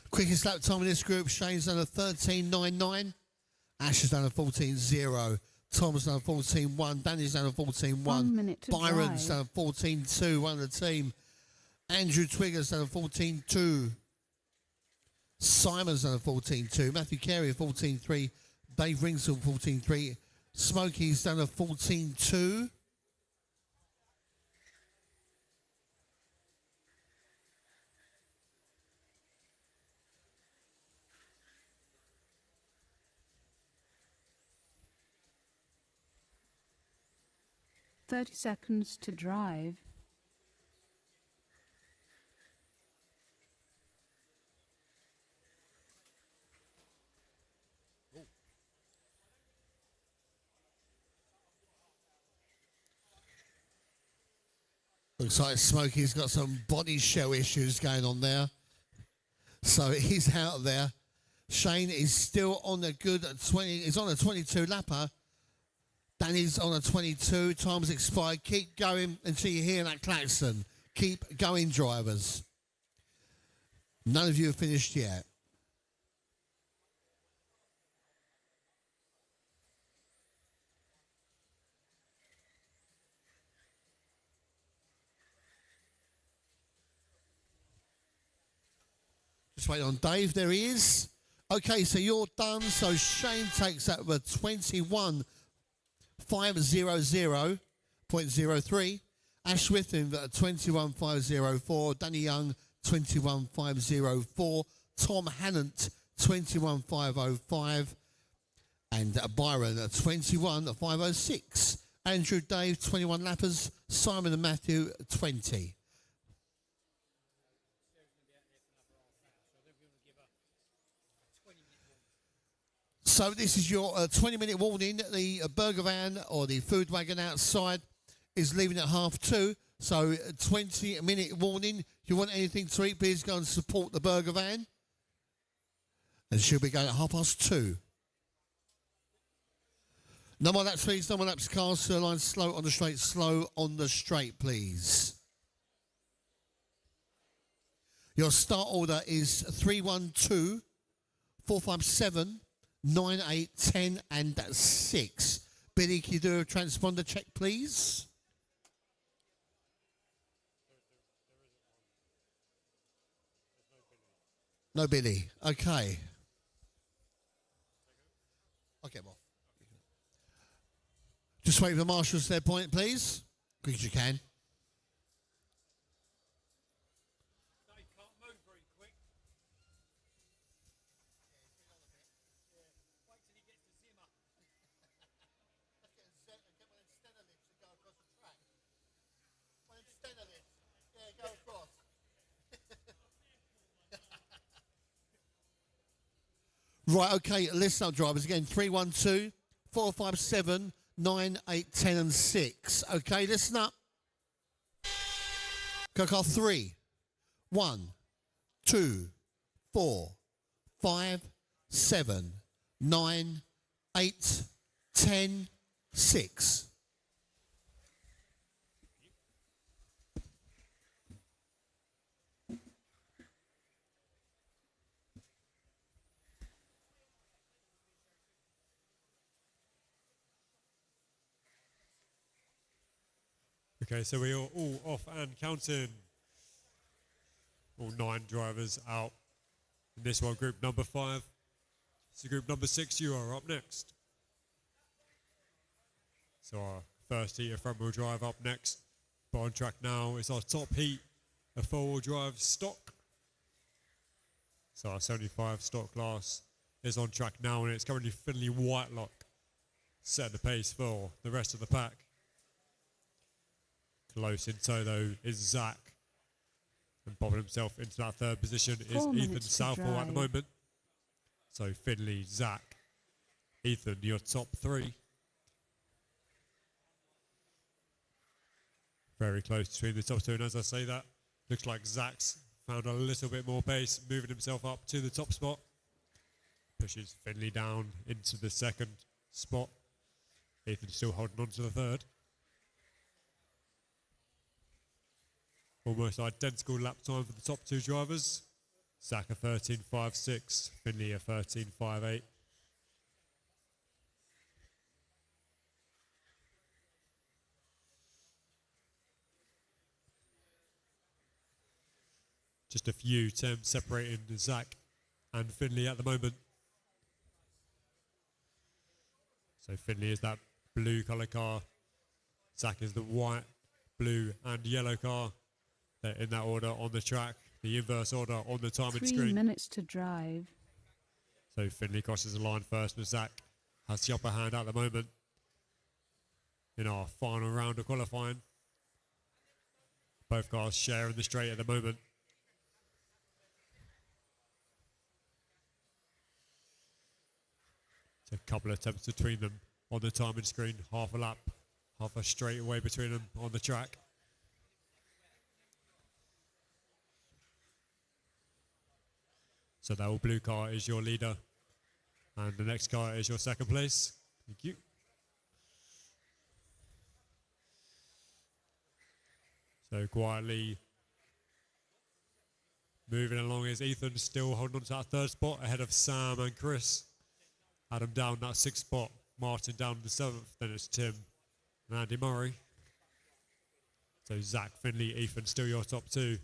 Quickest lap time in this group, Shane's done a 13.99. Ash has done a 14.0. Tom's done a 14.1. Danny's done a 14.1. 1 minute to Byron's drive. done a 14.2, one of the team. Andrew Twigger's done a 14.2. Simon's done a 14.2. Matthew Carey a 14.3. Dave Ringsell 14.3. Smokey's done a 14.2. .30 seconds to drive. Looks like Smokey's got some body shell issues going on there. So he's out there. Shane is still on a good 20. He's on a 22 lapper. Danny's on a 22. Time's expired. Keep going until you hear that klaxon. Keep going, drivers. None of you have finished yet. Just wait on Dave. There he is. Okay, so you're done. So Shane takes that with 21,500.03. Ash Witham at 21,504. Danny Young, 21,504. Tom Hannant, 21,505. And Byron at 21,506. Andrew Dave, 21 lappers. Simon and Matthew, 20. So this is your 20-minute warning. The burger van or the food wagon outside is leaving at 2:30. So 20-minute warning. If you want anything to eat, please go and support the burger van. And she'll be going at 2:30. No more laps, please. No more laps, cars. Sir line, slow on the straight. Slow on the straight, please. Your start order is 312, 457, 9, 8, 10, and 6. Billy, can you do a transponder check, please? No Billy. Okay. Okay, well. Just wait for the marshals their point, please. Quick as you can. Right, okay, listen up, drivers. Again, 312, 457, 9, 8, 10, and 6. Okay, listen up. Go car 3, 1, 2, 4, 5, 7, 9, 8, 10, 6. Okay, so we are all off and counting. All 9 drivers out. In this one, group number 5. So group number 6, you are up next. So our first heat of front-wheel drive up next. But on track now is our top heat of four-wheel drive stock. So our 75 stock class is on track now, and it's currently Finley Whitelock setting the pace for the rest of the pack. Close in tow, though, is Zach. And bobbing himself into that third position is Ethan Southall at the moment. So Finley, Zach, Ethan, your top 3. Very close between the top 2, and as I say that, looks like Zach's found a little bit more pace, moving himself up to the top spot. Pushes Finley down into the second spot. Ethan still holding on to the third. Almost identical lap time for the top 2 drivers. Zach a 13.56, Finley a 13.58. Just a few temps separating Zach and Finley at the moment. So Finley is that blue colour car. Zach is the white, blue and yellow car. They're in that order on the track. The inverse order on the timing 3 screen. minutes to drive. So Finley crosses the line first, but Zach has the upper hand at the moment in our final round of qualifying. Both cars sharing the straight at the moment. A couple of attempts between them on the timing screen, half a lap, half a straightaway between them on the track. So that old blue car is your leader, and the next car is your second place. Thank you. So quietly moving along is Ethan, still holding on to that third spot ahead of Sam and Chris. Adam down that 6th spot, Martin down the 7th, then it's Tim and Andy Murray. So Zach, Finley, Ethan, still your top 2.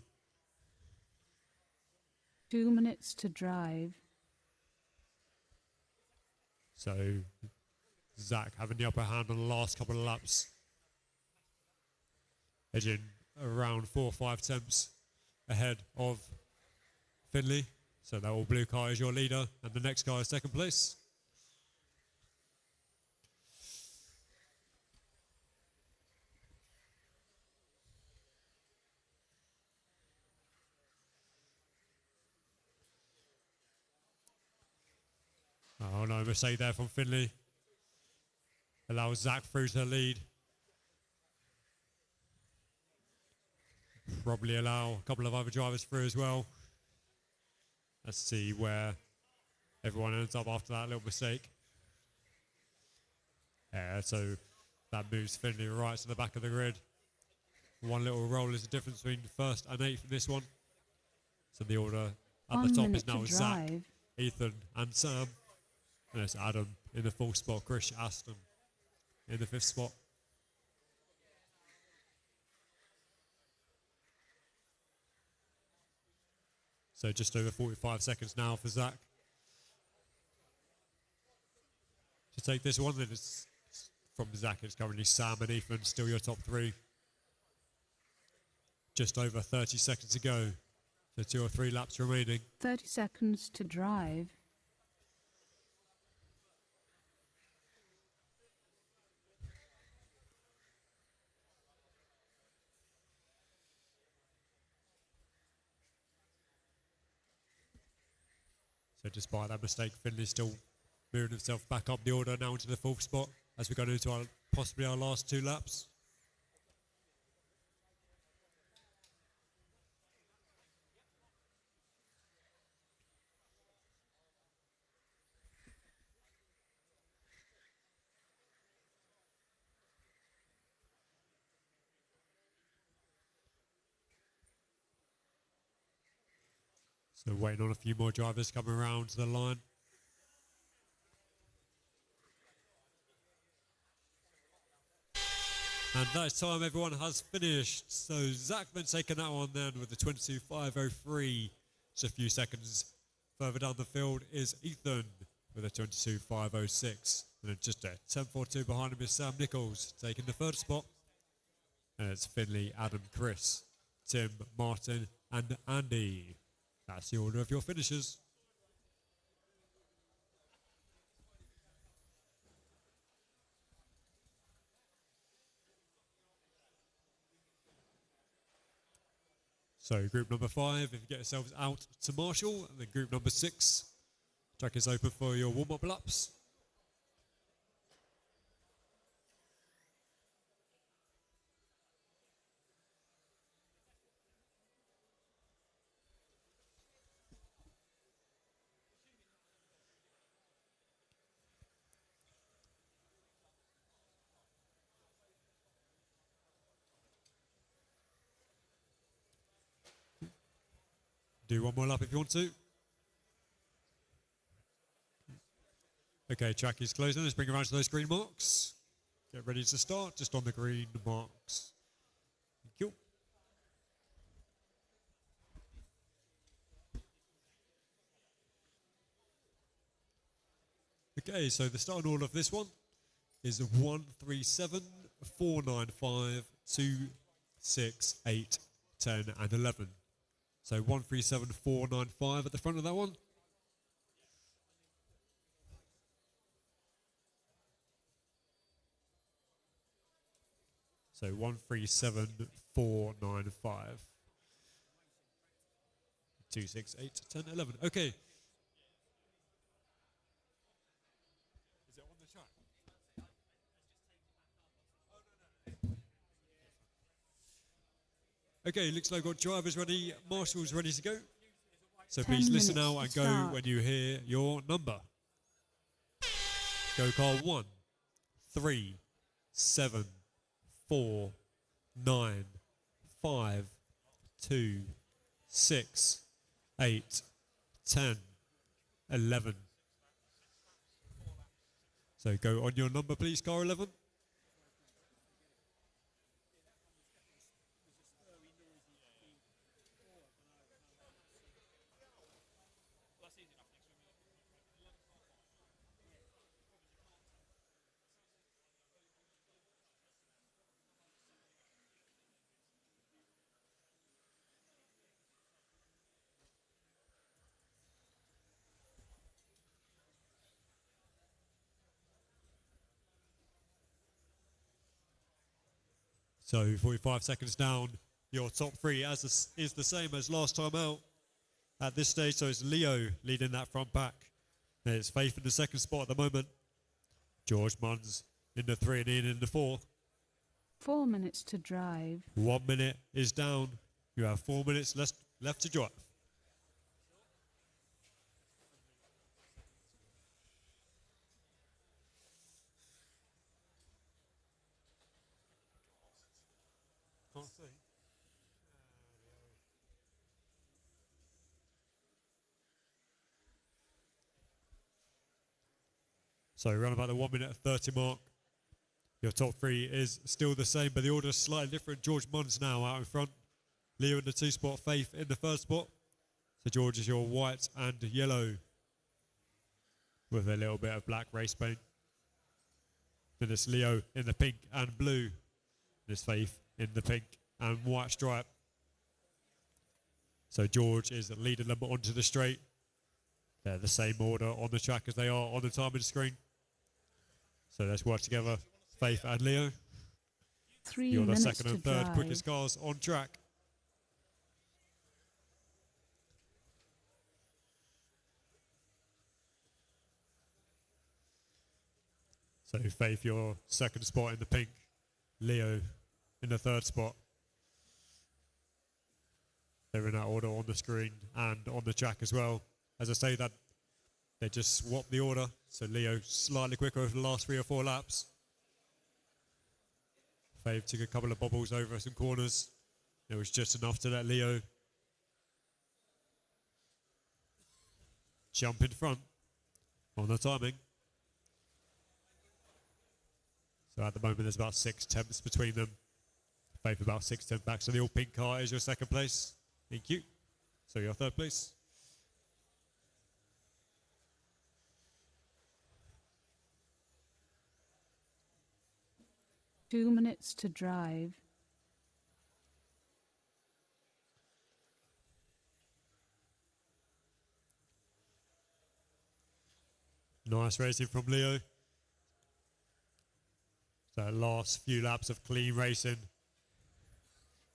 2 minutes to drive. So Zach having the upper hand on the last couple of laps, edging around 4 or 5 tenths ahead of Finley. So that all blue car is your leader, and the next car is second place. Oh no, mistake there from Finley. Allows Zach through to the lead. Probably allow a couple of other drivers through as well. Let's see where everyone ends up after that little mistake. Yeah, so that moves Finley right to the back of the grid. One little roll is the difference between first and eighth in this one. So the order at the top is now Zach, Ethan and Sam. And it's Adam in the 4th spot, Chris Aston in the 5th spot. So just over 45 seconds now for Zach to take this one. Then it's from Zach, it's currently Sam and Ethan, still your top 3. Just over 30 seconds to go. So 2 or 3 laps remaining. 30 seconds to drive. So despite that mistake, Finley's still moving himself back up the order now into the 4th spot as we go into possibly our last 2 laps. So waiting on a few more drivers coming around to the line. And that is time everyone has finished. So Zach been taking that one then with the 22.503. Just a few seconds further down the field is Ethan with a 22.506. And then just a 10.42 behind him is Sam Nichols taking the 3rd spot. And it's Finley, Adam, Chris, Tim, Martin and Andy. That's the order of your finishers. So group number 5, if you get yourselves out to Marshall, and then group number 6, track is open for your warm-up laps. Do one more lap if you want to. Okay, track is closing. Let's bring around to those green marks. Get ready to start, just on the green marks. Thank you. Okay, so the starting order of this one is 1, 3, 7, 4, 9, 5, 2, 6, 8, 10, and 11. So 1, 3, 7, 4, 9, 5 at the front of that one. So 1, 3, 7, 4, 9, 5. 2, 6, 8, 10, 11. Okay. Is it on the track? Okay, looks like I've got drivers ready, marshals ready to go. So please listen now and go when you hear your number. Go car 1, 3, 7, 4, 9, 5, 2, 6, 8, 10, 11. So go on your number, please, car 11. So 45 seconds down. Your top three is the same as last time out at this stage. So it's Leo leading that front pack. It's Faith in the second spot at the moment. George Munns in the 3 and Ian in the 4. 4 minutes to drive. 1 minute is down. You have 4 minutes left to drive. So around about the 1 minute 30 mark. Your top three is still the same, but the order is slightly different. George Munns now out in front. Leo in the 2 spot, Faith in the 3rd spot. So George is your white and yellow with a little bit of black race paint. Then it's Leo in the pink and blue. And it's Faith in the pink and white stripe. So George is leading them onto the straight. They're the same order on the track as they are on the timing screen. So let's work together, Faith and Leo. 3 You're the minutes second and to third drive. quickest cars on track. So Faith, your second spot in the pink. Leo in the 3rd spot. They're in that order on the screen and on the track as well. As I say that, they just swapped the order. So Leo slightly quicker over the last 3 or 4 laps. Faith took a couple of bobbles over some corners. It was just enough to let Leo jump in front on the timing. So at the moment there's about 6 tenths between them. Faith about 6 tenths back. So the all pink car is your second place. Thank you. So your 3rd place. Two minutes to drive. Nice racing from Leo. So last few laps of clean racing.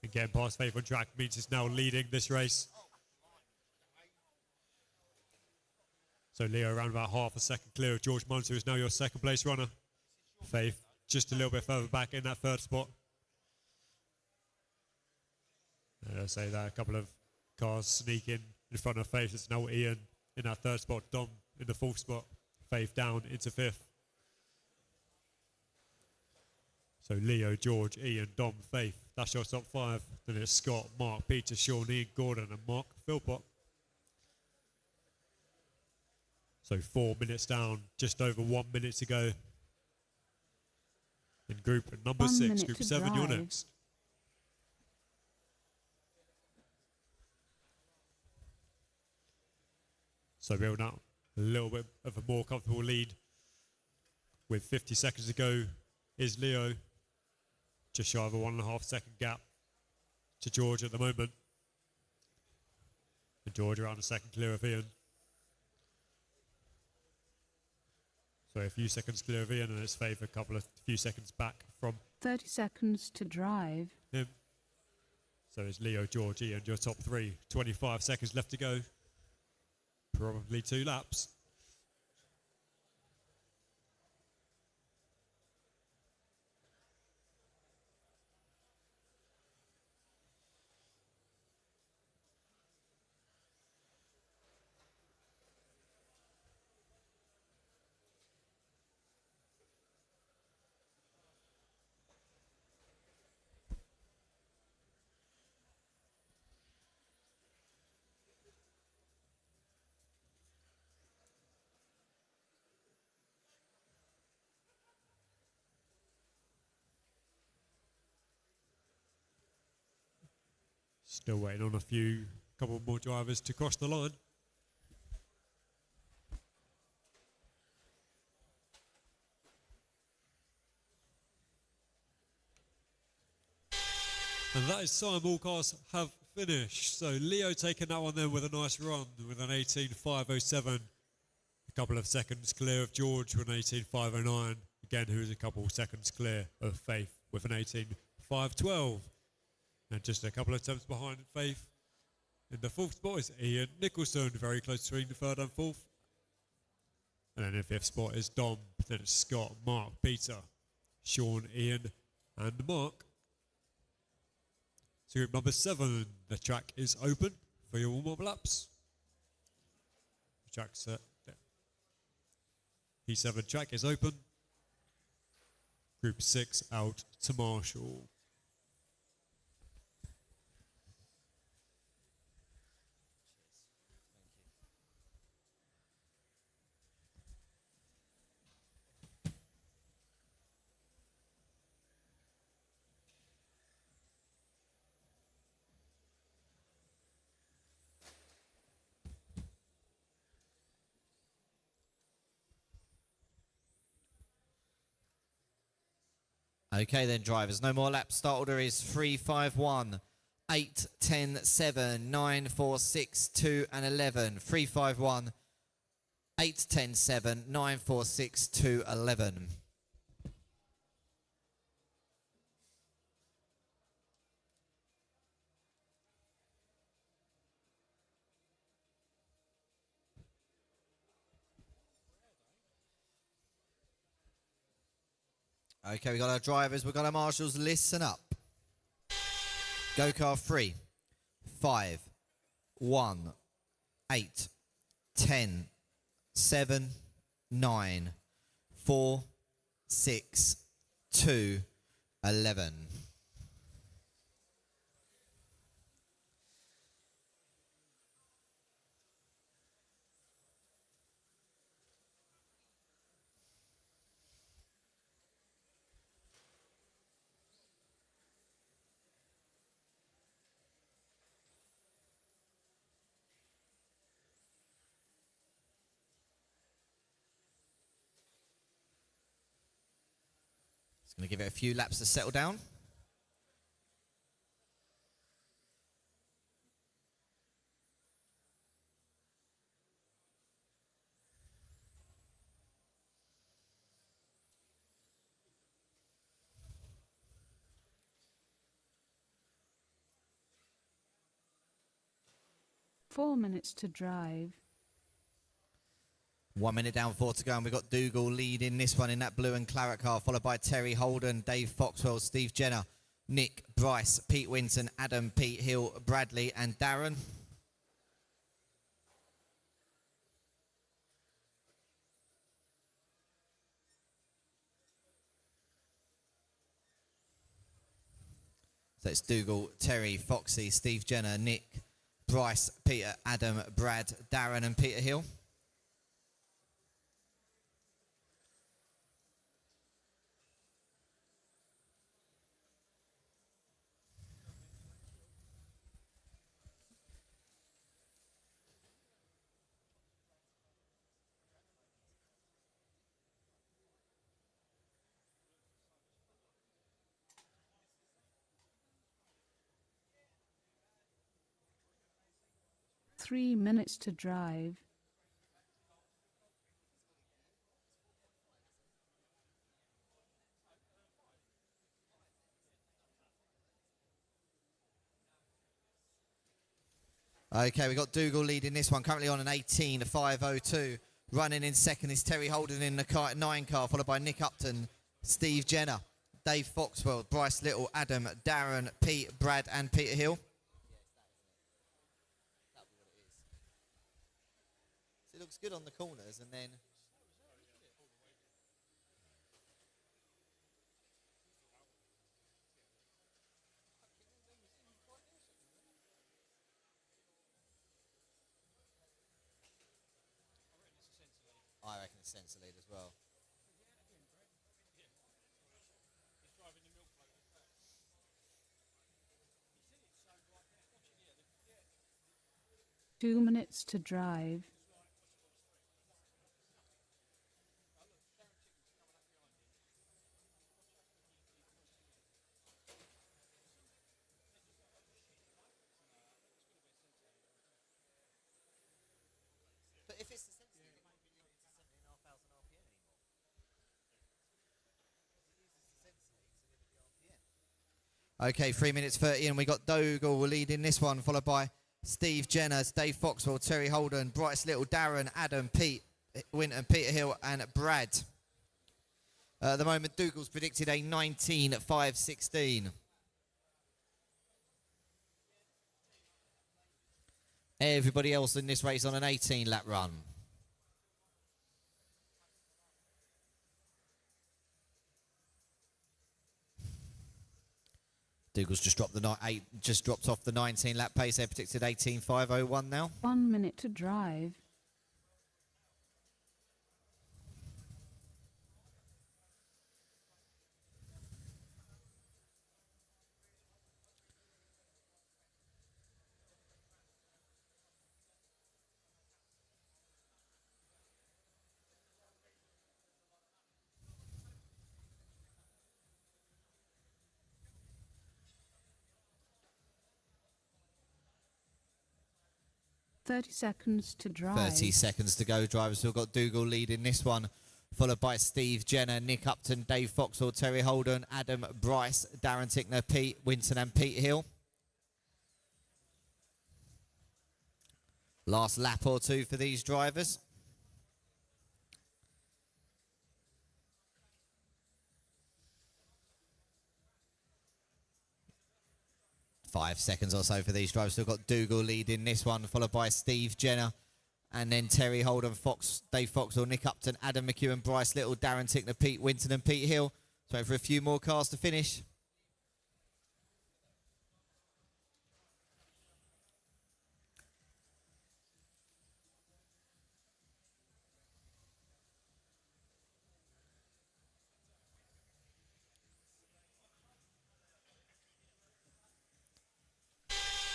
And getting past Faith on track means he's now leading this race. So Leo around about half a second clear of George Munns, who is now your second place runner. Faith just a little bit further back in that 3rd spot. And I'll say that a couple of cars sneak in front of Faith. It's now Ian in that 3rd spot, Dom in the 4th spot, Faith down into 5th. So Leo, George, Ian, Dom, Faith. That's your top 5. Then it's Scott, Mark, Peter, Sean, Ian, Gordon and Mark Philpott. So 4 minutes down, just over 1 minute to go. In group number 1 6, minute group to 7, you're drive. next. So building out a little bit of a more comfortable lead. With 50 seconds to go is Leo. Just shy of a 1.5 second gap to George at the moment. And George around a second clear of Ian. So a few seconds clear of Ian and it's Faith a few seconds back from 30 seconds to drive. him. So it's Leo, George, Ian, your top 3. 25 seconds left to go. Probably 2 laps. Still waiting on a couple more drivers to cross the line. And that is time all cars have finished. So Leo taking that one then with a nice run with an 18.507. A couple of seconds clear of George with an 18.509. Again, who is a couple seconds clear of Faith with an 5:12. And just a couple of attempts behind Faith. In the fourth spot is Ian Nicholson, very close between the third and fourth. And then in the fifth spot is Dom, then it's Scott, Mark, Peter, Sean, Ian, and Mark. So group number 7, the track is open for your warm-up laps. Track set. P7 track is open. Group 6 out to Marshall. Okay then, drivers, no more laps. Start order is 3, 5, 1, 8, 10, 7, 9, 4, 6, 2 and 11. 3, 5, 1, 8, 10, 7, 9, 4, 6, 2, 11. Okay, we got our drivers, we got our marshals. Listen up. Go car 3, 5, 1, 8, 10, 7, 9, 4, 6, 2, 11. Just going to give it a few laps to settle down. Four minutes to drive. 1 minute down, 4 to go, and we've got Dougal leading this one in that blue and claret car, followed by Terry Holden, Dave Foxwell, Steve Jenner, Nick, Bryce, Pete Winton, Adam, Pete Hill, Bradley and Darren. So it's Dougal, Terry, Foxy, Steve Jenner, Nick, Bryce, Peter, Adam, Brad, Darren and Peter Hill. Three minutes to drive. Okay, we've got Dougal leading this one, currently on an 18.502. Running in second is Terry Holden in the car, 9 car, followed by Nick Upton, Steve Jenner, Dave Foxwell, Bryce Little, Adam, Darren, Pete, Brad and Peter Hill. It looks good on the corners and then... I reckon it's sensor lead as well. Two minutes to drive. But if it's the sensor lead, it won't be limited to 17,500 RPM anymore. It uses the sensor lead to limit the RPM. Okay, 3 minutes 30, and we got Dougal leading this one, followed by Steve Jenner, Dave Foxwell, Terry Holden, Bryce Little, Darren, Adam, Pete Winton, Peter Hill, and Brad. At the moment, Dougal's predicted a 19.5.16. Everybody else in this race on an 18-lap run. Dougal's just dropped off the 19-lap pace. They're predicted 18.5.01 now. 1 minute to drive. Thirty seconds to drive. 30 seconds to go. Drivers still got Dougal leading this one, followed by Steve Jenner, Nick Upton, Dave Foxall, Terry Holden, Adam, Bryce, Darren Tickner, Pete Winton, and Pete Hill. Last lap or two for these drivers. Five seconds or so for these drivers. Still got Dougal leading this one, followed by Steve Jenner, and then Terry Holden, Dave Foxall, Nick Upton, Adam McEwen, Bryce Little, Darren Tickner, Pete Winton, and Pete Hill. So for a few more cars to finish.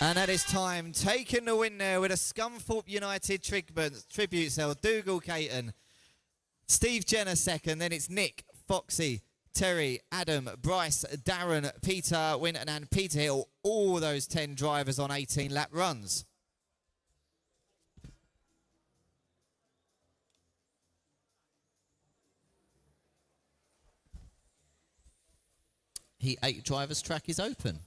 And at this time, taking the win there with a Scunthorpe United tribute cell, Dougal Caton, Steve Jenner second, then it's Nick, Foxy, Terry, Adam, Bryce, Darren, Peter Winton, and Peter Hill, all those 10 drivers on 18-lap runs. Heat 8 drivers track is open.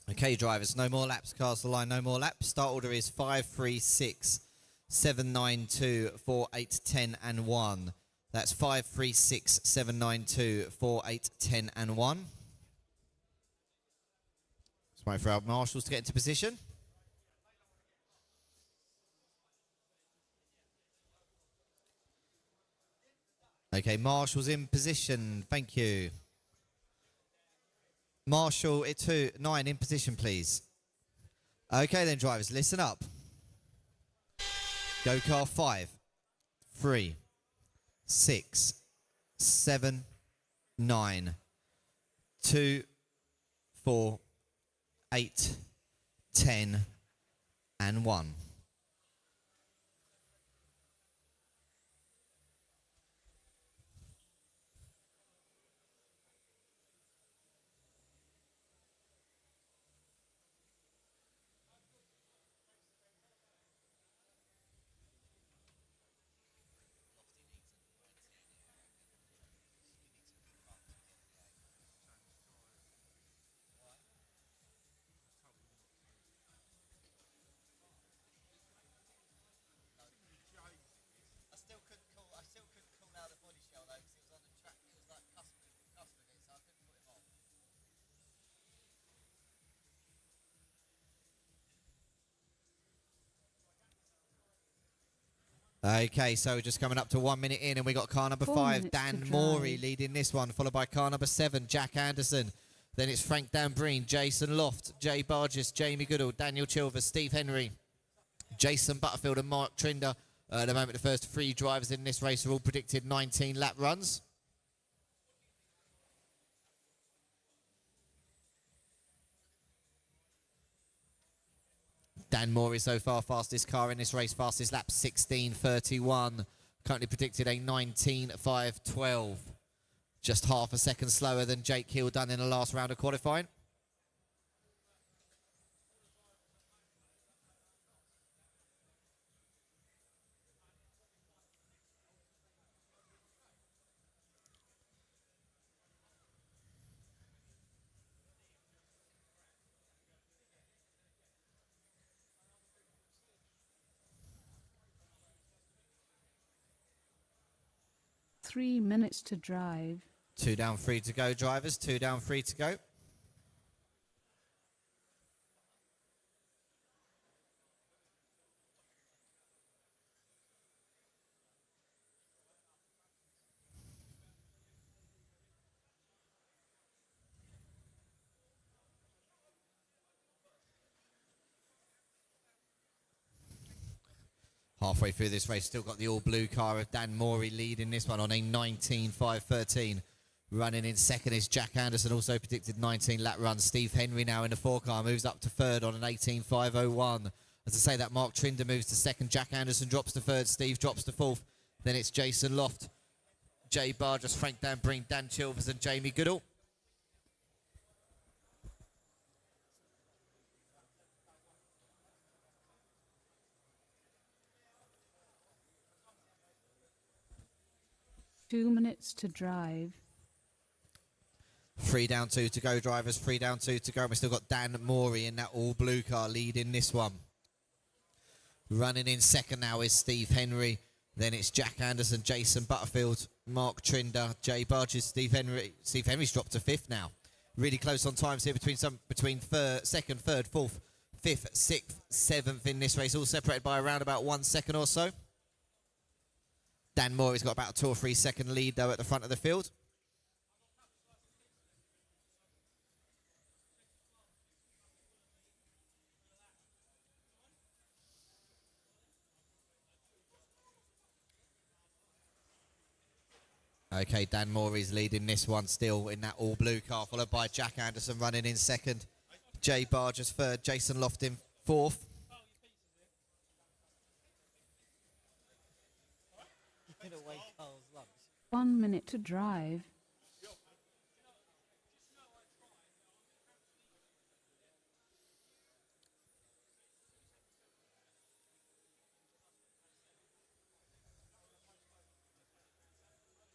Okay, drivers, no more laps. Cars to the line, no more laps. Start order is 5, 3, 6, 7, 9, 2, 4, 8, 10, and 1. That's 5, 3, 6, 7, 9, 2, 4, 8, 10, and 1. Let's wait for our marshals to get into position. Okay, marshals in position. Thank you. Marshal, 9 in position, please. Okay then, drivers, listen up. Go car 5, 3, 6, 7, 9, 2, 4, 8, 10, and 1. Okay, so just coming up to 1 minute in, and we got car number 5, Dan Morey, leading this one, followed by car number 7, Jack Anderson, Then it's Frank Dambreen, Jason Loft, Jay Barges, Jamie Goodall, Daniel Chilvers, Steve Henry, Jason Butterfield and Mark Trinder. At the moment, the first 3 drivers in this race are all predicted 19 lap runs. Dan Morey so far, fastest car in this race, fastest lap 16.31. Currently predicted a 19.5.12. Just half a second slower than Jake Hill done in the last round of qualifying. Three minutes to drive. 2 down, 3 to go, drivers. 2 down, 3 to go. Halfway through this race, still got the all-blue car of Dan Morey leading this one on a 19.5.13. Running in second is Jack Anderson, also predicted 19 lap runs. Steve Henry now in the 4 car, moves up to third on an 18.5.01. As I say, that Mark Trinder moves to second. Jack Anderson drops to third. Steve drops to fourth. Then it's Jason Loft, Jay Barges, Frank Dambreen, Dan Chilvers and Jamie Goodall. Two minutes to drive. 3 down, 2 to go, drivers. 3 down, 2 to go. And we've still got Dan Morey in that all-blue car leading this one. Running in second now is Steve Henry. Then it's Jack Anderson, Jason Butterfield, Mark Trinder, Jay Barges, Steve Henry. Steve Henry's dropped to fifth now. Really close on times here between second, third, fourth, fifth, sixth, seventh in this race. All separated by around about 1 second or so. Dan Morey's got about a 2 or 3 second lead though at the front of the field. Okay, Dan Morey's leading this one still in that all-blue car, followed by Jack Anderson running in second. Jay Barges third, Jason Loft in fourth. Give away Carl's lunch. 1 minute to drive.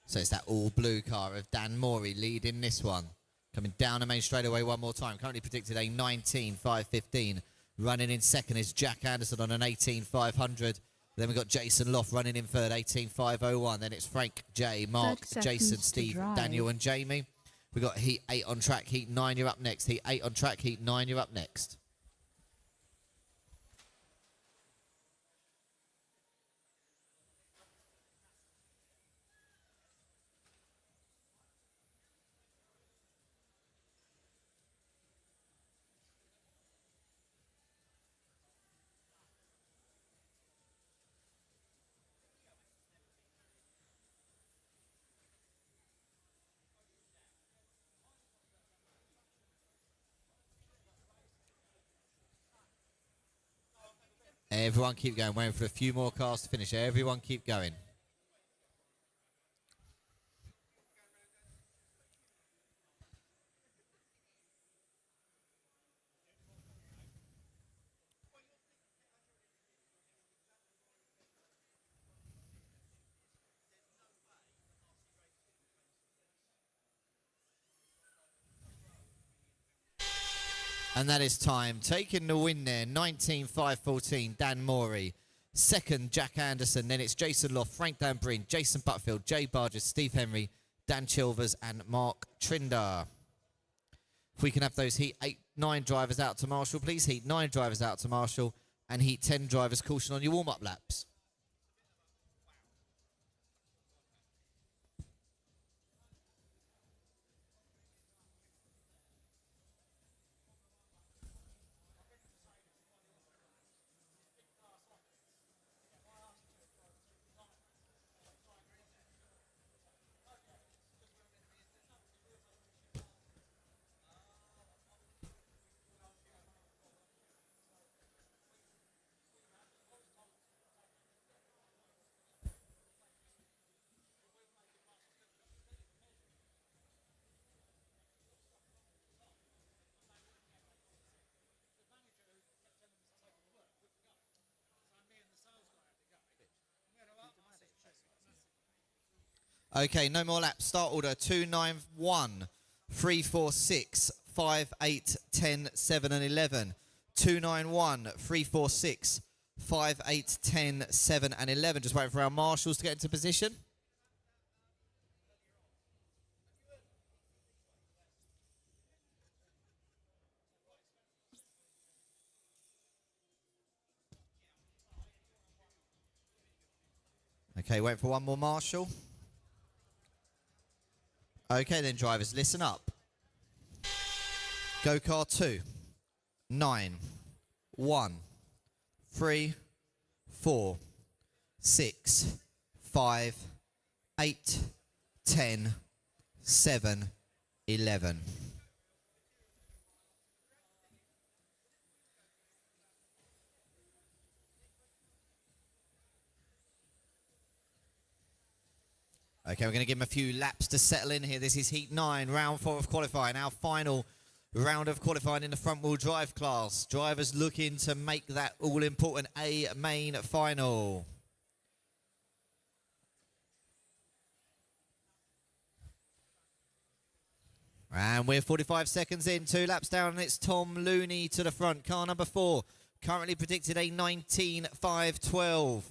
So it's that all-blue car of Dan Morey leading this one. Coming down the main straightaway one more time. Currently predicted a 19.5.15. Running in second is Jack Anderson on an 18.500. Then we've got Jason Loft running in third, 18.501. Then it's Frank, Jay, Mark, Jason, Steve, Daniel and Jamie. We've got Heat 8 on track, Heat 9, you're up next. Heat 8 on track, Heat 9, you're up next. Everyone keep going. Waiting for a few more cars to finish. Everyone keep going. And that is time. Taking the win there, 19.5.14, Dan Morey. Second, Jack Anderson. Then it's Jason Loft, Frank Dambreen, Jason Butterfield, Jay Barges, Steve Henry, Dan Chilvers and Mark Trinder. If we can have those Heat 8, 9 drivers out to Marshall, please. Heat 9 drivers out to Marshall and Heat 10 drivers, caution on your warm-up laps. Okay, no more laps. Start order 291, 3, 4, 6, 5, 8, 10, 7 and 11. 291, 3, 4, 6, 5, 8, 10, 7 and 11. Just waiting for our marshals to get into position. Okay, wait for one more marshal. Okay then, drivers, listen up. Go car 2, 9, 1, 3, 4, 6, 5, 8, 10, 7, 11. Okay, we're going to give him a few laps to settle in here. This is Heat 9, round 4 of qualifying. Our final round of qualifying in the front-wheel drive class. Drivers looking to make that all-important A main final. And we're 45 seconds in, 2 laps down, and it's Tom Looney to the front. Car number 4, currently predicted a 19.512.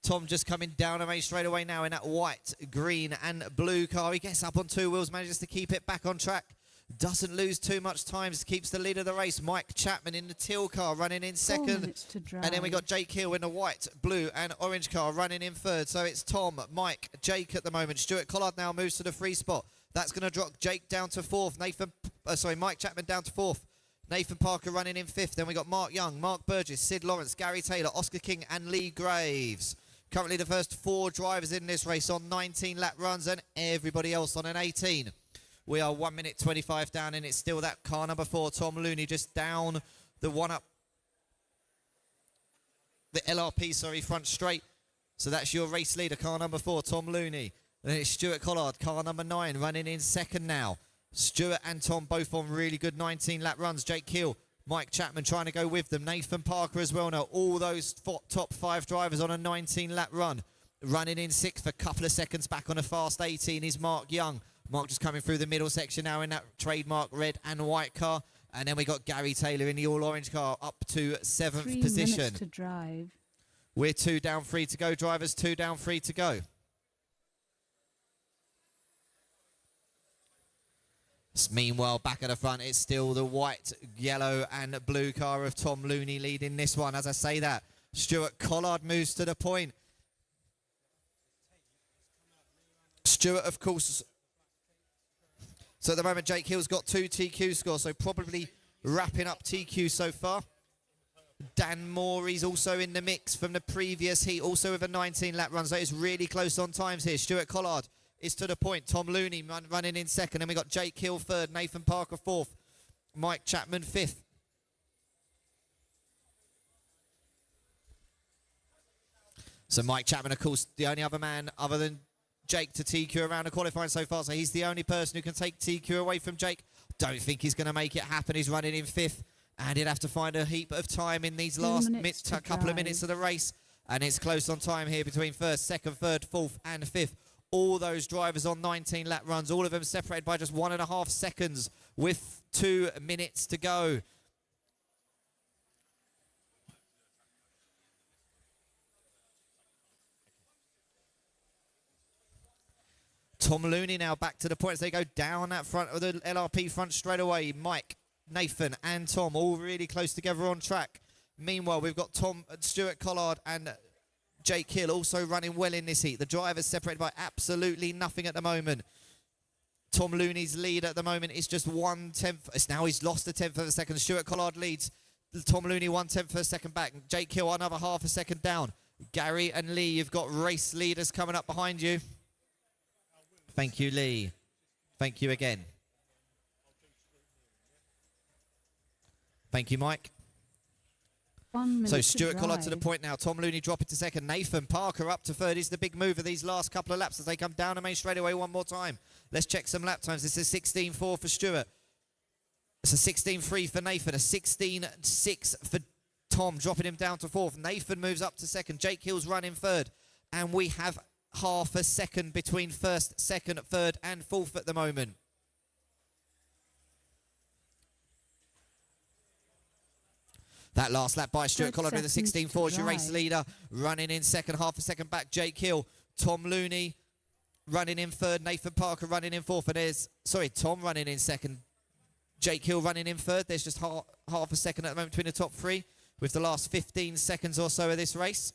Tom just coming down the main straight away now in that white, green and blue car. He gets up on 2 wheels, manages to keep it back on track. Doesn't lose too much time, keeps the lead of the race. Mike Chapman in the teal car running in second. And then we got Jake Hill in the white, blue and orange car running in third. So it's Tom, Mike, Jake at the moment. Stuart Collard now moves to the free spot. That's going to drop Jake down to 4th. Mike Chapman down to 4th. Nathan Parker running in 5th. Then we got Mark Young, Mark Burgess, Sid Lawrence, Gary Taylor, Oscar King and Lee Graves. Currently the first 4 drivers in this race on 19 lap runs and everybody else on an 18. We are 1 minute 25 down and it's still that car number 4, Tom Looney, just down the one up. The LRP, front straight. So that's your race leader, car number 4, Tom Looney. And then it's Stuart Collard, car number 9, running in second now. Stuart and Tom both on really good 19 lap runs. Jake Hill, Mike Chapman trying to go with them. Nathan Parker as well now. All those top 5 drivers on a 19-lap run. Running in 6th, a couple of seconds back on a fast 18 is Mark Young. Mark just coming through the middle section now in that trademark red and white car. And then we got Gary Taylor in the all-orange car up to 7th 3 position. minutes to drive. We're 2 down, 3 to go. Drivers 2 down, 3 to go. Meanwhile, back at the front, it's still the white, yellow and blue car of Tom Looney leading this one. As I say that, Stuart Collard moves to the point. Stuart, of course. So at the moment, Jake Hill's got 2 TQ scores, so probably wrapping up TQ so far. Dan Morey's also in the mix from the previous heat, also with a 19-lap run, so it's really close on times here. Stuart Collard is to the point. Tom Looney running in second. Then we got Jake Hill 3rd, Nathan Parker 4th, Mike Chapman 5th. So Mike Chapman, of course, the only other man other than Jake to TQ around the qualifying so far. So he's the only person who can take TQ away from Jake. Don't think he's going to make it happen. He's running in 5th. And he'll have to find a heap of time in these last couple of minutes of the race. And it's close on time here between 1st, 2nd, 3rd, 4th and 5th. All those drivers on 19 lap runs, all of them separated by just 1.5 seconds with 2 minutes to go. Tom Looney now back to the point as they go down that front of the LRP front straight away. Mike, Nathan and Tom all really close together on track. Meanwhile, we've got Stuart Collard and Jake Hill also running well in this heat. The drivers separated by absolutely nothing at the moment. Tom Looney's lead at the moment is just 1/10. Now he's lost a 10th of a second. Stuart Collard leads. Tom Looney 1/10 of a second back. Jake Hill another half a second down. Gary and Lee, you've got race leaders coming up behind you. Thank you, Lee. Thank you again. Thank you, Mike. 1 minute So Stuart to Collard to the drive. point now. Tom Looney dropping to second. Nathan Parker up to 3rd. Is the big move of these last couple of laps as they come down the main straightaway one more time. Let's check some lap times. This is 16.4 for Stuart. It's a 16.3 for Nathan. A 16.6 for Tom, dropping him down to 4th. Nathan moves up to 2nd. Jake Hill's running 3rd. And we have half a second between first, second, third and fourth at the moment. That last lap by Stuart Collard with the 16.4 as your race leader. Running in second, half a second back, Jake Hill. Tom Looney running in third. Nathan Parker running in fourth. And there's, sorry, Tom running in second. Jake Hill running in third. There's just half a second at the moment between the top three with the last 15 seconds or so of this race.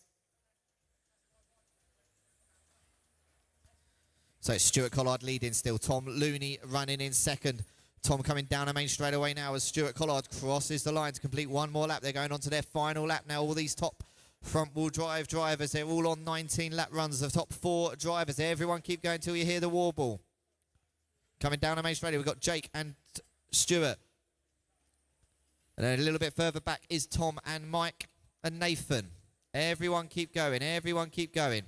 So it's Stuart Collard leading still. Tom Looney running in second. Tom coming down the main straight away now as Stuart Collard crosses the line to complete one more lap. They're going on to their final lap now. All these top front-wheel drive drivers, they're all on 19 lap runs. The top four drivers, everyone keep going until you hear the warble. Coming down the main straight, we've got Jake and Stuart. And then a little bit further back is Tom and Mike and Nathan. Everyone keep going, everyone keep going.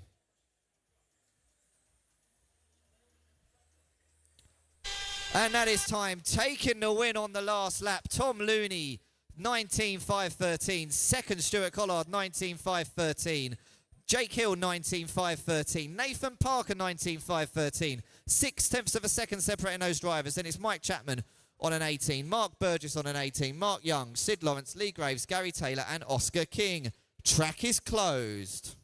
And that is time, taking the win on the last lap. Tom Looney, 19.5.13. Second, Stuart Collard, 19.5.13. Jake Hill, 19.5.13. Nathan Parker, 19.5.13. 0.6 of a second separating those drivers. Then it's Mike Chapman on an 18. Mark Burgess on an 18. Mark Young, Sid Lawrence, Lee Graves, Gary Taylor and Oscar King. Track is closed.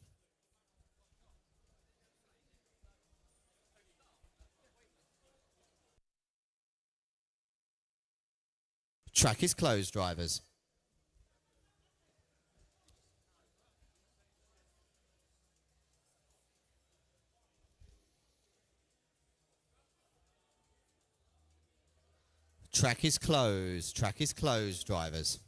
Track is closed, drivers. Track is closed. Track is closed, drivers.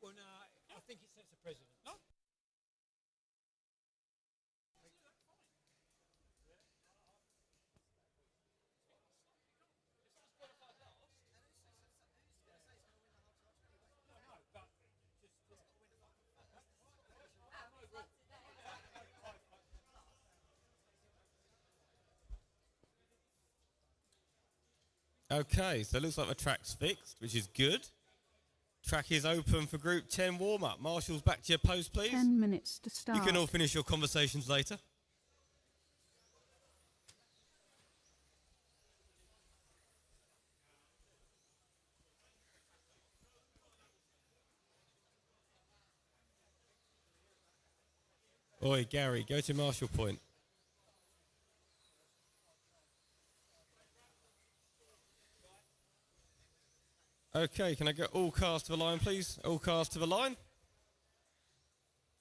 Well, no, I think it sets the precedent. No? Okay, so it looks like the track's fixed, which is good. Track is open for Group 10 warm-up. Marshals, back to your post, please. 10 minutes to start. You can all finish your conversations later. Oi, Gary, go to Marshall Point. Okay, can I get all cars to the line, please? All cars to the line.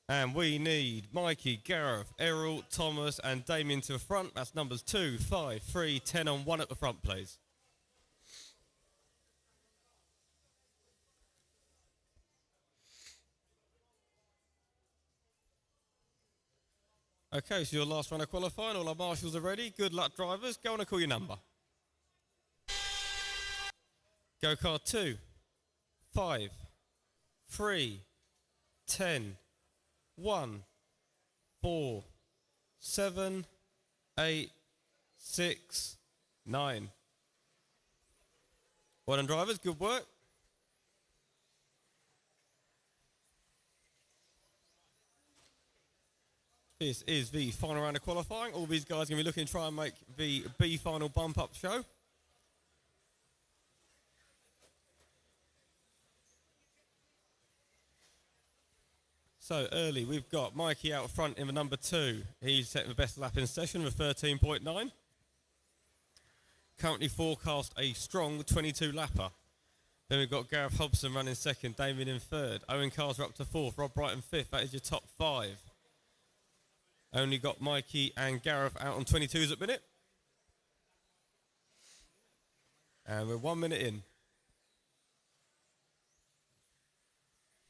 And we need Mikey, Gareth, Errol, Thomas and Damien to the front. That's numbers 2, 5, 3, 10 and 1 at the front, please. Okay, so your last round of qualifying. All our marshals are ready. Good luck, drivers. Go on and call your number. Go car 2, 5, 3, 10, 1, 4, 7, 8, 6, 9. Well done, drivers. Good work. This is the final round of qualifying. All these guys are going to be looking to try and make the B final bump up show. So early, we've got Mikey out front in the number 2. He's setting the best lap in session with 13.9. Currently forecast a strong 22 lapper. Then we've got Gareth Hobson running second, Damien in third. Owen Carter up to fourth, Rob Brighton fifth. That is your top 5. Only got Mikey and Gareth out on 22s at the minute. And we're 1 minute in.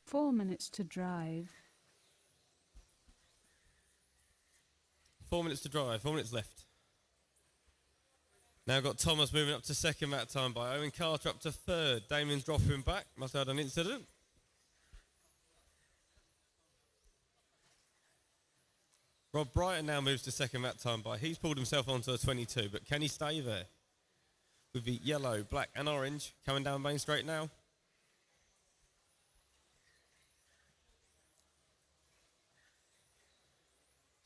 4 minutes to drive. 4 minutes to drive, 4 minutes left. Now got Thomas moving up to second that time by Owen Carter up to third. Damien's dropping back. Must have had an incident. Rob Brighton now moves to second that time by. He's pulled himself onto a 22, but can he stay there? With the yellow, black and orange coming down Main Straight now.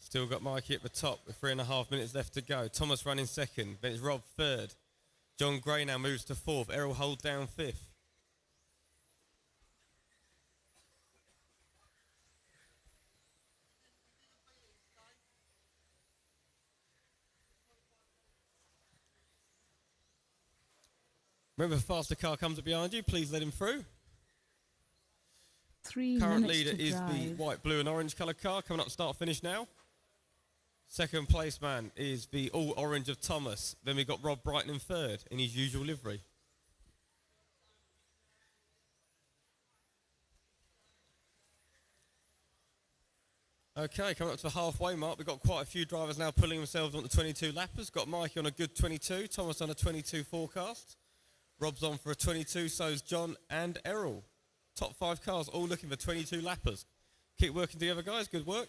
Still got Mikey at the top with 3.5 minutes left to go. Thomas running second, then it's Rob third. John Gray now moves to fourth. Errol holds down fifth. Remember, if a faster car comes up behind you, please let him through. 3 Current minutes leader to is drive. the white, blue and orange colour car coming up start finish now. Second place man is the all orange of Thomas. Then we've got Rob Brighton in third in his usual livery. Okay, coming up to the halfway mark, we've got quite a few drivers now pulling themselves on the 22 lappers. Got Mikey on a good 22, Thomas on a 22 forecast. Rob's on for a 22, so's John and Errol. Top 5 cars all looking for 22 lappers. Keep working together, guys. Good work.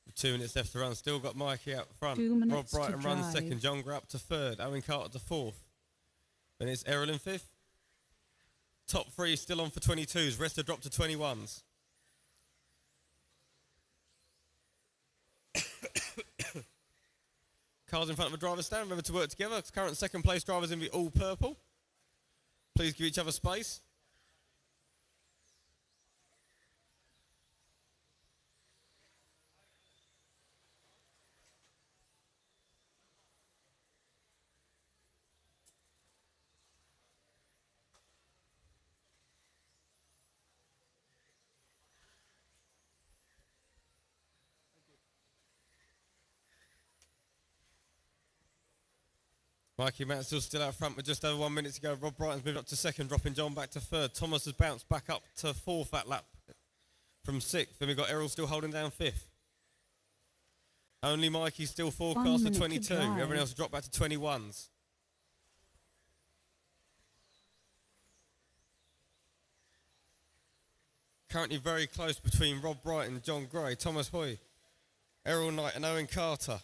With 2 minutes left to run. Still got Mikey out front. 2 Rob minutes to Brighton runs drive. second. John Gray up to third. Owen Carter to fourth. Then it's Errol in fifth. Top 3 still on for 22s. Rest have dropped to 21s. Cars in front of the driver's stand. Remember to work together. Current second place drivers in the all purple. Please give each other space. Mikey Mansell still out front with just over 1 minute to go. Rob Brighton's moved up to second, dropping John back to third. Thomas has bounced back up to fourth that lap from sixth. Then we've got Errol still holding down fifth. Only Mikey's still 1 forecast for minute to 22. drive. Everyone else has dropped back to 21s. Currently very close between Rob Brighton, John Gray, Thomas Hoy, Errol Knight and Owen Carter.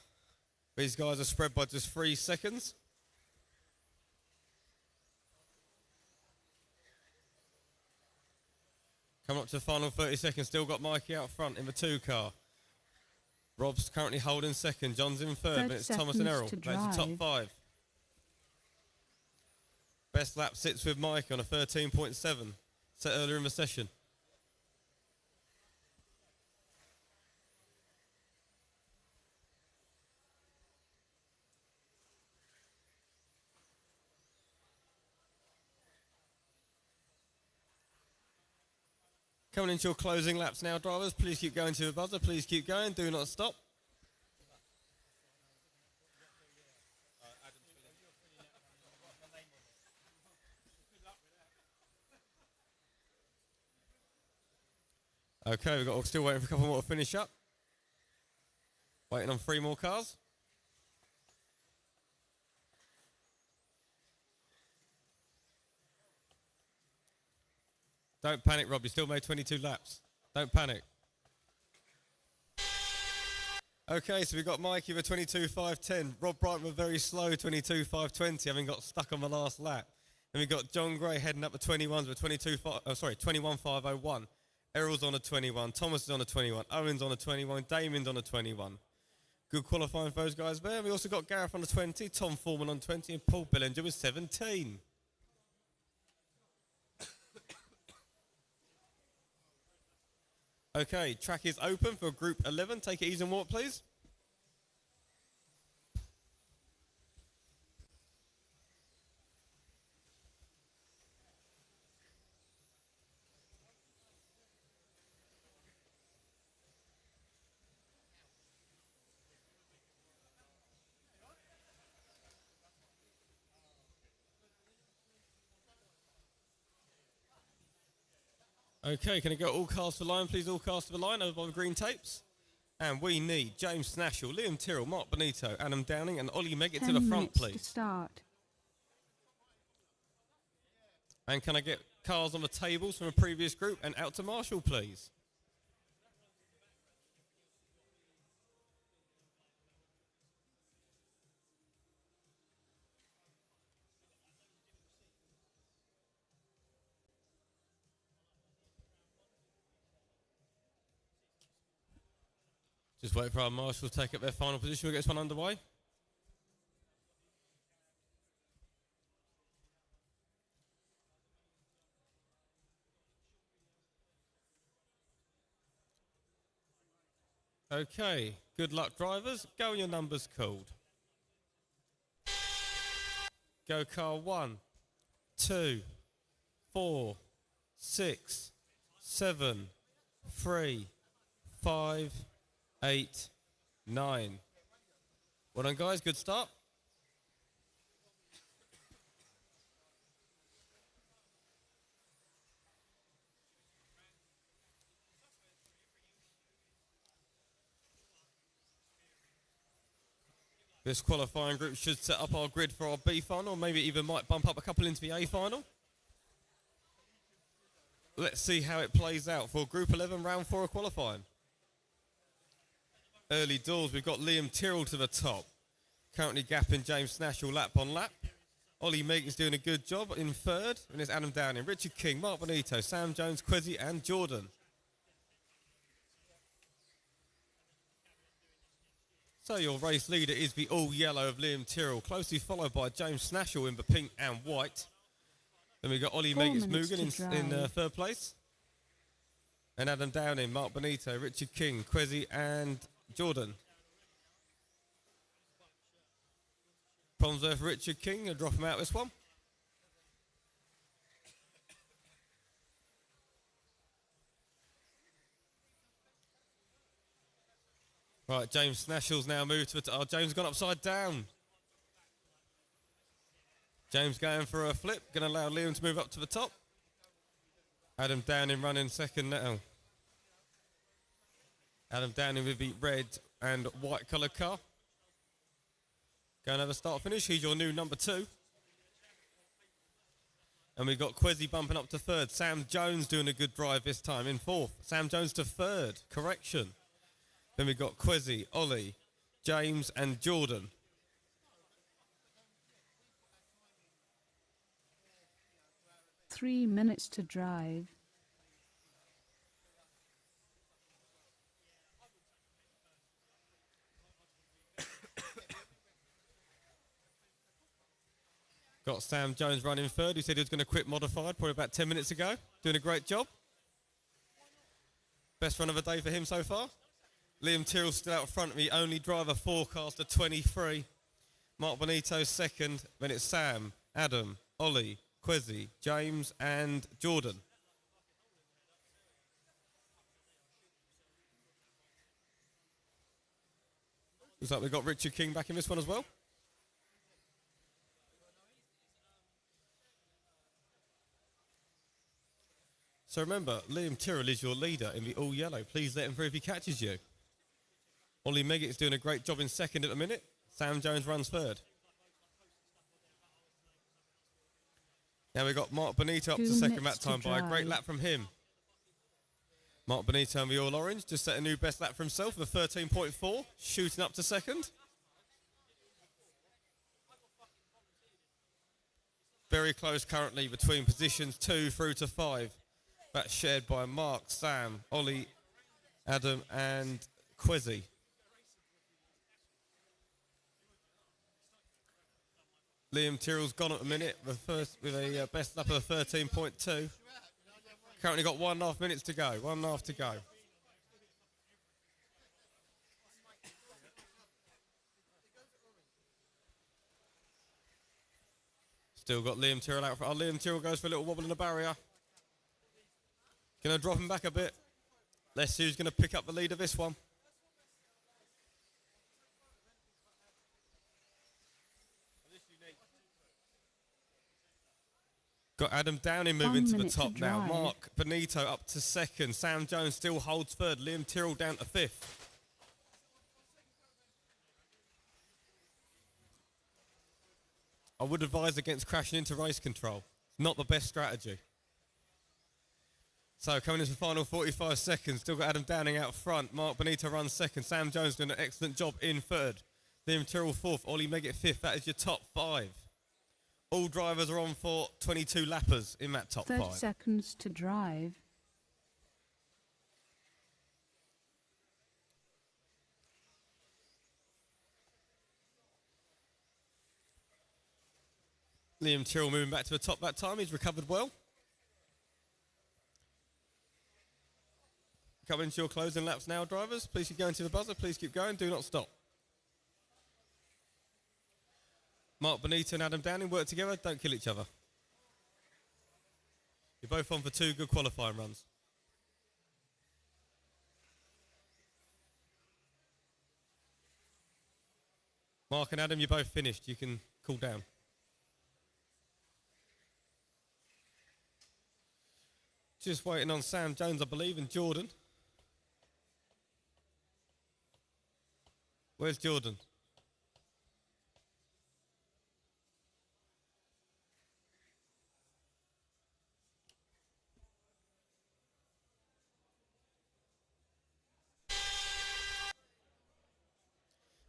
These guys are spread by just 3 seconds. Coming up to the final 30 seconds, still got Mikey out front in the 2 car. Rob's currently holding second, John's in third, 30 but it's Thomas and seconds Errol. to That's the top drive. 5. Best lap sits with Mike on a 13.7, set earlier in the session. Coming into your closing laps now, drivers. Please keep going to the buzzer. Please keep going. Do not stop. Okay, we've got still waiting for a couple more to finish up. Waiting on 3 more cars. Don't panic, Rob. You still made 22 laps. Don't panic. Okay, so we've got Mikey with 22.510. Rob Brighton with very slow 22.520, having got stuck on the last lap. Then we've got John Gray heading up the 21s with 21.501. Errol's on a 21. Thomas is on a 21. Owen's on a 21. Damien's on a 21. Good qualifying for those guys there. We also got Gareth on the 20, Tom Foreman on 20, and Paul Billinger with 17. Okay, track is open for Group 11. Take it easy and walk, please. Okay, can I get all cars to the line, please? All cars to the line over by the green tapes. And we need James Snashall, Liam Tyrrell, Mark Benito, Adam Downing, and Ollie Meggett to the front, please. To start. And can I get cars on the tables from a previous group and out to Marshall, please? Just wait for our marshals to take up their final position. We'll get this one underway. Okay, good luck drivers. Go when your number's called. Go car 1, 2, 4, 6, 7, 3, 5, 8, 9. Well done, guys. Good start. This qualifying group should set up our grid for our B final, maybe even might bump up a couple into the A final. Let's see how it plays out for Group 11, Round 4 of qualifying. Early doors, we've got Liam Tyrrell to the top. Currently gapping James Snashall lap on lap. Ollie Meek is doing a good job in third. And it's Adam Downing, Richard King, Mark Benito, Sam Jones, Quezzy and Jordan. So your race leader is the all yellow of Liam Tyrrell, closely followed by James Snashall in the pink and white. Then we've got Ollie Meek Mugan in third place. And Adam Downing, Mark Benito, Richard King, Quezzy and Jordan. Problems there for Richard King. I'll drop him out this one. Right, James Snashall's now moved to the... Oh, James gone upside down. James going for a flip. Going to allow Liam to move up to the top. Adam Downing running second now. Adam Downing with the red and white coloured car. Going over start finish. He's your new number 2. And we've got Quezzy bumping up to third. Sam Jones doing a good drive this time in fourth. Sam Jones to third. Correction. Then we've got Quezzy, Ollie, James and Jordan. Three minutes to drive. Got Sam Jones running third, who said he was going to quit modified probably about 10 minutes ago. Doing a great job. Best run of the day for him so far. Liam Tyrrell still out front of me, only driver forecaster 23. Mark Benito second, then it's Sam, Adam, Ollie, Quezzy, James and Jordan. Looks like we've got Richard King back in this one as well. So remember, Liam Tyrrell is your leader in the all yellow. Please let him through if he catches you. Ollie Meggett is doing a great job in second at the minute. Sam Jones runs third. Now we've got Mark Benito up to second that time by a great lap from him. Mark Benito in the all orange just set a new best lap for himself with a 13.4, shooting up to second. Very close currently between positions 2 through to 5. That's shared by Mark, Sam, Ollie, Adam and Quezzy. Liam Tyrrell's gone at the minute with a best lap of 13.2. Currently got 1.5 minutes to go. 1.5 to go. Still got Liam Tyrrell out. Liam Tyrrell goes for a little wobble in the barrier. Going to drop him back a bit. Let's see who's going to pick up the lead of this one. Got Adam Downing moving to the top now. Mark Benito up to second. Sam Jones still holds third. Liam Tyrrell down to fifth. I would advise against crashing into race control. Not the best strategy. So coming into the final 45 seconds, still got Adam Downing out front. Mark Benito runs second. Sam Jones doing an excellent job in third. Liam Tyrrell fourth. Ollie Meggett fifth. That is your top 5. All drivers are on for 22 lappers in that top 5. 30 seconds to drive. Liam Tyrrell moving back to the top that time. He's recovered well. Coming into your closing laps now, drivers. Please keep going to the buzzer. Please keep going. Do not stop. Mark Benito and Adam Downing work together. Don't kill each other. You're both on for 2 good qualifying runs. Mark and Adam, you're both finished. You can cool down. Just waiting on Sam Jones, I believe, and Jordan. Where's Jordan?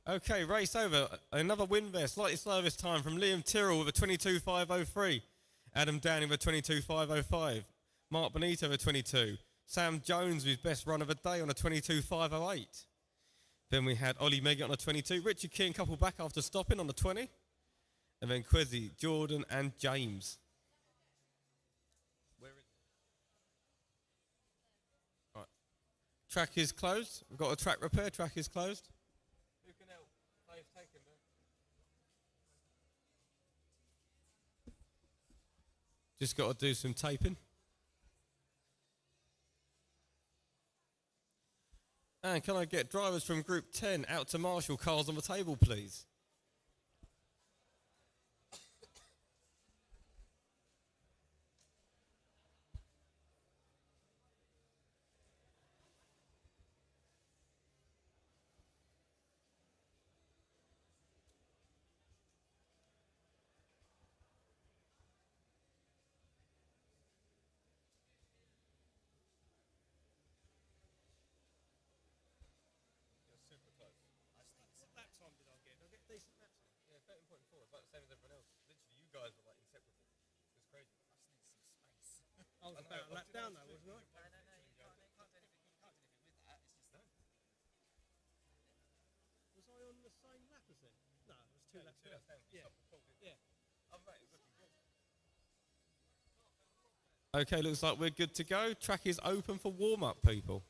Okay, race over. Another win there, slightly slower this time from Liam Tyrrell with a 22.503. Adam Downing with a 22.505. Mark Benito with a 22. Sam Jones with his best run of the day on a 22.508. Then we had Ollie Meggett on a 22. Richard King couple back after stopping on the 20. And then Quezzy, Jordan and James. Where is it? Right. Track is closed. We've got a track repair. Track is closed. Who can help? Dave's taken there. Just got to do some taping. And can I get drivers from Group 10 out to marshal cars on the table, please? I was about a lap down though, wasn't I? Was I on the same lap as him? No, it was 2 laps down. Yeah. Okay, looks like we're good to go. Track is open for warm-up, people.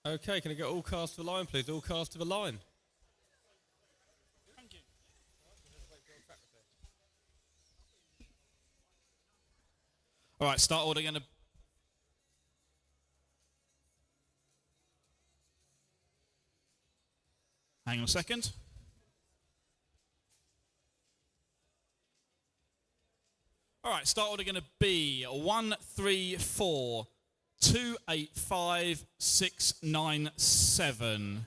Okay, can I get all cars to the line, please? All cars to the line. Thank you. All right, start order again. Hang on a second. All right, start order going to be 1, 3, 4, 2, 8, 5, 6, 9, 7.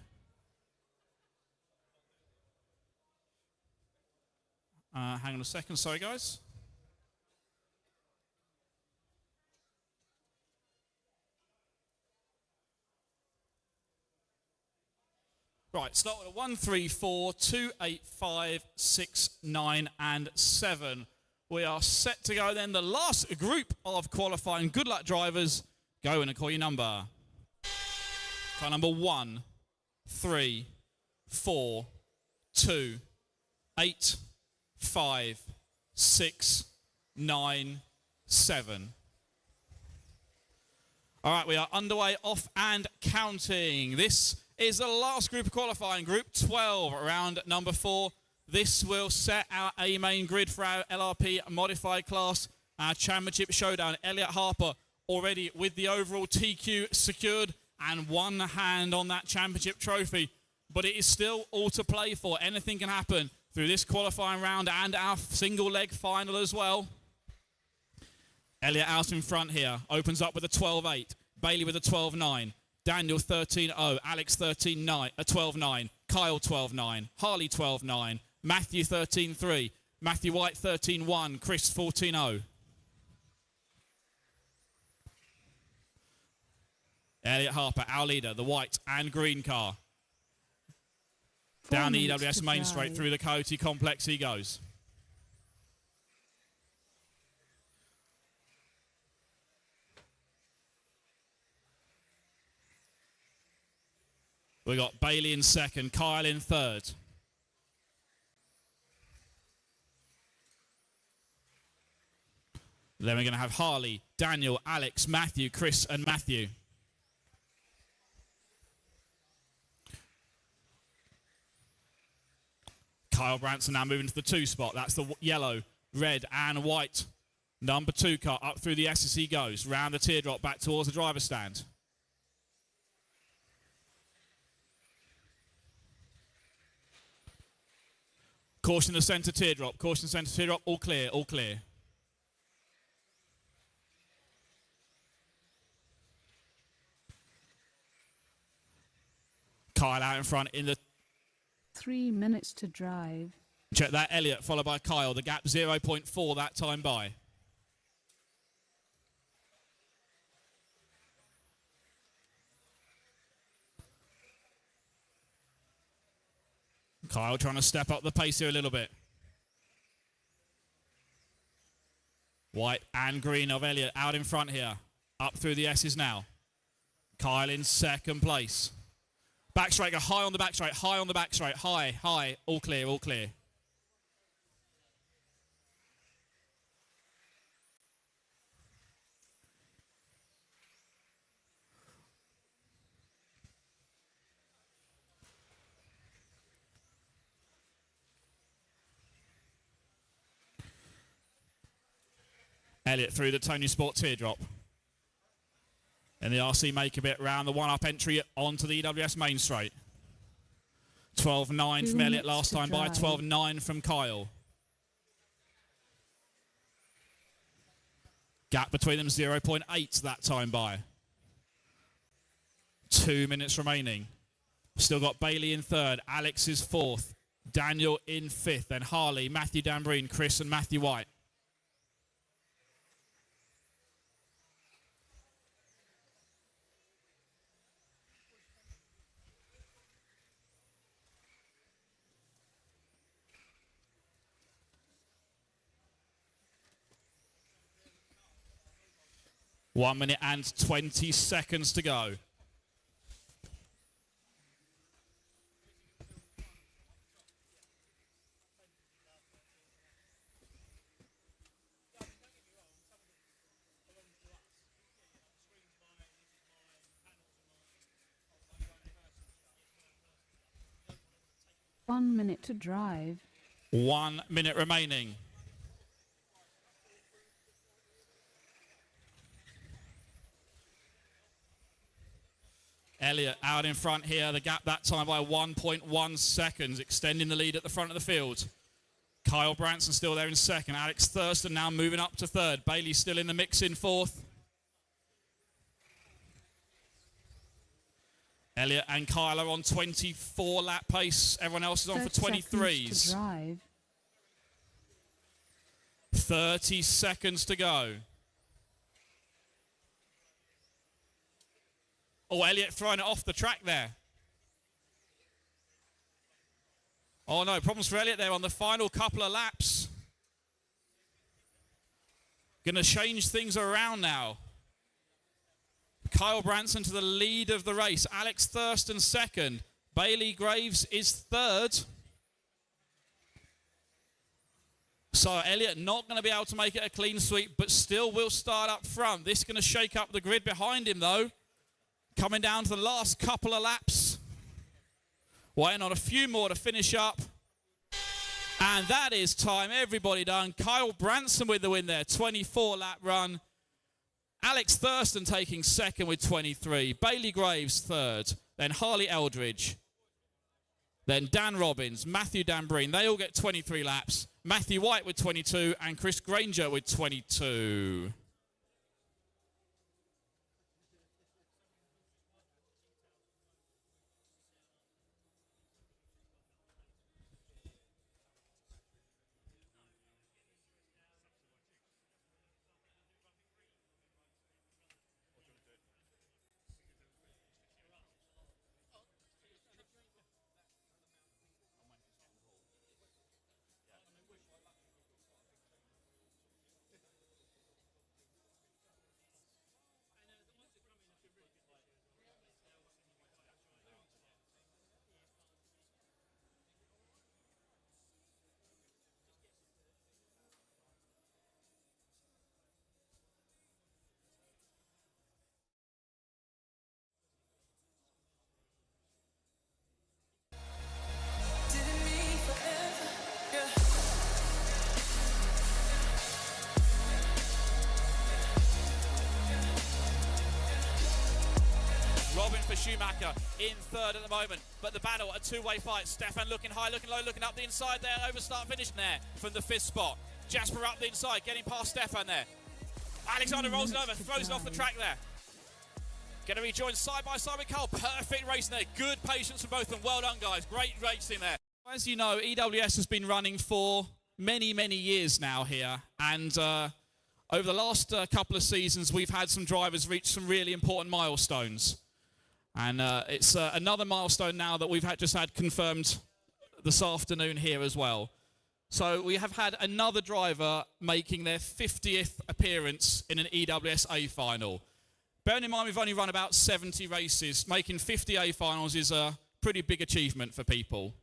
Hang on a second, sorry guys. Right, start with 1, 3, 4, 2, 8, 5, 6, 9, and 7. We are set to go then. The last group of qualifying good luck drivers. Go and call your number. Car number 1, 3, 4, 2, 8, 5, 6, 9, 7. All right, we are underway, off and counting. This is the last group of qualifying, Group 12, round number 4. This will set our A main grid for our LRP modified class, our championship showdown. Elliot Harper already with the overall TQ secured and one hand on that championship trophy. But it is still all to play for. Anything can happen through this qualifying round and our single leg final as well. Elliot out in front here, opens up with a 12-8. Bailey with a 12-9. Daniel 13-0. Alex 12-9. Kyle 12-9. Harley 12-9. Matthew 13-3. Matthew White 13-1. Chris 14-0. Elliot Harper, our leader, the white and green car. Down the EWS main straight through the Coyote complex he goes. We got Bailey in second, Kyle in third. Then we're going to have Harley, Daniel, Alex, Matthew, Chris, and Matthew. Kyle Branson now moving to the 2 spot. That's the yellow, red, and white number 2 car. Up through the S as he goes, round the teardrop, back towards the driver's stand. Caution the centre teardrop. Caution centre teardrop. All clear. All clear. Kyle out in front in the 3 minutes to drive. Check that, Elliot, followed by Kyle. The gap 0.4 that time by. Kyle trying to step up the pace here a little bit. White and green of Elliot out in front here. Up through the S's now. Kyle in second place. Back straight, go high on the back straight, high on the back straight, high, high. All clear, all clear. Elliot through the Tony Sport teardrop. And the RC make a bit round the one-up entry onto the EWS main straight. 12.9 from Elliot last time by, 12.9 from Kyle. Gap between them 0.8 that time by. 2 minutes remaining. Still got Bailey in third, Alex is fourth, Daniel in fifth, then Harley, Matthew Dambreen, Chris and Matthew White. One minute and 20 seconds to go. One minute to drive. 1 minute remaining. Elliott out in front here. The gap that time by 1.1 seconds, extending the lead at the front of the field. Kyle Branson still there in second. Alex Thurston now moving up to third. Bailey still in the mix in fourth. Elliott and Kyle are on 24 lap pace. Everyone else is on for 23s. 30 seconds to go. Oh, Elliott throwing it off the track there. Oh no, problems for Elliott there on the final couple of laps. Going to change things around now. Kyle Branson to the lead of the race. Alex Thurston second. Bailey Graves is third. So Elliott not going to be able to make it a clean sweep, but still will start up front. This is going to shake up the grid behind him though. Coming down to the last couple of laps. Waiting on a few more to finish up. And that is time. Everybody done. Kyle Branson with the win there. 24-lap run. Alex Thurston taking second with 23. Bailey Graves third. Then Harley Eldridge. Then Dan Robbins, Matthew Dambreen. They all get 23 laps. Matthew White with 22 and Chris Granger with 22. Robin for Schumacher in third at the moment, but the battle, a two-way fight. Stefan looking high, looking low, looking up the inside there, over start finish there from the fifth spot. Jasper up the inside, getting past Stefan there. Alexander rolls it over, throws it off the track there. Going to be joined side by side with Cole. Perfect racing there, good patience from both of them. Well done guys, great racing there. As you know, EWS has been running for many, many years now here, and over the last couple of seasons we've had some drivers reach some really important milestones. And it's another milestone now that we've just had confirmed this afternoon here as well. So we have had another driver making their 50th appearance in an EWS A final. Bearing in mind we've only run about 70 races, making 50 A finals is a pretty big achievement for people.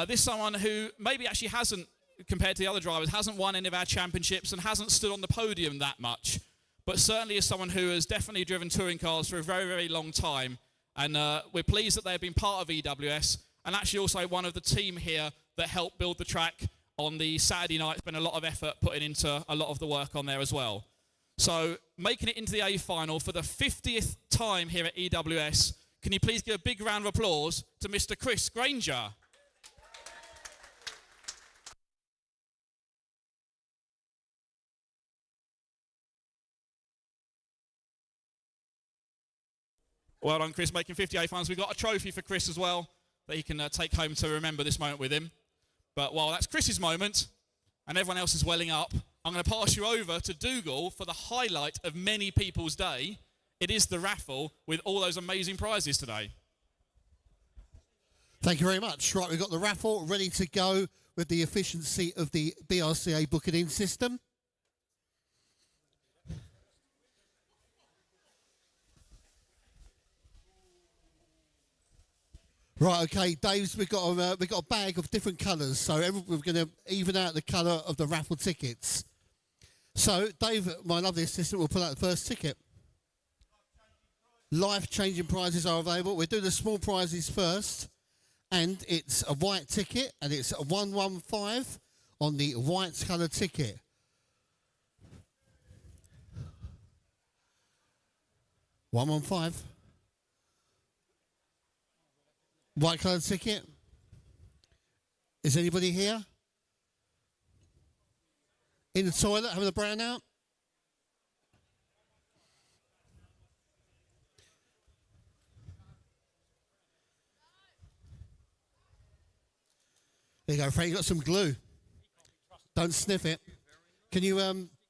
This is someone who maybe actually hasn't, compared to the other drivers, hasn't won any of our championships and hasn't stood on the podium that much, but certainly is someone who has definitely driven touring cars for a very, very long time. And we're pleased that they've been part of EWS and actually also one of the team here that helped build the track on the Saturday night. It's been a lot of effort putting into a lot of the work on there as well. So making it into the A final for the 50th time here at EWS, can you please give a big round of applause to Mr. Chris Granger. Well done, Chris, making 58 finals. We've got a trophy for Chris as well that he can take home to remember this moment with him. But while that's Chris's moment and everyone else is welling up, I'm going to pass you over to Dougal for the highlight of many people's day. It is the raffle with all those amazing prizes today. Thank you very much. Right, we've got the raffle ready to go with the efficiency of the BRCA booking-in system. Right, okay, Dave's, we've got a bag of different colours, so we're going to even out the colour of the raffle tickets. So, Dave, my lovely assistant, will pull out the first ticket. Life-changing prizes are available. We'll do the small prizes first, and it's a white ticket, and it's a 115 on the white colour ticket. $115. White coloured ticket. Is anybody here? In the toilet having a brown out? There you go, Frank. You got some glue. Don't sniff it. Can you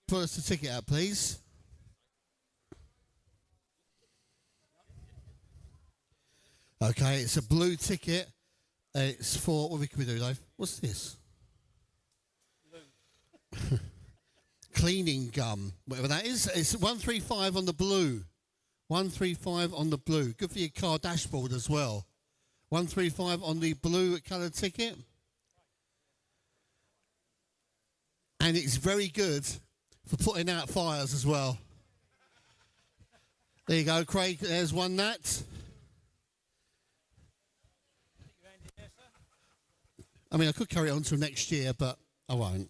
put us the ticket out, please? Okay, it's a blue ticket. It's for, what can we do, Dave? What's this? Cleaning gum, whatever that is. It's 135 on the blue. 135 on the blue. Good for your car dashboard as well. 135 on the blue coloured ticket. And it's very good for putting out fires as well. There you go, Craig. There's one that. I mean, I could carry it on till next year, but I won't.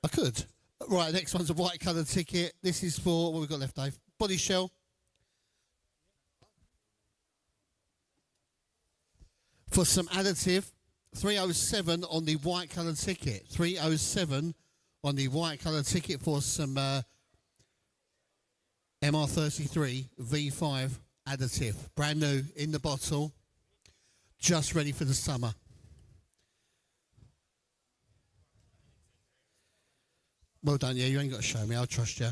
I could. Right, next one's a white coloured ticket. This is for, what we've got left, Dave? Body shell. For some additive, 307 on the white coloured ticket. 307 on the white coloured ticket for some MR33 V5 additive. Brand new in the bottle. Just ready for the summer. Well done, yeah, you ain't got to show me, I'll trust you.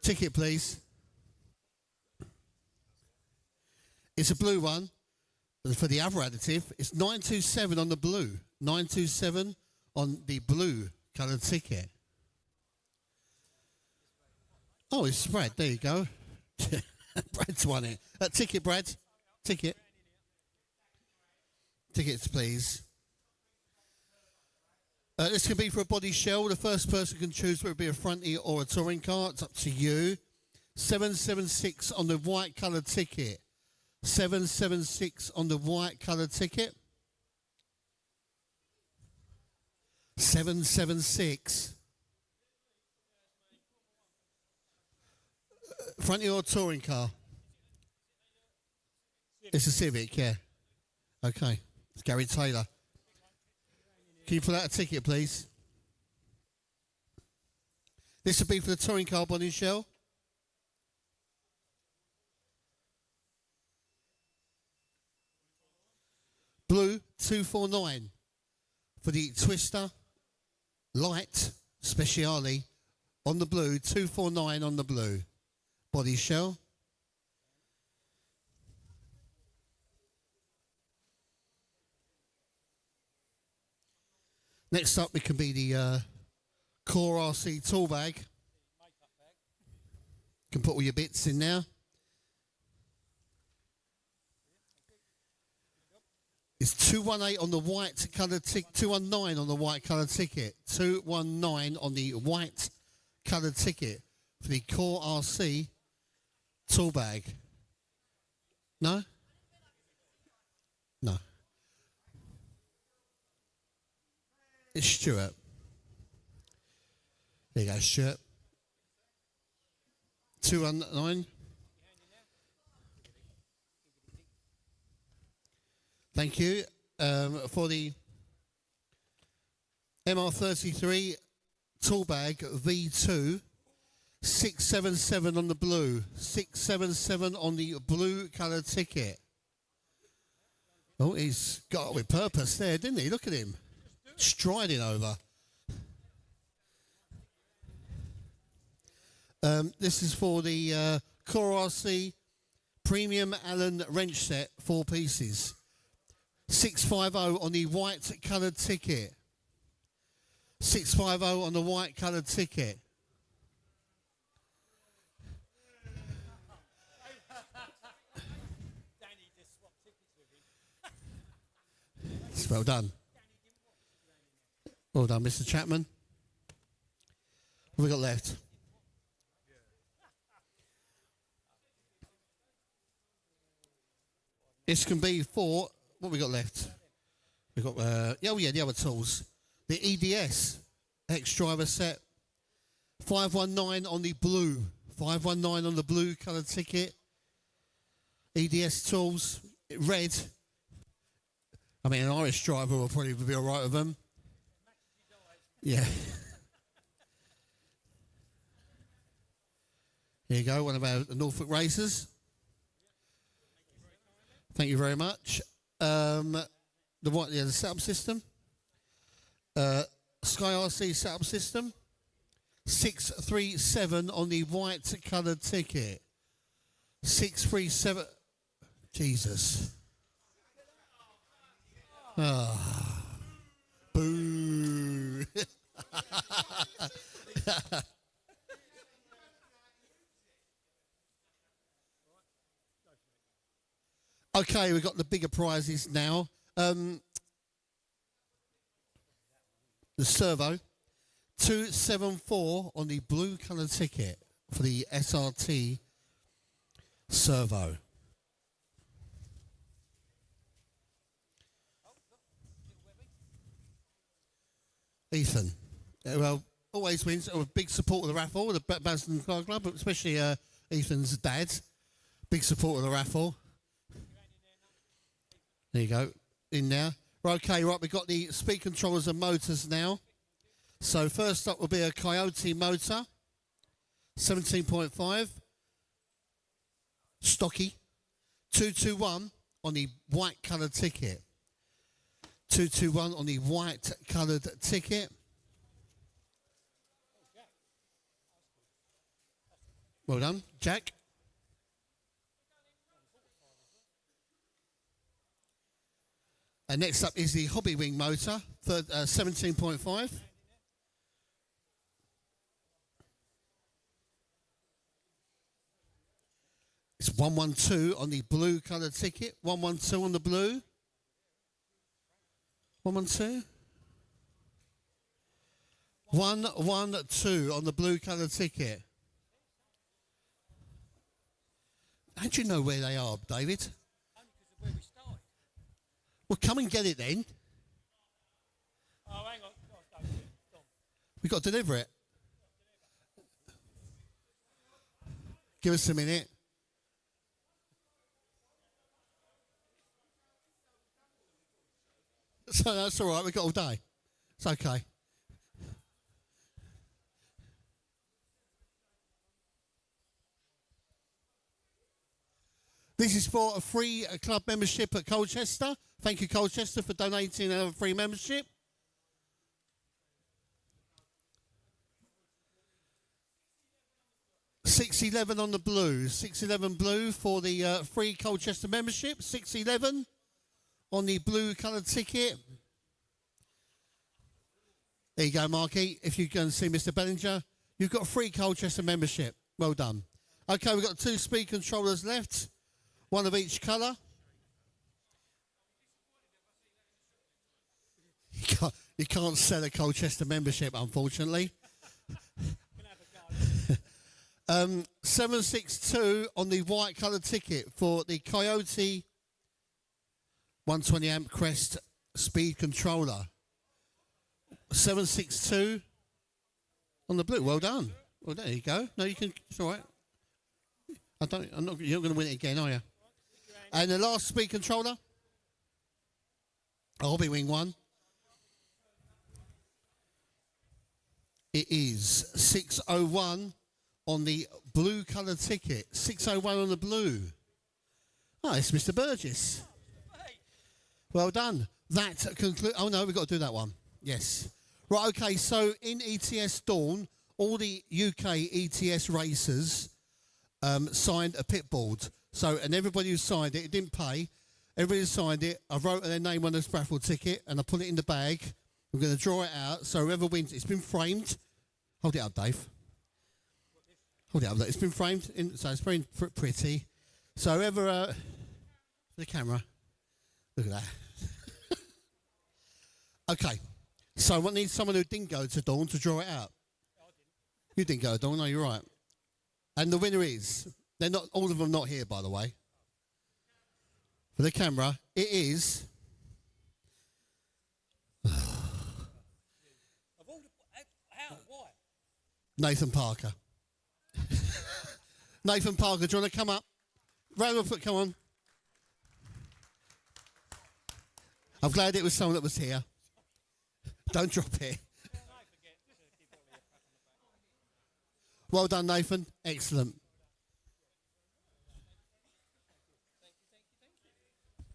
Ticket, please. It's a blue one. For the other additive, it's 927 on the blue. 927 on the blue coloured ticket. Oh, it's Brad, there you go. Brad's won it. Ticket, Brad. Ticket. Tickets, please. This can be for a body shell. The first person can choose whether it be a fronty or a touring car. It's up to you. 776 on the white coloured ticket. 776 on the white coloured ticket. 776. Fronty or touring car? It's a Civic, yeah. Okay. It's Gary Taylor. Can you pull out a ticket, please? This would be for the touring car body shell. Blue 249 for the Twister Light Speciale on the blue. 249 on the blue body shell. Next up, it can be the Core RC tool bag. You can put all your bits in there. It's 218 on the white coloured ticket. 219 on the white coloured ticket. 219 on the white coloured ticket for the Core RC tool bag. No? No. It's Stuart. There you go, Stuart. 219. Thank you. For the MR33 tool bag V2, 677 on the blue. 677 on the blue coloured ticket. Oh, he's got it with purpose there, didn't he? Look at him. Striding over. This is for the Core RC Premium Allen wrench set, 4 pieces. 650 on the white coloured ticket. 650 on the white coloured ticket. It's well done. Well done, Mr. Chapman. What have we got left? This can be for, what have we got left? We've got, the other tools. The EDS X-Driver set. 519 on the blue. 519 on the blue coloured ticket. EDS tools. red. I mean, an Irish driver will probably be all right with them. Yeah. Here you go, one of our Norfolk racers. Thank you very much. The setup system. Sky RC setup system. 637 on the white coloured ticket. 637. Jesus. Ah. Boo. Okay, we've got the bigger prizes now. The servo, 274 on the blue colour ticket for the SRT servo. Ethan, well, always wins. A big support of the raffle, the Basden Car Club, but especially Ethan's dad. Big support of the raffle. There you go, in there. Right, okay, right, we've got the speed controllers and motors now. So first up will be a Coyote motor, 17.5, stocky, 221 on the white coloured ticket. 221 on the white coloured ticket. Well done, Jack. And next up is the Hobby Wing motor, 17.5. It's 112 on the blue coloured ticket. 112 on the blue. 112. 112 on the blue coloured ticket. How do you know where they are, David? Well, come and get it then. Oh, hang on. We've got to deliver it. Give us a minute. So that's all right. We've got all day. It's okay. This is for a free club membership at Colchester. Thank you, Colchester, for donating a free membership. $6.11 on the blue. $6.11 blue for the free Colchester membership. $6.11 on the blue coloured ticket. There you go, Marky. If you go and see Mr. Bellinger, you've got a free Colchester membership. Well done. Okay, we've got 2 speed controllers left. One of each colour. You can't sell a Colchester membership, unfortunately. 762 on the white coloured ticket for the Coyote 120 amp Crest speed controller. 762 on the blue. Well done. Well, there you go. No, you can. It's all right. I'm not. You're not going to win it again, are you? And the last speed controller, a Hobby Wing one. It is 601 on the blue coloured ticket. 601 on the blue. Oh, it's Mr. Burgess. Well done. That concludes. Oh no, we've got to do that one. Yes. Right. Okay. So in ETS Dawn, all the UK ETS racers signed a pit board. So, and everybody who signed it didn't pay. Everybody who signed it, I wrote their name on this raffle ticket and I put it in the bag. I'm going to draw it out. So whoever wins, it's been framed. Hold it up, Dave. Hold it up. It's been framed, so it's very pretty. So whoever, the camera, look at that. Okay. So I need someone who didn't go to Dawn to draw it out. You didn't go to Dawn, no, you're right. And the winner is, they're not, all of them not here, by the way. For the camera, it is. Nathan Parker. Nathan Parker, do you want to come up? Round of applause, come on. I'm glad it was someone that was here. Don't drop it. Well done, Nathan. Excellent.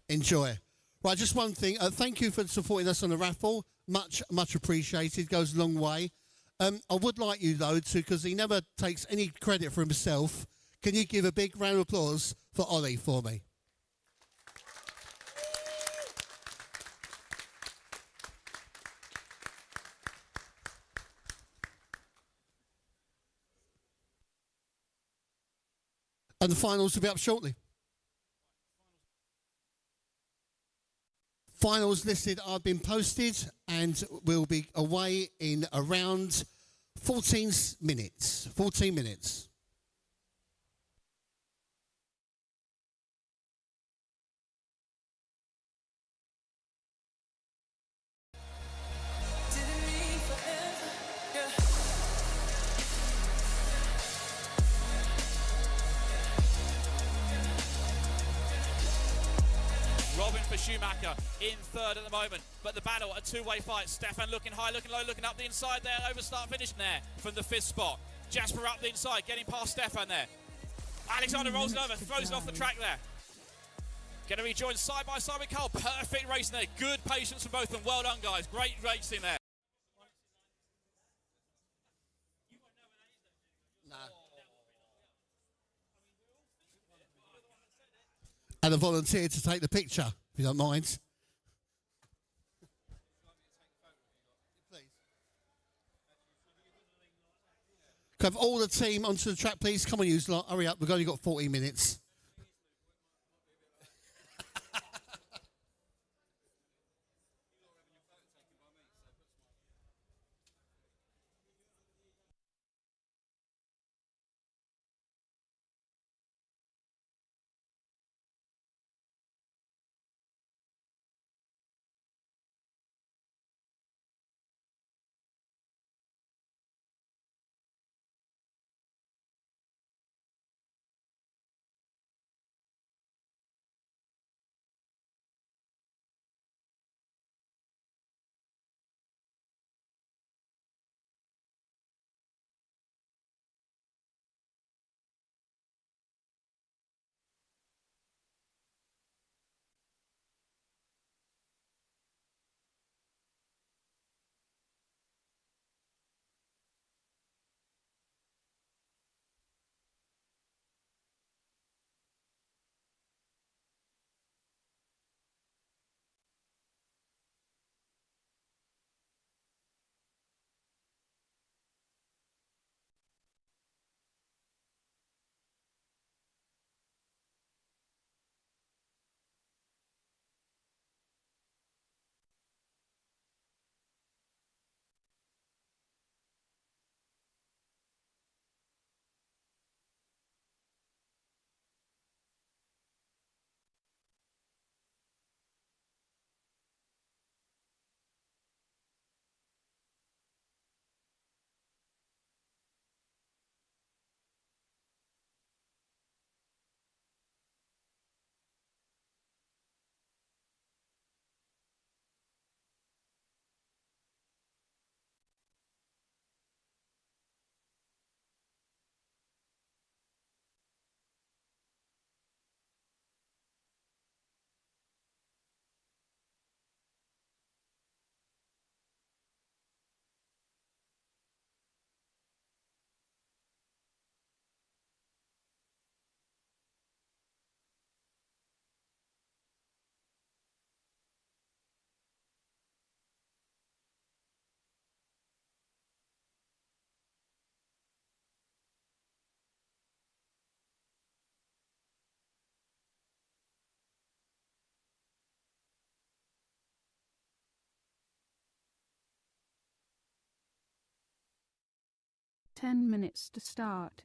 Enjoy. Right, just one thing. Thank you for supporting us on the raffle. Much, much appreciated. Goes a long way. I would like you, though, to, because he never takes any credit for himself, can you give a big round of applause for Ollie for me? And the finals will be up shortly. Finals listed are been posted and will be away in around 14 minutes. 14 minutes. Robin for Schumacher in third at the moment, but the battle, a two-way fight. Stefan looking high, looking low, looking up the inside there, over start finish there from the fifth spot. Jasper up the inside, getting past Stefan there. Alexander rolls it over, throws it off the track there. Going to be joined side by side with Cole. Perfect racing there, good patience from both of them. Well done, guys, great racing there. And a volunteer to take the picture, if you don't mind. Can I have all the team onto the track, please? Come on, you lot. Hurry up. We've only got 40 minutes. Ten minutes to start.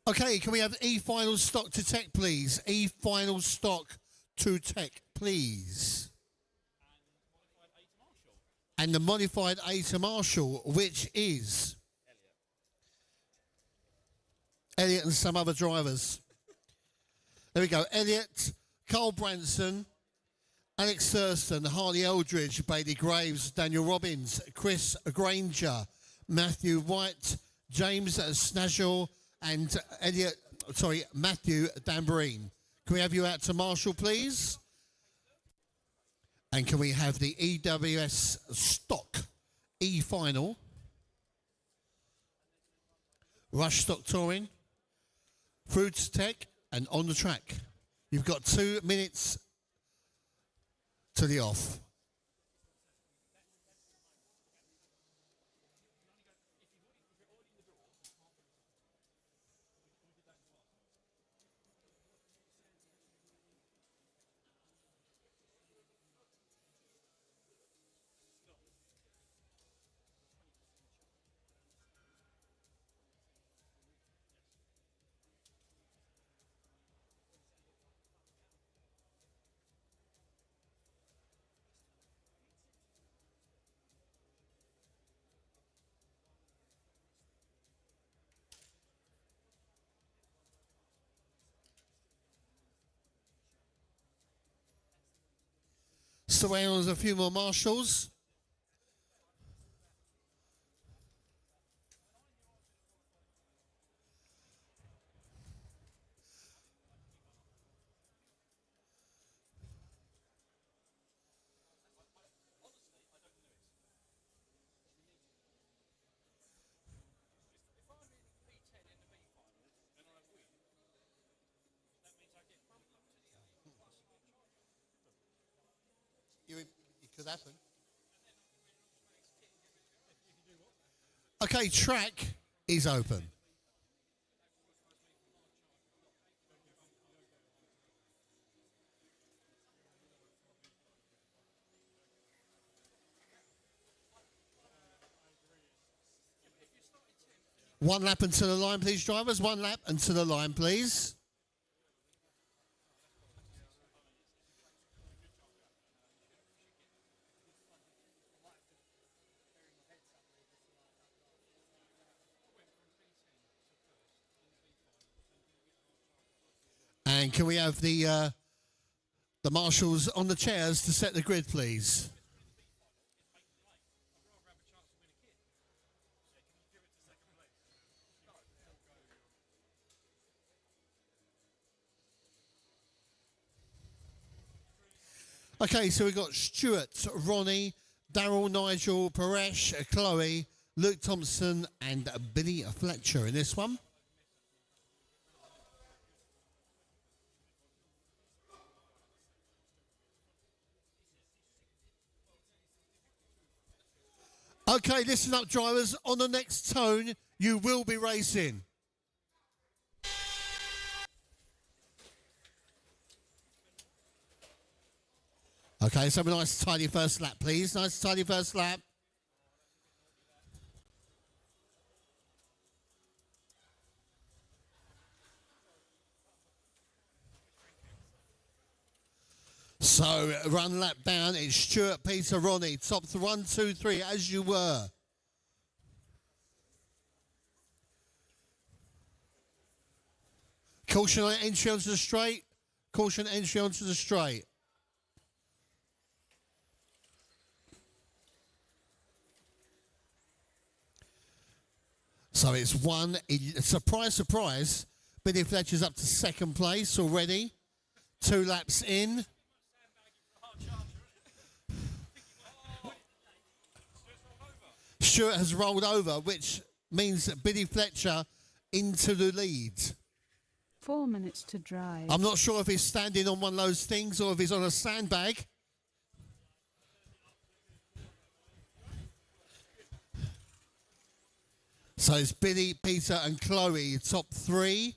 Okay, can we have E final stock to tech, please? E final stock to tech, please. And the modified A to Marshall, which is Elliot and some other drivers. There we go. Elliot, Carl Branson, Alex Thurston, Harley Eldridge, Bailey Graves, Daniel Robbins, Chris Granger, Matthew White, James Snagel, and Matthew Dambreen. Can we have you out to Marshall, please? And can we have the EWS stock E final? Rush stock touring, Fruits Tech, and on the track. You've got 2 minutes to the off. Surrounds a few more marshals. It could happen. Okay, track is open. One lap and to the line, please, drivers. One lap and to the line, please. And can we have the marshals on the chairs to set the grid, please? Okay, so we've got Stuart, Ronnie, Daryl, Nigel, Paresh, Chloe, Luke Thompson, and Billy Fletcher in this one. Okay, listen up, drivers. On the next tone, you will be racing. Okay, let's have a nice tidy first lap, please. Nice tidy first lap. So, run lap down. It's Stuart, Peter, Ronnie. Top 1, 2, 3, as you were. Caution on entry onto the straight. Caution entry onto the straight. So it's surprise, surprise. Billy Fletcher's up to second place already. 2 laps in. Stuart has rolled over, which means that Billy Fletcher into the lead. 4 minutes to drive. I'm not sure if he's standing on one of those things or if he's on a sandbag. So it's Billy, Peter and Chloe, top 3.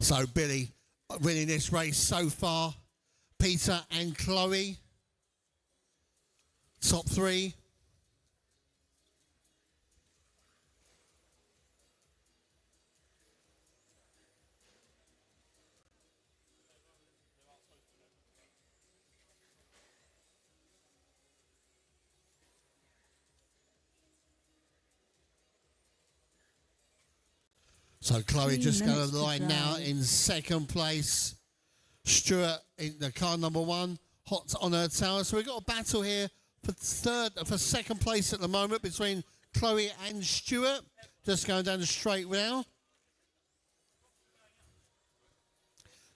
So Billy winning this race so far. Peter and Chloe, top three. So Chloe just going to the line now in second place. Stuart in the car number one, hot on her tower. So we've got a battle here for second place at the moment between Chloe and Stuart. Just going down the straight now.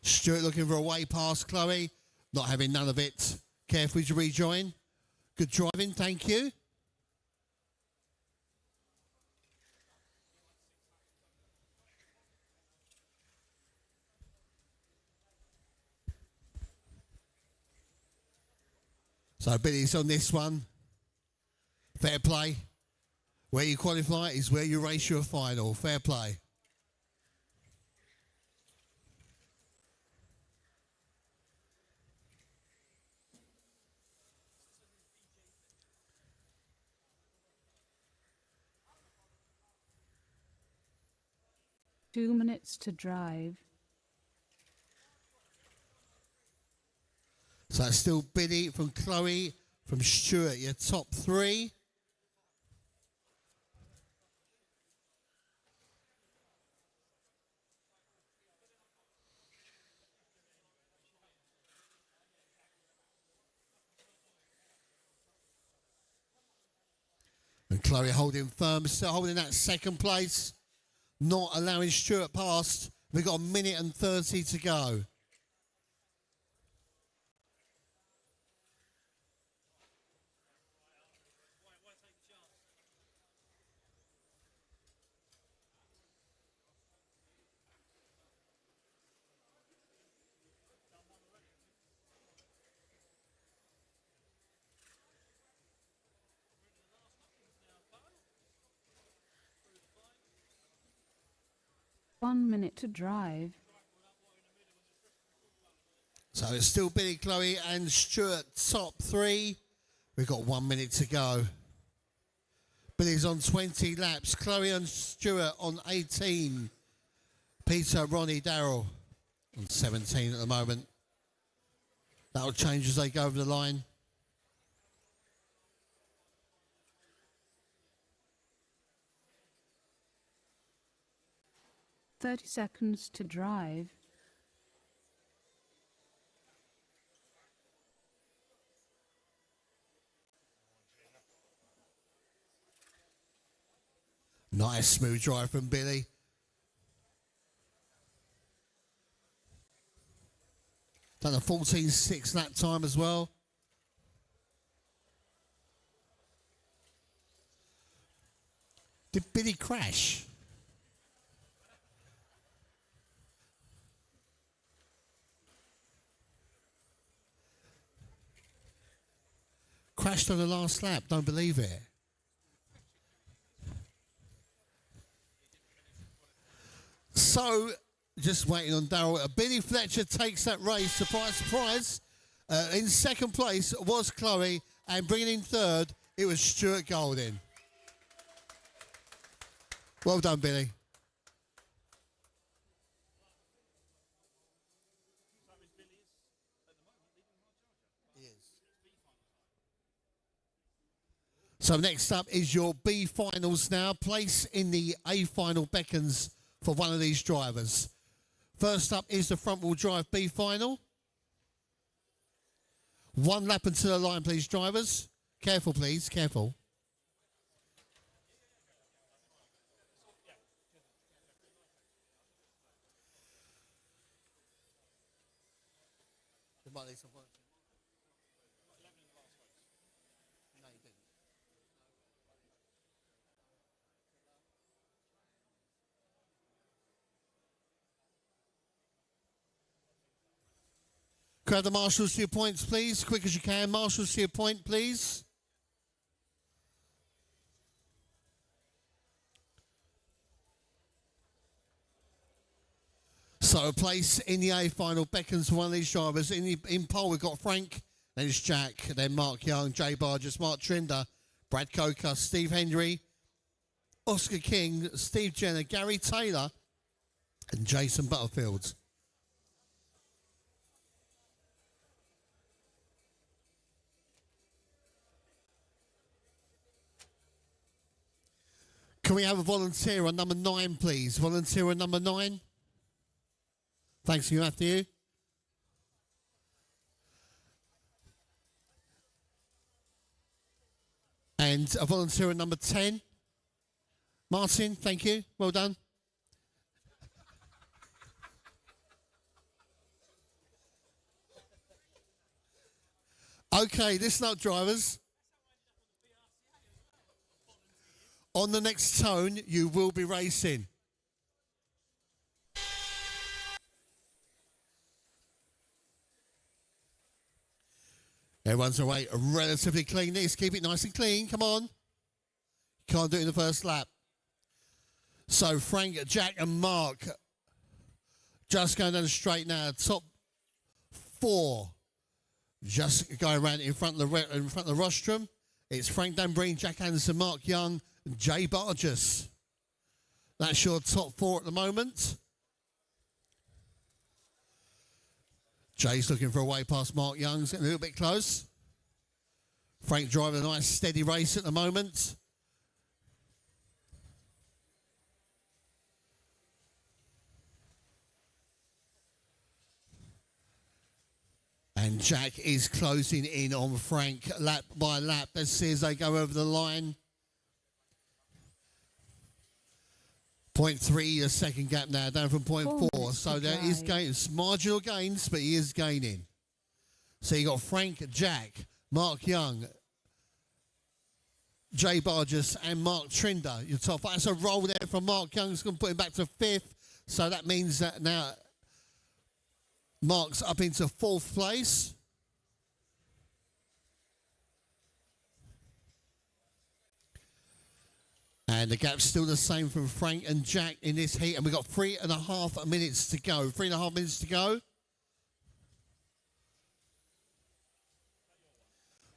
Stuart looking for a way past Chloe, not having none of it. Carefully to rejoin. Good driving, thank you. So Billy's on this one. Fair play. Where you qualify is where you race your final. Fair play. Two minutes to drive. So it's still Billy from Chloe, from Stuart, your top three. And Chloe holding firm, still holding that second place, not allowing Stuart past. We've got a minute and 30 to go. One minute to drive. So it's still Billy, Chloe and Stuart, top three. We've got 1 minute to go. Billy's on 20 laps. Chloe and Stuart on 18. Peter, Ronnie, Darryl on 17 at the moment. That'll change as they go over the line. "30 seconds to drive." Nice smooth drive from Billy. Done a 14.6 lap time as well. Did Billy crash? Crashed on the last lap, don't believe it. So, just waiting on Darryl. Billy Fletcher takes that race. Surprise, surprise. In second place was Chloe, and bringing in third, it was Stuart Golding. Well done, Billy. So next up is your B finals now. Place in the A final beckons for one of these drivers. First up is the front wheel drive B final. 1 lap until the line, please, drivers. Careful, please, careful. Could I have the marshals to your points, please? Quick as you can. Marshals to your point, please. So So a place in the A final beckons for one of these drivers. In pole, we've got Frank, then it's Jack, then Mark Young, Jay Barges, Mark Trinder, Brad Coker, Steve Hendry, Oscar King, Steve Jenner, Gary Taylor, and Jason Butterfield. Can we have a volunteer on number 9, please? Volunteer on number 9. Thanks, you, Matthew. And a volunteer on number 10. Martin, thank you. Well done. Okay, listen up, drivers. On the next tone, you will be racing. Everyone's away relatively clean. Let's keep it nice and clean. Come on. Can't do it in the first lap. So Frank, Jack and Mark just going down the straight now. Top 4 just going around in front of the rostrum. It's Frank Danbreen, Jack Anderson, Mark Young, and Jay Barges. That's your top 4 at the moment. Jay's looking for a way past Mark Young's getting a little bit close. Frank driving a nice steady race at the moment. And Jack is closing in on Frank lap by lap. Let's see as they go over the line. 0.3 a second gap now, down from 0.4. So there is gains, marginal gains, but he is gaining. So you got Frank, Jack, Mark Young, Jay Barges, and Mark Trinder. Your top 5. That's a roll there from Mark Young. It's going to put him back to 5th. So that means that now Mark's up into 4th place. And the gap's still the same from Frank and Jack in this heat. And we've got 3.5 minutes to go. 3.5 minutes to go.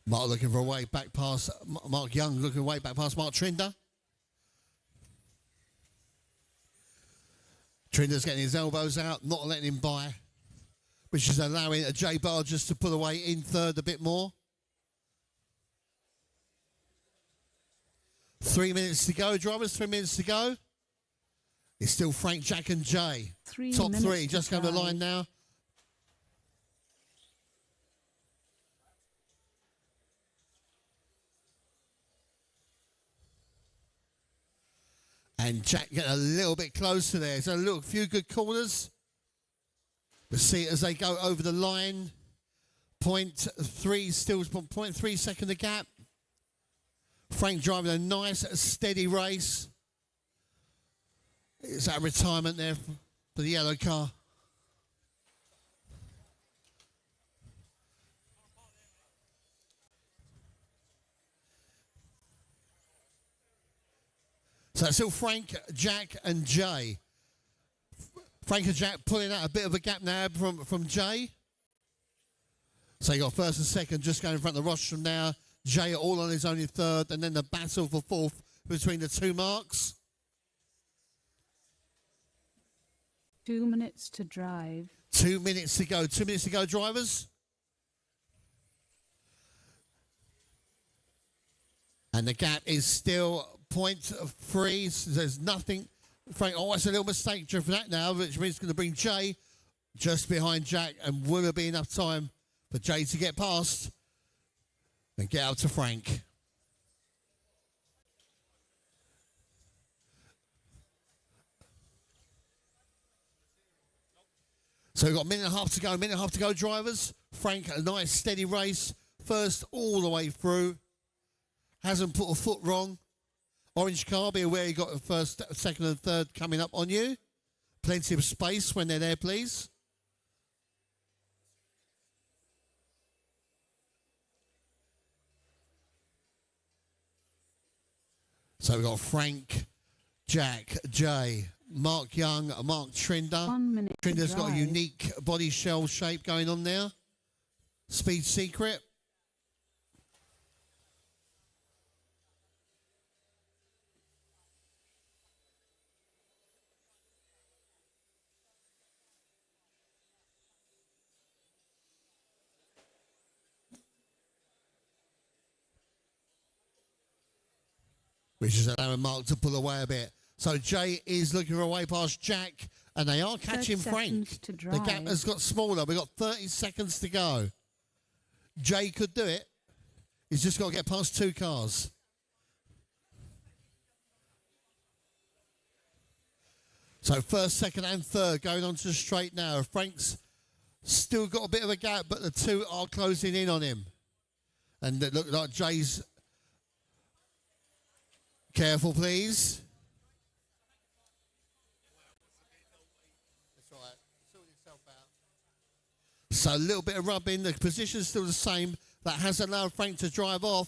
Mark looking for a way back past Mark Young, looking way back past Mark Trinder. Trinder's getting his elbows out, not letting him by, which is allowing Jay Barges to pull away in 3rd a bit more. 3 minutes to go, drivers. 3 minutes to go. It's still Frank, Jack, and Jay. Top 3 just going to the line now. And Jack getting a little bit closer there. So a few good corners. We'll see as they go over the line. 0.3, still 0.3 second the gap. Frank driving a nice, steady race. It's that retirement there for the yellow car. So it's still Frank, Jack, and Jay. Frank and Jack pulling out a bit of a gap now from Jay. So you got 1st and 2nd just going in front of the rostrum now. Jay all on his own in 3rd, and then the battle for 4th between the 2 marks. 2 minutes to drive. 2 minutes to go. 2 minutes to go, drivers. And the gap is still 0.3. So there's nothing. Frank, that's a little mistake for that now, which means it's going to bring Jay just behind Jack, and will there be enough time for Jay to get past and get out to Frank? So we've got a minute and a half to go. A minute and a half to go, drivers. Frank, a nice steady race. 1st all the way through. Hasn't put a foot wrong. Orange car, be aware you got the 1st, 2nd and 3rd coming up on you. Plenty of space when they're there, please. So we've got Frank, Jack, Jay, Mark Young, Mark Trinder. 1 minute. Trinder's to got a drive. unique body shell shape going on there. Speed Secret. Which is allowing Mark to pull away a bit. So Jay is looking for a way past Jack, and they are catching 30 Frank. seconds to The gap drive. has got smaller. We've got 30 seconds to go. Jay could do it. He's just got to get past 2 cars. So first, second and third going on to the straight now. Frank's still got a bit of a gap, but the 2 are closing in on him. And it looked like Jay's... Careful, please. So a little bit of rubbing. The position's still the same. That has allowed Frank to drive off.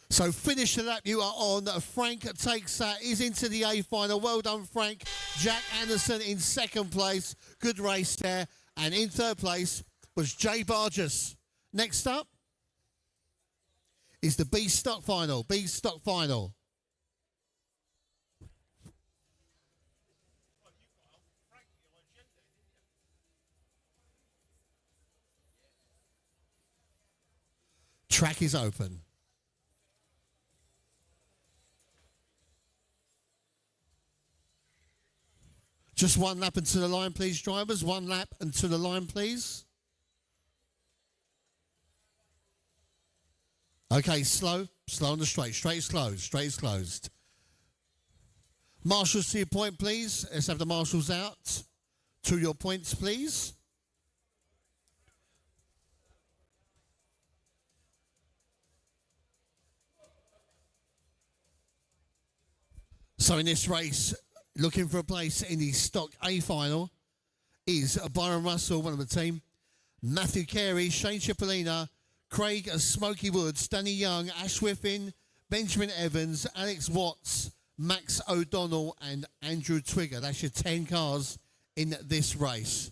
So finish the lap you are on. Frank takes that. He's into the A final. Well done, Frank. Jack Anderson in second place. Good race there. And in third place was Jay Barges. Next up is the B stock final. B stock final. Track is open. Just 1 lap and to the line, please, drivers. 1 lap and to the line, please. Okay, slow on the straight. Straight is closed. Straight is closed. Marshals to your point, please. Let's have the marshals out. To your points, please. So in this race, looking for a place in the Stock A final is Byron Russell, one of the team, Matthew Carey, Shane Cipollina, Craig Smoky Woods, Danny Young, Ash Whiffin, Benjamin Evans, Alex Watts, Max O'Donnell and Andrew Twigger. That's your 10 cars in this race.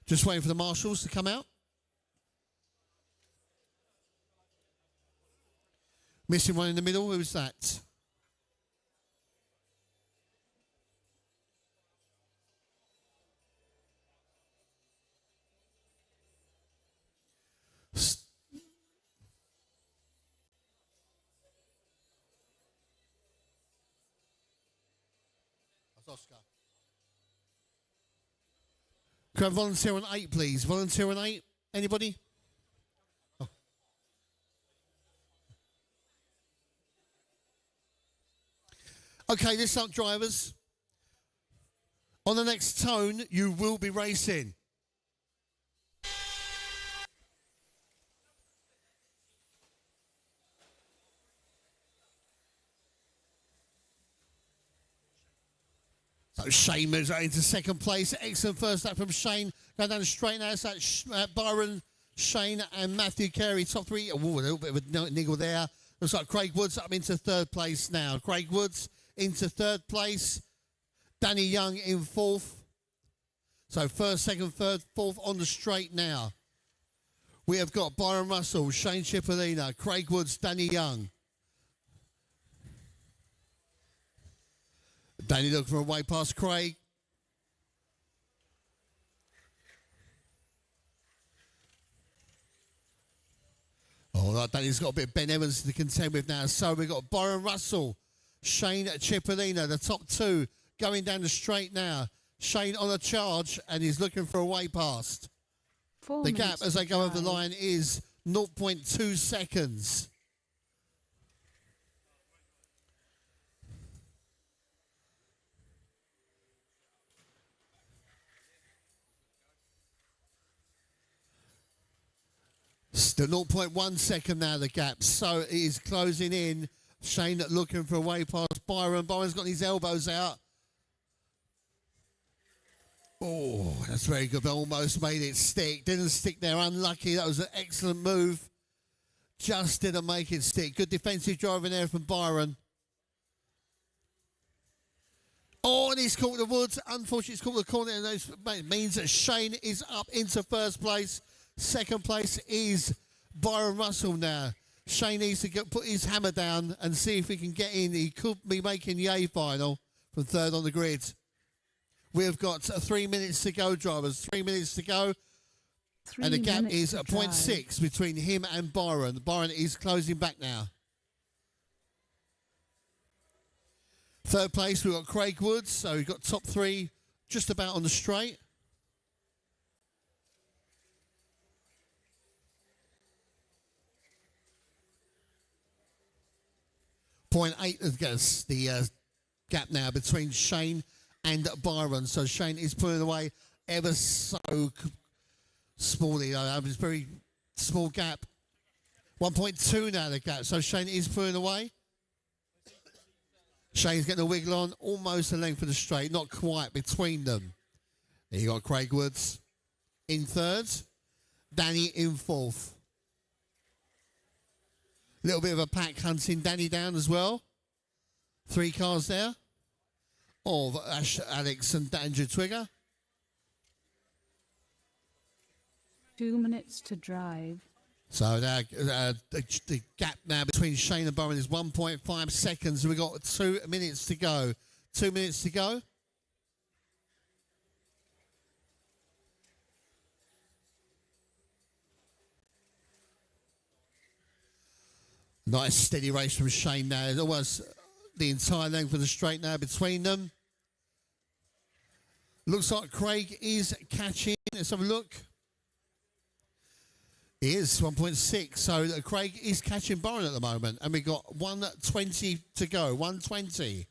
Just waiting for the marshals to come out. Missing one in the middle, who's that? Oscar. Can I volunteer on 8, please? Volunteer on 8? Anybody? Oh. Okay, listen up, drivers. On the next tone, you will be racing. So Shane moves right into second place. Excellent first lap from Shane. Going down the straight now. So that's Byron, Shane and Matthew Carey. Top 3. Oh, a little bit of a niggle there. Looks like Craig Woods up into third place now. Craig Woods into third place. Danny Young in fourth. So first, second, third, fourth on the straight now. We have got Byron Russell, Shane Cipollina, Craig Woods, Danny Young. Danny looking for a way past Craig. All right, Danny's got a bit of Ben Evans to contend with now. So we've got Byron Russell, Shane Cipollina, the top 2 going down the straight now. Shane on a charge and he's looking for a way past. The gap as they go over the line is 0.2 seconds. Still 0.1 second now, the gap. So it is closing in. Shane looking for a way past Byron. Byron's got his elbows out. Oh, that's very good. But almost made it stick. Didn't stick there. Unlucky. That was an excellent move. Just didn't make it stick. Good defensive driving there from Byron. Oh, and he's caught the woods. Unfortunately, he's caught the corner. And that means that Shane is up into first place. Second place is Byron Russell now. Shane needs to put his hammer down and see if he can get in. He could be making the A final from third on the grid. We've got 3 minutes to go, drivers. 3 minutes to go. And the gap is 0.6 between him and Byron. Byron is closing back now. Third place, we've got Craig Woods. So we've got top three just about on the straight. .8 is the gap now between Shane and Byron. So Shane is pulling away ever so smallly. It's a very small gap. 1.2 now the gap. So Shane is pulling away. Shane's getting a wiggle on, almost the length of the straight, not quite between them. There you got Craig Woods in third, Danny in fourth. Little bit of a pack hunting Danny down as well. 3 cars there of Ash, Alex and Andrew Twigger. 2 minutes to drive. So the gap now between Shane and Byron is 1.5 seconds. We've got 2 minutes to go. 2 minutes to go. Nice steady race from Shane now. It's almost the entire length of the straight now between them. Looks like Craig is catching. Let's have a look. He is 1.6. So Craig is catching Byron at the moment. And we've got 1:20 to go. 1:20.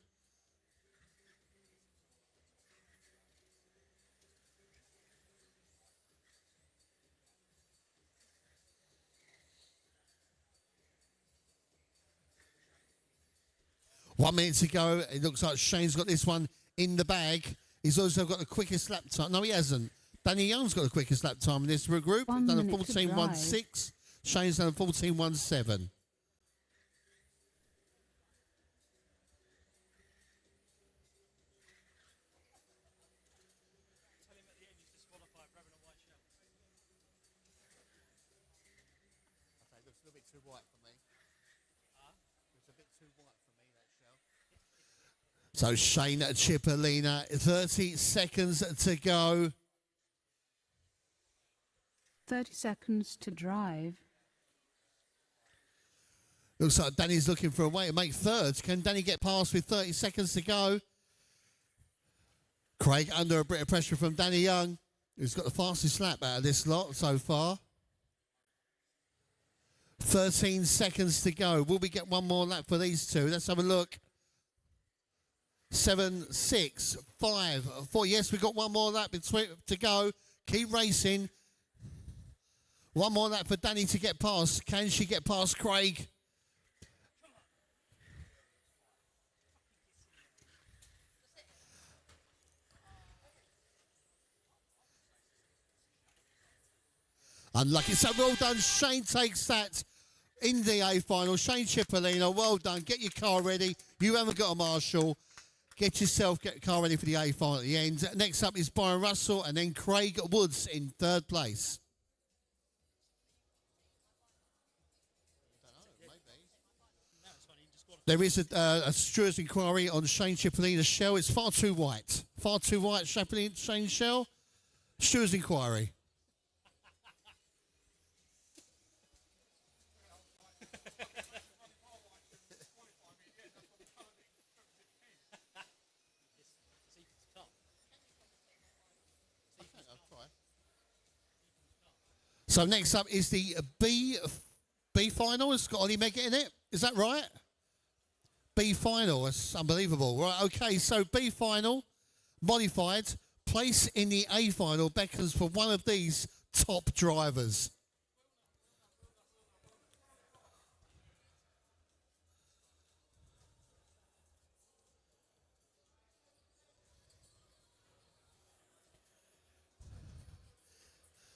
One minute to go. It looks like Shane's got this one in the bag. He's also got the quickest lap time. No, he hasn't. Danny Young's got the quickest lap time in this group. He's done a 14.16. Shane's done a 14.17. So Shane Cipollina, 30 seconds to go. 30 seconds to drive. Looks like Danny's looking for a way to make third. Can Danny get past with 30 seconds to go? Craig under a bit of pressure from Danny Young, who's got the fastest lap out of this lot so far. 13 seconds to go. Will we get one more lap for these two? Let's have a look. 7, 6, 5, 4. Yes, we've got one more lap to go. Keep racing. One more lap for Danny to get past. Can she get past Craig? Unlucky. So well done. Shane takes that in the A final. Shane Cipollina, well done. Get your car ready. You haven't got a marshal. Get your car ready for the A final at the end. Next up is Byron Russell and then Craig Woods in third place. There is a steward's inquiry on Shane Cipollina's shell. It's far too white. Far too white, Shane's shell. Steward's inquiry. So next up is the B final. It's got Ollie Meggett in it. Is that right? B final. That's unbelievable. Right, okay, so B final, modified, place in the A final beckons for one of these top drivers.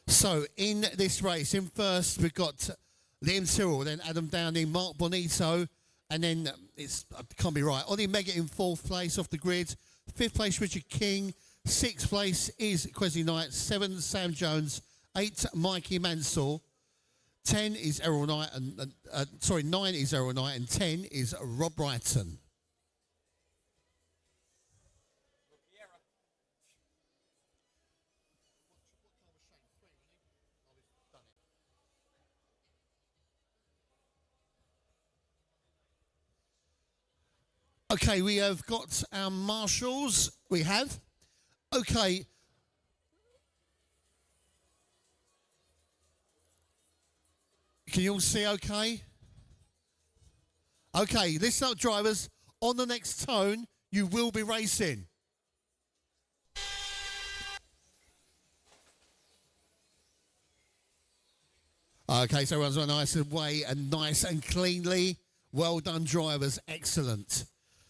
So in this race, in first, we've got Liam Tyrrell, then Adam Downing, Mark Bonito, and then can't be right. Ollie Meggett in 4th place off the grid. 5th place, Richard King. 6th place is Quezzy Knight. 7, Sam Jones. 8, Mikey Mansell. 10 is Errol Knight, 9 is Errol Knight, and 10 is Rob Brighton. Okay, we have got our marshals. We have. Okay. Can you all see okay? Okay, listen up, drivers. On the next tone, you will be racing. Okay, so everyone's nice and way and nice and cleanly. Well done, drivers. Excellent.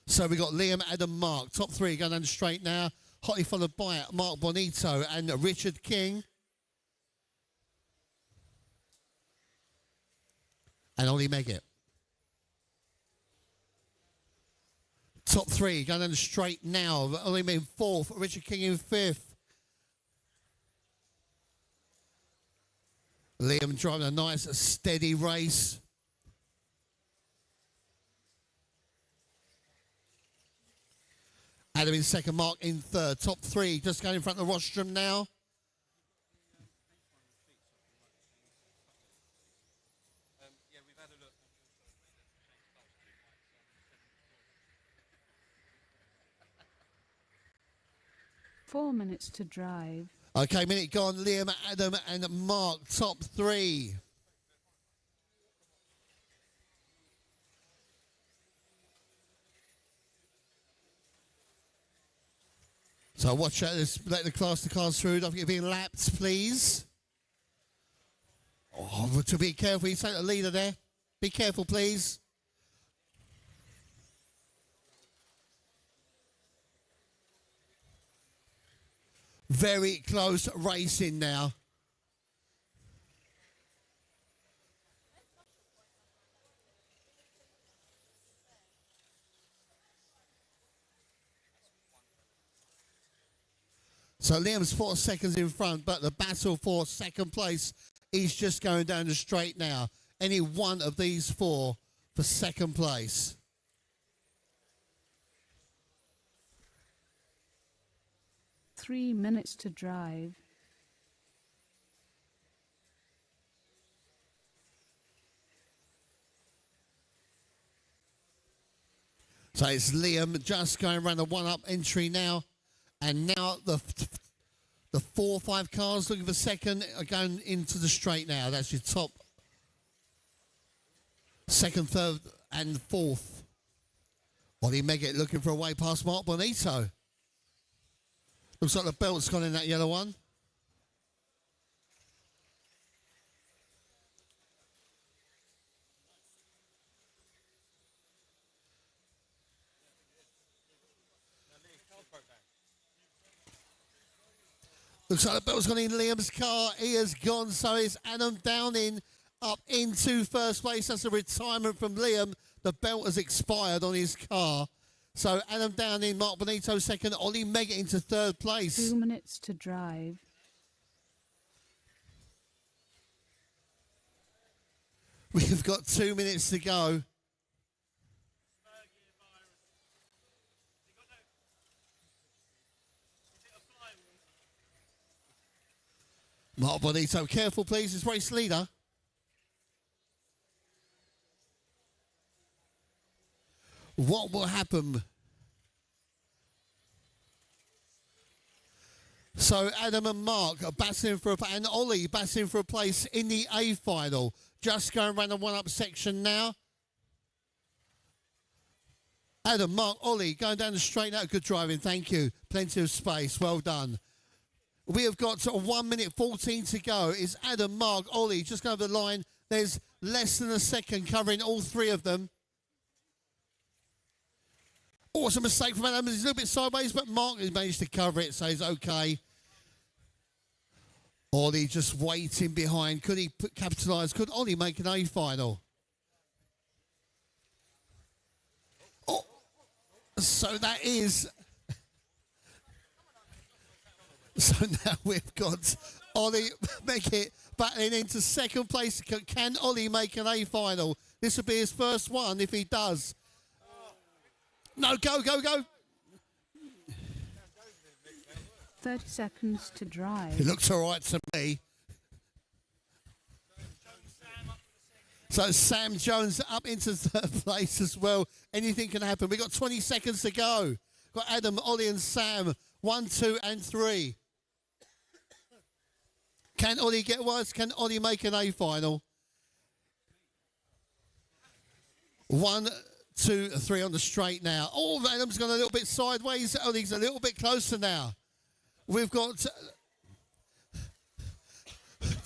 So we got Liam, Adam, Mark. Top 3 going down straight now. Hotly followed by Mark Bonito and Richard King. And Ollie Meggett. Top 3 going down straight now. Ollie Meggett in 4th. Richard King in 5th. Liam driving a nice, steady race. Adam in 2nd, Mark in 3rd. Top 3 just going in front of the rostrum now. Yeah, we've had a look. 4 minutes to drive. Okay, minute gone. Liam, Adam and Mark, top 3. So watch out, let the cars through. Don't forget being lapped, please. Oh, to be careful, you take the leader there. Be careful, please. Very close racing now. So Liam's 4 seconds in front, but the battle for 2nd place is just going down the straight now. Any one of these 4 for 2nd place. Three minutes to drive. So it's Liam just going around the 1-up entry now. And now the 4 or 5 cars looking for 2nd are going into the straight now. That's your top 2nd, 3rd and 4th. Ollie Meggett looking for a way past Mark Bonito. Looks like the belt's gone in that yellow one. Looks like the belt's gone in Liam's car. He has gone, so is Adam Downing up into 1st place. That's a retirement from Liam. The belt has expired on his car. So Adam Downing, Mark Bonito 2nd, Ollie Meggett into 3rd place. 2 minutes to drive. We've got 2 minutes to go. Mark Bonito, careful please, it's race leader. What will happen? So Adam and Mark are battling for and Ollie battling for a place in the A final. Just going around the 1-up section now. Adam, Mark, Ollie going down the straight now. Good driving, thank you. Plenty of space, well done. We have got 1 minute 14 to go. It's Adam, Mark, Ollie just going over the line. There's less than a second covering all 3 of them. Oh, it's a mistake from Adam. He's a little bit sideways, but Mark has managed to cover it, so he's okay. Ollie just waiting behind. Could he capitalise? Could Ollie make an A final? Oh, so that is. So now we've got Ollie make it battling into second place. Can Ollie make an A final? This will be his first one if he does. No, go, go, go. 30 seconds to drive. It looks all right to me. So Sam Jones up into third place as well. Anything can happen. We've got 20 seconds to go. Got Adam, Ollie and Sam. 1, 2 and 3. Can Ollie get worse? Can Ollie make an A final? 1, 2, 3 on the straight now. Oh, Adam's gone a little bit sideways. Ollie's a little bit closer now. We've got...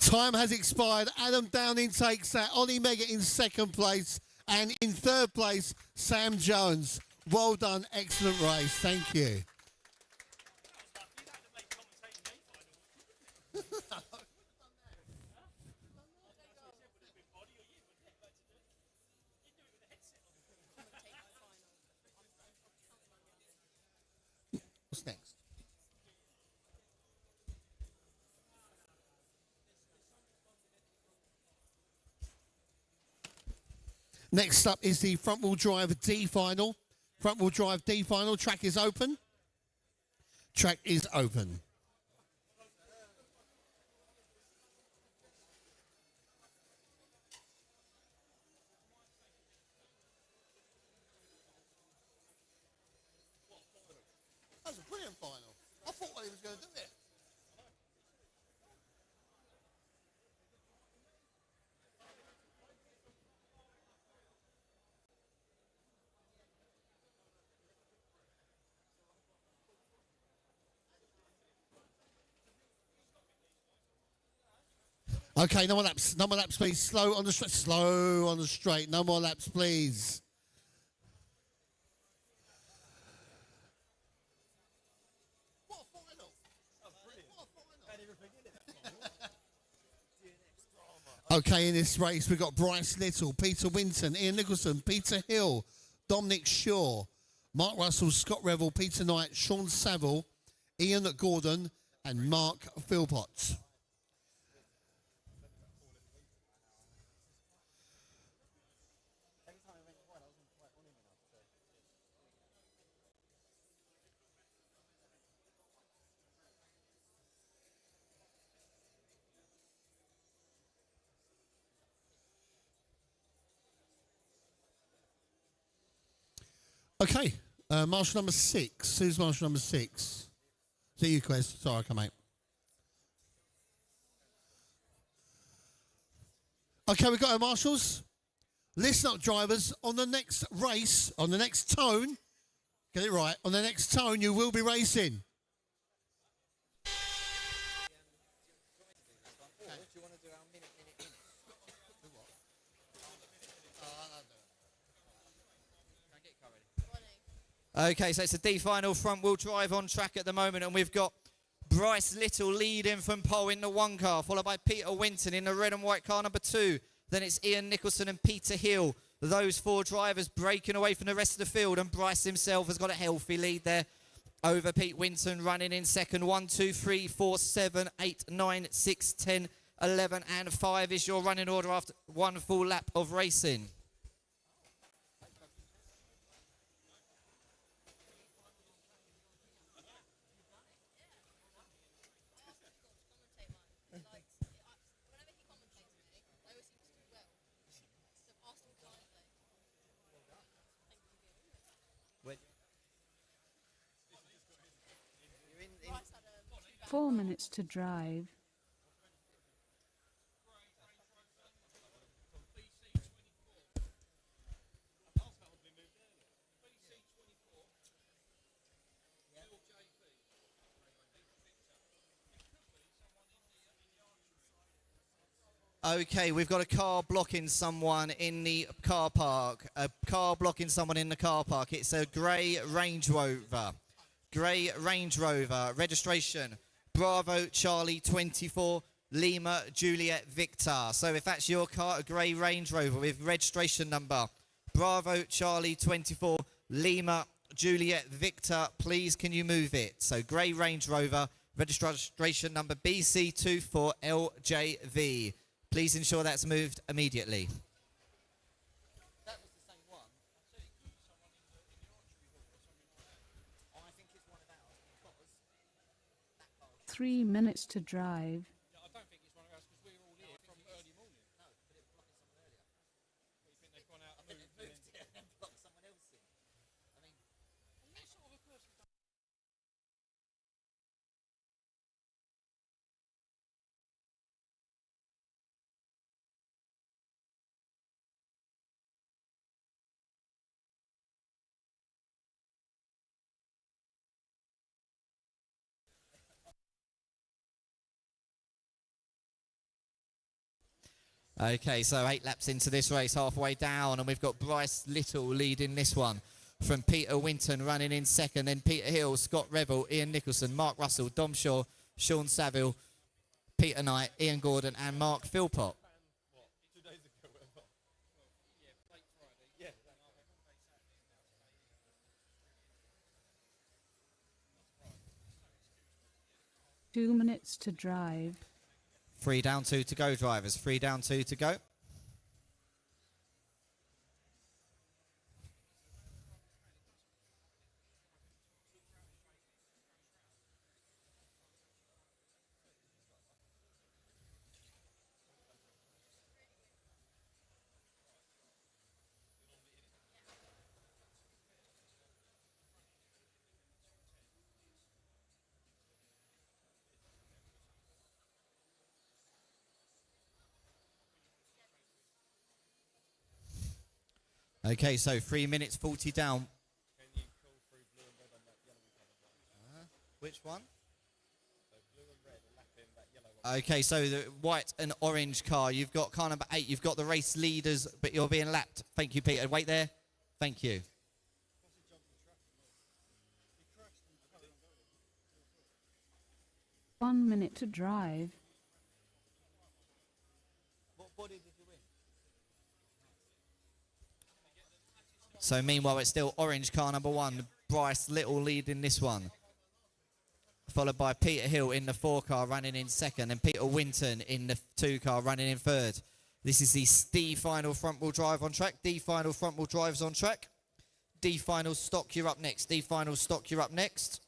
Time has expired. Adam Downing takes that. Ollie Mega in second place. And in third place, Sam Jones. Well done. Excellent race. Thank you. What's next? Next up is the front wheel drive D final. Front wheel drive D final. Track is open. Track is open. That was a brilliant final. I thought he was going to do it. Okay, no more laps. No more laps, please. Slow on the straight. Slow on the straight. No more laps, please. What a final! Okay, in this race we've got Bryce Little, Peter Winton, Ian Nicholson, Peter Hill, Dominic Shaw, Mark Russell, Scott Revel, Peter Knight, Sean Saville, Ian Gordon, and Mark Philpott. Okay, marshal number 6. Who's marshal number 6? Is it you, Quez? Sorry, come mate. Okay, we've got our marshals. Listen up, drivers. On the next race, on the next tone, get it right, on the next tone you will be racing. Okay, so it's a D final front wheel drive on track at the moment, and we've got Bryce Little leading from pole in the 1 car, followed by Peter Winton in the red and white car number 2. Then it's Ian Nicholson and Peter Hill. Those 4 drivers breaking away from the rest of the field, and Bryce himself has got a healthy lead there over Pete Winton, running in second. 1, 2, 3, 4, 7, 8, 9, 6, 10, 11 and 5 is your running order after 1 full lap of racing. Four minutes to drive. Okay, we've got a car blocking someone in the car park. A car blocking someone in the car park. It's a grey Range Rover. Grey Range Rover. Registration Bravo Charlie 24 Lima Juliet Victor. So if that's your car, a grey Range Rover with registration number Bravo Charlie 24 Lima Juliet Victor, please can you move it? So grey Range Rover, registration number BC24LJV. Please ensure that's moved immediately. 3 minutes to drive. I don't think it's one of ours because we're all here from early morning. No, but it blocked someone earlier. You think they've gone out and moved it and blocked someone else in? I mean, what sort of a person does? Okay, so 8 laps into this race, halfway down, and we've got Bryce Little leading this one from Peter Winton running in second, then Peter Hill, Scott Revel, Ian Nicholson, Mark Russell, Dom Shaw, Sean Saville, Peter Knight, Ian Gordon and Mark Philpott. 2 days ago, whatever. Yeah, late Friday. Yeah. 2 minutes to drive. 3 down, 2 to go, drivers. 3 down, 2 to go. Okay, so 3 minutes 40 down. Can you call through blue and red on that yellow colour? Which one? So blue and red, lapping that yellow one. Okay, so the white and orange car. You've got car number 8. You've got the race leaders, but you're being lapped. Thank you, Peter. Wait there. Thank you. 1 minute to drive. What body did you win? So meanwhile, it's still orange car number 1. Bryce Little leading this one. Followed by Peter Hill in the 4 car running in second, and Peter Winton in the 2 car running in third. This is the D final front wheel drive on track. D final front wheel drives on track. D final stock, you're up next. D final stock, you're up next.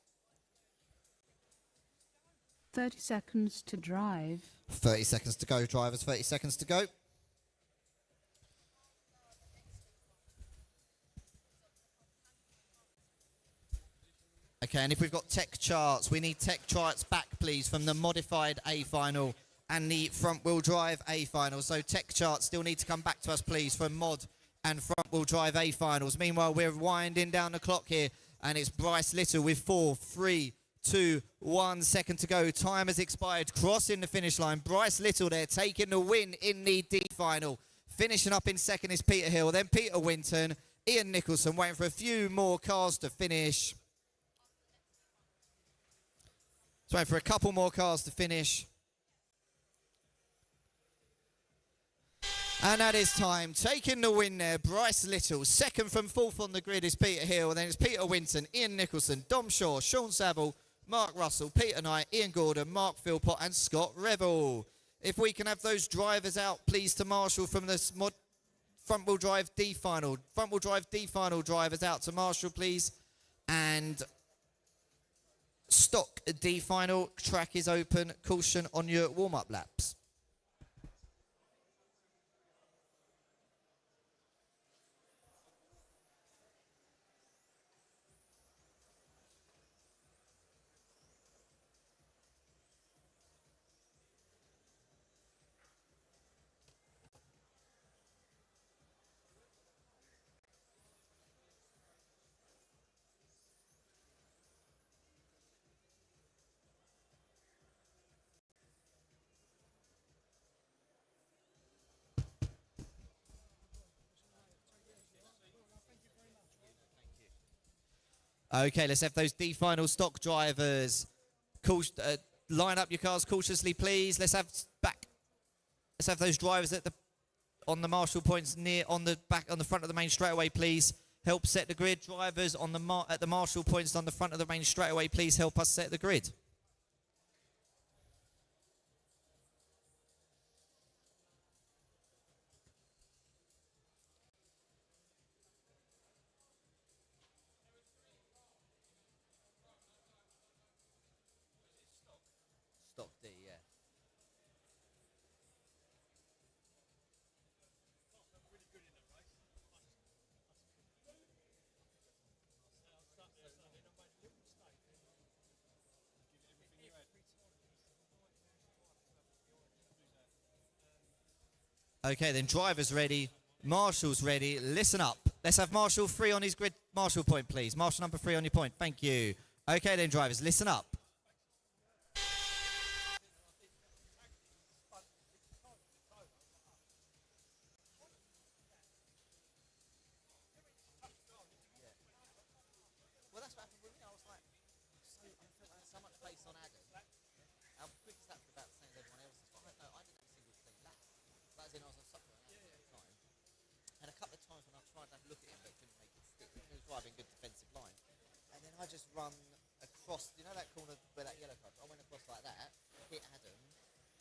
30 seconds to drive. 30 seconds to go, drivers. 30 seconds to go. Okay, and if we've got tech charts, we need tech charts back, please, from the modified A final and the front wheel drive A final. So tech charts still need to come back to us, please, for mod and front wheel drive A finals. Meanwhile, we're winding down the clock here, and it's Bryce Little with 4, 3, 2, 1 second to go. Time has expired, crossing the finish line. Bryce Little there taking the win in the D final. Finishing up in second is Peter Hill, then Peter Winton, Ian Nicholson waiting for a few more cars to finish. So waiting for a couple more cars to finish. And that is time. Taking the win there, Bryce Little. Second from fourth on the grid is Peter Hill. Then it's Peter Winton, Ian Nicholson, Dom Shaw, Sean Saville, Mark Russell, Peter Knight, Ian Gordon, Mark Philpott and Scott Revel. If we can have those drivers out, please, to Marshall from this front wheel drive D final. Front wheel drive D final drivers out to Marshall, please. And stock D final, track is open. Caution on your warm-up laps. Okay, let's have those D final stock drivers. line up your cars cautiously, please. Let's have those drivers on the marshal points on the front of the main straightaway, please. Help set the grid. Drivers at the marshal points on the front of the main straightaway, please help us set the grid. Stock D, yeah. Okay, then drivers ready, Marshall's ready. Listen up. Let's have Marshall 3 on his grid. Marshall point, please. Marshall number 3 on your point. Thank you. Okay, then drivers, listen up. Well, that's what happened with me. I was like, so much pace on Adam. How quick is that for about the same as everyone else's? But I didn't have a single clean lap. But as in, I was on sucker at the time. And a couple of times when I tried to look at him, but couldn't make it stick. He was driving good defensive line. And then I just run across, you know that corner where that yellow card? I went across like that, hit Adam,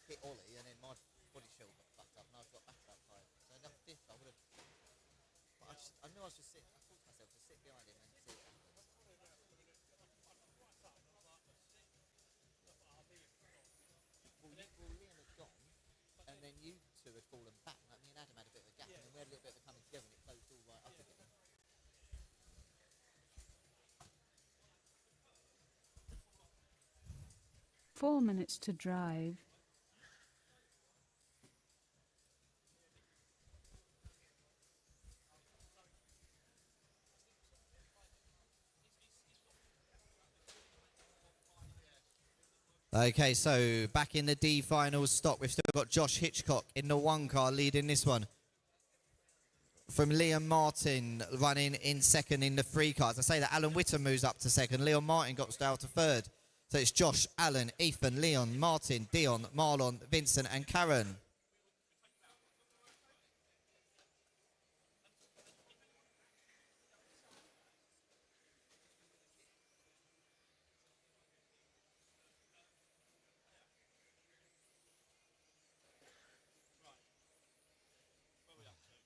hit Ollie, and then my body shell got fucked up, and I got back to that time. So another fifth, I would have. I knew I was just sitting. I thought to myself to sit behind him and see what happens. Well, Liam had gone, and then you two had fallen back. Like me and Adam had a bit of a gap, and then we had a little bit of a coming together, and it closed all right up again. 4 minutes to drive. Okay, so back in the D finals stock, we've still got Josh Hitchcock in the 1 car leading this one. From Liam Martin running in 2nd in the 3 cars. I say that Alan Whittam moves up to 2nd. Leon Martin got down to 3rd. So it's Josh, Alan, Ethan, Leon, Martin, Dion, Marlon, Vincent and Karen.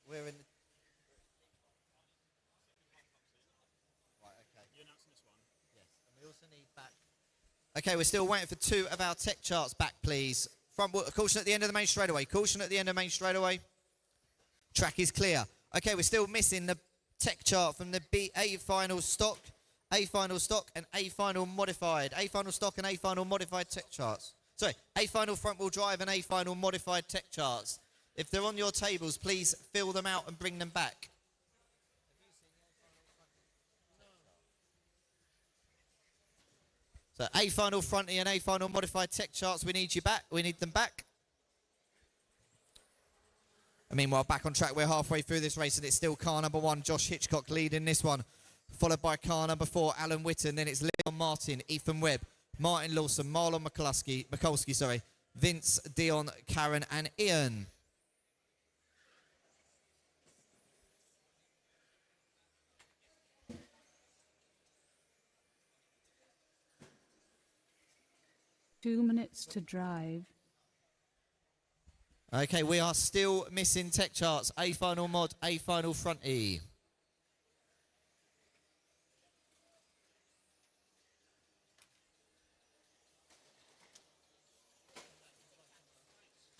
We're in the... Right, okay. You're announcing this one? Yes. And we also need back... Okay, we're still waiting for 2 of our tech charts back, please. Caution at the end of the main straightaway. Caution at the end of the main straightaway. Track is clear. Okay, we're still missing the tech chart from the A final stock, A final stock and A final modified. A final stock and A final modified tech charts. Sorry, A final front wheel drive and A final modified tech charts. If they're on your tables, please fill them out and bring them back. So A final fronty and A final modified tech charts, we need you back. We need them back. And meanwhile, back on track, we're halfway through this race and it's still car number 1, Josh Hitchcock leading this one. Followed by car number 4, Alan Whitton. Then it's Leon Martin, Ethan Webb, Martin Lawson, Marlon Mikulski, Vince, Dion, Karen and Ian. Two minutes to drive. Okay, we are still missing tech charts. A final mod, A final front E.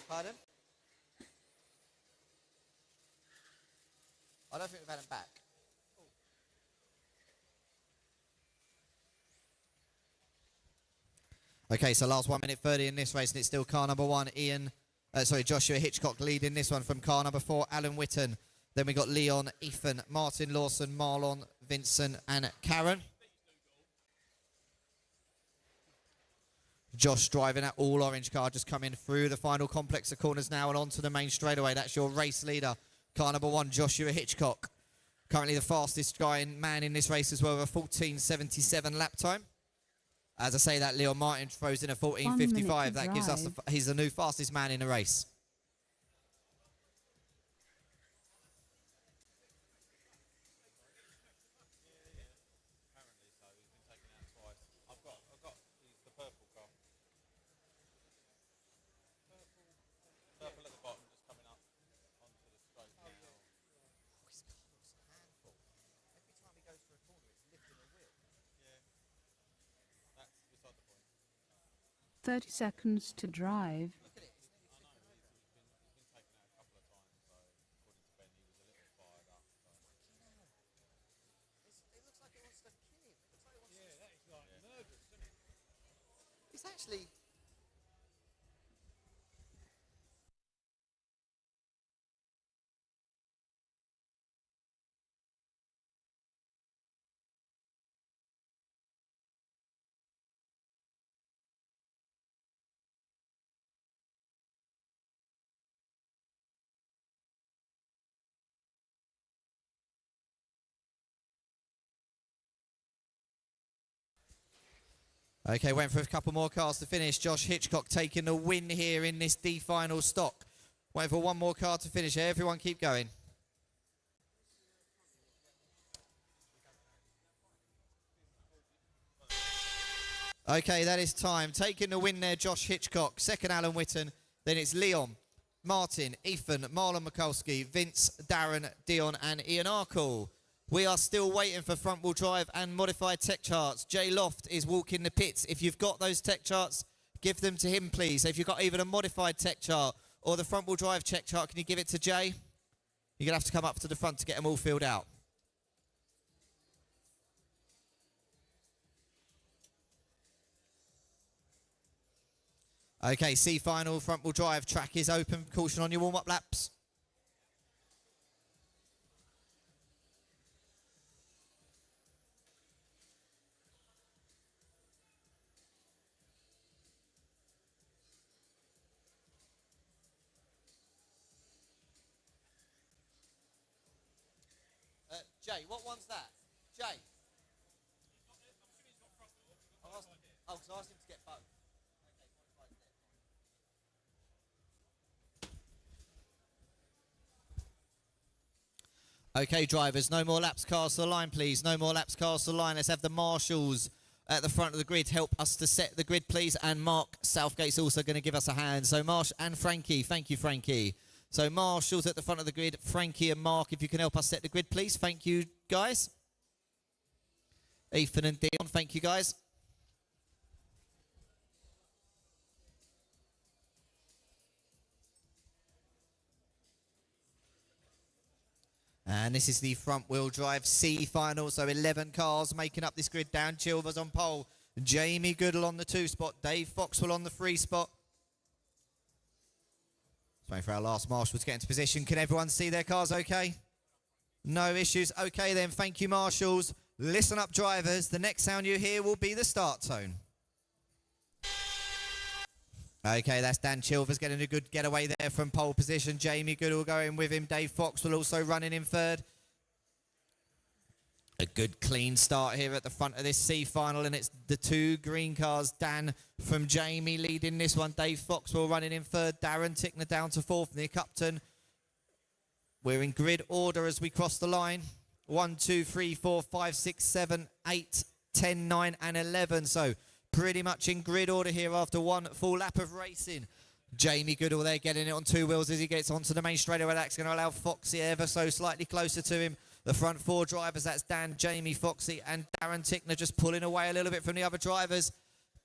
Pardon? I don't think we've had them back. Okay, so last 1 minute 30 in this race, and it's still car number 1, Joshua Hitchcock leading this one from car number 4, Alan Whitton. Then we got Leon, Ethan, Martin Lawson, Marlon, Vincent and Karen. Josh driving that all orange car, just coming through the final complex of corners now and onto the main straightaway. That's your race leader, car number 1, Joshua Hitchcock. Currently the fastest man in this race as well, with a 14.77 lap time. As I say that, Leon Martin throws in a 14.55. That gives us he's the new fastest man in the race. Every time he goes for a corner, it's lifting a wheel. 30 seconds to drive. Look at it, it's nearly tipping over. It looks like it wants to kill him. It looks like it wants to... That is like murderous, isn't it? It's actually... Okay, went for a couple more cars to finish. Josh Hitchcock taking the win here in this D final stock. Waiting for one more car to finish here. Everyone keep going. Okay, that is time. Taking the win there, Josh Hitchcock. Second, Alan Whitten. Then it's Leon, Martin, Ethan, Marlon Mikulski, Vince, Darren, Dion, and Ian Arkle. We are still waiting for front-wheel drive and modified tech charts. Jay Loft is walking the pits. If you've got those tech charts, give them to him, please. If you've got either a modified tech chart or the front-wheel drive tech chart, can you give it to Jay? You're going to have to come up to the front to get them all filled out. Okay, C final, front-wheel drive. Track is open. Caution on your warm-up laps. Jay, what one's that? Jay? Oh, because I asked him to get both. Okay, drivers, no more laps cars to the line, please. No more laps cars to the line. Let's have the marshals at the front of the grid help us to set the grid, please. And Mark Southgate's also going to give us a hand. So Marsh and Frankie. Thank you, Frankie. So marshals at the front of the grid. Frankie and Mark, if you can help us set the grid, please. Thank you, guys. Ethan and Dion, thank you, guys. And this is the front-wheel drive C final, so 11 cars making up this grid. Dan Chilvers on pole, Jamie Goodall on the 2 spot, Dave Foxwell on the 3 spot. Waiting for our last marshal to get into position. Can everyone see their cars okay? No issues. Okay then, thank you, marshals. Listen up, drivers. The next sound you hear will be the start tone. Okay, that's Dan Chilvers getting a good getaway there from pole position. Jamie Goodall going with him. Dave Foxwell also running in third. A good clean start here at the front of this C final, and it's the 2 green cars. Dan from Jamie leading this one. Dave Foxwell running in third. Darren Tickner down to 4th near Cupton. We're in grid order as we cross the line. 1, 2, 3, 4, 5, 6, 7, 8, 10, 9, and 11. So pretty much in grid order here after one full lap of racing. Jamie Goodall there getting it on 2 wheels as he gets onto the main straightaway. That's going to allow Foxy ever so slightly closer to him. The front 4 drivers, that's Dan, Jamie, Foxy, and Darren Tickner just pulling away a little bit from the other drivers.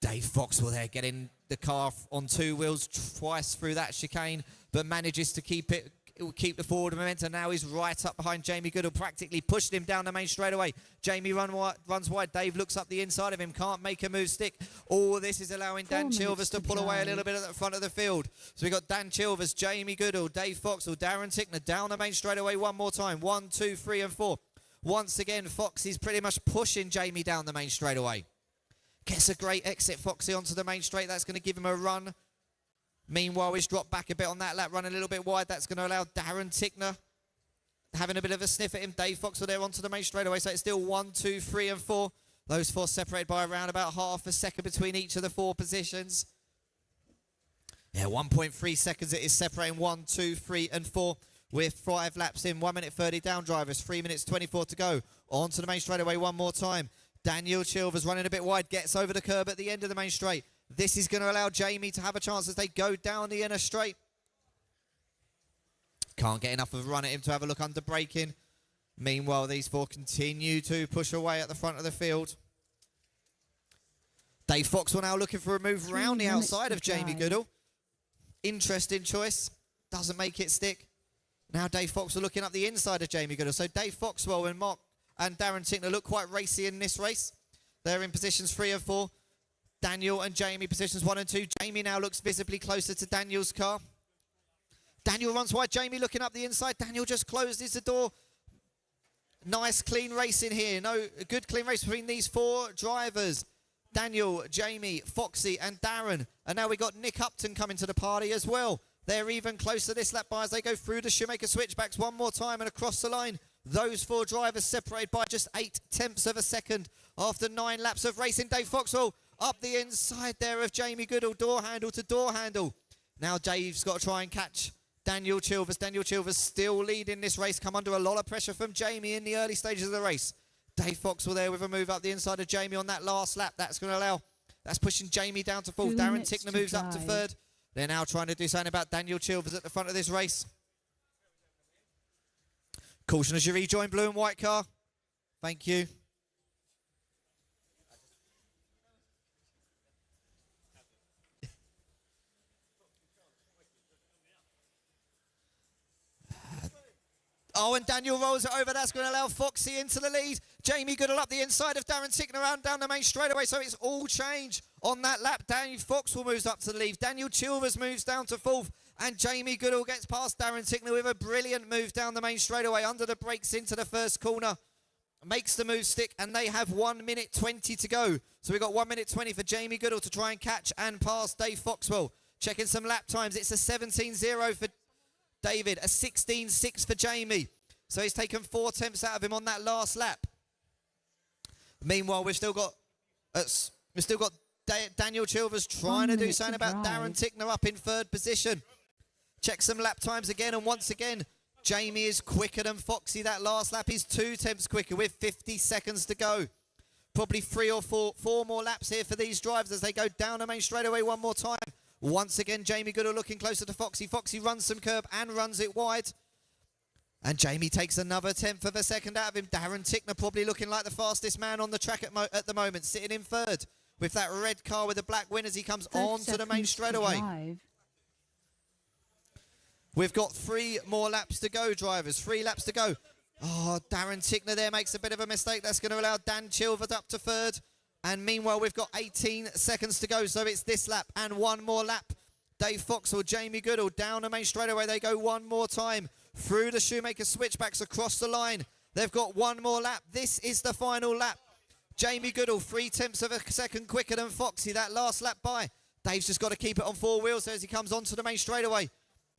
Dave Foxwell there getting the car on 2 wheels twice through that chicane, but manages to keep the forward momentum. Now he's right up behind Jamie Goodall, practically pushed him down the main straightaway. Jamie runs wide. Dave looks up the inside of him, can't make a move stick. All this is allowing Dan Chilvers to pull away a little bit at the front of the field. So we've got Dan Chilvers, Jamie Goodall, Dave Foxwell, Darren Tickner down the main straightaway one more time. 1, 2, 3, and 4. Once again, Foxy's pretty much pushing Jamie down the main straightaway. Gets a great exit, Foxy, onto the main straight. That's going to give him a run. Meanwhile, he's dropped back a bit on that lap, run a little bit wide. That's going to allow Darren Tickner having a bit of a sniff at him. Dave Foxwell there onto the main straightaway. So it's still 1, 2, 3, and 4. Those four separated by around about half a second between each of the four positions. Yeah, 1.3 seconds it is separating 1, 2, 3 and 4 with 5 laps in. 1 minute 30 down, drivers. 3 minutes 24 to go. On to the main straightaway one more time. Daniel Chilvers running a bit wide, gets over the curb at the end of the main straight. This is going to allow Jamie to have a chance as they go down the inner straight. Can't get enough of a run at him to have a look under braking. Meanwhile, these four continue to push away at the front of the field. Dave Foxwell now looking for a move around the outside of Jamie Goodall. Interesting choice. Doesn't make it stick. Now Dave Foxwell looking up the inside of Jamie Goodall. So Dave Foxwell and Mark and Darren Tickner look quite racy in this race. They're in positions 3 and 4. Daniel and Jamie positions 1 and 2. Jamie now looks visibly closer to Daniel's car. Daniel runs wide. Jamie looking up the inside. Daniel just closes the door. Nice clean race in here. No, a good clean race between these four drivers. Daniel, Jamie, Foxy and Darren. And now we got Nick Upton coming to the party as well. They're even closer this lap by as they go through the Shoemaker switchbacks one more time and across the line. Those four drivers separated by just 0.8 of a second after 9 laps of racing. Dave Foxwell up the inside there of Jamie Goodall, door handle to door handle. Now Dave's got to try and catch Daniel Chilvers. Daniel Chilvers still leading this race, come under a lot of pressure from Jamie in the early stages of the race. Dave Foxwell there with a move up the inside of Jamie on that last lap. That's going to allow, that's pushing Jamie down to 4th. Darren Tickner moves up to 3rd. They're now trying to do something about Daniel Chilvers at the front of this race. Caution as you rejoin blue and white car. Thank you. Oh, and Daniel rolls it over. That's going to allow Foxy into the lead. Jamie Goodall up the inside of Darren Tickner around down the main straightaway. So it's all change on that lap. Daniel Foxwell moves up to the lead. Daniel Chilvers moves down to 4th. And Jamie Goodall gets past Darren Tickner with a brilliant move down the main straightaway. Under the brakes into the first corner. Makes the move stick. And they have 1 minute 20 to go. So we've got 1 minute 20 for Jamie Goodall to try and catch and pass Dave Foxwell. Checking some lap times. It's a 17.0 for David, a 16.6 for Jamie. So he's taken 4 attempts out of him on that last lap. Meanwhile, we've still got Daniel Chilvers trying to do something about Darren Tickner up in 3rd position. Check some lap times again, and once again, Jamie is quicker than Foxy. That last lap is 2 attempts quicker with 50 seconds to go. Probably 3 or 4 more laps here for these drivers as they go down the main straightaway one more time. Once again, Jamie Goodall looking closer to Foxy. Foxy runs some curb and runs it wide. And Jamie takes another 1/10 of a second out of him. Darren Tickner probably looking like the fastest man on the track at the moment, sitting in 3rd with that red car with the black win as he comes on to the main straightaway. We've got 3 more laps to go, drivers. 3 laps to go. Oh, Darren Tickner there makes a bit of a mistake. That's going to allow Dan Chilvers up to 3rd. And meanwhile, we've got 18 seconds to go. So it's this lap and 1 more lap. Dave Foxwell, Jamie Goodall down the main straightaway. They go 1 more time through the Shoemaker switchbacks across the line. They've got 1 more lap. This is the final lap. Jamie Goodall, 0.3 of a second quicker than Foxy. That last lap by. Dave's just got to keep it on 4 wheels as he comes onto the main straightaway.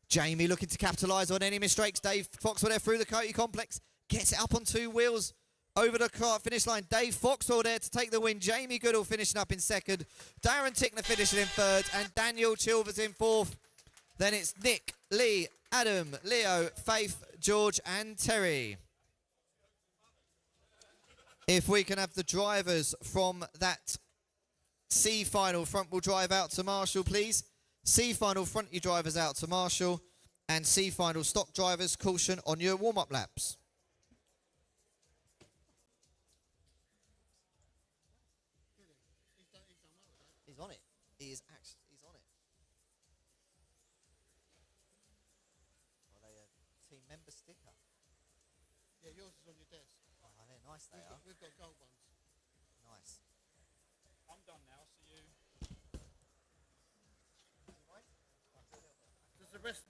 Jamie looking to capitalise on any mistakes. Dave Foxwell there through the Coyote complex. Gets it up on 2 wheels over the car finish line. Dave Foxwell there to take the win. Jamie Goodall finishing up in 2nd. Darren Tickner finishing in 3rd. And Daniel Chilvers in 4th. Then it's Nick, Lee, Adam, Leo, Faith, George and Terry. If we can have the drivers from that C final front will drive out to Marshall, please. C final front your drivers out to Marshall. And C final stock drivers, caution on your warm-up laps. He's on it. He is actually, he's on it. Are they a team member sticker? Yeah, yours is on your desk. Oh, they're nice, they are. We've got gold ones. Nice. I'm done now, see you. Does the rest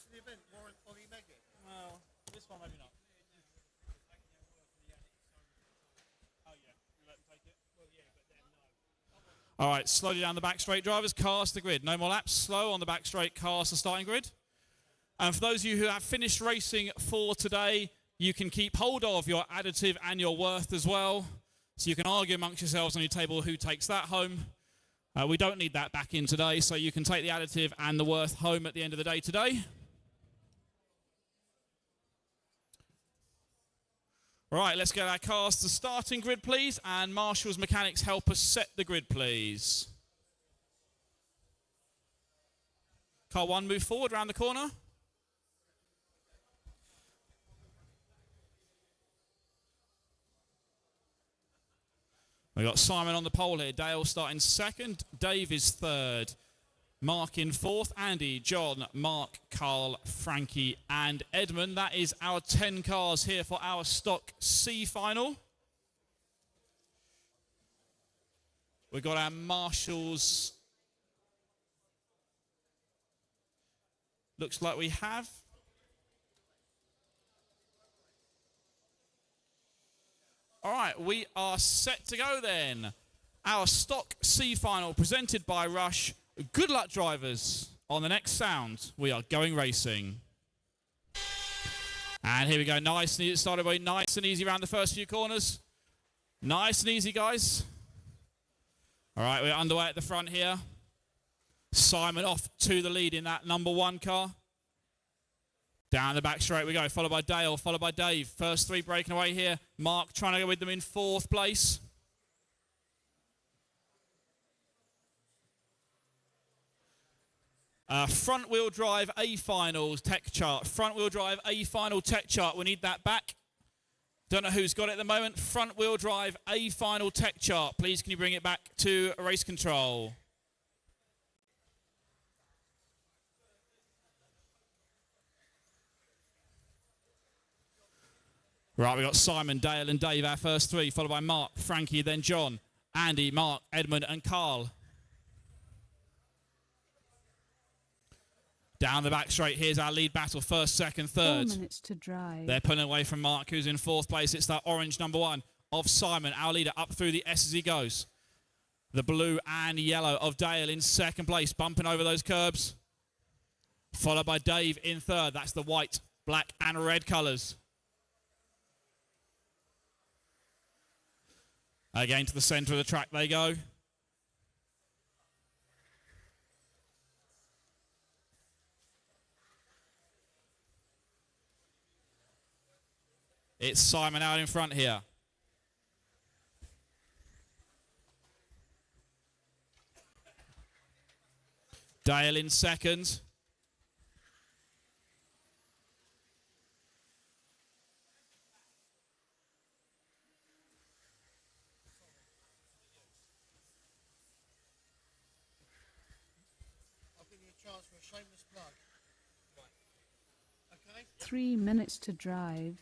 of the event warrant Ollie Meggett? Well, this one maybe not. All right, slowly down the back straight, drivers, cars to the grid. No more laps, slow on the back straight, cars to starting grid. And for those of you who have finished racing for today, you can keep hold of your additive and your worth as well. So you can argue amongst yourselves on your table who takes that home. We don't need that back in today, so you can take the additive and the worth home at the end of the day today. Right, let's get our cars to the starting grid, please. And Marshall's mechanics help us set the grid, please. Car 1, move forward around the corner. We've got Simon on the pole here. Dale starting second. Dave is third. Mark in fourth. Andy, John, Mark, Carl, Frankie, and Edmund. That is our 10 cars here for our Stock C final. We've got our marshals. Looks like we have. All right, we are set to go then. Our Stock C final presented by Rush. Good luck, drivers. On the next sound, we are going racing. And here we go. Nice and easy. It started away nice and easy around the first few corners. Nice and easy, guys. All right, we're underway at the front here. Simon off to the lead in that number 1 car. Down the back straight we go, followed by Dale, followed by Dave. First 3 breaking away here. Mark trying to go with them in 4th place. Front wheel drive A finals tech chart. Front wheel drive A final tech chart. We need that back. Don't know who's got it at the moment. Front wheel drive A final tech chart. Please can you bring it back to race control? Right, we've got Simon, Dale and Dave, our first 3, followed by Mark, Frankie, then John, Andy, Mark, Edmund and Carl. Down the back straight, here's our lead battle, first, second, third. 4 minutes to drive. They're pulling away from Mark, who's in 4th place. It's that orange number 1 of Simon, our leader, up through the S as he goes. The blue and yellow of Dale in 2nd place, bumping over those curbs. Followed by Dave in 3rd. That's the white, black and red colours. Again to the centre of the track they go. It's Simon out in front here. Dale in 2nd. For a shameless plug. Okay. 3 minutes to drive.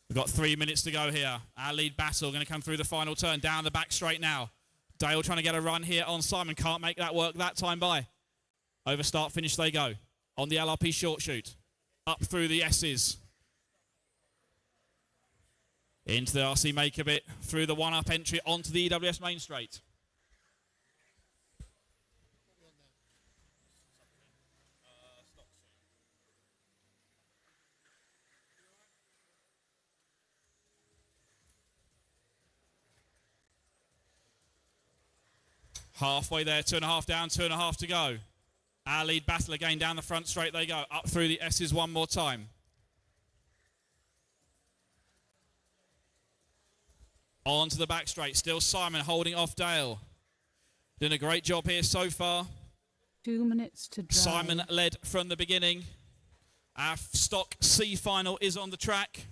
We've got 3 minutes to go here. Our lead battle going to come through the final turn. Down the back straight now. Dale trying to get a run here on Simon. Can't make that work that time by. Over start finish they go. On the LRP short shoot. Up through the S's. Into the RC Maker bit. Through the 1-up entry onto the EWS main straight. Halfway there, 2.5 down, 2.5 to go. Our lead battle again down the front straight they go. Up through the S's one more time. On to the back straight. Still Simon holding off Dale. Doing a great job here so far. 2 minutes to drive. Simon led from the beginning. Our Stock C final is on the track.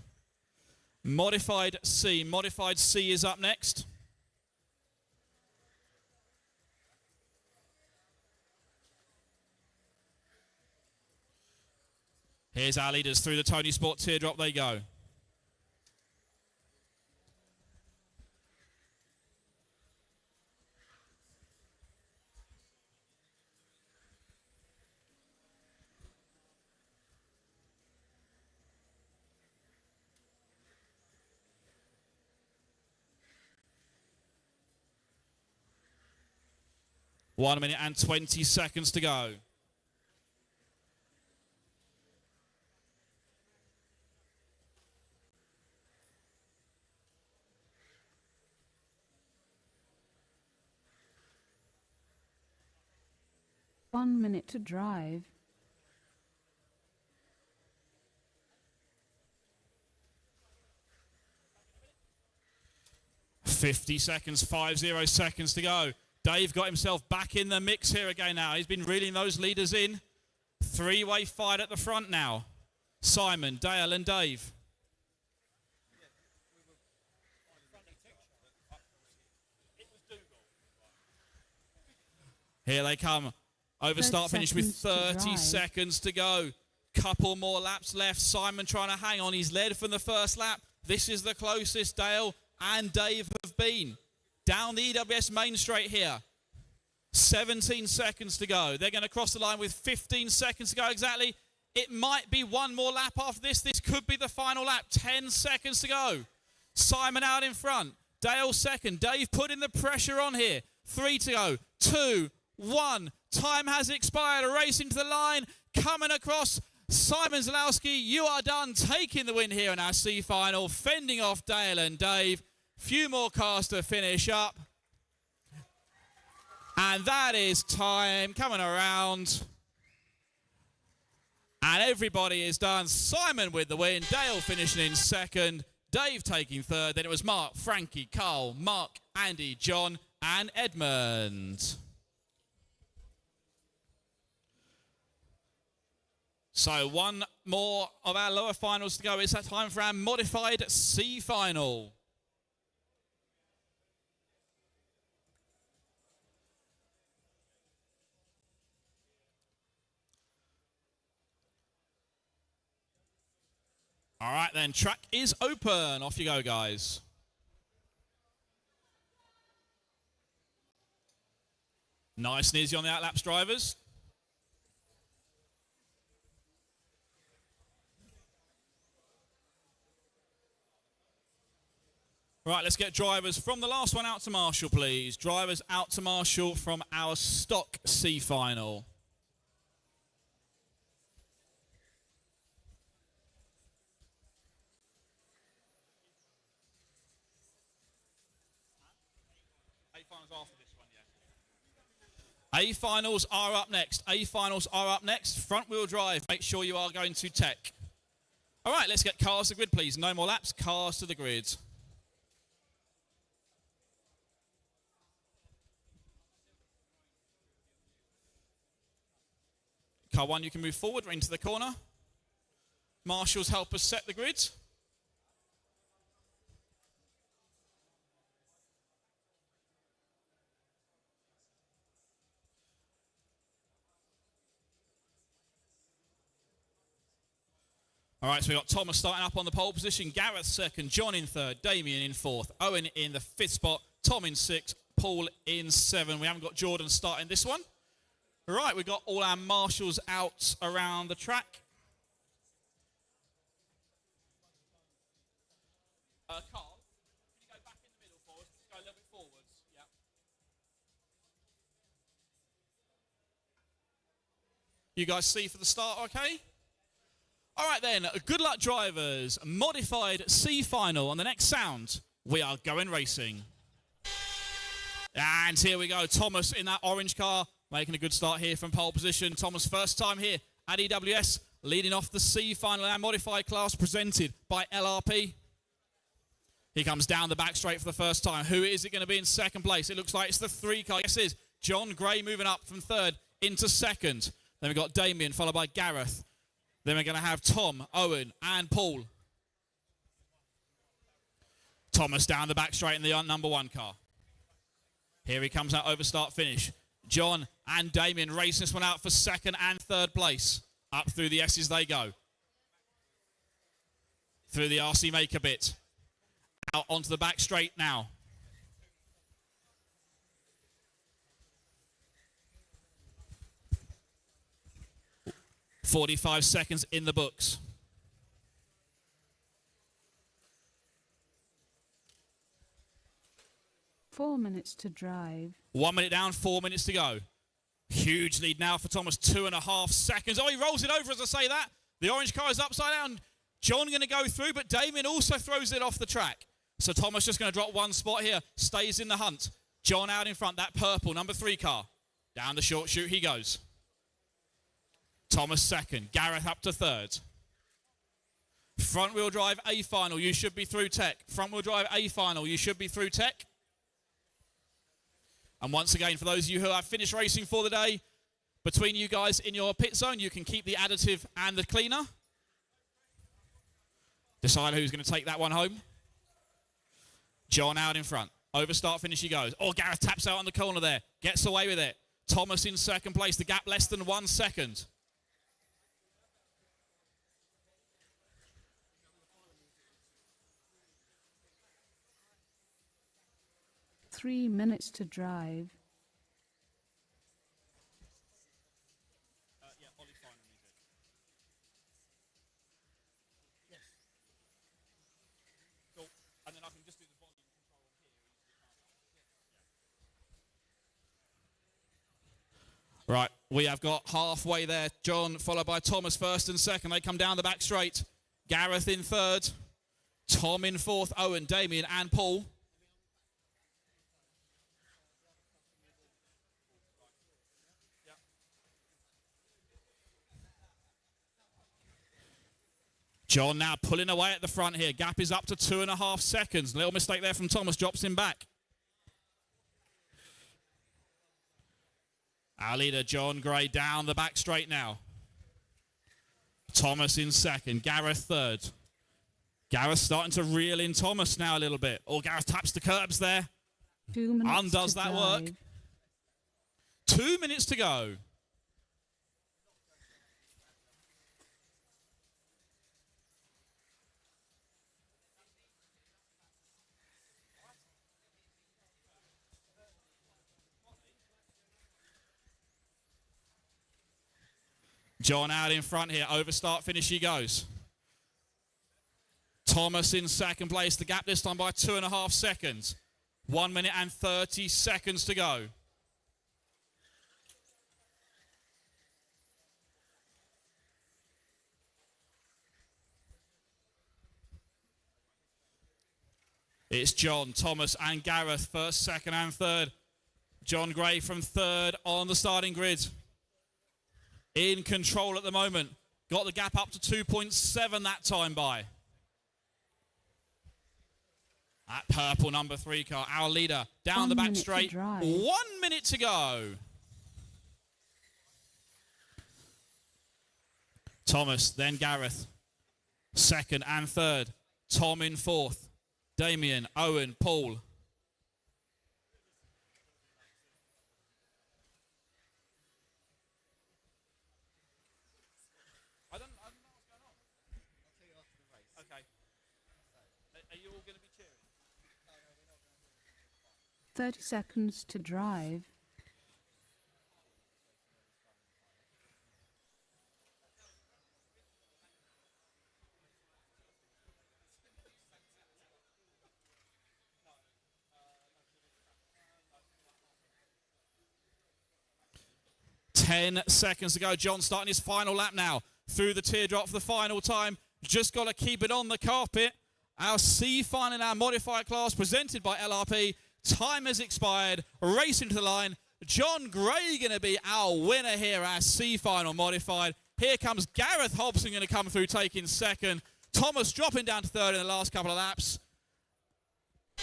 Modified C. Modified C is up next. Here's our leaders through the Tony Sport teardrop they go. One minute and 20 seconds to go. 1 minute to drive. 50 seconds, 50 seconds to go. Dave got himself back in the mix here again now. He's been reeling those leaders in. Three-way fight at the front now. Simon, Dale and Dave. Here they come. Over start finish with 30 seconds to go. Couple more laps left. Simon trying to hang on. He's led from the first lap. This is the closest Dale and Dave have been. Down the EWS main straight here. 17 seconds to go. They're going to cross the line with 15 seconds to go exactly. It might be one more lap after this. This could be the final lap. 10 seconds to go. Simon out in front. Dale second. Dave putting the pressure on here. 3 to go. 2, 1. Time has expired. Racing to the line. Coming across. Simon Zalowski, you are done. Taking the win here in our C final. Fending off Dale and Dave. Few more cars to finish up. And that is time coming around. And everybody is done. Simon with the win. Dale finishing in second. Dave taking third. Then it was Mark, Frankie, Carl, Mark, Andy, John, and Edmund. So one more of our lower finals to go. It's that time for our modified C final. All right, then, track is open. Off you go, guys. Nice and easy on the outlaps drivers. Right, let's get drivers from the last one out to Marshall, please. Drivers out to Marshall from our stock C final. A finals are up next. A finals are up next. Front wheel drive. Make sure you are going to tech. All right, let's get cars to the grid, please. No more laps. Cars to the grid. Car 1, you can move forward into the corner. Marshals help us set the grid. All right, so we've got Thomas starting up on the pole position, Gareth second, John in third, Damien in fourth, Owen in the fifth spot, Tom in sixth, Paul in seven. We haven't got Jordan starting this one. All right, we've got all our marshals out around the track. Carl, can you go back in the middle for us? Just go a little bit forwards. Yeah. You guys see for the start, okay? All right then, good luck drivers. Modified C final. On the next sound, we are going racing. And here we go. Thomas in that orange car, making a good start here from pole position. Thomas, first time here at EWS, leading off the C final, our modified class presented by LRP. He comes down the back straight for the first time. Who is it going to be in second place? It looks like it's the 3 car. Yes, it is. John Gray moving up from third into second. Then we've got Damien, followed by Gareth. Then we're going to have Tom, Owen, and Paul. Thomas down the back straight in the number 1 car. Here he comes out over start finish. John and Damien racing this one out for second and third place. Up through the S's they go. Through the RC Maker bit. Out onto the back straight now. .45 seconds in the books. Four minutes to drive. 1 minute down, 4 minutes to go. Huge lead now for Thomas, 2.5 seconds. Oh, he rolls it over as I say that. The orange car is upside down. John going to go through, but Damien also throws it off the track. So Thomas just going to drop 1 spot here, stays in the hunt. John out in front, that purple number 3 car. Down the short chute he goes. Thomas second. Gareth up to third. Front wheel drive A final, you should be through tech. Front wheel drive A final, you should be through tech. And once again, for those of you who have finished racing for the day, between you guys in your pit zone, you can keep the additive and the cleaner. Decide who's going to take that one home. John out in front. Over start finish he goes. Oh, Gareth taps out on the corner there. Gets away with it. Thomas in second place. The gap less than 1 second. Three minutes to drive. And then I can just do the volume control here. Right, we have got halfway there. John followed by Thomas first and second. They come down the back straight. Gareth in third. Tom in fourth. Owen, Damien and Paul. John now pulling away at the front here. Gap is up to 2.5 seconds. Little mistake there from Thomas, drops him back. Our leader, John Gray, down the back straight now. Thomas in second. Gareth third. Gareth starting to reel in Thomas now a little bit. Oh, Gareth taps the curbs there. 2 minutes Undoes to that drive. work. 2 minutes to go. John out in front here. Over start finish he goes. Thomas in second place. The gap this time by 2.5 seconds. 1 minute and 30 seconds to go. It's John, Thomas and Gareth first, second and third. John Gray from third on the starting grid. In control at the moment. Got the gap up to 2.7 that time by. That purple number 3 car, our leader, down the back straight. 1 minute to go. Thomas, then Gareth. Second and third. Tom in fourth. Damien, Owen, Paul. I don't know what's going on. I'll tell you after the race. Okay. Are you all going to be cheering? 30 seconds to drive. Ten seconds to go. John starting his final lap now. Through the teardrop for the final time. Just got to keep it on the carpet. Our C final in our modified class presented by LRP. Time has expired. Racing to the line. John Gray going to be our winner here, our C final modified. Here comes Gareth Hobson going to come through taking second. Thomas dropping down to third in the last couple of laps.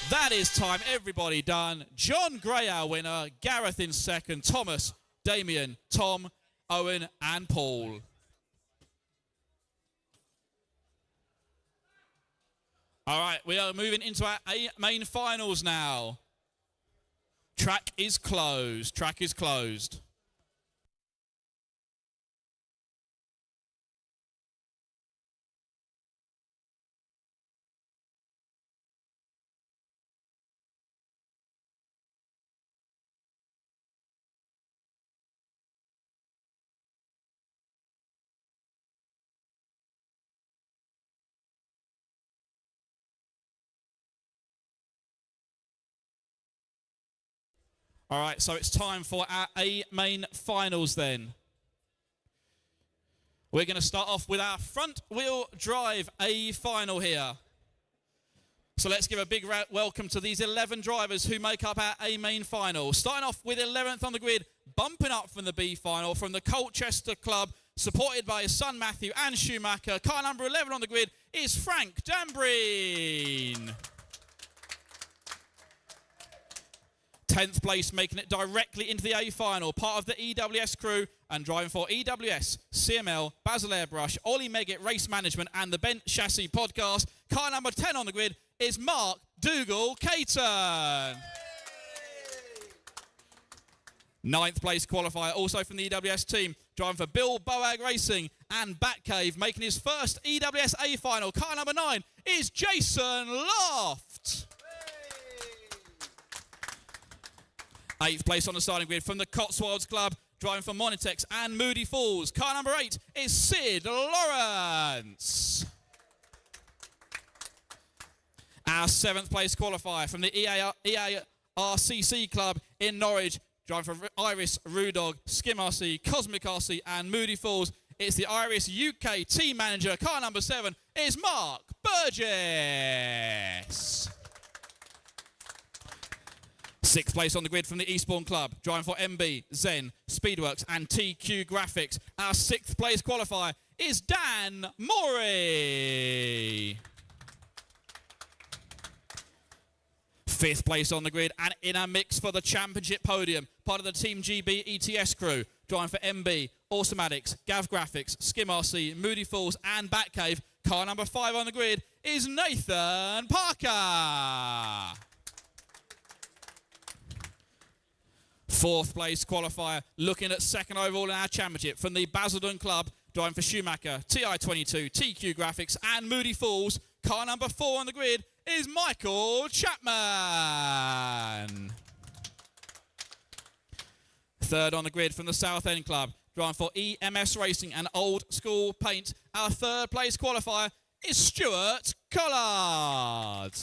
That is time. Everybody done. John Gray our winner. Gareth in second. Thomas, Damien, Tom, Owen and Paul. All right, we are moving into our main finals now. Track is closed. Track is closed. All right, so it's time for our A main finals then. We're going to start off with our front wheel drive A final here. So let's give a big welcome to these 11 drivers who make up our A main final. Starting off with 11th on the grid, bumping up from the B final from the Colchester Club, supported by his son Matthew and Schumacher. Car number 11 on the grid is Frank Dambreen. 10th place, making it directly into the A final, part of the EWS crew and driving for EWS, CML, Basil Airbrush, Ollie Megget Race Management and the Bent Chassis Podcast. Car number 10 on the grid is Mark Dougal-Caton. 9th place qualifier, also from the EWS team, driving for Bill Boag Racing and Batcave, making his first EWS A final. Car number 9 is Jason Loft. 8th place on the starting grid from the Cotswolds Club, driving for Monitex and Moody Falls. Car number 8 is Sid Lawrence. Our 7th place qualifier from the EARCC Club in Norwich, driving for Iris, Rudog, Skim RC, Cosmic RC and Moody Falls. It's the Iris UK team manager. Car number 7 is Mark Burgess. 6th place on the grid from the Eastbourne Club, driving for MB, Zen, Speedworks and TQ Graphics. Our 6th place qualifier is Dan Morey. 5th place on the grid and in our mix for the championship podium, part of the Team GB ETS crew, driving for MB, Automatics, Gav Graphics, Skim RC, Moody Falls and Batcave. Car number 5 on the grid is Nathan Parker. 4th place qualifier, looking at 2nd overall in our championship from the Basildon Club, driving for Schumacher, TI22, TQ Graphics and Moody Falls. Car number 4 on the grid is Michael Chapman. 3rd on the grid from the South End Club, driving for EMS Racing and Old School Paint. Our 3rd place qualifier is Stuart Collard.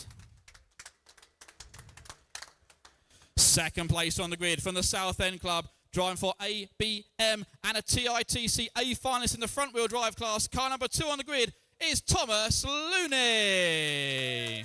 2nd place on the grid from the South End Club, driving for ABM and a TITC A finalist in the front wheel drive class. Car number 2 on the grid is Thomas Looney.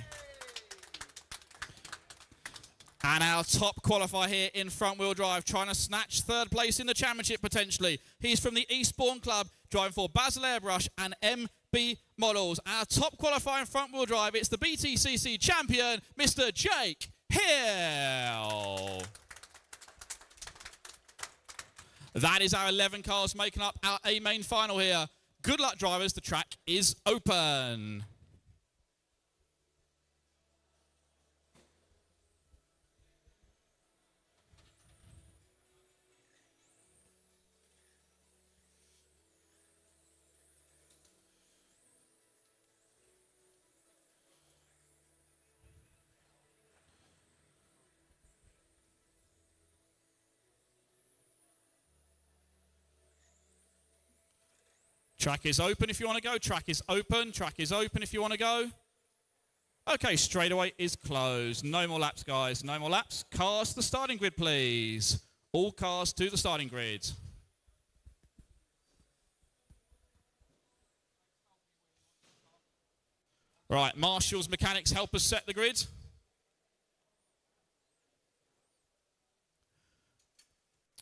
And our top qualifier here in front wheel drive, trying to snatch 3rd place in the championship potentially. He's from the Eastbourne Club, driving for Basil Airbrush and MB Models. Our top qualifier in front wheel drive, it's the BTCC champion, Mr. Jake Hill. That is our 11 cars making up our A main final here. Good luck, drivers. The track is open. Track is open if you want to go. Track is open. Track is open if you want to go. Okay, straightaway is closed. No more laps, guys. No more laps. Cars to the starting grid, please. All cars to the starting grid. Right, marshals, mechanics, help us set the grid.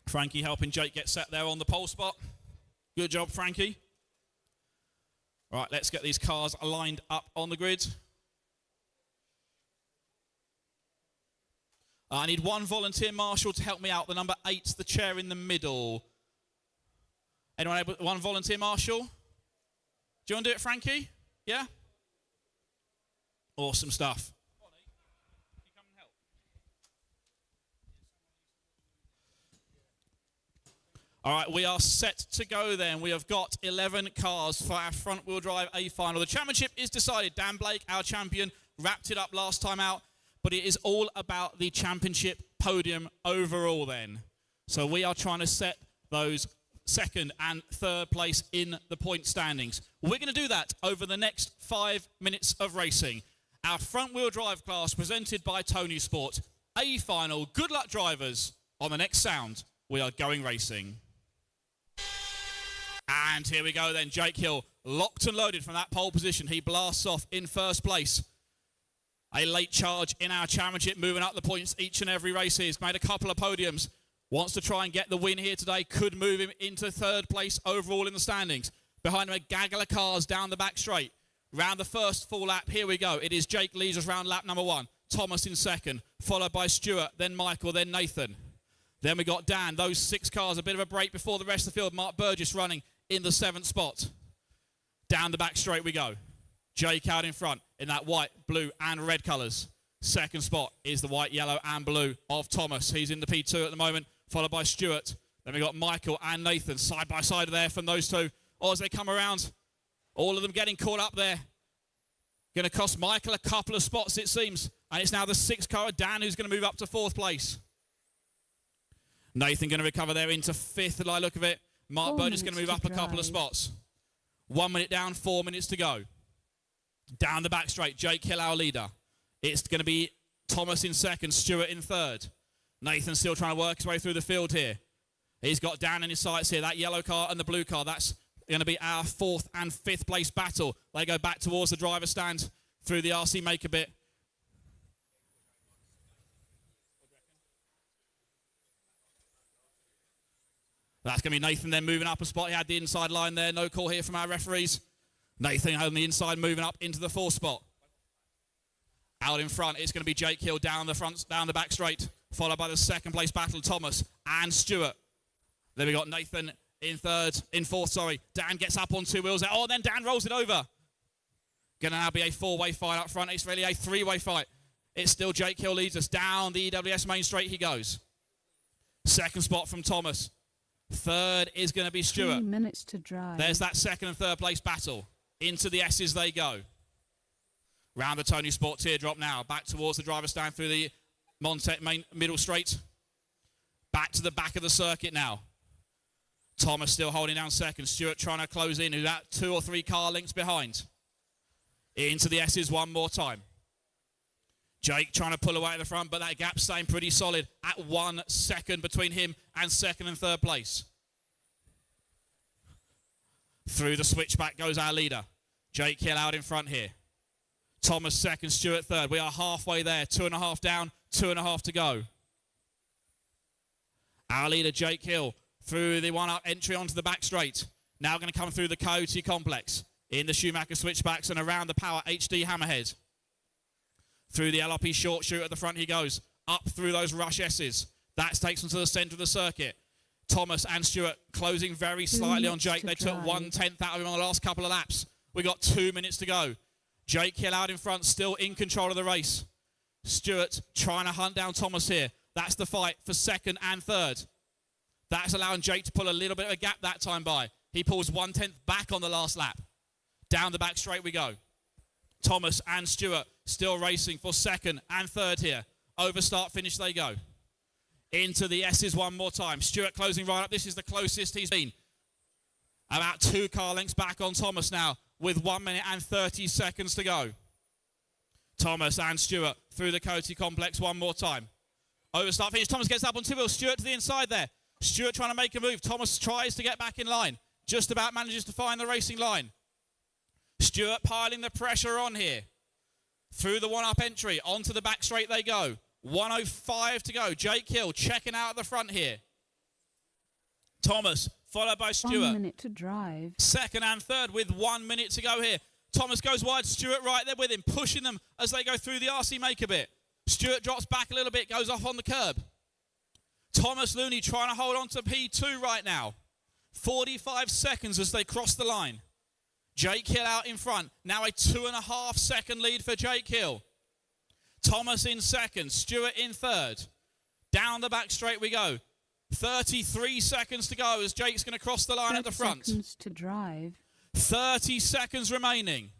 Frankie helping Jake get set there on the pole spot. Good job, Frankie. Right, let's get these cars lined up on the grid. I need one volunteer marshal to help me out. The number 8's the chair in the middle. Anyone able? One volunteer marshal? Do you want to do it, Frankie? Yeah? Awesome stuff. All right, we are set to go then. We have got 11 cars for our front-wheel drive A final. The championship is decided. Dan Blake, our champion, wrapped it up last time out, but it is all about the championship podium overall then. So we are trying to set those 2nd and 3rd place in the point standings. We're going to do that over the next 5 minutes of racing. Our front-wheel drive class presented by Tony Sport. A final. Good luck, drivers. On the next sound, we are going racing. And here we go then, Jake Hill, locked and loaded from that pole position. He blasts off in 1st place. A late charge in our championship, moving up the points each and every race. He's made a couple of podiums. Wants to try and get the win here today. Could move him into third place overall in the standings. Behind him, a gaggle of cars down the back straight. Round the first full lap, here we go. It is Jake Leisures round lap number 1. Thomas in second, followed by Stuart, then Michael, then Nathan. Then we got Dan. Those 6 cars, a bit of a break before the rest of the field. Mark Burgess running in the 7th spot. Down the back straight we go. Jake out in front in that white, blue and red colours. Second spot is the white, yellow and blue of Thomas. He's in the P2 at the moment, followed by Stuart. Then we got Michael and Nathan side by side there from those two. Or as they come around, all of them getting caught up there. Going to cost Michael a couple of spots, it seems. And it's now the 6th car of Dan who's going to move up to 4th place. Nathan going to recover there into 5th, by the look of it. Mark Burgess going to move up a couple of spots. 1 minute down, 4 minutes to go. Down the back straight, Jake Hill, our leader. It's going to be Thomas in second, Stuart in third. Nathan still trying to work his way through the field here. He's got Dan in his sights here. That yellow car and the blue car, that's going to be our 4th and 5th place battle. They go back towards the driver's stand through the RC Maker bit. That's going to be Nathan then moving up a spot. He had the inside line there. No call here from our referees. Nathan on the inside moving up into the 4th spot. Out in front, it's going to be Jake Hill down the back straight, followed by the 2nd place battle, Thomas and Stuart. Then we got Nathan in 4th. Dan gets up on 2 wheels there. Oh, then Dan rolls it over. Going to now be a 4-way fight up front. It's really a 3-way fight. It's still Jake Hill leads us down the EWS main straight he goes. 2nd spot from Thomas. 3rd is going to be Stuart. 3 minutes to drive. There's that 2nd and 3rd place battle. Into the S's they go. Round the Tony Sport teardrop now. Back towards the driver's stand through the Montec main middle straight. Back to the back of the circuit now. Thomas still holding down 2nd. Stuart trying to close in. Who's at 2 or 3 car lengths behind. Into the S's one more time. Jake trying to pull away at the front, but that gap's staying pretty solid at 1 second between him and 2nd and 3rd place. Through the switchback goes our leader. Jake Hill out in front here. Thomas 2nd, Stuart 3rd. We are halfway there. 2.5 down, 2.5 to go. Our leader, Jake Hill, through the one-up entry onto the back straight. Now going to come through the Coyote complex in the Schumacher switchbacks and around the Power HD Hammerhead. Through the LRP short shoot at the front he goes. Up through those Rush S's. That takes him to the centre of the circuit. Thomas and Stuart closing very slightly on Jake. They took 1/10 out of him on the last couple of laps. We got 2 minutes to go. Jake Hill out in front, still in control of the race. Stuart trying to hunt down Thomas here. That's the fight for 2nd and 3rd. That's allowing Jake to pull a little bit of a gap that time by. He pulls 1/10 back on the last lap. Down the back straight we go. Thomas and Stuart still racing for 2nd and 3rd here. Over start finish they go. Into the S's one more time. Stuart closing right up. This is the closest he's been. About 2 car lengths back on Thomas now with 1 minute and 30 seconds to go. Thomas and Stuart through the Coyote complex one more time. Over start finish. Thomas gets up on 2 wheels. Stuart to the inside there. Stuart trying to make a move. Thomas tries to get back in line. Just about manages to find the racing line. Stuart piling the pressure on here. Through the one-up entry. Onto the back straight they go. 1:05 to go. Jake Hill checking out at the front here. Thomas followed by Stuart. 1 minute to drive. 2nd and 3rd with 1 minute to go here. Thomas goes wide. Stuart right there with him, pushing them as they go through the RC Maker bit. Stuart drops back a little bit, goes off on the curb. Thomas Looney trying to hold on to P2 right now. 45 seconds as they cross the line. Jake Hill out in front. Now a 2.5 second lead for Jake Hill. Thomas in 2nd, Stuart in 3rd. Down the back straight we go. 33 seconds to go as Jake's going to cross the line at the front. 30 seconds to drive. 30 seconds remaining.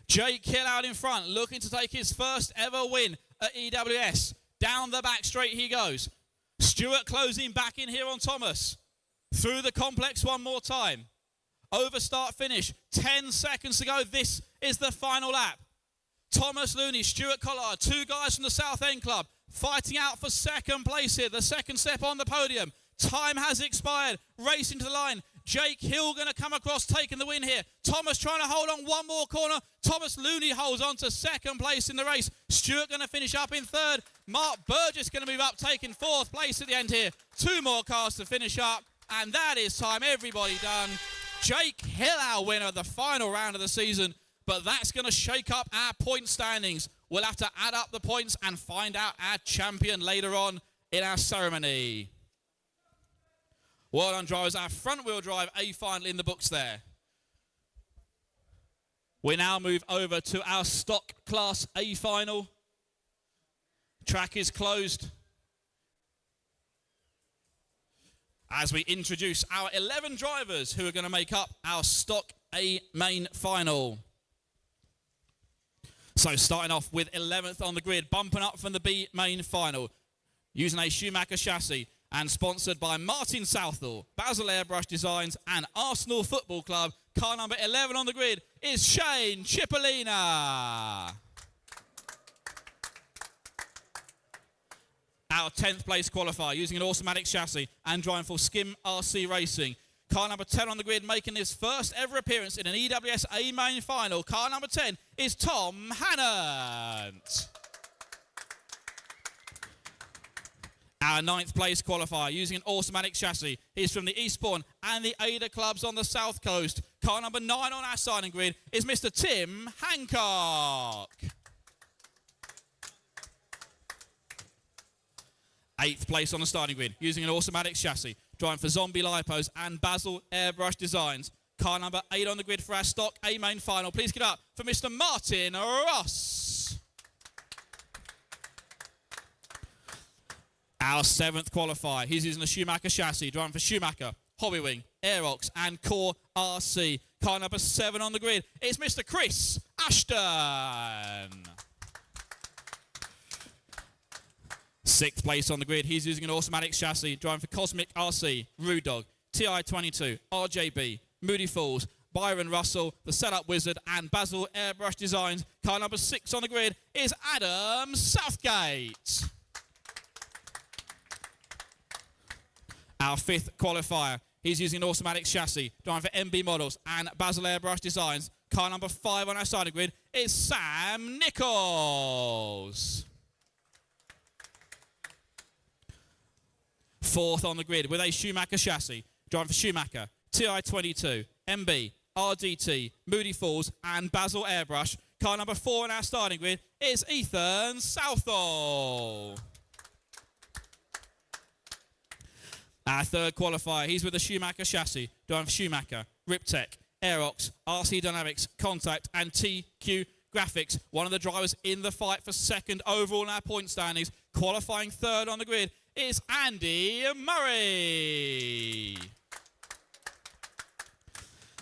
Jake Hill out in front, looking to take his first ever win at EWS. Down the back straight he goes. Stuart closing back in here on Thomas. Through the complex one more time. Over start finish. 10 seconds to go. This is the final lap. Thomas Looney, Stuart Collard, 2 guys from the South End Club, fighting out for 2nd place here. The 2nd step on the podium. Time has expired. Racing to the line. Jake Hill going to come across, taking the win here. Thomas trying to hold on one more corner. Thomas Looney holds on to second place in the race. Stuart going to finish up in third. Mark Burgess going to move up, taking fourth place at the end here. 2 more cars to finish up, and that is time. Everybody done. Jake Hill, our winner of the final round of the season, but that's going to shake up our point standings. We'll have to add up the points and find out our champion later on in our ceremony. Well done, drivers. Our front-wheel drive A final in the books there. We now move over to our stock class A final. Track is closed as we introduce our 11 drivers who are going to make up our stock A main final. So starting off with 11th on the grid, bumping up from the B main final, using a Schumacher chassis and sponsored by Martin Southall, Basil Airbrush Designs and Arsenal Football Club. Car number 11 on the grid is Shane Cipollina. Our 10th place qualifier, using an automatic chassis and driving for Skim RC Racing. Car number 10 on the grid, making his first ever appearance in an EWS A main final. Car number 10 is Tom Hannant. Our 9th place qualifier, using an automatic chassis. He's from the Eastbourne and the Ada clubs on the South Coast. Car number 9 on our signing grid is Mr. Tim Hancock. 8th place on the starting grid, using an automatic chassis, driving for Zombie Lipos and Basil Airbrush Designs. Car number 8 on the grid for our stock A main final. Please get up for Mr. Martin Ross. Our 7th qualifier, he's using a Schumacher chassis, driving for Schumacher, Hobbywing, Aerox and Core RC. Car number 7 on the grid is Mr. Chris Ashton. 6th place on the grid, he's using an automatic chassis, driving for Cosmic RC, Rude Dog, TI22, RJB, Moody Falls, Byron Russell, the Setup Wizard, and Basil Airbrush Designs. Car number 6 on the grid is Adam Southgate. Our 5th qualifier, he's using an automatic chassis, driving for MB Models and Basil Airbrush Designs. Car number 5 on our starting grid is Sam Nichols. 4th on the grid with a Schumacher chassis, driving for Schumacher, TI22, MB, RDT, Moody Falls and Basil Airbrush. Car number 4 on our starting grid is Ethan Southall. Our 3rd qualifier, he's with a Schumacher chassis, driving for Schumacher, Riptech, Aerox, RC Dynamics, Contact and TQ Graphics. One of the drivers in the fight for 2nd overall in our point standings. Qualifying 3rd on the grid is Andy Murray.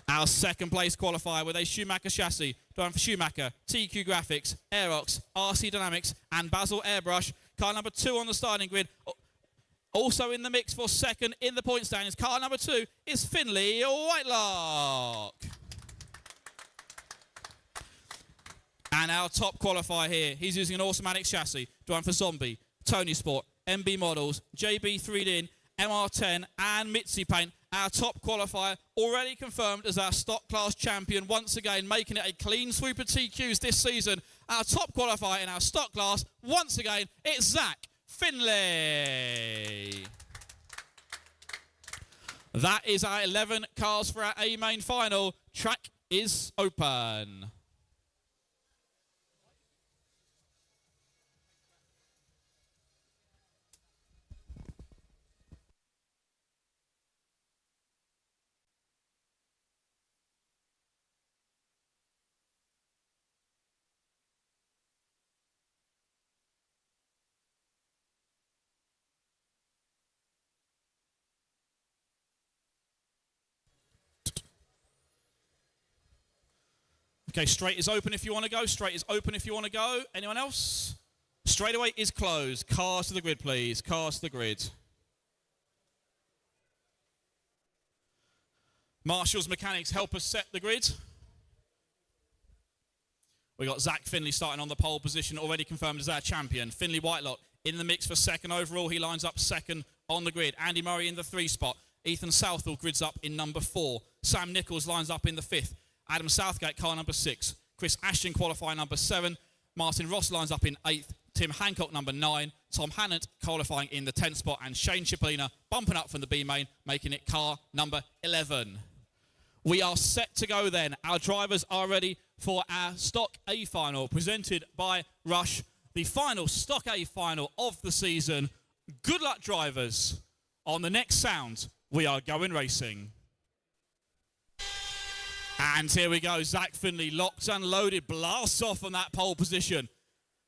Our 2nd place qualifier with a Schumacher chassis, driving for Schumacher, TQ Graphics, Aerox, RC Dynamics and Basil Airbrush. Car number 2 on the starting grid. Also in the mix for 2nd in the point standings. Car number 2 is Finley Whitelock. And our top qualifier here, he's using an automatic chassis, driving for Zombie, Tony Sport, MB Models, JB3D, MR10 and Mitzi Paint. Our top qualifier already confirmed as our stock class champion, once again making it a clean sweep of TQs this season. Our top qualifier in our stock class, once again, it's Zach Finlay. That is our 11 cars for our A main final. Track is open. Okay, straight is open if you want to go. Straight is open if you want to go. Anyone else? Straightaway is closed. Cars to the grid, please. Cars to the grid. Marshall's mechanics help us set the grid. We got Zach Finley starting on the pole position, already confirmed as our champion. Finley Whitelock in the mix for 2nd overall. He lines up 2nd on the grid. Andy Murray in the 3 spot. Ethan Southall grids up in number 4. Sam Nichols lines up in the 5th. Adam Southgate, car number 6. Chris Ashton, qualifying number 7. Martin Ross lines up in 8th. Tim Hancock, number 9. Tom Hannant, qualifying in the 10th spot. And Shane Cipollina, bumping up from the B main, making it car number 11. We are set to go then. Our drivers are ready for our Stock A final, presented by Rush. The final Stock A final of the season. Good luck, drivers. On the next sound, we are going racing. And here we go. Zach Finley, locked and loaded, blasts off on that pole position.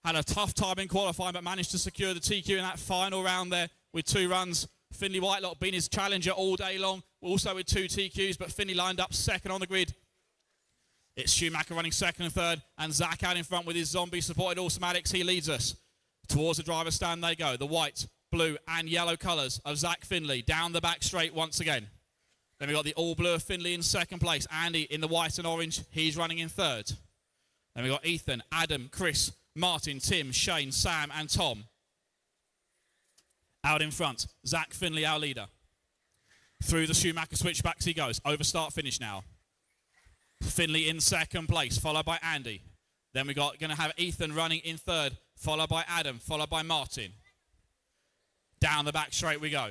Had a tough time in qualifying, but managed to secure the TQ in that final round there with 2 runs. Finley Whitelock being his challenger all day long, also with 2 TQs, but Finley lined up second on the grid. It's Schumacher running second and third, and Zach out in front with his zombie-supported automatics. He leads us. Towards the driver's stand they go. The white, blue, and yellow colours of Zach Finley down the back straight once again. Then we've got the all-blue of Finley in second place. Andy in the white and orange. He's running in third. Then we've got Ethan, Adam, Chris, Martin, Tim, Shane, Sam, and Tom. Out in front, Zach Finley, our leader. Through the Schumacher switchbacks he goes. Over start finish now. Finley in second place, followed by Andy. Then we're going to have Ethan running in third, followed by Adam, followed by Martin. Down the back straight we go.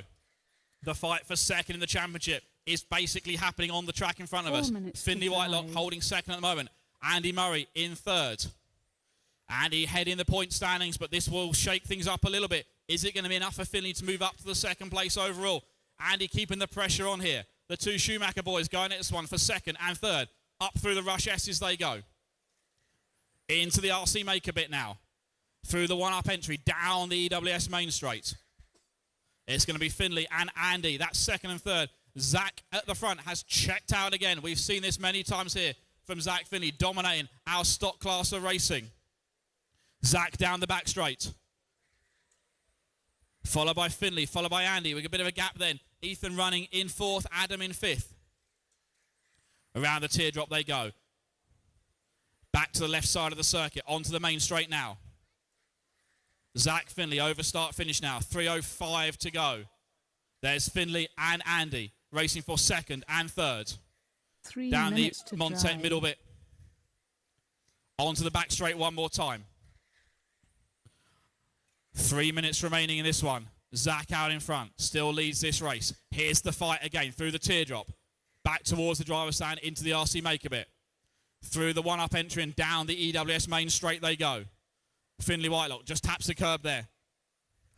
The fight for second in the championship is basically happening on the track in front of us. Finley Whitelock holding second at the moment. Andy Murray in third. Andy heading the point standings, but this will shake things up a little bit. Is it going to be enough for Finley to move up to the second place overall? Andy keeping the pressure on here. The 2 Schumacher boys going at this one for second and third. Up through the Rush S's they go. Into the RC Maker bit now. Through the one-up entry, down the EWS main straight. It's going to be Finley and Andy. That's second and third. Zach at the front has checked out again. We've seen this many times here from Zach Finley, dominating our stock class of racing. Zach down the back straight. Followed by Finley, followed by Andy. With a bit of a gap then. Ethan running in 4th, Adam in 5th. Around the teardrop they go. Back to the left side of the circuit, onto the main straight now. Zach Finley, over start finish now. 3:05 to go. There's Finley and Andy racing for second and third. 3 down the minutes to Montec drive. middle bit. Onto the back straight one more time. 3 minutes remaining in this one. Zach out in front, still leads this race. Here's the fight again through the teardrop. Back towards the driver's stand into the RC Maker bit. Through the one-up entry and down the EWS main straight they go. Finley Whitelock just taps the curb there.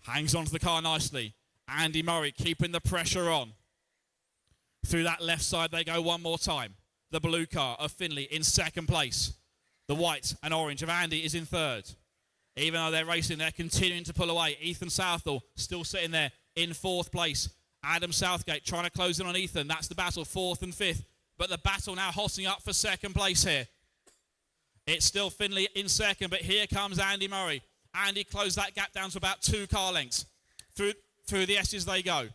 Hangs onto the car nicely. Andy Murray keeping the pressure on. Through that left side they go one more time. The blue car of Finley in second place. The white and orange of Andy is in third. Even though they're racing, they're continuing to pull away. Ethan Southall still sitting there in 4th place. Adam Southgate trying to close in on Ethan. That's the battle, 4th and 5th. But the battle now hotting up for second place here. It's still Finley in second, but here comes Andy Murray. Andy closed that gap down to about 2 car lengths. Through the S's they go.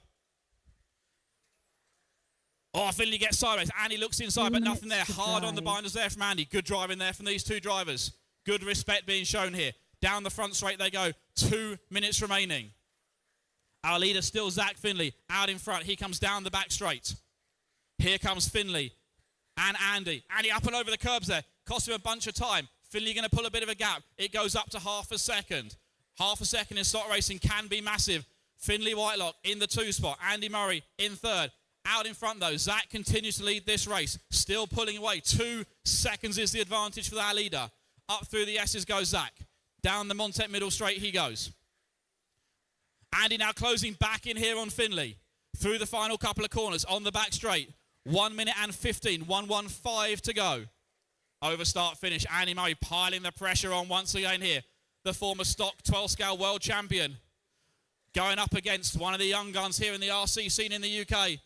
Oh, Finley gets sideways. Andy looks inside, but nothing there. Hard on the binders there from Andy. Good driving there from these 2 drivers. Good respect being shown here. Down the front straight they go. 2 minutes remaining. Our leader still Zach Finley out in front. He comes down the back straight. Here comes Finley and Andy. Andy up and over the curbs there. Cost him a bunch of time. Finley going to pull a bit of a gap. It goes up to half a second. Half a second in stock racing can be massive. Finley Whitelock in the 2 spot. Andy Murray in third. Out in front though. Zach continues to lead this race. Still pulling away. 2 seconds is the advantage for our leader. Up through the S's goes Zach. Down the Montec middle straight he goes. Andy now closing back in here on Finley. Through the final couple of corners on the back straight. 1 minute and 15. 1:15 to go. Over start finish. Andy Murray piling the pressure on once again here. The former stock 12 scale world champion. Going up against one of the young guns here in the RC scene in the UK.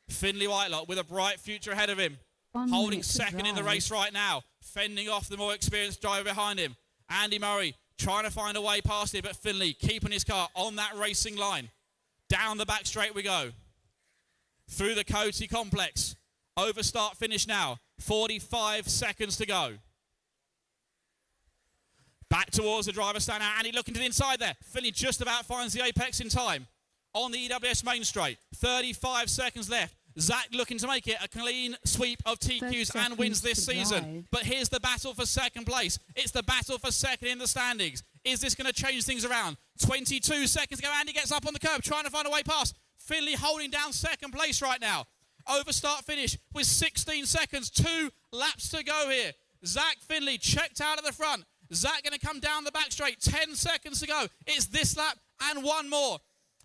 Finley Whitelock with a bright future ahead of him. Holding second in the race right now. Fending off the more experienced driver behind him. Andy Murray trying to find a way past it, but Finley keeping his car on that racing line. Down the back straight we go. Through the Coty complex. Over start finish now. 45 seconds to go. Back towards the driver's stand now. Andy looking to the inside there. Finley just about finds the apex in time. on the EWS main straight. 35 seconds left. Zach looking to make it a clean sweep of TQs and wins this season. But here's the battle for second place. It's the battle for second in the standings. Is this going to change things around? 22 seconds to go. Andy gets up on the curb, trying to find a way past. Finley holding down second place right now. Over start finish with 16 seconds. 2 laps to go here. Zach Finley checked out at the front. Zach going to come down the back straight. 10 seconds to go. It's this lap and one more.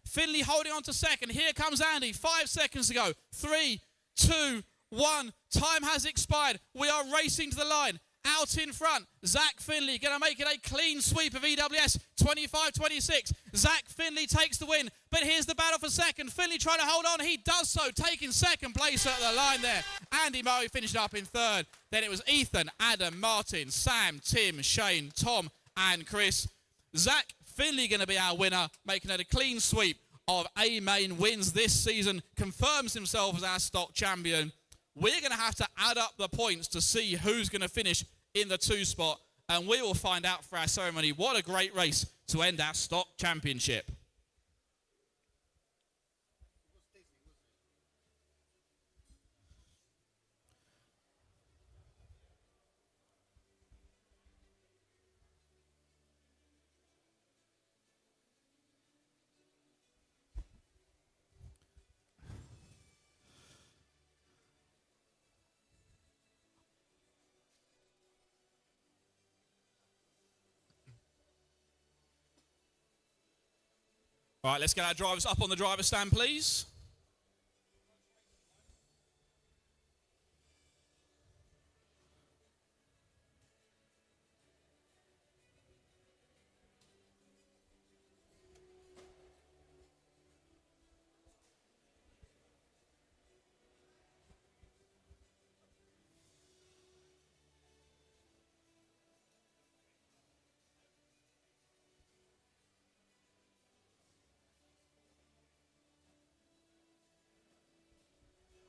Finley holding on to second. Here comes Andy. 5 seconds to go. 3, 2, 1. Time has expired. We are racing to the line. Out in front, Zach Finley going to make it a clean sweep of EWS, 25-26. Zach Finley takes the win, but here's the battle for second. Finley trying to hold on. He does so, taking second place at the line there. Andy Murray finished up in third. Then it was Ethan, Adam, Martin, Sam, Tim, Shane, Tom, and Chris. Zach Finley going to be our winner, making it a clean sweep of A Main wins this season, confirms himself as our stock champion. We're going to have to add up the points to see who's going to finish in the 2 spot, and we will find out for our ceremony. What a great race to end our stock championship. All right, let's get our drivers up on the driver's stand, please.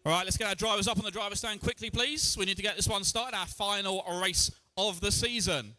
All right, let's get our drivers up on the driver's stand quickly, please. We need to get this one started, our final race of the season.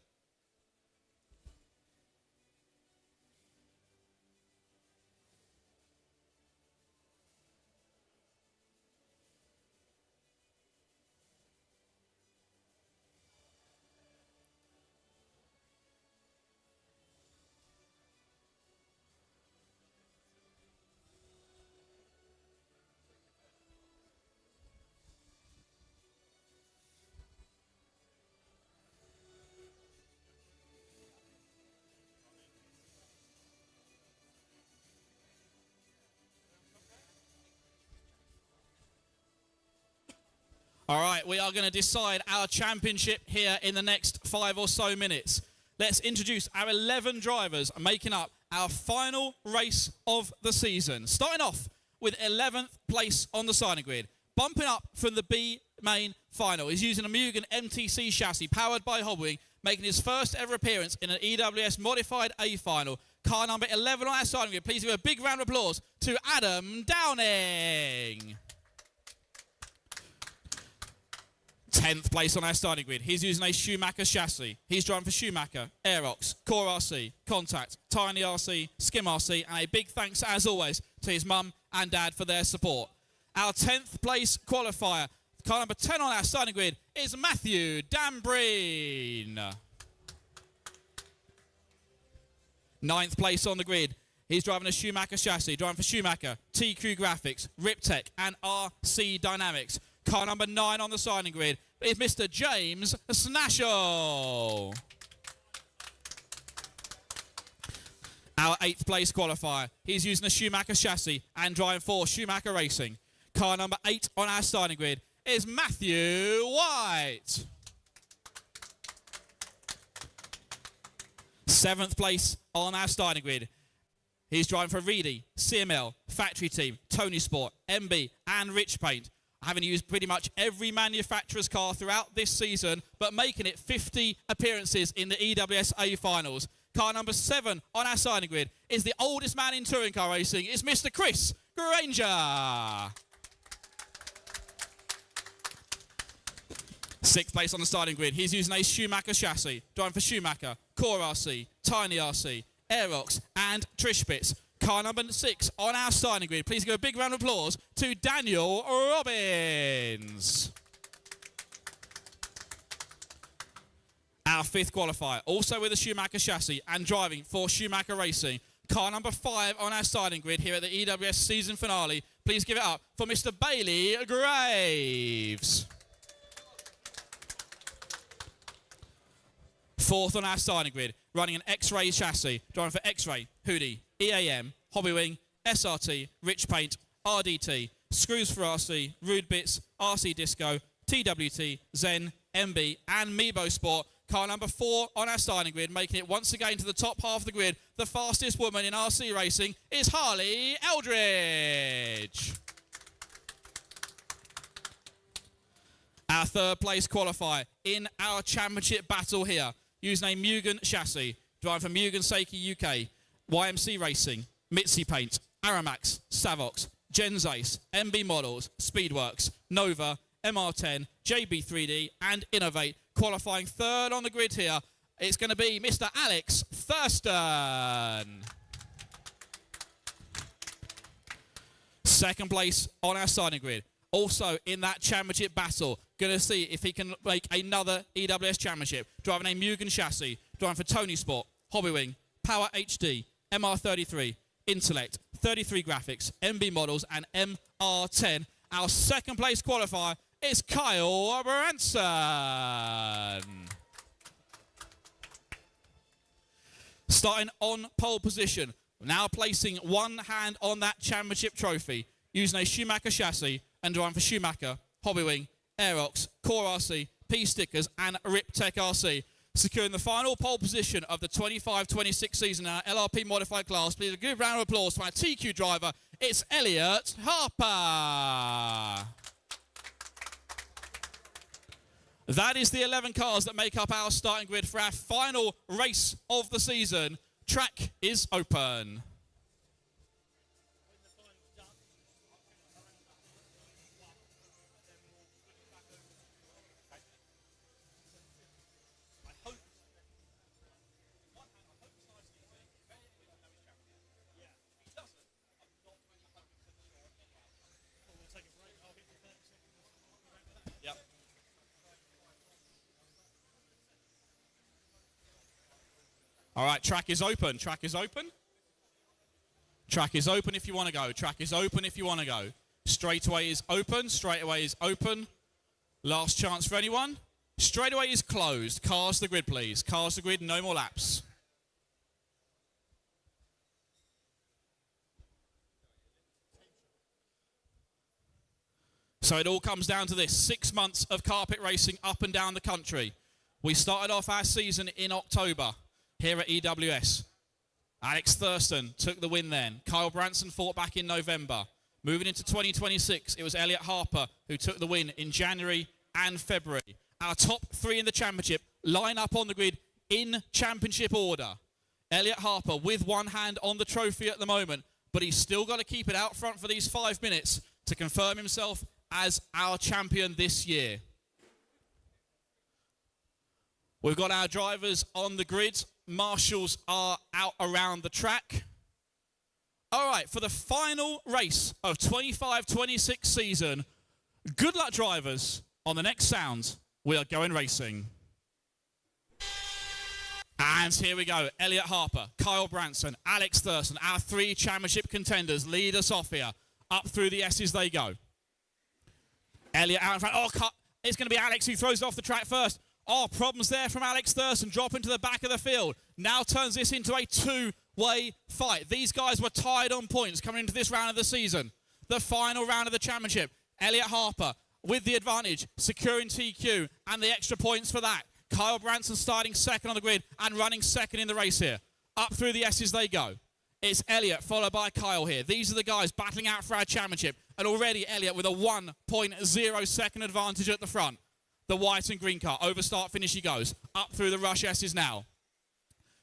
All right, we are going to decide our championship here in the next 5 or so minutes. Let's introduce our 11 drivers making up our final race of the season. Starting off with 11th place on the starting grid. Bumping up from the B main final. He's using a Mugen MTC chassis powered by Hobbwing, making his first ever appearance in an EWS modified A final. Car number 11 on our starting grid. Please give a big round of applause to Adam Downing. 10th place on our starting grid. He's using a Schumacher chassis. He's driving for Schumacher, Aerox, Core RC, Contact, Tiny RC, Skim RC, and a big thanks, as always, to his mum and dad for their support. Our 10th place qualifier, car number 10 on our starting grid, is Matthew Dambreen. 9th place on the grid. He's driving a Schumacher chassis, driving for Schumacher, TQ Graphics, Riptech, and RC Dynamics. Car number 9 on the signing grid is Mr. James Snashall. Our 8th place qualifier. He's using a Schumacher chassis and driving for Schumacher Racing. Car number 8 on our starting grid is Matthew White. 7th place on our starting grid. He's driving for Reedy, CML, Factory Team, Tony Sport, MB, and Rich Paint. Having used pretty much every manufacturer's car throughout this season, but making it 50 appearances in the EWS A finals. Car number 7 on our signing grid is the oldest man in touring car racing. It's Mr. Chris Granger. 6th place on the starting grid. He's using a Schumacher chassis, driving for Schumacher, Core RC, Tiny RC, Aerox, and Trishbits. Car number 6 on our starting grid. Please give a big round of applause to Daniel Robbins. Our 5th qualifier, also with a Schumacher chassis and driving for Schumacher Racing. Car number 5 on our starting grid here at the EWS season finale. Please give it up for Mr. Bailey Graves. 4th on our starting grid, running an X-Ray chassis, driving for X-Ray, Hoodie, EAM, Hobbywing, SRT, Rich Paint, RDT, Screws for RC, Rude Bits, RC Disco, TWT, Zen, MB, and Meebo Sport. Car number 4 on our starting grid, making it once again to the top half of the grid. The fastest woman in RC racing is Harley Eldridge. Our 3rd place qualifier in our championship battle here, using a Mugen chassis, driving for Mugen Seiki UK, YMC Racing, Mitzi Paint, Aramax, Savox, Gens Ace, MB Models, Speedworks, Nova, MR10, JB3D, and Innovate. Qualifying 3rd on the grid here, it's going to be Mr. Alex Thurston. 2nd place on our starting grid, also in that championship battle. Going to see if he can make another EWS championship. Driving a Mugen chassis, driving for Tony Sport, Hobbywing, Power HD, MR33, Intellect, 33 Graphics, MB Models, and MR10. Our 2nd place qualifier is Kyle Branson. Starting on pole position, now placing one hand on that championship trophy, using a Schumacher chassis and driving for Schumacher, Hobbywing, Aerox, Core RC, P-Stickers, and Riptech RC. Securing the final pole position of the 25-26 season in our LRP modified class. Please a good round of applause to our TQ driver. It's Elliot Harper. That is the 11 cars that make up our starting grid for our final race of the season. Track is open. All right, track is open. Track is open. Track is open if you want to go. Track is open if you want to go. Straightaway is open. Straightaway is open. Last chance for anyone. Straightaway is closed. Cars to the grid, please. Cars to the grid, no more laps. So it all comes down to this. 6 months of carpet racing up and down the country. We started off our season in October here at EWS. Alex Thurston took the win then. Kyle Branson fought back in November. Moving into 2026, it was Elliot Harper who took the win in January and February. Our top 3 in the championship line up on the grid in championship order. Elliot Harper with one hand on the trophy at the moment, but he's still got to keep it out front for these 5 minutes to confirm himself as our champion this year. We've got our drivers on the grid. Marshals are out around the track. All right, for the final race of 25-26 season, good luck drivers. On the next sound, we are going racing. And here we go. Elliot Harper, Kyle Branson, Alex Thurston, our 3 championship contenders lead us off here. Up through the S's they go. Elliot out in front. Oh, it's going to be Alex who throws it off the track first. Oh, problems there from Alex Thurston, dropping to the back of the field. Now turns this into a 2-way fight. These guys were tied on points coming into this round of the season. The final round of the championship. Elliot Harper with the advantage, securing TQ and the extra points for that. Kyle Branson starting second on the grid and running second in the race here. Up through the S's they go. It's Elliot followed by Kyle here. These are the guys battling out for our championship. And already Elliot with a 1.0 second advantage at the front. The white and green car. Over start finish he goes. Up through the rush S's now.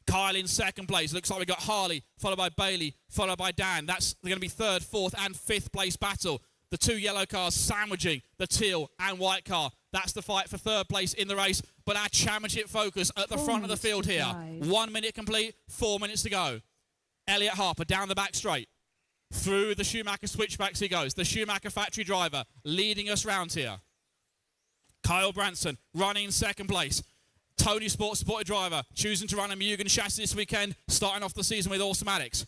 Kyle in second place. Looks like we've got Harley, followed by Bailey, followed by Dan. That's going to be 3rd, 4th, and 5th place battle. The 2 yellow cars sandwiching the teal and white car. That's the fight for 3rd place in the race. But our championship focus at the front of the field here. 1 minute complete, 4 minutes to go. Elliot Harper down the back straight. Through the Schumacher switchbacks he goes. The Schumacher factory driver leading us round here. Kyle Branson running in second place. Tony Sports supported driver choosing to run a Mugen chassis this weekend, starting off the season with automatics.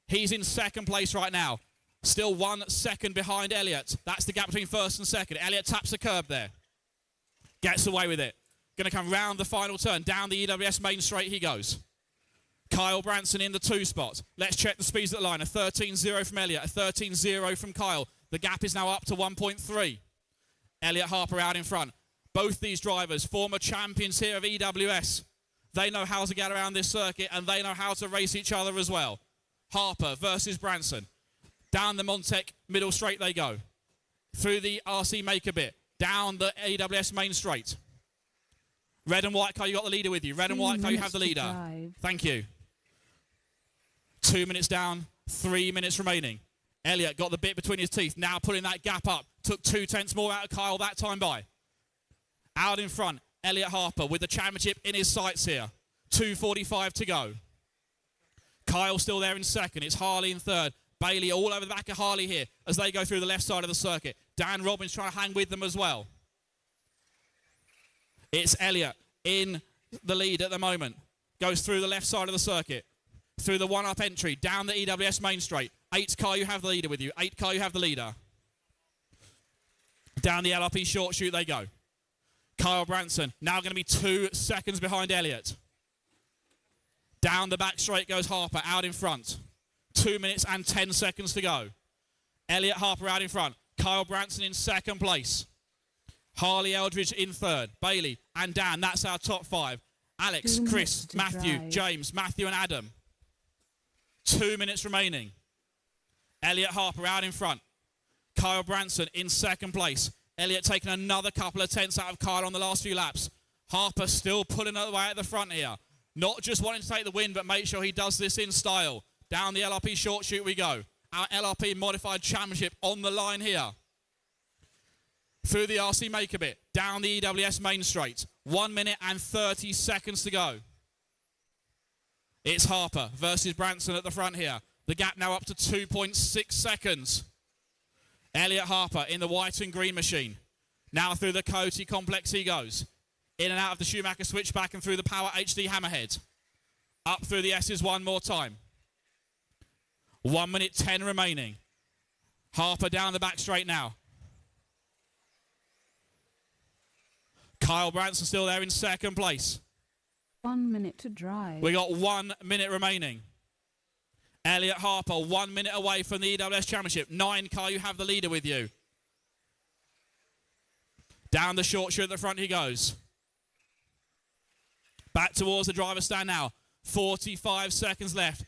He's in second place right now. Still 1 second behind Elliot. That's the gap between first and second. Elliot taps the curb there. Gets away with it. Going to come round the final turn. Down the EWS main straight he goes. Kyle Branson in the 2 spot. Let's check the speeds at the line. A 13.0 from Elliot. A 13.0 from Kyle. The gap is now up to 1.3. Elliot Harper out in front. Both these drivers, former champions here of EWS. They know how to get around this circuit and they know how to race each other as well. Harper versus Branson. Down the Montec middle straight they go. Through the RC Maker bit. Down the EWS main straight. Red and white car, you got the leader with you. Red and white car, you have the leader. Thank you. 2 minutes down, 3 minutes remaining. Elliot got the bit between his teeth, now pulling that gap up. Took 2 tenths more out of Kyle that time by. Out in front, Elliot Harper with the championship in his sights here. 2:45 to go. Kyle still there in second. It's Harley in third. Bailey all over the back of Harley here as they go through the left side of the circuit. Dan Robbins trying to hang with them as well. It's Elliot in the lead at the moment. Goes through the left side of the circuit. Through the one-up entry. Down the EWS main straight. 8 car, you have the leader with you. 8 car, you have the leader. Down the LRP short chute they go. Kyle Branson now going to be 2 seconds behind Elliot. Down the back straight goes Harper out in front. 2 minutes and 10 seconds to go. Elliot Harper out in front. Kyle Branson in second place. Harley Eldridge in third. Bailey and Dan, that's our top 5. Alex, Chris, Matthew, James, Matthew and Adam. 2 minutes remaining. Elliot Harper out in front. Kyle Branson in second place. Elliot taking another couple of tenths out of Kyle on the last few laps. Harper still pulling away at the front here. Not just wanting to take the win, but make sure he does this in style. Down the LRP short chute we go. Our LRP modified championship on the line here. Through the RC Maker bit. Down the EWS main straight. 1 minute and 30 seconds to go. It's Harper versus Branson at the front here. The gap now up to 2.6 seconds. Elliot Harper in the white and green machine. Now through the Coyote complex he goes. In and out of the Schumacher switchback and through the Power HD hammerhead. Up through the S's one more time. 1 minute 10 remaining. Harper down the back straight now. Kyle Branson still there in second place. 1 minute to drive. We got 1 minute remaining. Elliot Harper 1 minute away from the EWS Championship. 9 car, you have the leader with you. Down the short chute at the front he goes. Back towards the driver's stand now. 45 seconds left.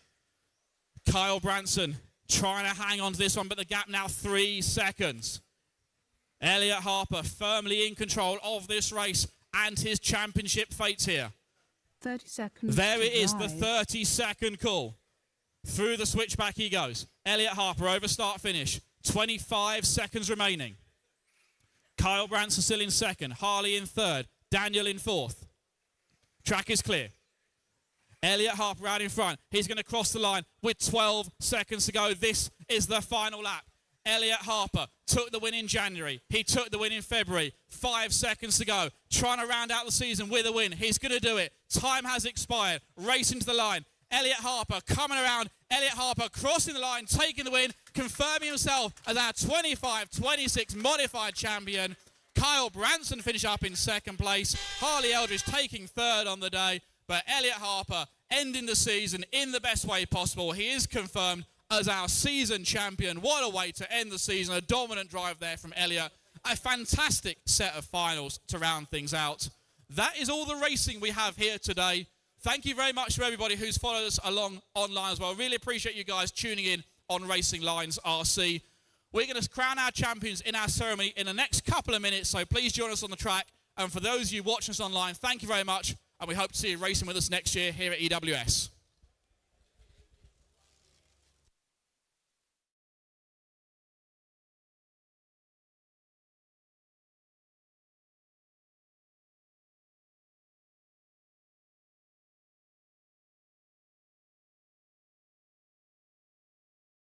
Kyle Branson trying to hang on to this one, but the gap now 3 seconds. Elliot Harper firmly in control of this race and his championship fates here. 30 seconds. There it is, drive. the 30-second call. Through the switchback he goes. Elliot Harper over start finish. 25 seconds remaining. Kyle Branson still in second. Harley in third. Daniel in fourth. Track is clear. Elliot Harper out in front. He's going to cross the line with 12 seconds to go. This is the final lap. Elliot Harper took the win in January. He took the win in February. 5 seconds to go. Trying to round out the season with a win. He's going to do it. Time has expired. Racing to the line. Elliot Harper coming around. Elliot Harper crossing the line, taking the win, confirming himself as our 25-26 modified champion. Kyle Branson finished up in second place. Harley Eldridge taking third on the day. But Elliot Harper ending the season in the best way possible. He is confirmed as our season champion. What a way to end the season. A dominant drive there from Elliot. A fantastic set of finals to round things out. That is all the racing we have here today. Thank you very much to everybody who's followed us along online as well. Really appreciate you guys tuning in on Racing Lines RC. We're going to crown our champions in our ceremony in the next couple of minutes, so please join us on the track. And for those of you watching us online, thank you very much, and we hope to see you racing with us next year here at EWS.